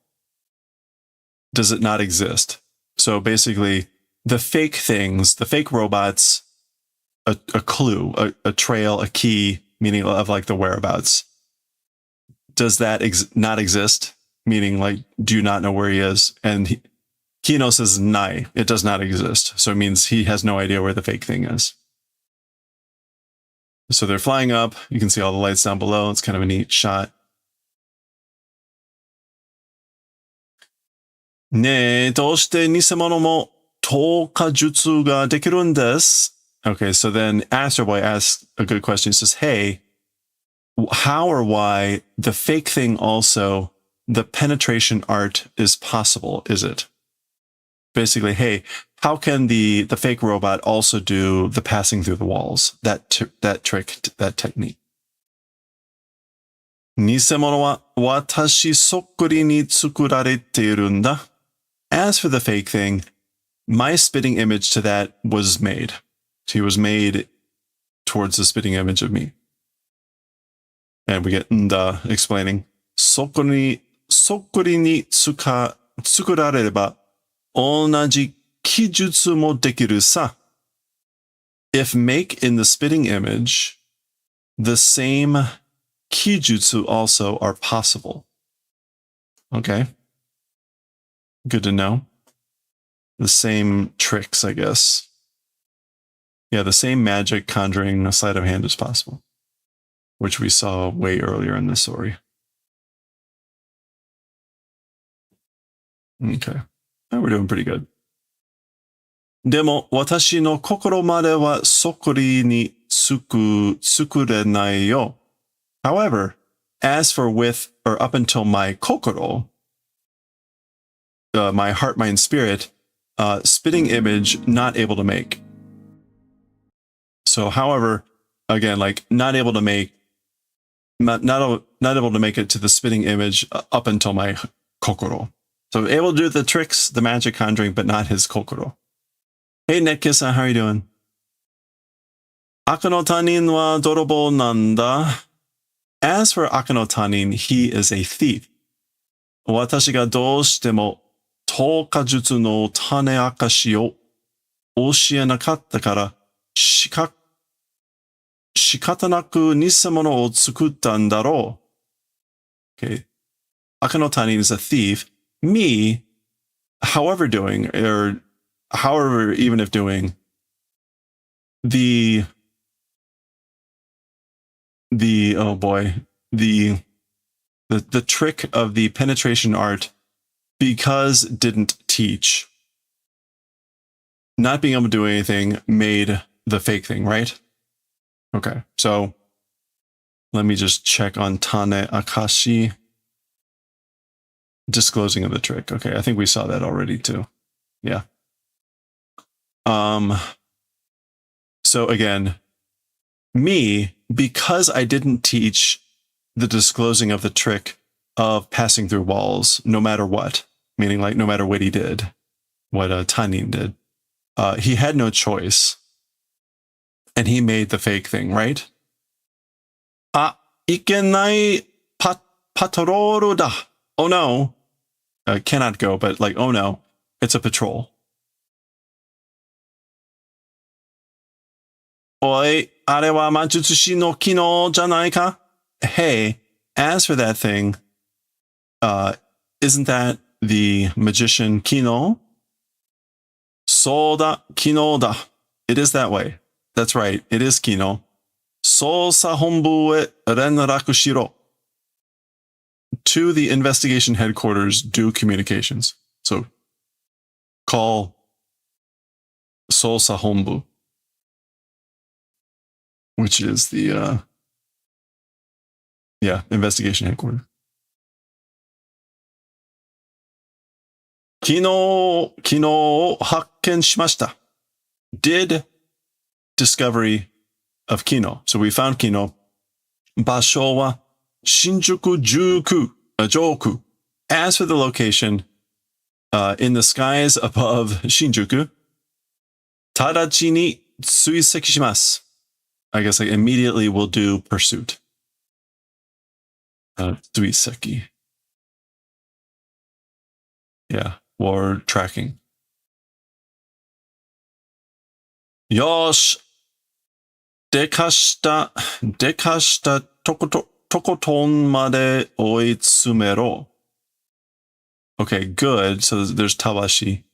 Does it not exist? So basically, the fake things, the fake robots, a clue, a trail, a key, meaning of like the whereabouts. Does that not exist? Meaning like, do you not know where he is? And Kino says, nai, it does not exist. So it means he has no idea where the fake thing is. So they're flying up. You can see all the lights down below. It's kind of a neat shot. ねえ、どうして偽物も透過術ができるんです? Okay, so then AstroBoy asks a good question. He says, hey, how or why the fake thing also, the penetration art is possible, is it? Basically, hey, how can the fake robot also do the passing through the walls? That trick, that technique. 偽物は私そっくりに作られているんだ. As for the fake thing, my spitting image to that was made. He was made towards the spitting image of me. And we get nda explaining, そっくりに作られれば同じ記述もできるさ. if make in the spitting image, the same kijutsu also are possible. Okay. Good to know. The same tricks, I guess. Yeah, the same magic conjuring a sleight of hand is possible, which we saw way earlier in the story. Okay. Oh, we're doing pretty good. でも、私の心まではそりに作れないよ. However, as for with or up until my kokoro, my heart, mind, spirit, spitting image, not able to make. So, however, again, like not able to make, not able to make it to the spitting image up until my kokoro. So able to do the tricks, the magic conjuring, but not his kokoro. Hey, Netkiss, how are you doing? Akano Tanin wa dorobo nanda. As for Akano Tanin, he is a thief. Watashi ga doushite mo touka jutsu no tane akashi o oshienakatta kara shikatanaku nisamono o tsukutta n daro. Okay. Akano Tanin is a thief. Me, however doing, or however, even if doing, the oh boy, the trick of the penetration art, because didn't teach, not being able to do anything made the fake thing, right? Okay, so let me just check on Tane Akashi. Disclosing of the trick. Okay, I think we saw that already too. Yeah. So again, me, because I didn't teach the disclosing of the trick of passing through walls, no matter what, meaning like no matter what he did, what Tanin did, he had no choice. And he made the fake thing, right? Ikenai patrolu da. Oh no. Cannot go, but like, oh no, it's a patrol. Oi, are wa manjutsushi no kino janai ka? Hey, as for that thing, isn't that the magician Kino? So da, Kino da. It is that way. That's right, it is Kino. Sousa honbu e renraku shiro. To the investigation headquarters, do communications. So call Sousa honbu, which is the investigation headquarters. Kino hakken shimashita. Did discovery of Kino. So we found Kino. Basho wa Shinjuku Joku. As for the location, in the skies above Shinjuku, Tadachi ni tsuiseki shimasu. I guess I immediately will do pursuit. Tsuiseki. Yeah, or tracking. Yosh. Dekashita tokoton made oitsumero. Okay, good. So there's tawashi.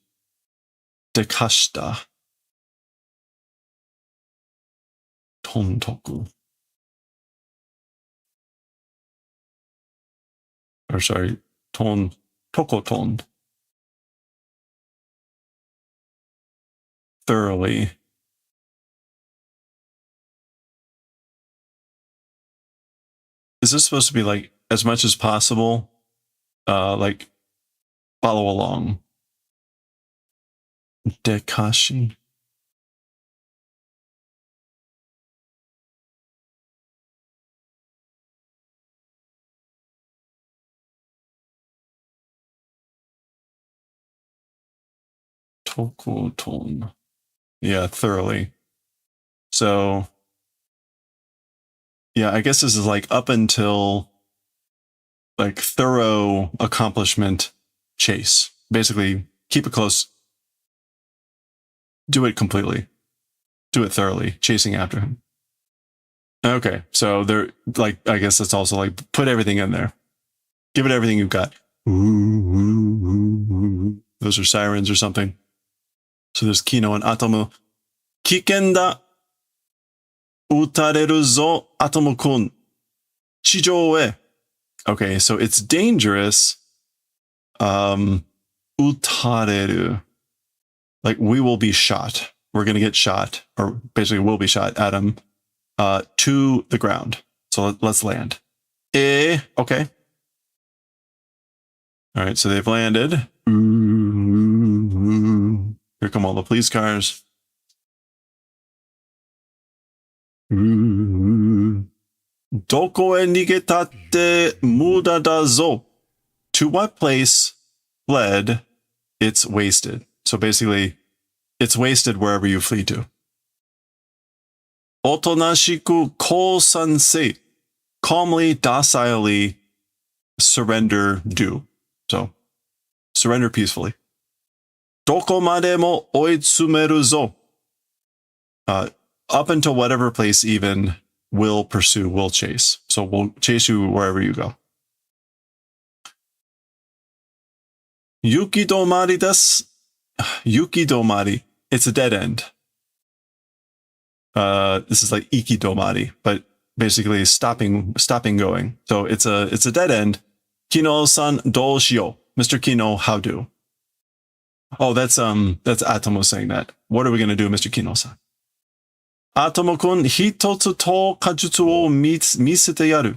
Dekashita. Tontoku. Or sorry, tokoton. Thoroughly. Is this supposed to be like as much as possible? Like follow along. Dekashi. Tokoton. Yeah, thoroughly. So yeah, I guess this is like up until like thorough accomplishment chase. Basically, keep it close. Do it completely. do it thoroughly, chasing after him. Okay, so they're like, I guess it's also like put everything in there. Give it everything you've got. Those are sirens or something. So there's Kino and Atomo. Kiken da. Utareru zo, Atomo-kun. Chijou e. Okay, so it's dangerous. Utareru. Like we will be shot. We're going to get shot, or basically will be shot, Atom, to the ground. So let's land. Okay. All right, so they've landed. Here come all the police cars. Doko e nigetatte muda da zo. To what place fled, it's wasted. So basically, it's wasted wherever you flee to. Otonashiku kousansei. Calmly, docilely surrender do. So, surrender peacefully. Doko made mo oitsumeru zo. Up until whatever place even will pursue, will chase. So we'll chase you wherever you go. Yukidomari desu. Yukidomari. It's a dead end. This is like ikidomari, but basically stopping going. So it's a dead end. Kino-san dou shio. Mr. Kino, how do? Oh, that's Atomo saying that. What are we gonna do, Mr. Kino-san? Atomo-kun hitotsu to kajutsu wo misete yaru.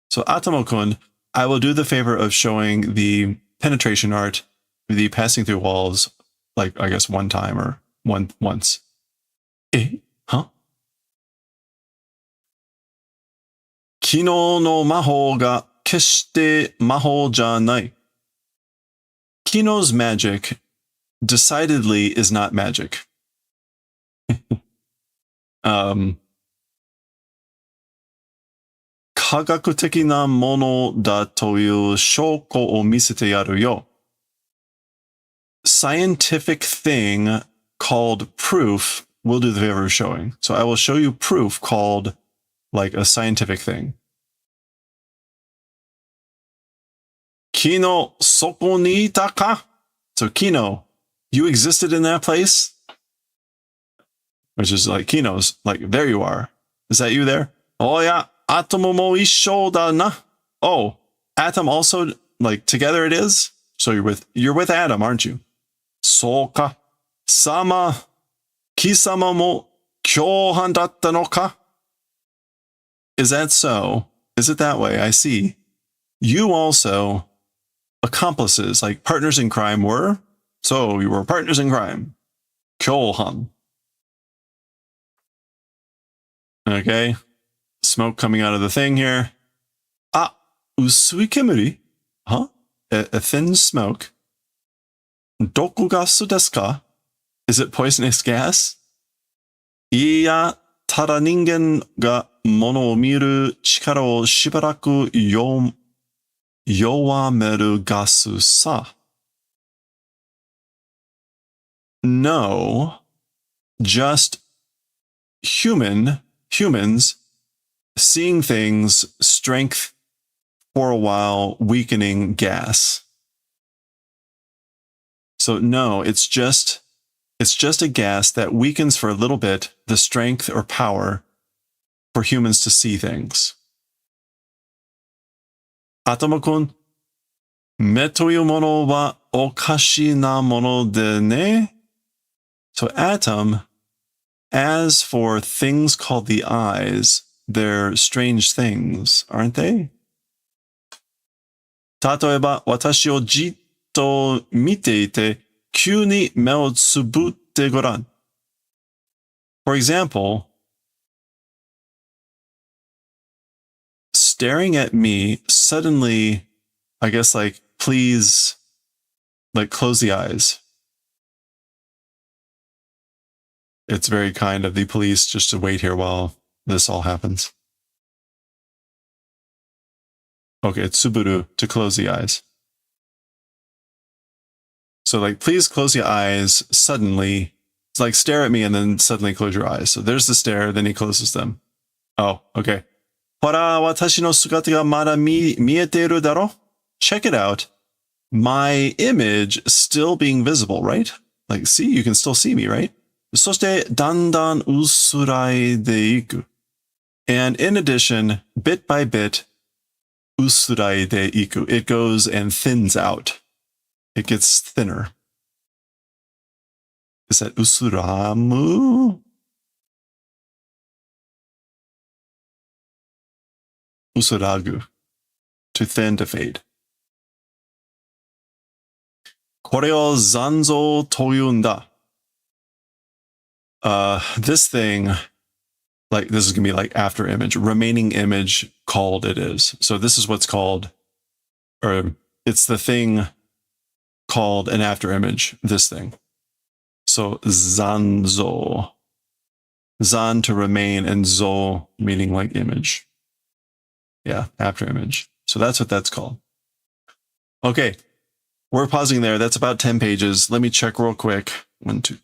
So Atomo-kun, I will do the favor of showing the penetration art, the passing through walls, like I guess one time or once. Huh? Kino no mahou ga keshite mahou janai. Kino's magic decidedly is not magic. Kagaku-teki na mono da toyu shoko o misete yaru yo. Scientific thing called proof will do the favor of showing. So I will show you proof called like a scientific thing. Kino soko ni ita ka? So Kino, you existed in that place? Which is like Kino's, like there you are. Is that you there? Oh yeah, Atomo mo issho da na. Oh, Atom also, like together it is? So you're with Atom, aren't you? Soka. Sama. Kisama mo kyohan datta no ka? Is that so? Is it that way? I see. You also, accomplices, like partners in crime were? So you were partners in crime. Kyohan. Okay. Smoke coming out of the thing here. Ah, usui kemuri? Huh? A thin smoke. Doku gasu desu ka? Is it poisonous gas? Iya, tada ningen ga mono o miru chikara o shibaraku yowameru gasu sa. No, just humans seeing things, strength for a while, weakening gas. So no, it's just a gas that weakens for a little bit the strength or power for humans to see things. Atomo-kun, me toyu mono wa okashi na mono de ne? So Atom, as for things called the eyes, they're strange things, aren't they? Tatoeba, watashi o jitto mite ite, kyū ni me o tsubutte goran. For example, staring at me, suddenly, I guess like, please, like close the eyes. It's very kind of the police just to wait here while this all happens. Okay, it's Tsuburu to close the eyes. So like, please close your eyes suddenly It's like stare at me and then suddenly close your eyes. So there's the stare, then he closes them. Oh, okay. Hora watashi no sugata ga mada mieteru daro? Check it out. My image still being visible, right? Like, see, you can still see me, right? そしてだんだん薄らいでいく. And in addition, bit by bit, 薄らいでいく. It goes and thins out. It gets thinner. Is that usuramu? Usuragu. To thin, to fade. これを残像というんだ. This thing, like, this is going to be like after image, remaining image called it is. So this is what's called, or it's the thing called an after image, this thing. So zanzo. Zan to remain and zo meaning like image. Yeah, after image. So that's what that's called. Okay. We're pausing there. That's about 10 pages. Let me check real quick. 1, 2,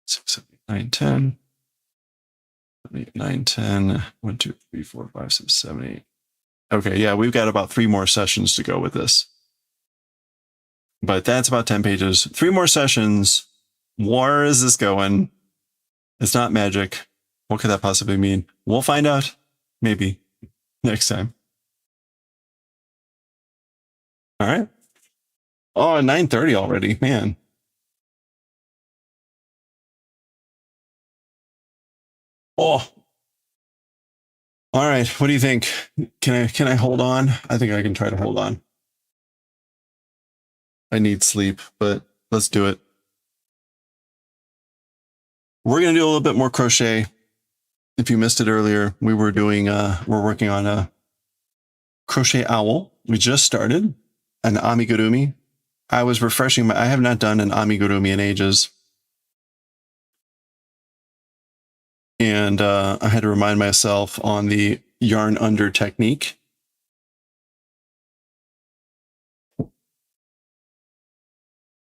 6, 7, 8, 9, 10. 8, 9, 10. 1, 2, 3, 4, 5, 6, 7, 8. Okay, yeah, we've got about 3 more sessions to go with this. But that's about 10 pages. 3 more sessions. Where is this going? It's not magic. What could that possibly mean? We'll find out. Maybe. Next time. All right. Oh, 9:30 already, man. Oh. All right. What do you think? Can I hold on? I think I can try to hold on. I need sleep, but let's do it. We're going to do a little bit more crochet. If you missed it earlier, we were doing we're working on a crochet owl. We just started an amigurumi. I was refreshing I have not done an amigurumi in ages. And I had to remind myself on the yarn under technique.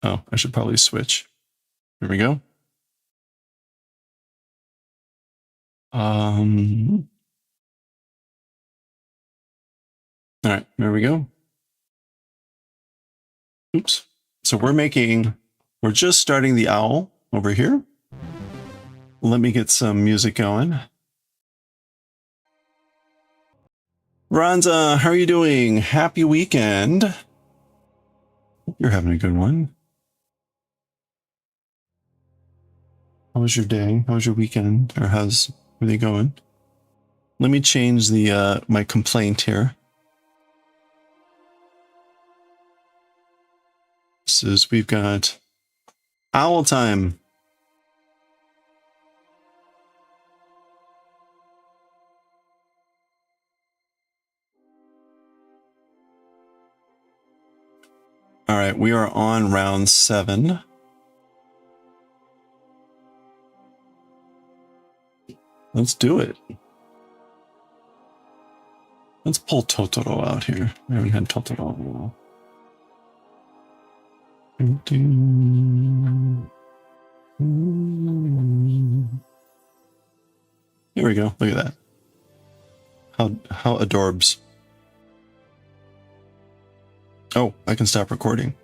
Oh, I should probably switch. Here we go. All right, there we go. Oops. So we're just starting the owl over here. Let me get some music going. Ranza, how are you doing? Happy weekend. You're having a good one. How was your day? How was your weekend? Or how's everything going? Let me change the my complaint here. This is, we've got owl time. All right, we are on round 7. Let's do it. Let's pull Totoro out here. We haven't had Totoro in a while. Here we go. Look at that. How adorbs. Oh, I can stop recording.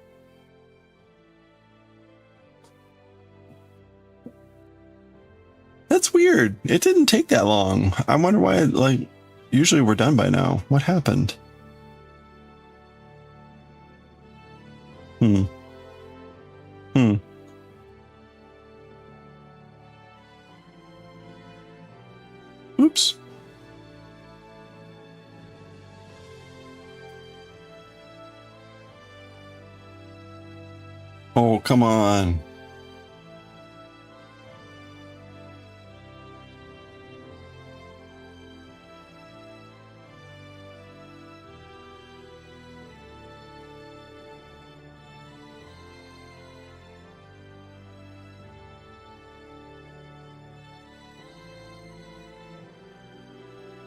That's weird. It didn't take that long. I wonder why, like, usually we're done by now. What happened? Oops. Oh, come on.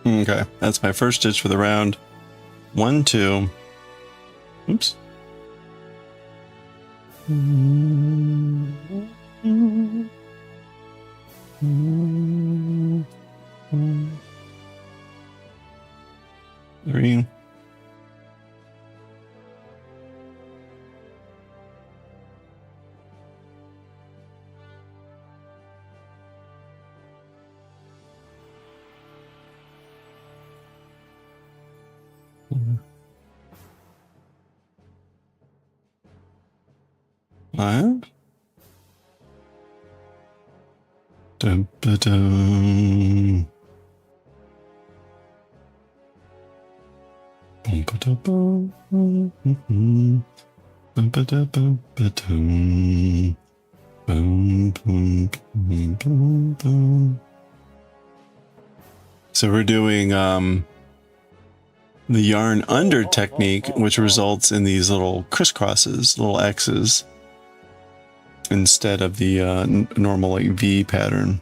Okay, that's my first stitch for the round. 1, 2. Oops. What? Dun, ba, dun. Bum, ba, da, bum, bum, ba, da, bum, ba, dum. Bum, bum, bum, bum, bum. So we're doing the yarn under technique, which results in these little crisscrosses, little X's, instead of the normal like V pattern.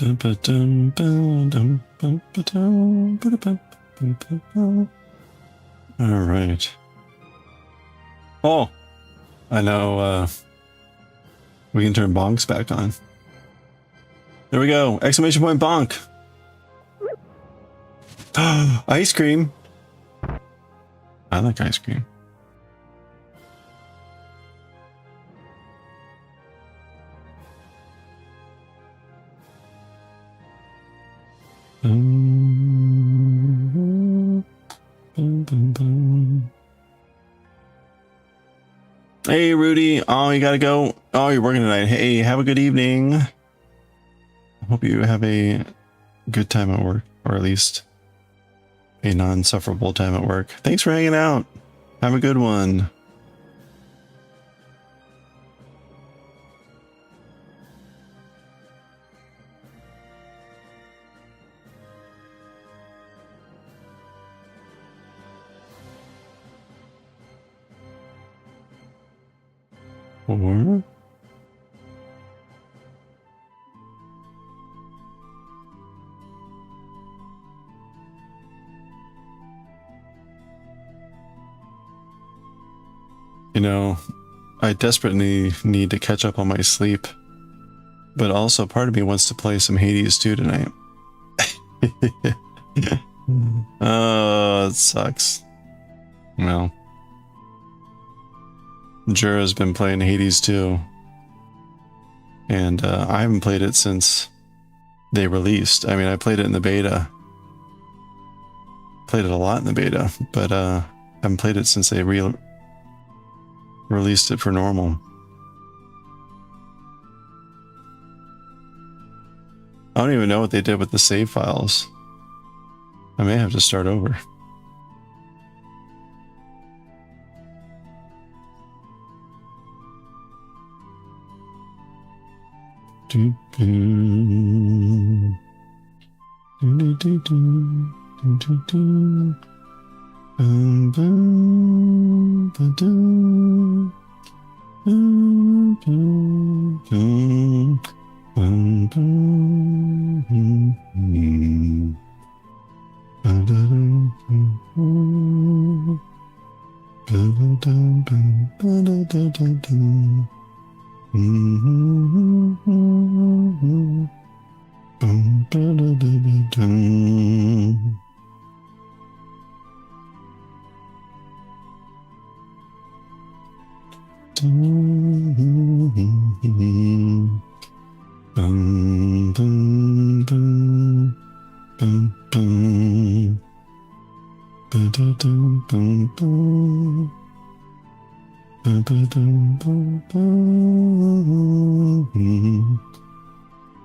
All right. Oh, I know. We can turn bonks back on. There we go! Exclamation point bonk! Ice cream! I like ice cream. Hey Rudy, oh you gotta go. Oh, you're working tonight. Hey, have a good evening. I hope you have a good time at work, or at least a non-sufferable time at work. Thanks for hanging out. Have a good one. Or you know, I desperately need to catch up on my sleep, but also part of me wants to play some Hades 2 tonight. Oh, it sucks. Well, Jura's been playing Hades 2, and I haven't played it since they released. I mean, I played it in the beta. Played it a lot in the beta, but haven't played it since they released it for normal. I don't even know what they did with the save files. I may have to start over.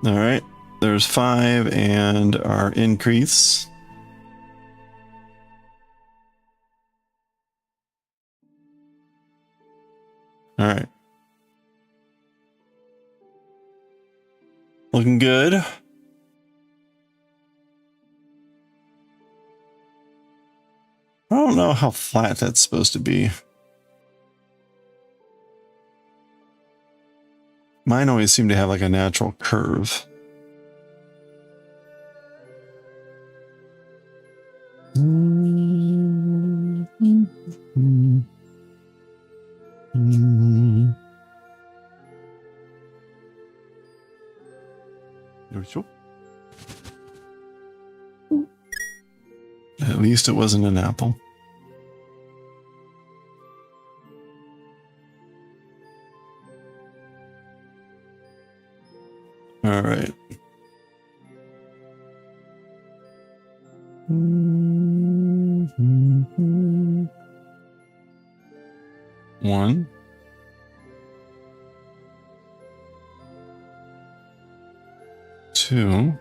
All right, there's 5 and our increase. All right. Looking good. I don't know how flat that's supposed to be. Mine always seem to have like a natural curve. At least it wasn't an apple. All right. One. Two.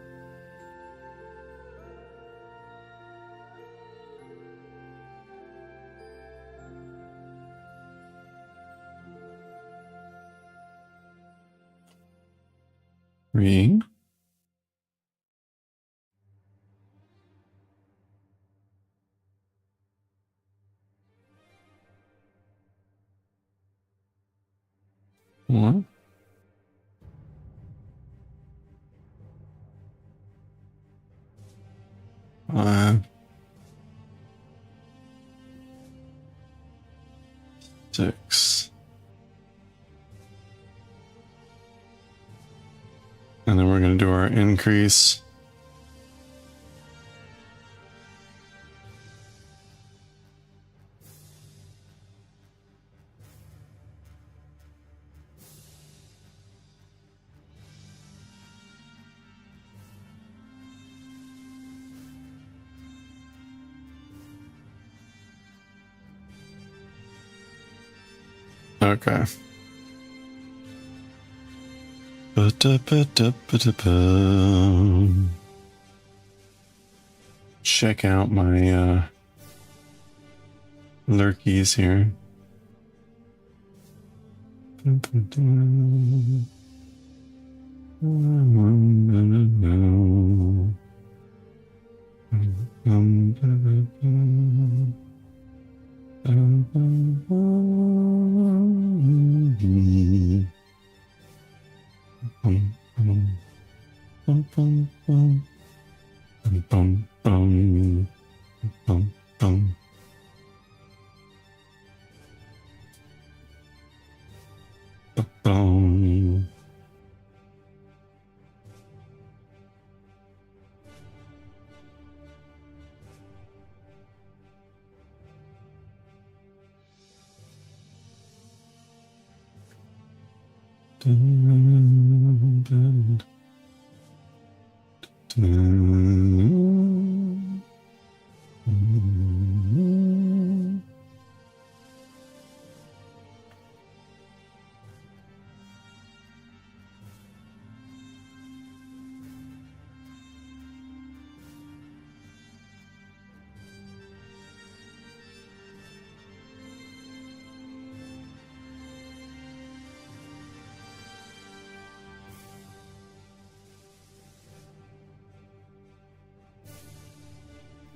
Three. One. Five. 6. And then we're going to do our increase. Okay. Check out my lurkies here.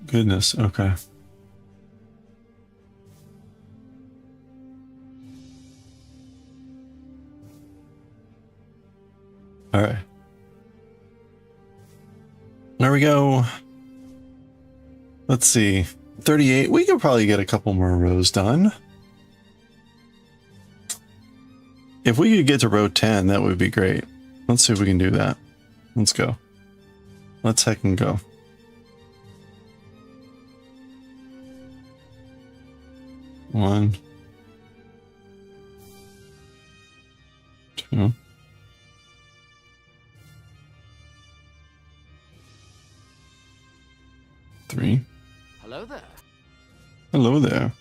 Goodness, okay. All right. There we go. Let's see. 38. We could probably get a couple more rows done. If we could get to row 10, that would be great. Let's see if we can do that. Let's go. Let's heckin' go. One. Two. Three. Hello there. Hello there.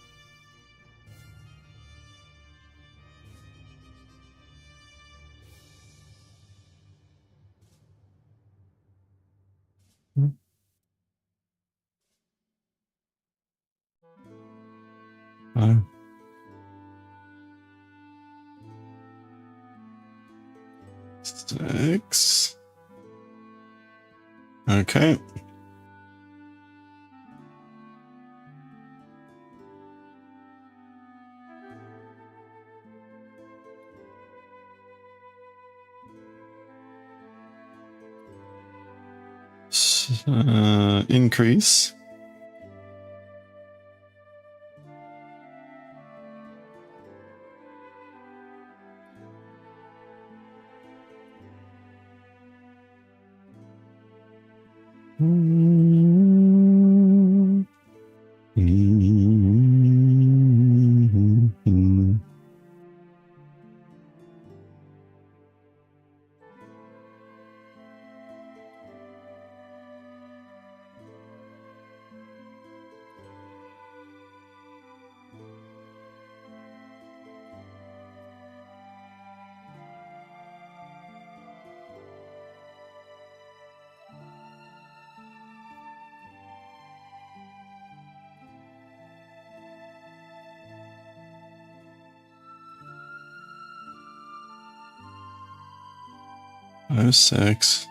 Five. Six. Okay. Increase. Five, six.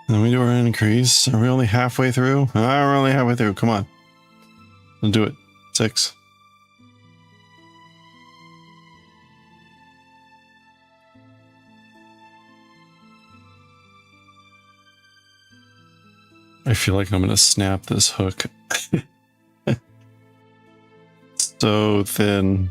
Then we do our increase. Are we only halfway through? Ah, we're only halfway through. Come on. Let's do it. Six. I feel like I'm gonna snap this hook. So thin.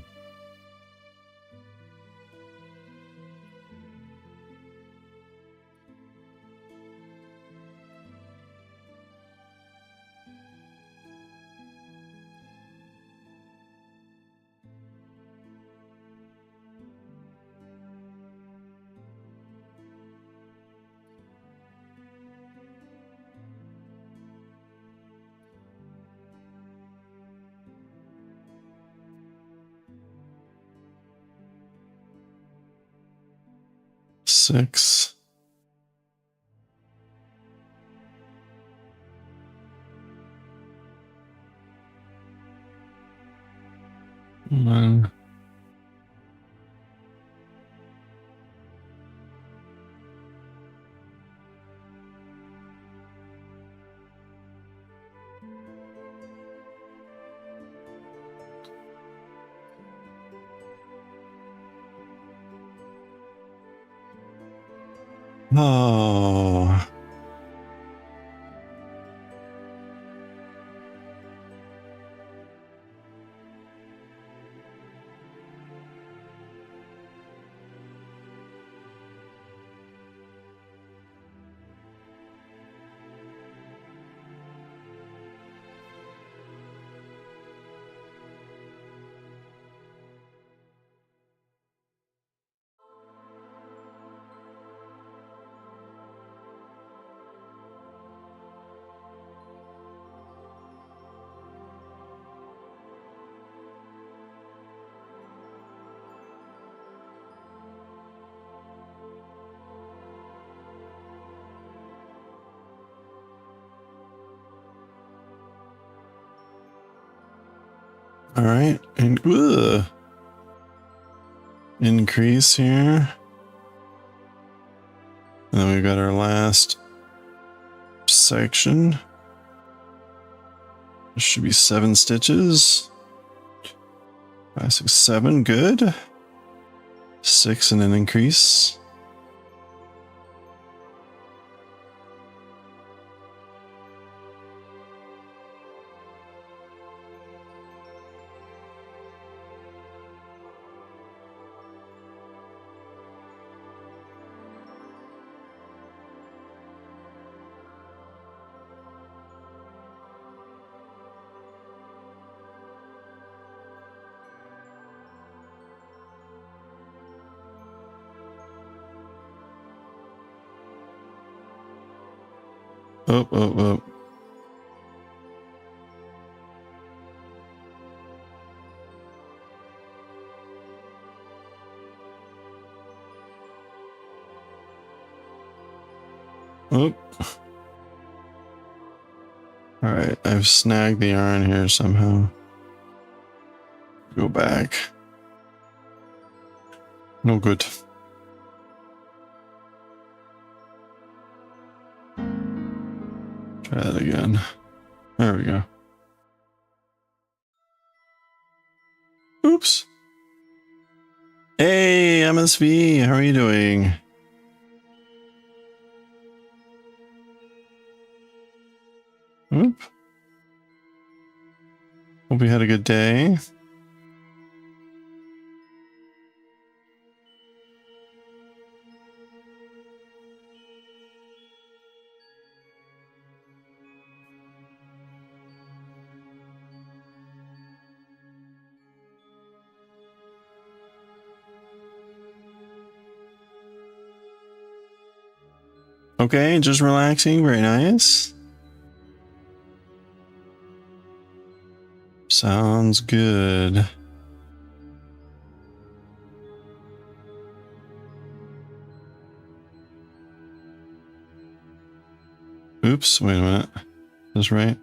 Six. One. Oh. All right, and increase here. And then we've got our last section. There should be 7 stitches. 5, 6, 7, good. 6 and an increase. Oh, oh, oh. Oh. Alright, I've snagged the yarn here somehow. Go back. No good. Try that again. There we go. Oops. Hey, MSV, how are you doing? Oop. Hope you had a good day. Okay, just relaxing. Very nice. Sounds good. Oops, wait a minute. That's right.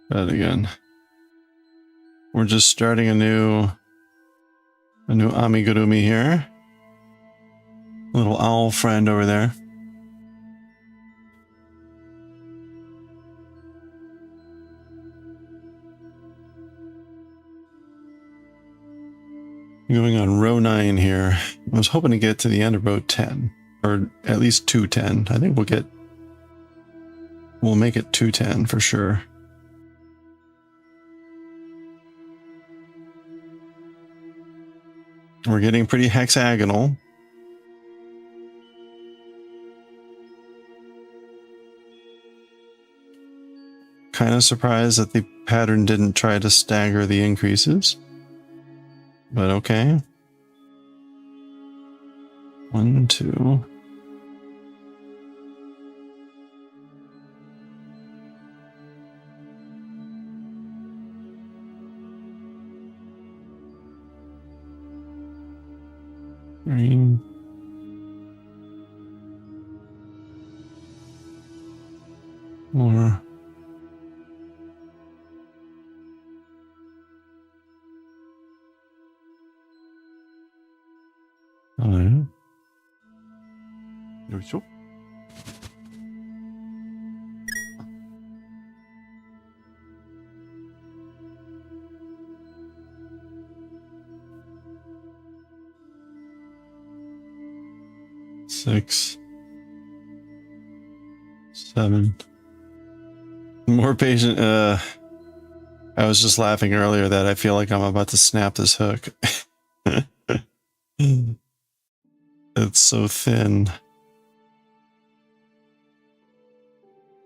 Try that again. We're just starting a new amigurumi here. Little owl friend over there. Going on row 9 here. I was hoping to get to the end of row 10, or at least 210. I think we'll make it 210 for sure. We're getting pretty hexagonal. Kind of surprised that the pattern didn't try to stagger the increases. But okay. 1, 2. Green. More. Hello. よいしょ。6, 7. More patient. I was just laughing earlier that I feel like I'm about to snap this hook. It's so thin.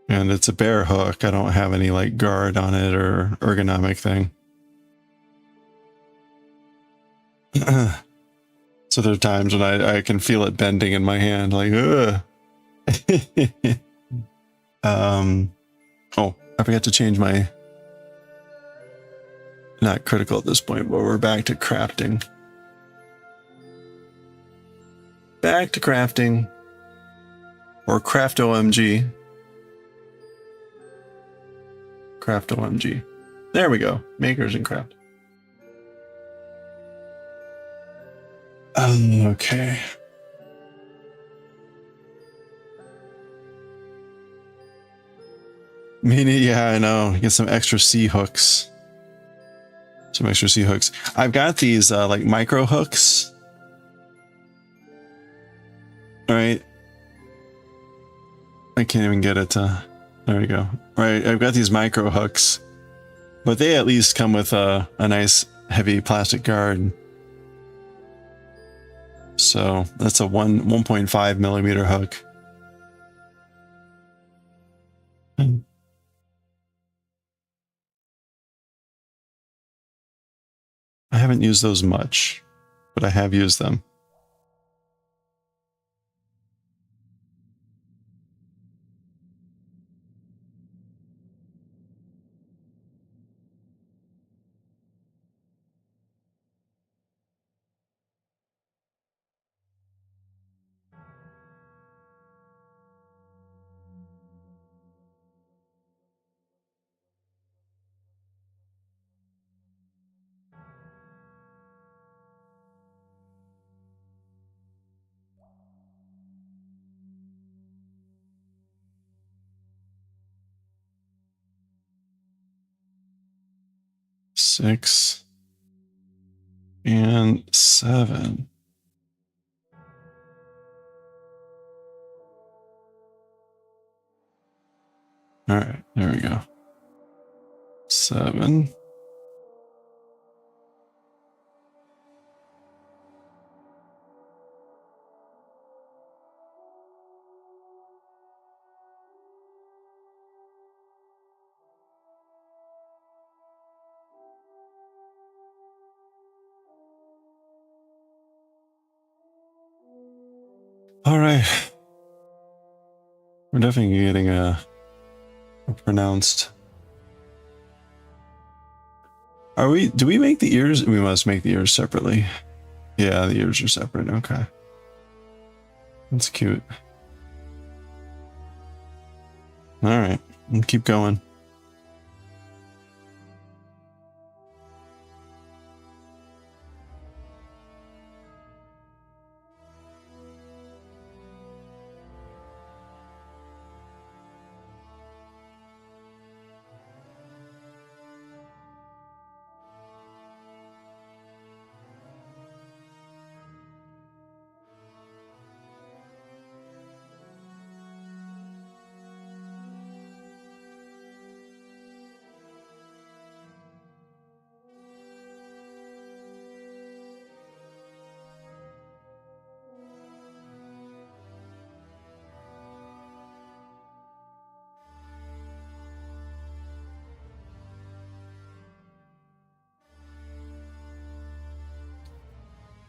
And it's a bare hook. I don't have any like guard on it or ergonomic thing. So there are times when I can feel it bending in my hand, like, ugh. Oh, I forgot to change my, not critical at this point, but we're back to crafting. Back to crafting. Or craft OMG. Craft OMG. There we go. Makers and craft. Okay. Yeah, I know. Get some extra C hooks. Some extra C hooks. I've got these like micro hooks. All right. I can't even get it to. There we go. All right, I've got these micro hooks, but they at least come with a nice heavy plastic guard. So that's a 1.5 millimeter hook. I haven't used those much, but I have used them. 6 and 7. All right, there we go. 7. All right. We're definitely getting a pronounced. Are we, do we make the ears? We must make the ears separately. Yeah, the ears are separate. Okay. That's cute. All right. We'll keep going.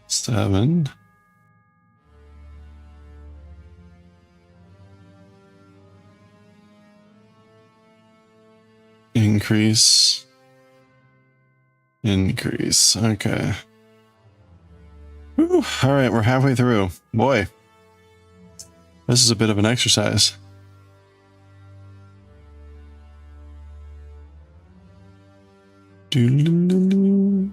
Seven. Increase. Increase. Okay. Whew. All right, we're halfway through. Boy, this is a bit of an exercise. Doo-doo-doo-doo.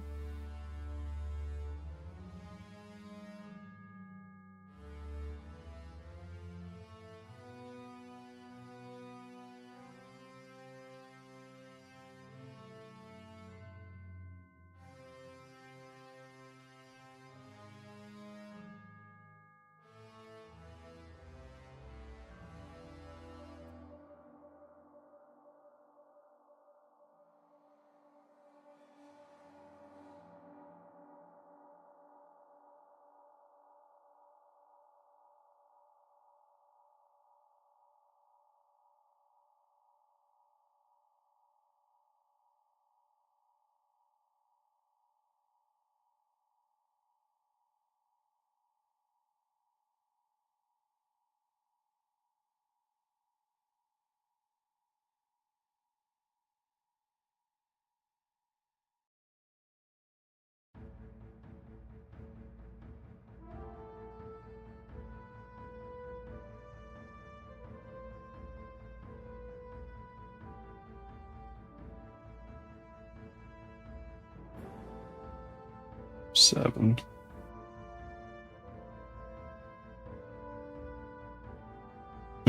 Seven.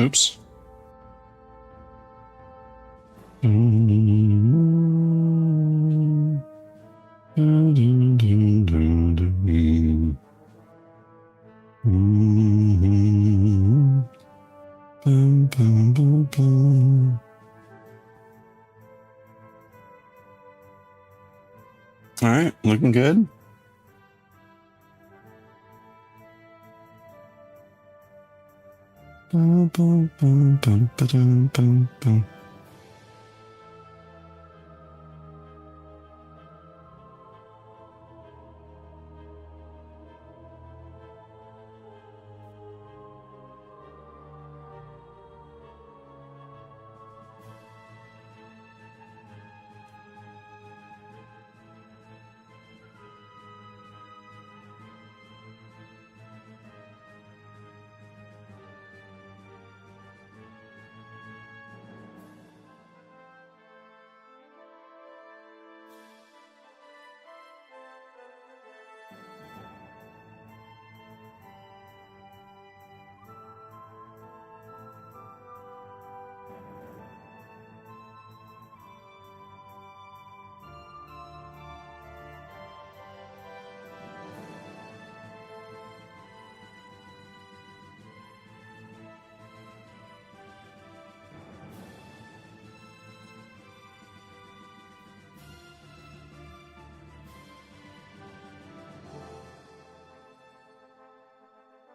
Oops. All right, looking good. Boom, boom, boom, boom, ba-dum, boom, boom.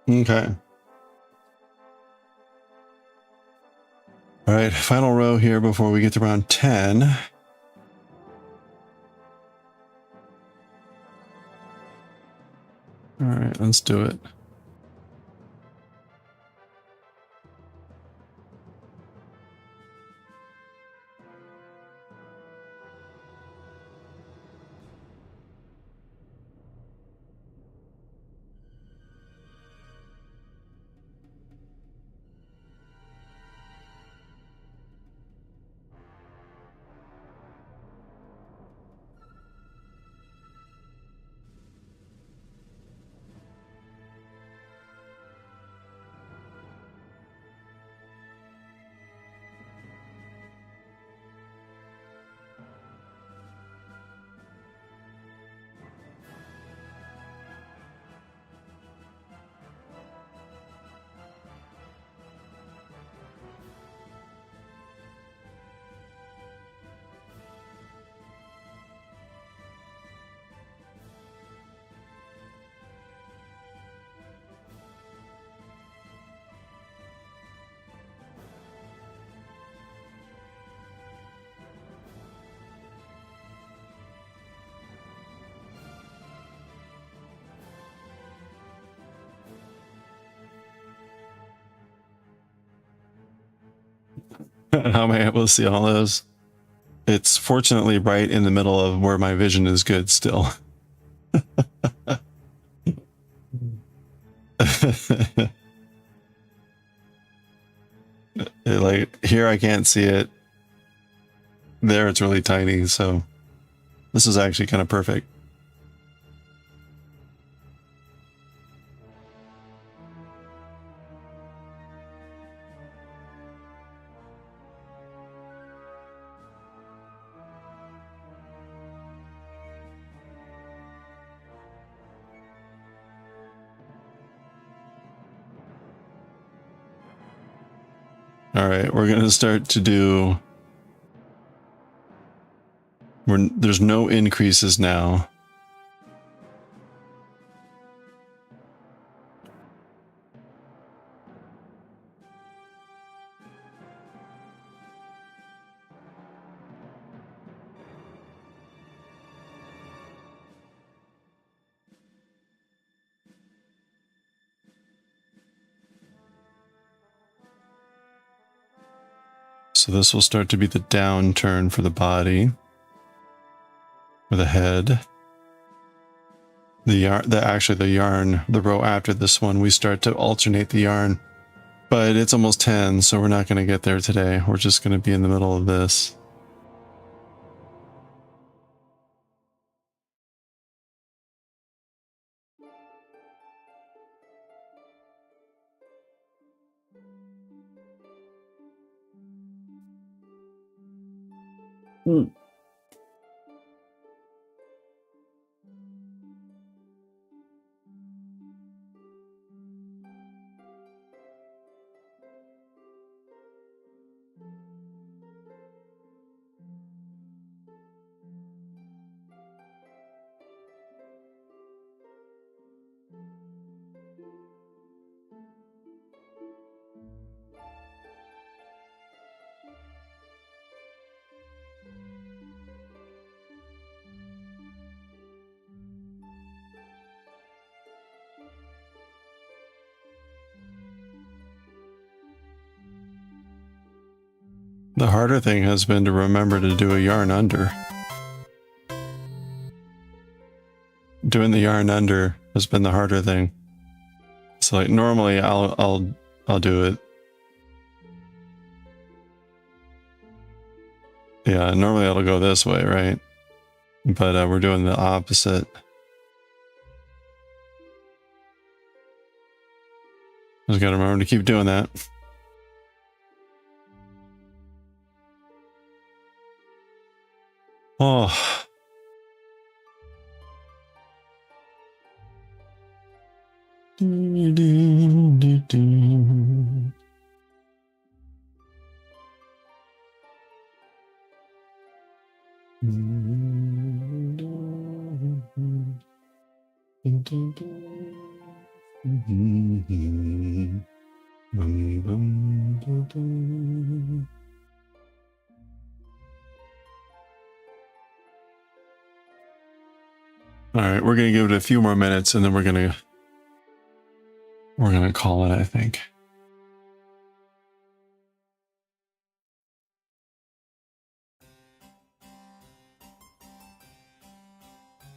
Okay. All right, final row here before we get to round 10. All right, let's do it. How am I able to see all those? It's fortunately right in the middle of where my vision is good still. Like here I can't see it. There it's really tiny, so this is actually kind of perfect. All right, we're going to start to do... There's no increases now. So this will start to be the down turn for the body. For the head. The yarn, the row after this one, we start to alternate the yarn. But it's almost 10, so we're not going to get there today. We're just going to be in the middle of this. The harder thing has been to remember to do a yarn under. Doing the yarn under has been the harder thing. So like normally I'll do it. Yeah, normally it'll go this way, right? But we're doing the opposite. Just gotta remember to keep doing that. Oh. Boom, boom, boom, boom. All right, we're gonna give it a few more minutes, and then we're gonna call it, I think.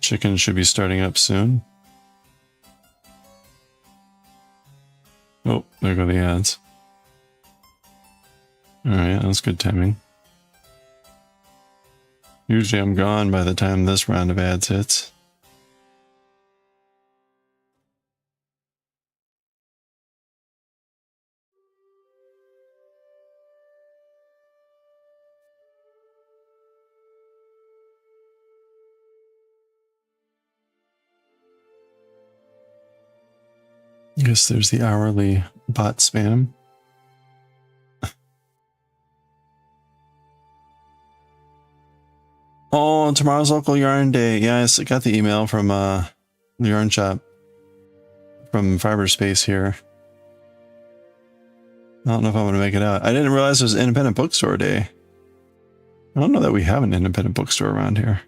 Chicken should be starting up soon. Oh, there go the ads. All right, that's good timing. Usually I'm gone by the time this round of ads hits. I guess there's the hourly bot spam. Oh, tomorrow's local yarn day. Yeah, I got the email from the yarn shop from Fiberspace here. I don't know if I'm going to make it out. I didn't realize it was Independent Bookstore Day. I don't know that we have an independent bookstore around here.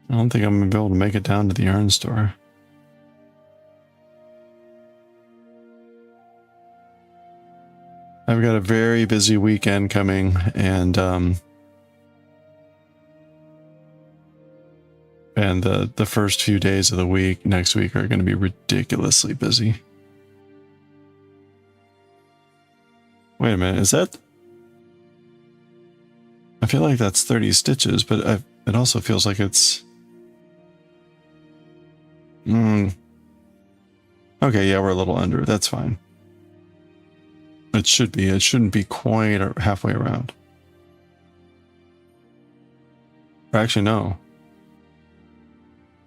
I don't think I'm going to be able to make it down to the yarn store. I've got a very busy weekend coming, and the first few days of the week next week are going to be ridiculously busy. Wait a minute, is that? I feel like that's 30 stitches, but it also feels like it's... Okay, yeah, we're a little under. That's fine. It should be. It shouldn't be quite halfway around. Or actually, no.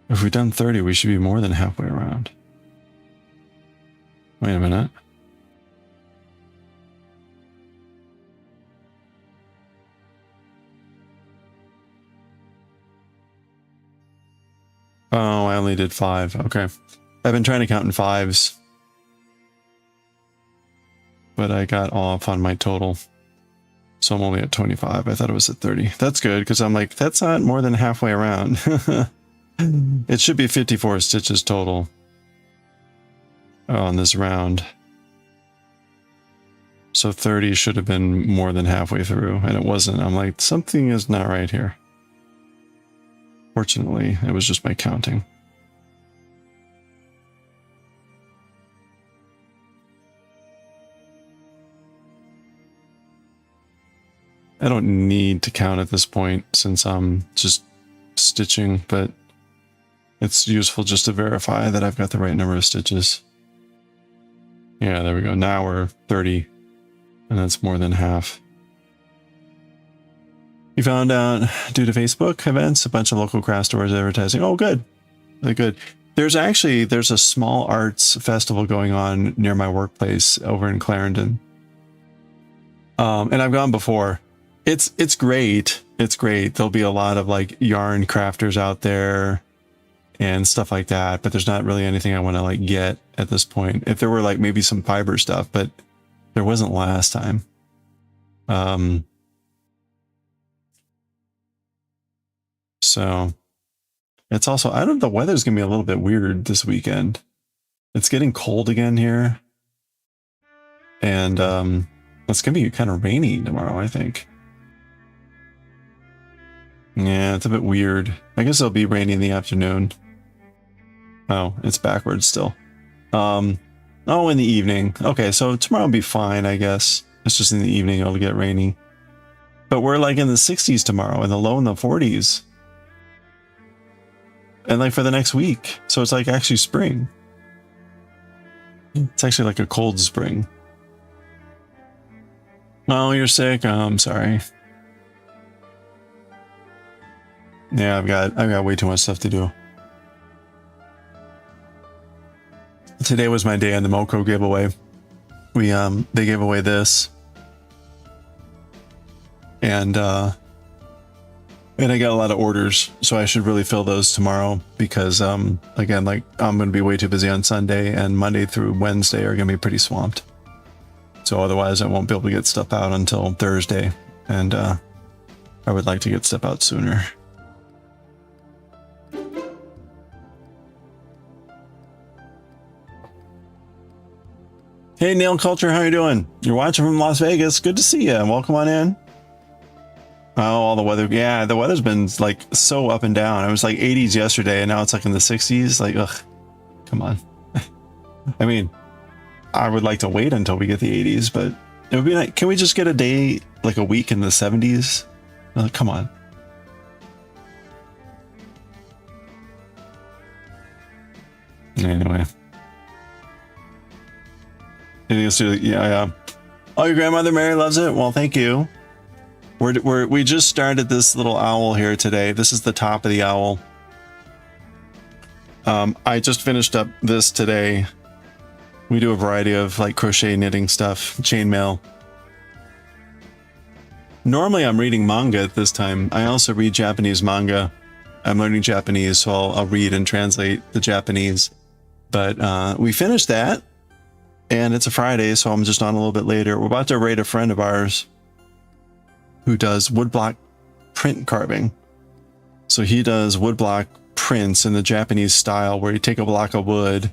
If we've done 30, we should be more than halfway around. Wait a minute. Oh, I only did 5. Okay. I've been trying to count in 5s. But I got off on my total. So I'm only at 25. I thought it was at 30. That's good, because I'm like, that's not more than halfway around. It should be 54 stitches total on this round. So 30 should have been more than halfway through, and it wasn't. I'm like, something is not right here. Fortunately, it was just my counting. I don't need to count at this point since I'm just stitching, but it's useful just to verify that I've got the right number of stitches. Yeah, there we go. Now we're 30, and that's more than half. We found out due to Facebook events, a bunch of local craft stores advertising. Oh, good. Really good. There's a small arts festival going on near my workplace over in Clarendon. And I've gone before. It's great. It's great. There'll be a lot of like yarn crafters out there and stuff like that, but there's not really anything I want to like get at this point. If there were like maybe some fiber stuff, but there wasn't last time. So it's also, I don't know, the weather's gonna be a little bit weird this weekend. It's getting cold again here. And it's gonna be kind of rainy tomorrow, I think. Yeah, it's a bit weird. I guess it'll be rainy in the afternoon. Oh, it's backwards still. Oh, in the evening. Okay, so tomorrow will be fine, I guess. It's just in the evening it'll get rainy. But we're like in the 60s tomorrow and the low in the 40s. And like for the next week. So it's like actually spring. It's actually like a cold spring. Oh, you're sick? Oh, I'm sorry. Yeah, I've got way too much stuff to do. Today was my day on the MoCo giveaway. They gave away this. And I got a lot of orders, so I should really fill those tomorrow because again, like I'm going to be way too busy on Sunday, and Monday through Wednesday are going to be pretty swamped. So otherwise I won't be able to get stuff out until Thursday, and I would like to get stuff out sooner. Hey, Nail Culture, how you doing? You're watching from Las Vegas. Good to see you. Welcome on in. Oh, all the weather. Yeah, the weather's been like so up and down. It was like 80s yesterday, and now it's like in the 60s. Like, ugh, come on. I mean, I would like to wait until we get the 80s, but it would be like, can we just get a day, like a week in the 70s? Come on. Anyway. Anything else to do? Yeah. Oh, your grandmother Mary loves it? Well, thank you. We just started this little owl here today. This is the top of the owl. I just finished up this today. We do a variety of like crochet knitting stuff, chainmail. Normally I'm reading manga at this time. I also read Japanese manga. I'm learning Japanese, so I'll read and translate the Japanese. But we finished that, and it's a Friday, so I'm just on a little bit later. We're about to raid a friend of ours who does woodblock print carving. So he does woodblock prints in the Japanese style, where you take a block of wood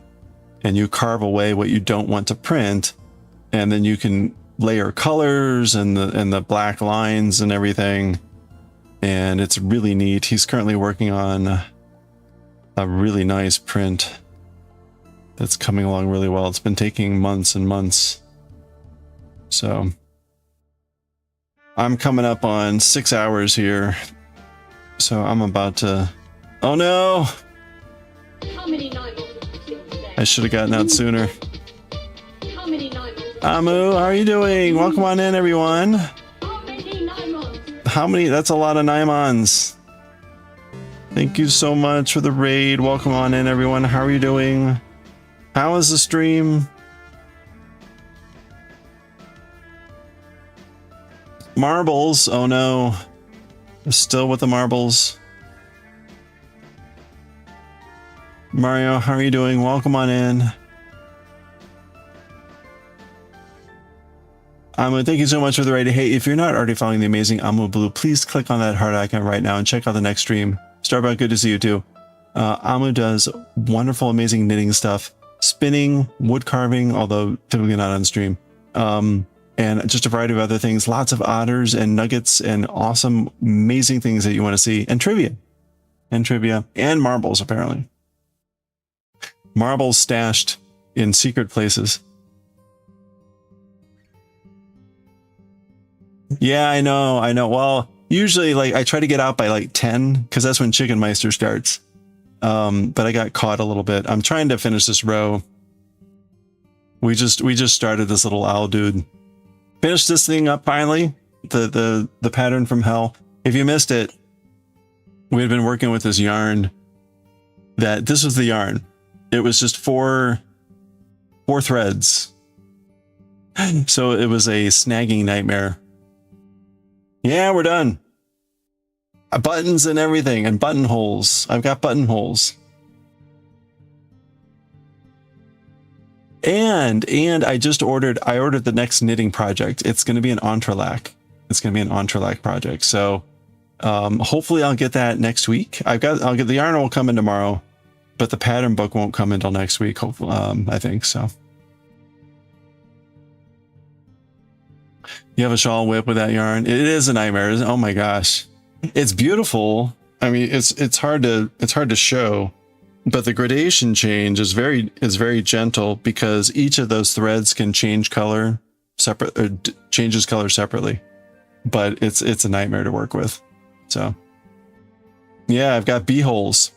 and you carve away what you don't want to print, and then you can layer colors and the black lines and everything, and it's really neat. He's currently working on a really nice print that's coming along really well. It's been taking months and months. So I'm coming up on 6 hours here, so I'm about to... Oh no! How many night monsters have you seen today? I should have gotten out sooner. How many night monsters? Amu, how are you doing? Welcome on in, everyone. How many night monsters? How many? That's a lot of Naimons. Thank you so much for the raid. Welcome on in, everyone. How are you doing? How is the stream? Marbles. Oh no. Still with the marbles. Mario, how are you doing? Welcome on in. Amu, thank you so much for the raid. Hey, if you're not already following the amazing Amu Blue, please click on that heart icon right now and check out the next stream. Starbuck, good to see you too. Amu does wonderful, amazing knitting stuff, spinning, wood carving, although typically not on stream, and just a variety of other things. Lots of otters and nuggets and awesome, amazing things that you want to see, and trivia, and marbles apparently. Marbles stashed in secret places. Yeah, I know. Well, usually like I try to get out by like 10 because that's when Chicken Meister starts. But I got caught a little bit. I'm trying to finish this row. We just started this little owl dude. Finished this thing up finally. The pattern from hell. If you missed it, we had been working with this yarn. This was the yarn. It was just four threads. So it was a snagging nightmare. Yeah, we're done. Buttons and everything, and buttonholes. I've got buttonholes. And I ordered the next knitting project. It's going to be an entrelac. It's going to be an entrelac project. So hopefully I'll get that next week. I'll get the yarn will come in tomorrow, but the pattern book won't come until next week. Hopefully, I think so. You have a shawl whip with that yarn. It is a nightmare. Oh my gosh. It's beautiful. I mean, it's hard to show, but the gradation change is very gentle because each of those threads can change color changes color separately, but it's a nightmare to work with. So yeah, I've got bee holes.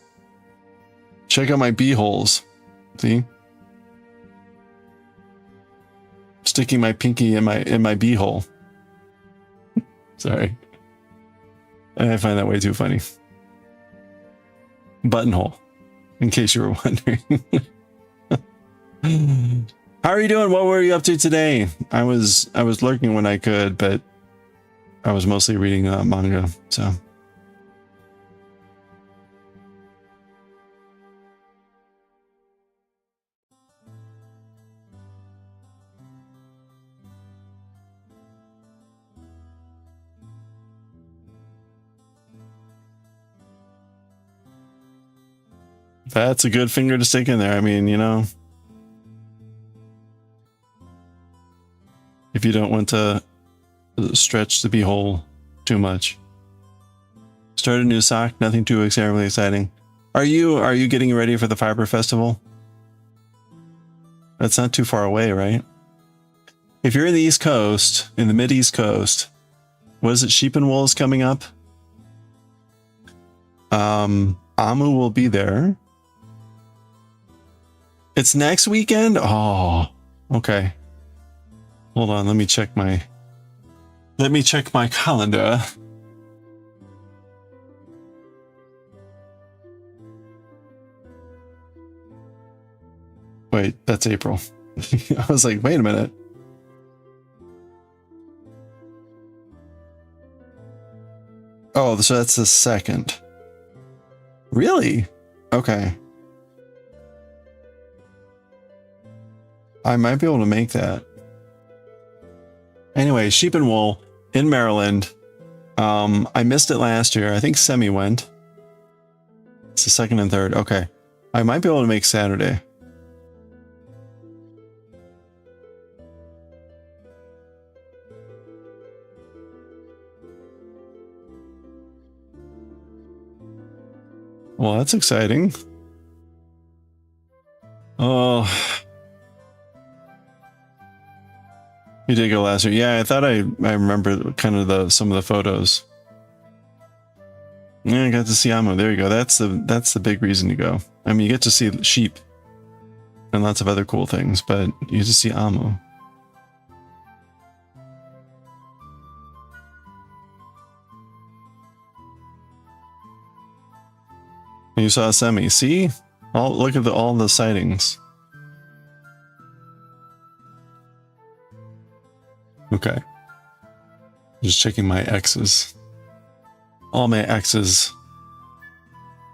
Check out my bee holes. See? Sticking my pinky in my bee hole. Sorry. I find that way too funny. Buttonhole, in case you were wondering. How are you doing? What were you up to today? I was lurking when I could, but I was mostly reading manga, so. That's a good finger to stick in there. I mean, you know, if you don't want to stretch the beehole too much. Start a new sock, nothing too terribly exciting. Are you getting ready for the Fiber Festival? That's not too far away, right? If you're in the East Coast, in the mid-East Coast, what is it? Sheep and Wool is coming up. Amu will be there. It's next weekend? Oh, okay. Hold on, let me check my calendar. Wait, that's April. I was like, wait a minute. Oh, so that's the 2nd. Really? Okay. I might be able to make that. Anyway, Sheep and Wool in Maryland. I missed it last year. I think Semi went. It's the 2nd and 3rd. Okay. I might be able to make Saturday. Well, that's exciting. Oh. You did go last year. Yeah, I thought I remember kind of some of the photos. Yeah, I got to see Amo. There you go. That's the big reason to go. I mean, you get to see sheep and lots of other cool things, but you get to see Amo. You saw Semi. See? Look at all the sightings. Okay. Just checking my X's. All my X's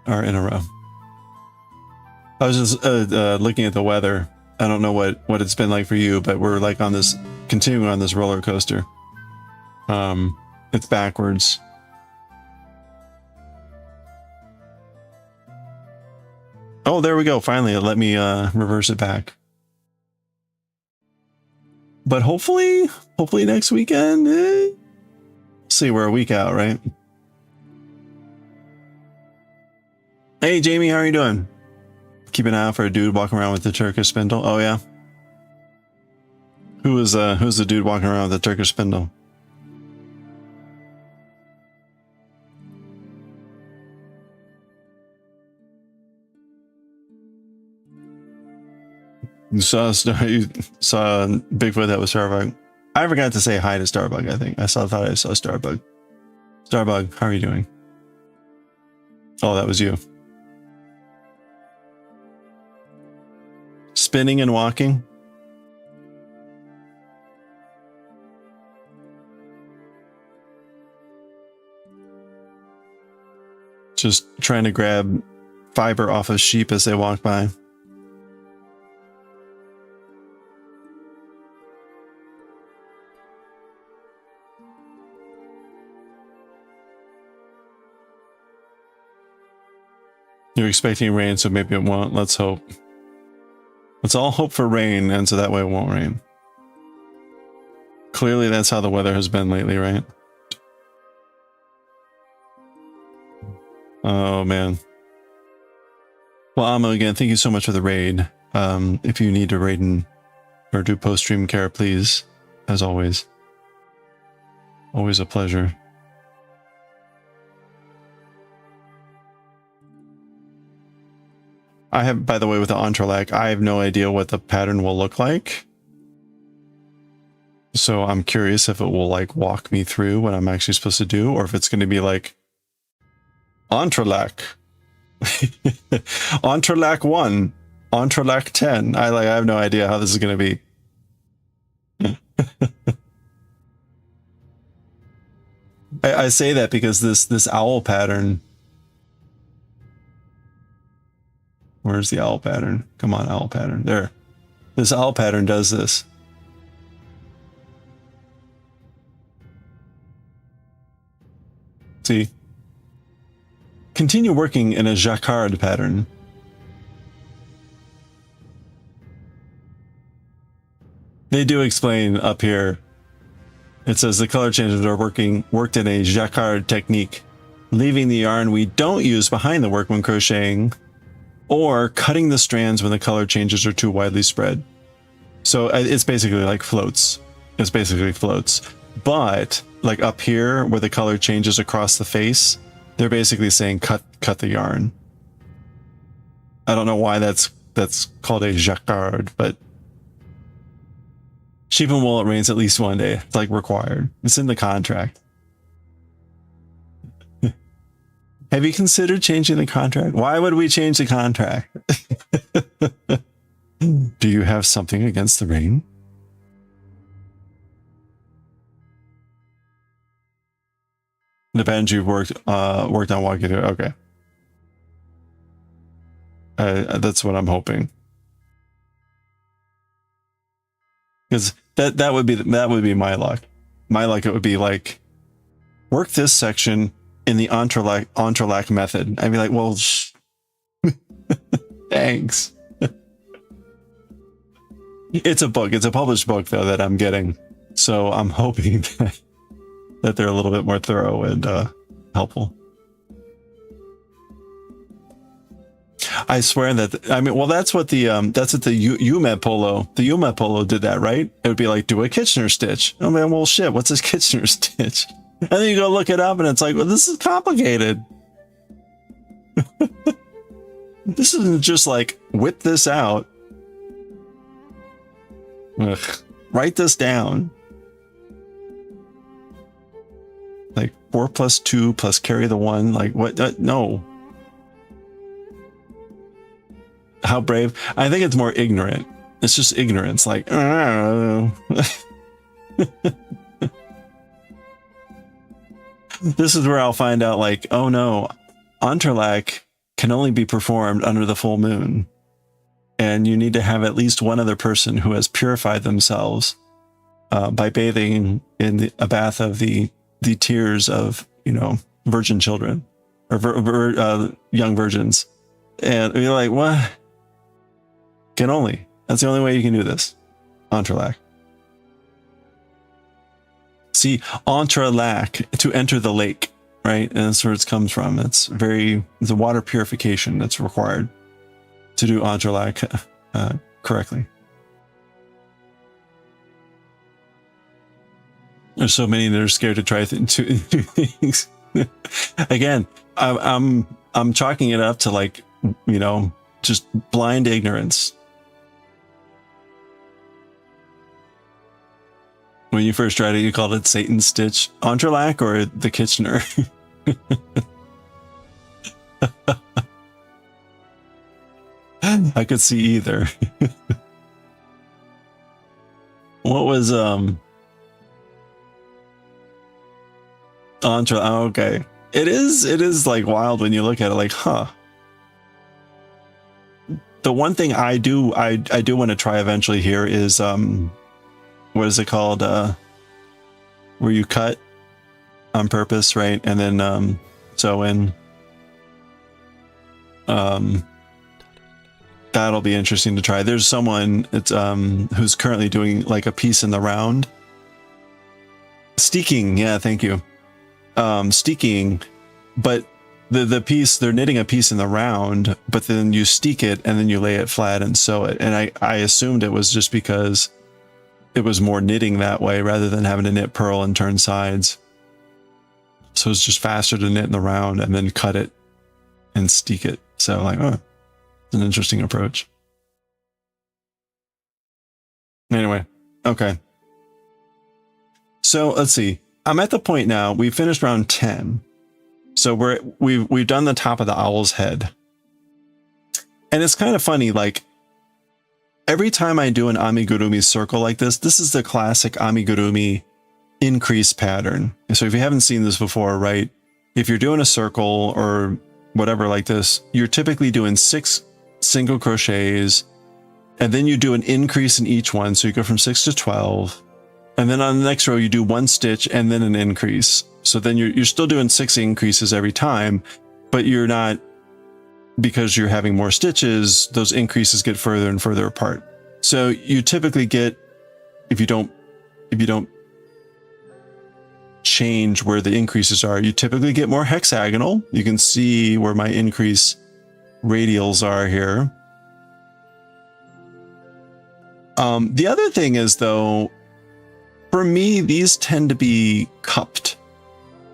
are in a row. I was just looking at the weather. I don't know what it's been like for you, but we're like continuing on this roller coaster. It's backwards. Oh, there we go. Finally, it let me reverse it back. But hopefully next weekend. See, we're a week out, right? Hey, Jamie, how are you doing? Keep an eye out for a dude walking around with the Turkish spindle. Oh yeah. Who's the dude walking around with the Turkish spindle? You saw Bigfoot that was Starbug. I forgot to say hi to Starbug, I think. Thought I saw Starbug. Starbug, how are you doing? Oh, that was you. Spinning and walking. Just trying to grab fiber off of sheep as they walk by. You're expecting rain, so maybe it won't. Let's hope. Let's all hope for rain, and so that way it won't rain. Clearly, that's how the weather has been lately, right? Oh, man. Well, Amo, again, thank you so much for the raid. If you need to raid or do post-stream care, please, as always. Always a pleasure. I have, by the way, with the Entrelac, I have no idea what the pattern will look like. So I'm curious if it will like walk me through what I'm actually supposed to do, or if it's going to be like Entrelac. Entrelac 1, Entrelac 10. I have no idea how this is going to be. I say that because this owl pattern. Where's the owl pattern? Come on, owl pattern. There. This owl pattern does this. See? Continue working in a jacquard pattern. They do explain up here. It says the color changes are worked in a jacquard technique, leaving the yarn we don't use behind the work when crocheting, or cutting the strands when the color changes are too widely spread. So it's basically like floats. It's basically floats. But like up here where the color changes across the face, they're basically saying cut the yarn. I don't know why that's called a jacquard, but sheep and wool, it rains at least one day. It's like required. It's in the contract. Have you considered changing the contract? Why would we change the contract? Do you have something against the rain? The band you've worked on walking through. Okay. That's what I'm hoping. Because that would be my luck. My luck, it would be like, work this section in the entrelac method. I'd be like, well, thanks. It's a book. It's a published book though that I'm getting, so I'm hoping that they're a little bit more thorough and helpful. I swear that, I mean, well, that's what the Yume Polo, the Yume Polo did that, right? It would be like, do a Kitchener stitch. Oh man, well shit, what's this Kitchener stitch? And then you go look it up and it's like, well, this is complicated. This isn't just like, whip this out. Ugh. Write this down. Like 4 + 2 plus carry the 1, like what? No. How brave? I think it's more ignorant. It's just ignorance. Like, this is where I'll find out, like, oh no, entrelac can only be performed under the full moon. And you need to have at least one other person who has purified themselves by bathing in a bath of the tears of, virgin children or young virgins. And you're like, what? Can only. That's the only way you can do this. Entrelac. See, entrelac, to enter the lake, right? And that's where it comes from. It's the water purification that's required to do entrelac correctly. There's so many that are scared to try two things. Again, I'm chalking it up to like, just blind ignorance. When you first tried it, you called it Satan's Stitch. Entrelac or the Kitchener? I could see either. What was okay. It is like wild when you look at it, like, huh. The one thing I do want to try eventually here is what is it called? Where you cut on purpose, right? And then sew in. That'll be interesting to try. There's someone who's currently doing like a piece in the round. Steeking, yeah, thank you. Steeking, but the piece, they're knitting a piece in the round, but then you steek it and then you lay it flat and sew it. And I assumed it was just because it was more knitting that way rather than having to knit purl and turn sides. So it's just faster to knit in the round and then cut it and steek it. So like, oh, it's an interesting approach. Anyway, okay. So let's see. I'm at the point now, we finished round 10. So we've done the top of the owl's head. And it's kind of funny, like every time I do an amigurumi circle like this is the classic amigurumi increase pattern. So if you haven't seen this before, right? If you're doing a circle or whatever like this, you're typically doing 6 single crochets, and then you do an increase in each one. So you go from 6 to 12. And then on the next row, you do 1 stitch and then an increase. So then you're still doing 6 increases every time, but you're not, because you're having more stitches, those increases get further and further apart. So you typically get, if you don't change where the increases are, you typically get more hexagonal. You can see where my increase radials are here. The other thing is, though, for me, these tend to be cupped.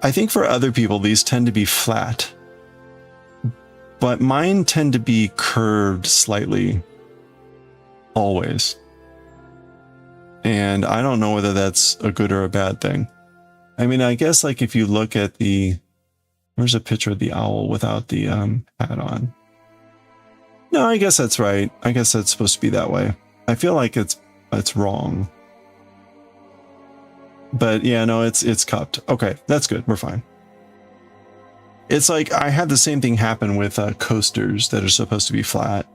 I think for other people, these tend to be flat, but mine tend to be curved slightly, always. And I don't know whether that's a good or a bad thing. I mean, I guess like if you look at the, where's a picture of the owl without the hat on? No, I guess that's right. I guess that's supposed to be that way. I feel like it's wrong. But yeah, no, it's cupped. Okay, that's good. We're fine. It's like I had the same thing happen with coasters that are supposed to be flat.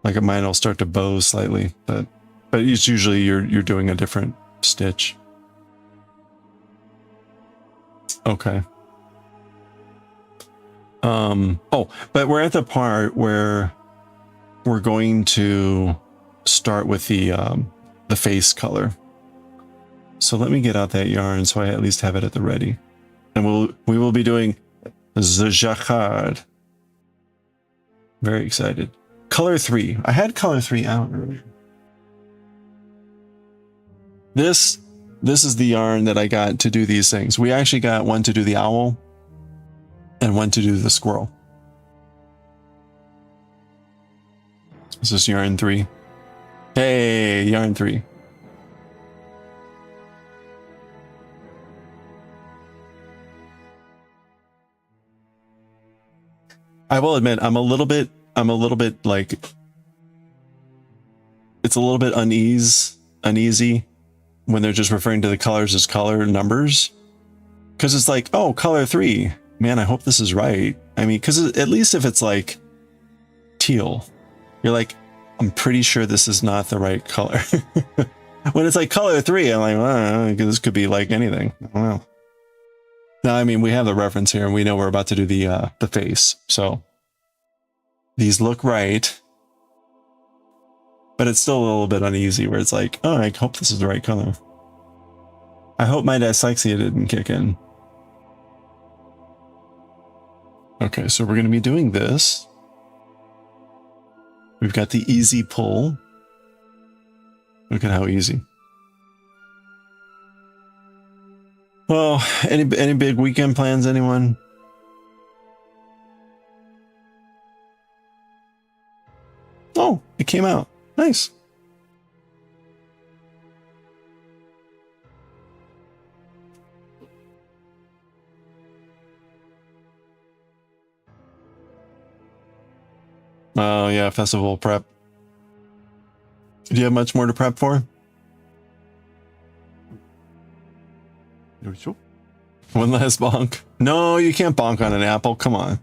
Like mine will start to bow slightly, but it's usually you're doing a different stitch. Okay. Oh, but we're at the part where we're going to start with the face color. So let me get out that yarn so I at least have it at the ready. And we will be doing the jacquard. Very excited. Color 3. I had color 3 out earlier. This is the yarn that I got to do these things. We actually got one to do the owl and one to do the squirrel. This is yarn 3. Hey, yarn 3. I will admit, I'm a little bit like, it's a little bit uneasy when they're just referring to the colors as color numbers. Cause it's like, oh, color 3, man, I hope this is right. I mean, cause at least if it's like teal, you're like, I'm pretty sure this is not the right color. When it's like color 3, I'm like, well, this could be like anything. I don't know. Now, I mean, we have the reference here and we know we're about to do the face. So these look right, but it's still a little bit uneasy where it's like, oh, I hope this is the right color. I hope my dyslexia didn't kick in. Okay, so we're going to be doing this. We've got the easy pull. Look at how easy. Well, any big weekend plans, anyone? Oh, it came out. Nice. Oh, yeah, festival prep. Do you have much more to prep for? One last bonk. No, you can't bonk on an apple. Come on.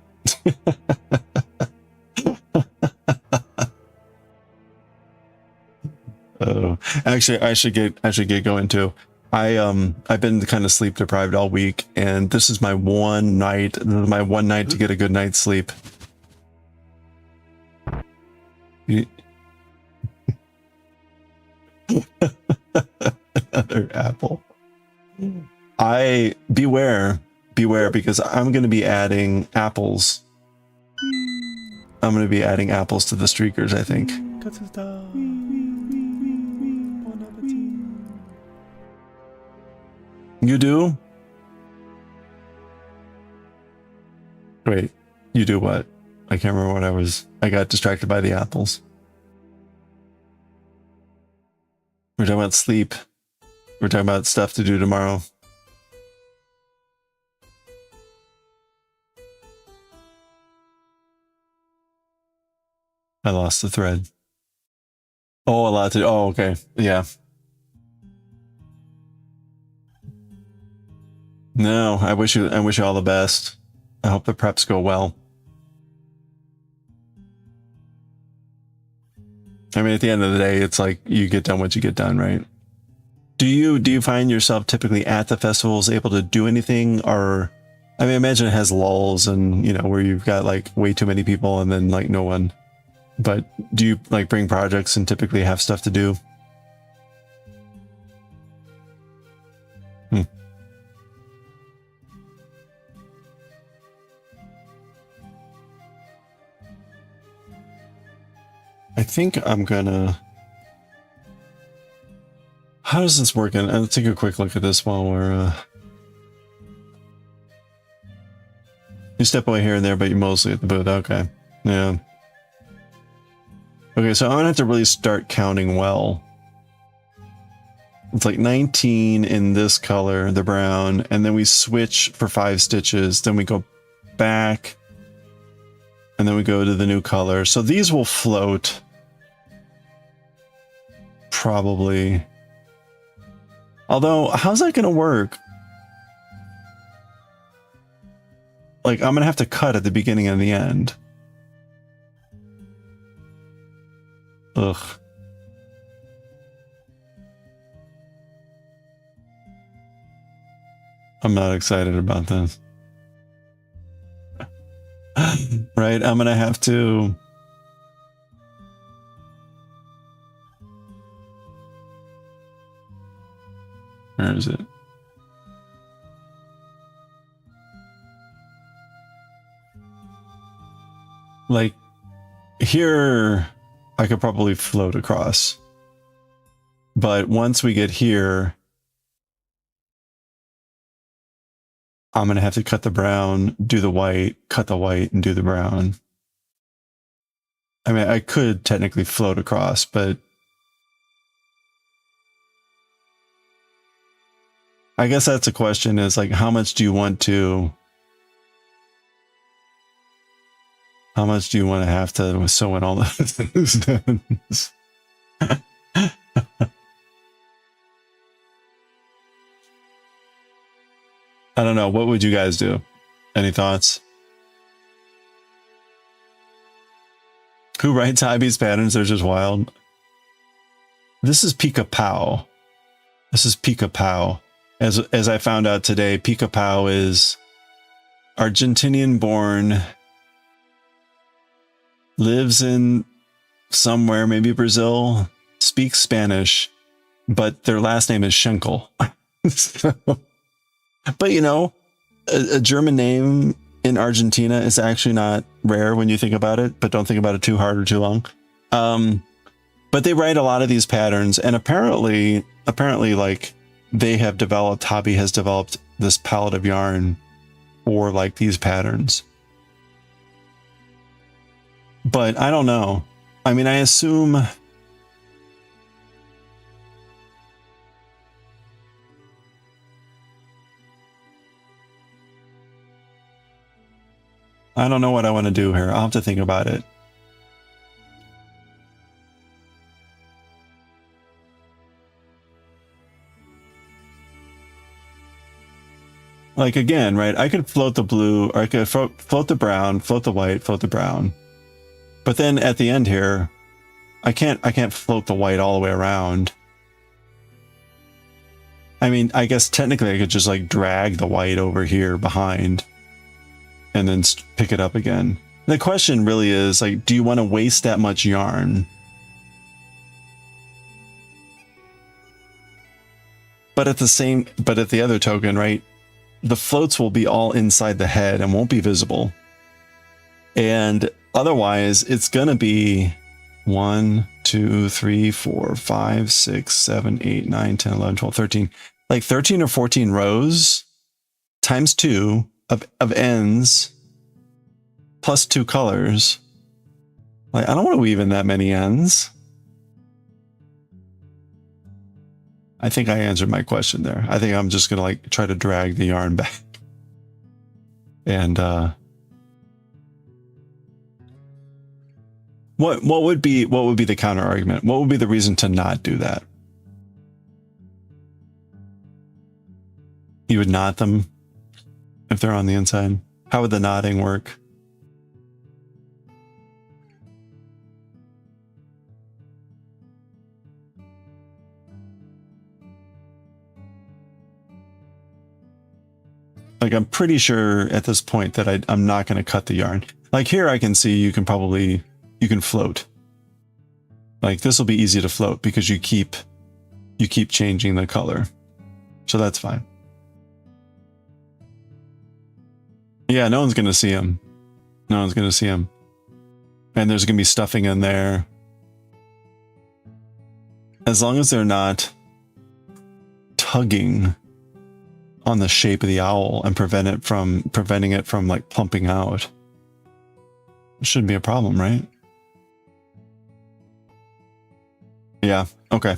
Oh, actually, I should get going too. I've been kind of sleep deprived all week, and this is my one night to get a good night's sleep. Another apple. Beware because I'm going to be adding apples. I'm going to be adding apples to the streakers, I think. You do? Wait, you do what? I can't remember what I got distracted by the apples. We're talking about sleep. We're talking about stuff to do tomorrow. I lost the thread. Oh, a lot to do. Oh, okay. Yeah. No, I wish you all the best. I hope the preps go well. I mean, at the end of the day, it's like you get done what you get done, right? Do you find yourself typically at the festivals able to do anything, or I mean, imagine it has lulls and, you know, where you've got like way too many people and then like no one. But do you like bring projects and typically have stuff to do? I think I'm gonna... How does this work? I'll take a quick look at this while we're... You step away here and there, but you're mostly at the booth. Okay. Yeah. Okay, so I'm gonna have to really start counting well. It's like 19 in this color, the brown, and then we switch for 5 stitches, then we go back, and then we go to the new color. So these will float. Probably. Although, how's that gonna work? Like, I'm gonna have to cut at the beginning and the end. Ugh. I'm not excited about this. Right? I'm gonna have to... Where is it? Like, here, I could probably float across. But once we get here, I'm going to have to cut the brown, do the white, cut the white, and do the brown. I mean, I could technically float across, but I guess that's a question, is like, how much do you want to... How much do you want to have to sew in all those things? I don't know. What would you guys do? Any thoughts? Who writes Hybe's patterns? They're just wild. This is Pika Pow. This is Pika Pow. As I found out today, Pika Pow is Argentinian born, lives in somewhere, maybe Brazil, speaks Spanish, but their last name is Schenkel. So, but you know, a German name in Argentina is actually not rare when you think about it, but don't think about it too hard or too long. But they write a lot of these patterns, and apparently like they have developed, Hobby has developed this palette of yarn for like these patterns. But I don't know. I mean, I assume... I don't know what I want to do here. I'll have to think about it. Like, again, right? I could float the blue, or I could float the brown, float the white, float the brown. But then at the end here, I can't float the white all the way around. I mean, I guess technically I could just like drag the white over here behind and then pick it up again. The question really is like, do you want to waste that much yarn? But at the other token, right? The floats will be all inside the head and won't be visible. And otherwise, it's going to be 1, 2, 3, 4, 5, 6, 7, 8, 9, 10, 11, 12, 13. Like 13 or 14 rows times 2 of ends plus 2 colors. Like, I don't want to weave in that many ends. I think I answered my question there. I think I'm just going to like try to drag the yarn back. And what would be the counter argument? What would be the reason to not do that? You would knot them if they're on the inside? How would the knotting work? Like, I'm pretty sure at this point that I'm not going to cut the yarn. Like here I can see you can float. Like this will be easy to float because you keep changing the color. So that's fine. Yeah, no one's going to see him. No one's going to see him. And there's going to be stuffing in there. As long as they're not tugging on the shape of the owl and preventing it from like plumping out. It shouldn't be a problem, right? Yeah, okay.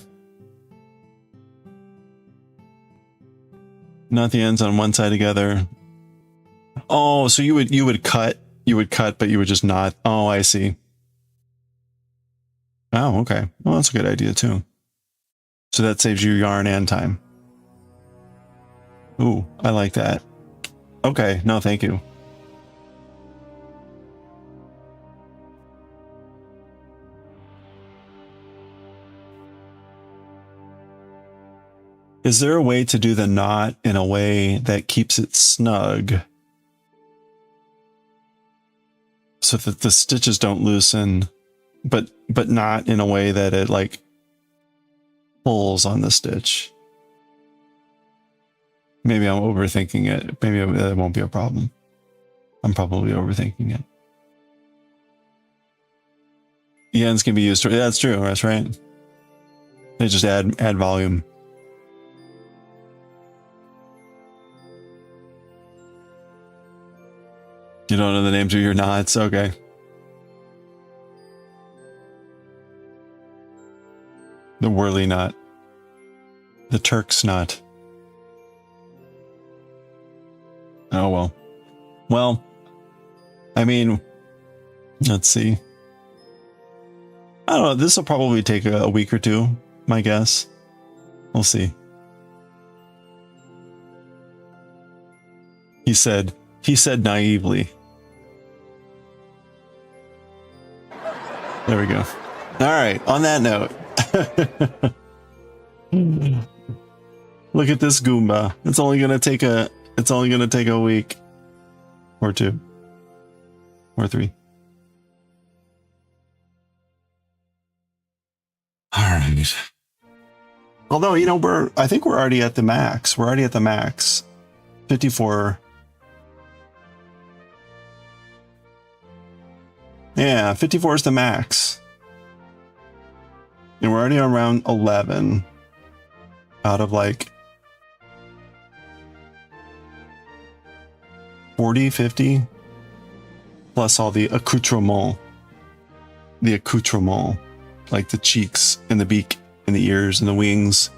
Not the ends on one side together. Oh, so you would cut, but you would just not. Oh, I see. Oh, okay. Well, that's a good idea too. So that saves you yarn and time. Ooh, I like that. Okay, no, thank you. Is there a way to do the knot in a way that keeps it snug so that the stitches don't loosen, but not in a way that it like pulls on the stitch? Maybe I'm overthinking it. Maybe that won't be a problem. I'm probably overthinking it. The ends can be used. Yeah, that's true. That's right. They just add volume. You don't know the names of your knots? Okay. The whirly knot. The Turk's knot. Oh, well. Well, I mean, let's see. I don't know. This will probably take a week or two, my guess. We'll see. He said naively. There we go. All right. On that note. Look at this Goomba. It's only going to take a week or two or three. All right. Although, you know, I think we're already at the max. We're already at the max. 54. Yeah, 54 is the max. And we're already around 11 out of like 40, 50, plus all the accoutrement. The accoutrement, like the cheeks and the beak and the ears and the wings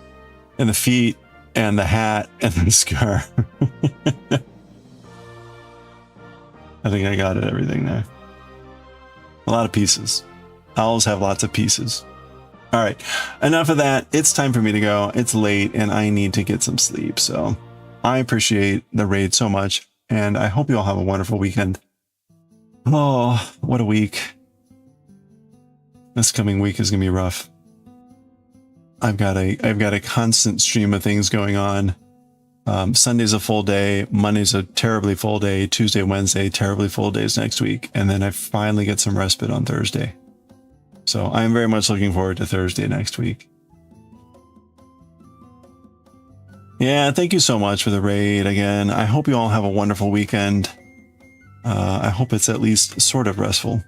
and the feet and the hat and the scar. I think I got it, everything there. A lot of pieces. Owls have lots of pieces. All right, enough of that. It's time for me to go. It's late and I need to get some sleep. So I appreciate the raid so much. And I hope you all have a wonderful weekend. Oh, what a week. This coming week is going to be rough. I've got a constant stream of things going on. Sunday's a full day. Monday's a terribly full day. Tuesday, Wednesday, terribly full days next week. And then I finally get some respite on Thursday. So I'm very much looking forward to Thursday next week. Yeah, thank you so much for the raid again. I hope you all have a wonderful weekend. I hope it's at least sort of restful.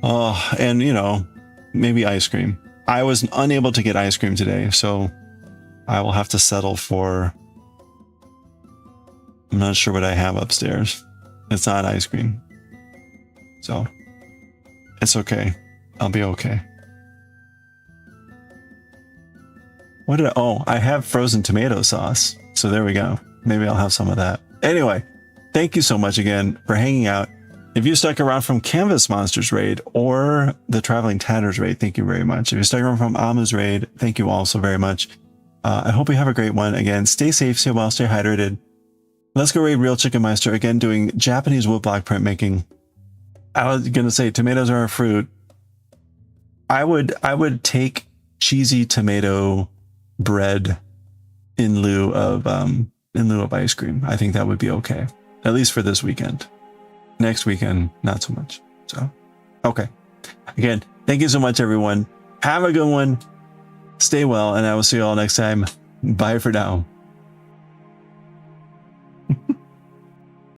Oh, and you know, maybe ice cream. I was unable to get ice cream today, so I will have to settle for... I'm not sure what I have upstairs. It's not ice cream. So, it's okay. I'll be okay. What did I... Oh, I have frozen tomato sauce. So there we go. Maybe I'll have some of that. Anyway, thank you so much again for hanging out. If you stuck around from Canvas Monsters raid or the Traveling Tatters raid, thank you very much. If you stuck around from Amu's raid, thank you also very much. I hope you have a great one. Again, stay safe, stay well, stay hydrated. Let's go raid Real Chicken Meister. Again, doing Japanese woodblock printmaking. I was going to say tomatoes are a fruit. I would take cheesy tomato bread in lieu of ice cream. I think that would be okay. At least for this weekend. Next weekend, not so much. So, okay. Again, thank you so much, everyone. Have a good one. Stay well, and I will see you all next time. Bye for now.